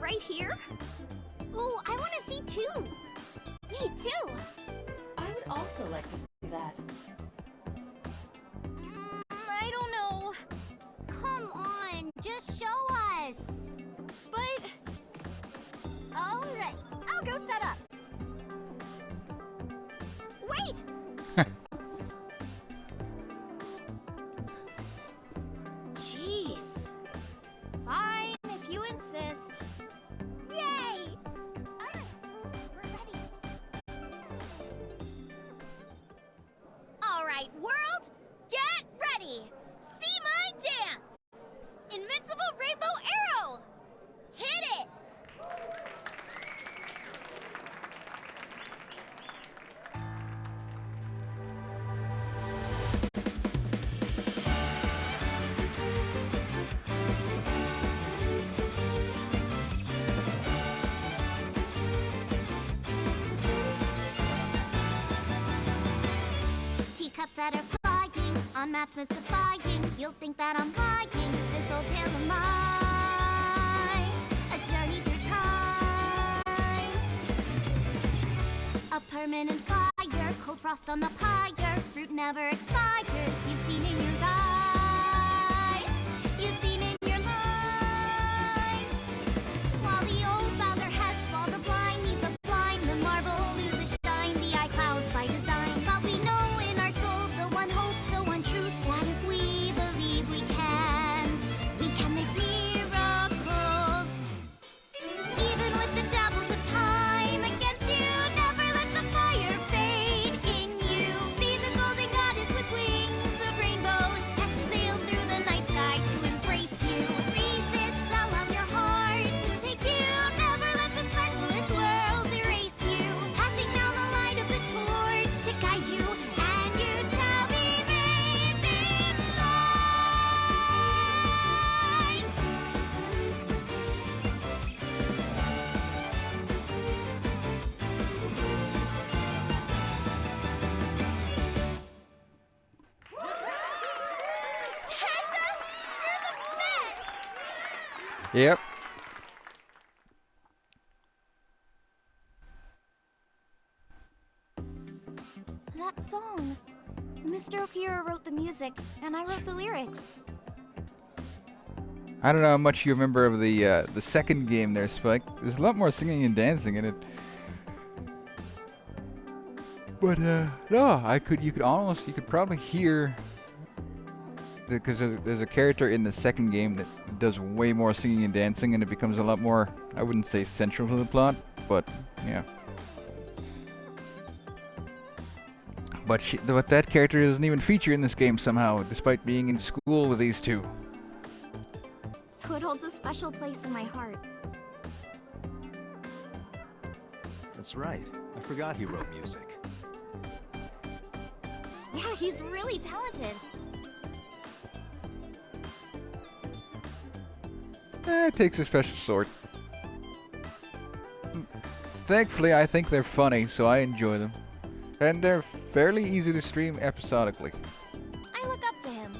Speaker 5: Right here? Oh, I want to see too.
Speaker 8: Me too.
Speaker 4: also like to see that.
Speaker 5: I don't know. Come on, just show us. But... Alright, I'll go set up. Wait! Jeez. Fine, if you insist. Yay! Iris, we're ready. Alright, world, get ready! See my dance! Invincible Rainbow Arrow! Hit it! Teacups that are flying, on maps mystifying. You'll think that I'm lying. This old tale of mine, a journey through time. A permanent fire, cold frost on the pyre. Fruit never expires. You've seen in your eyes, you've seen in your mind. While the old bow their heads, while the blind lead the blind, the marble loses shine. The eye clouds by design, but we know in our soul the one hope, the one truth, that if we believe we can make miracles. Even with the dabbles of time against you, never let the fire fade in you. See the golden goddess with wings of rainbows set sail through the night sky to embrace you. Resist, allow your heart to take you. Never let the sparks fill this world erase you. Passing down the light of the torch to guide you, and you shall be bathed in light. Tessa, you're the best!
Speaker 1: Yep.
Speaker 5: That song. Mr. Okira wrote the music, and I wrote the lyrics.
Speaker 1: I don't know how much you remember of the second game there, Spike. There's a lot more singing and dancing in it. But no, you could probably hear, because there's a character in the second game that does way more singing and dancing, and it becomes a lot more, I wouldn't say central to the plot, but yeah. But that character doesn't even feature in this game somehow, despite being in school with these two.
Speaker 5: So it holds a special place in my heart.
Speaker 3: That's right. I forgot he wrote music.
Speaker 5: Yeah, he's really talented.
Speaker 1: It takes a special sort. Thankfully, I think they're funny, so I enjoy them. And they're fairly easy to stream episodically.
Speaker 5: I look up to him.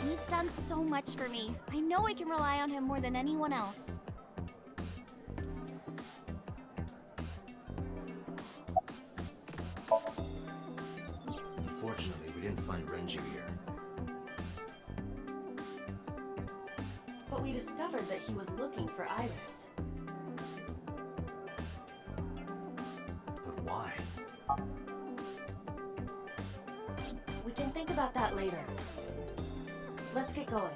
Speaker 5: He's done so much for me. I know I can rely on him more than anyone else.
Speaker 11: Unfortunately, we didn't find Renju here.
Speaker 4: But we discovered that he was looking for Iris.
Speaker 11: But why?
Speaker 4: We can think about that later. Let's get going.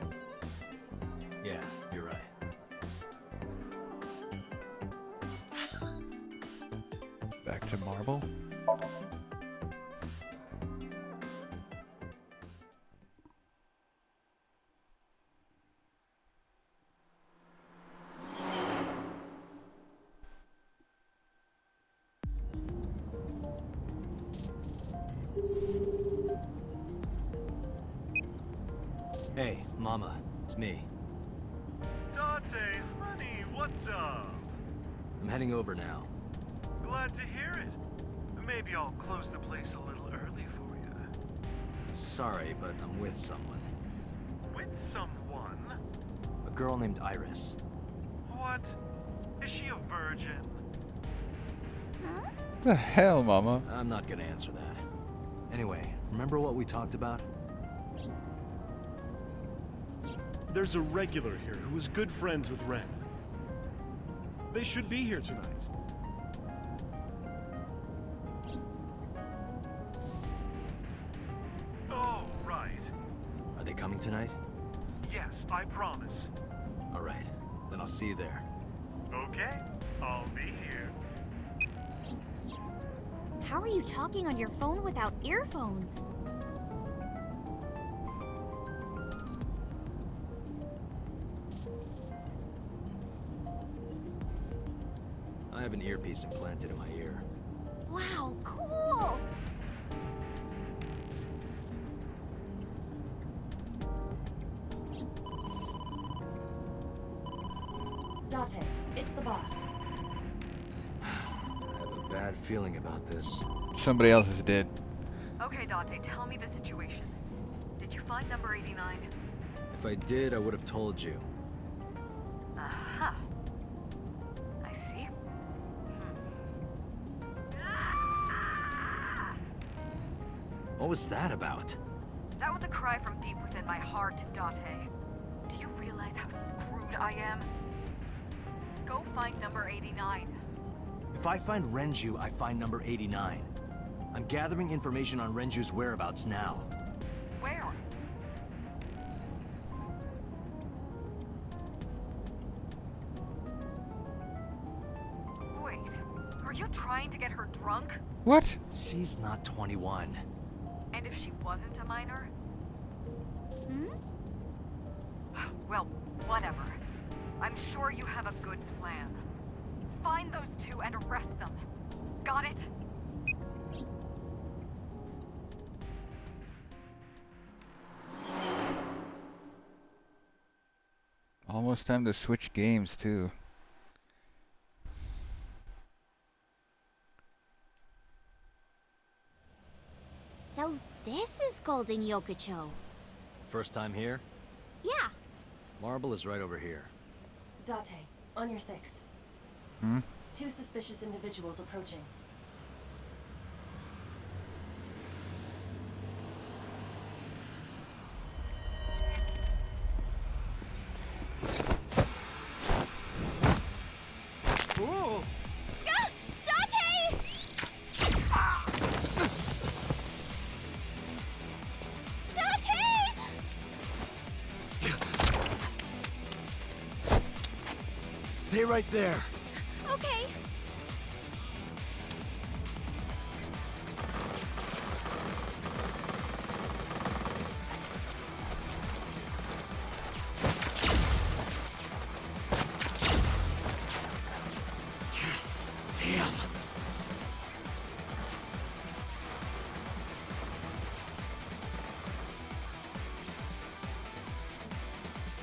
Speaker 11: Yeah, you're right.
Speaker 1: Back to Marble.
Speaker 3: Hey, Mama, it's me.
Speaker 6: Dante, honey, what's up?
Speaker 3: I'm heading over now.
Speaker 6: Glad to hear it. Maybe I'll close the place a little early for you.
Speaker 3: Sorry, but I'm with someone.
Speaker 6: With someone?
Speaker 3: A girl named Iris.
Speaker 6: What? Is she a virgin?
Speaker 5: Huh?
Speaker 1: The hell, Mama?
Speaker 3: I'm not gonna answer that. Anyway, remember what we talked about?
Speaker 6: There's a regular here who was good friends with Ren. They should be here tonight. Oh, right.
Speaker 3: Are they coming tonight?
Speaker 6: Yes, I promise.
Speaker 3: All right, then I'll see you there.
Speaker 6: Okay, I'll be here.
Speaker 8: How are you talking on your phone without earphones?
Speaker 3: I have an earpiece implanted in my ear.
Speaker 8: Wow, cool!
Speaker 4: Date, it's the boss.
Speaker 3: I have a bad feeling about this.
Speaker 1: Somebody else is dead.
Speaker 15: Okay, Date, tell me the situation. Did you find number 89?
Speaker 3: If I did, I would have told you.
Speaker 15: Aha. I see.
Speaker 3: What was that about?
Speaker 15: That was a cry from deep within my heart, Date. Do you realize how screwed I am? Go find number 89.
Speaker 3: If I find Renju, I find number 89. I'm gathering information on Renju's whereabouts now.
Speaker 15: Where? Wait, are you trying to get her drunk?
Speaker 1: What?
Speaker 3: She's not 21.
Speaker 15: And if she wasn't a minor?
Speaker 8: Hmm?
Speaker 15: Well, whatever. I'm sure you have a good plan. Find those two and arrest them. Got it?
Speaker 1: Almost time to switch games, too.
Speaker 8: So this is Golden Yokocho.
Speaker 3: First time here?
Speaker 8: Yeah.
Speaker 3: Marble is right over here.
Speaker 4: Date, on your 6.
Speaker 1: Hmm?
Speaker 4: 2 suspicious individuals approaching.
Speaker 6: Ooh!
Speaker 8: Date! Date!
Speaker 3: Stay right there.
Speaker 8: Okay.
Speaker 3: Damn.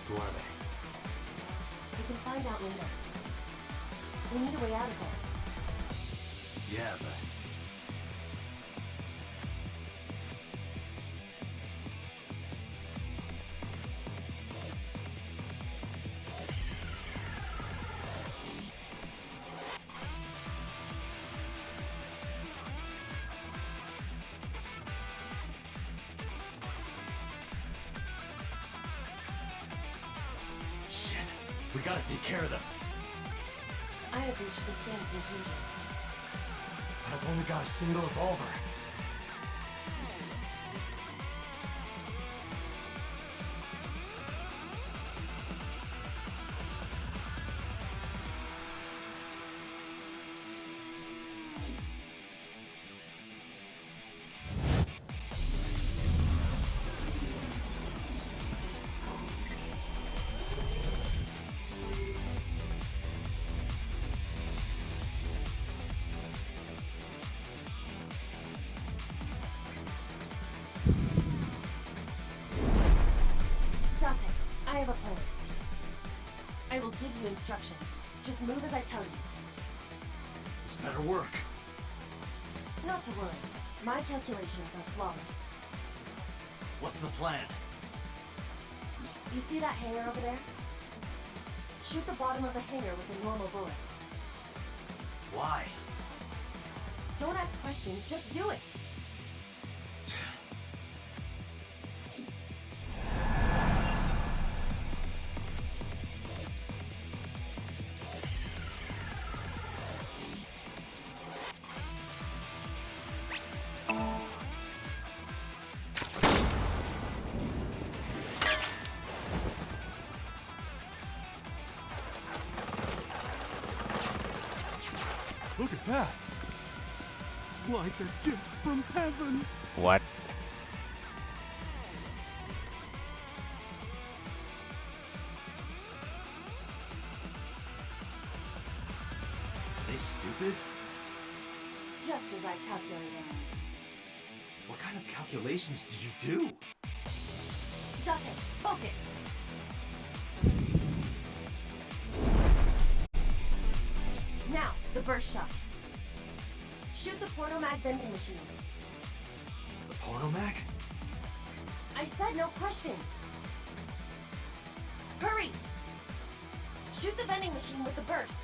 Speaker 3: Who are they?
Speaker 4: We can find out later. We need a way out of this.
Speaker 3: Yeah, but... Shit. We gotta take care of them.
Speaker 4: I have reached the same conclusion.
Speaker 3: But I've only got a single revolver.
Speaker 4: Date, I have a plan. I will give you instructions. Just move as I tell you.
Speaker 3: This better work.
Speaker 4: Not to worry. My calculations are flawless.
Speaker 3: What's the plan?
Speaker 4: You see that hanger over there? Shoot the bottom of the hanger with a normal bullet.
Speaker 3: Why?
Speaker 4: Don't ask questions, just do it.
Speaker 6: Look at that! Like a gift from heaven!
Speaker 1: What?
Speaker 11: Are they stupid?
Speaker 4: Just as I calculated.
Speaker 11: What kind of calculations did you do?
Speaker 4: Date, focus! Now, the burst shot. Shoot the pornomag vending machine.
Speaker 11: The pornomag?
Speaker 4: I said no questions. Hurry! Shoot the vending machine with the burst.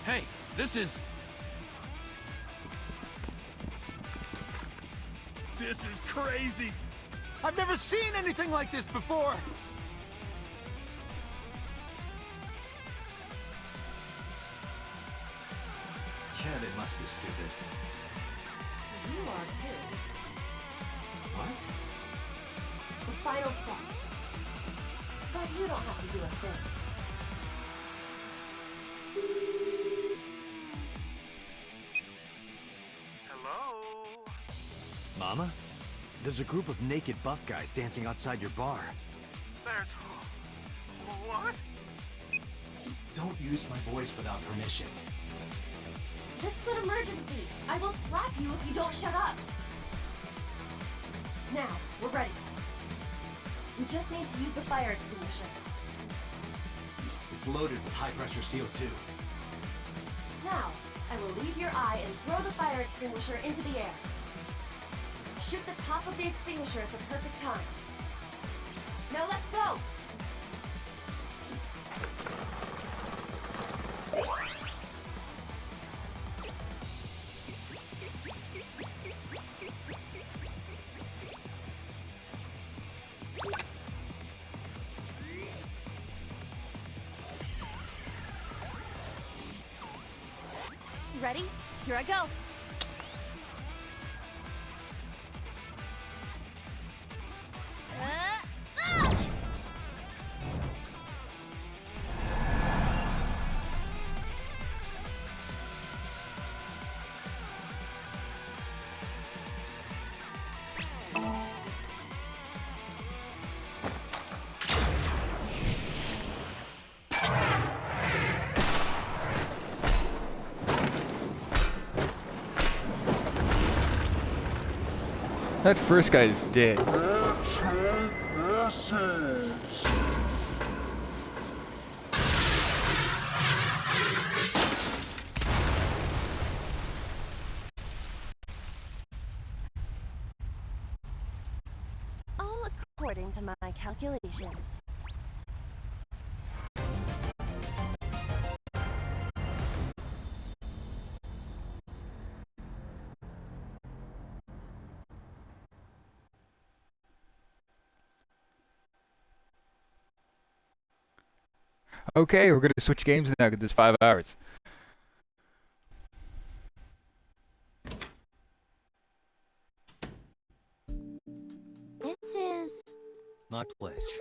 Speaker 10: Hey, this is...
Speaker 19: This is crazy! I've never seen anything like this before!
Speaker 11: Yeah, they must be stupid.
Speaker 4: You are too.
Speaker 11: What?
Speaker 4: The final step. But you don't have to do a thing.
Speaker 6: Hello?
Speaker 11: Mama? There's a group of naked buff guys dancing outside your bar.
Speaker 6: There's... What?
Speaker 11: Don't use my voice without permission.
Speaker 4: This is an emergency. I will slap you if you don't shut up. Now, we're ready. We just need to use the fire extinguisher.
Speaker 11: It's loaded with high-pressure CO2.
Speaker 4: Now, I will leave your eye and throw the fire extinguisher into the air. Shoot the top of the extinguisher at the perfect time. Now let's go!
Speaker 8: Ready? Here I go.
Speaker 1: That first guy is dead.
Speaker 13: All according to my calculations.
Speaker 1: Okay, we're gonna switch games now because it's 5 hours.
Speaker 8: This is...
Speaker 11: My place.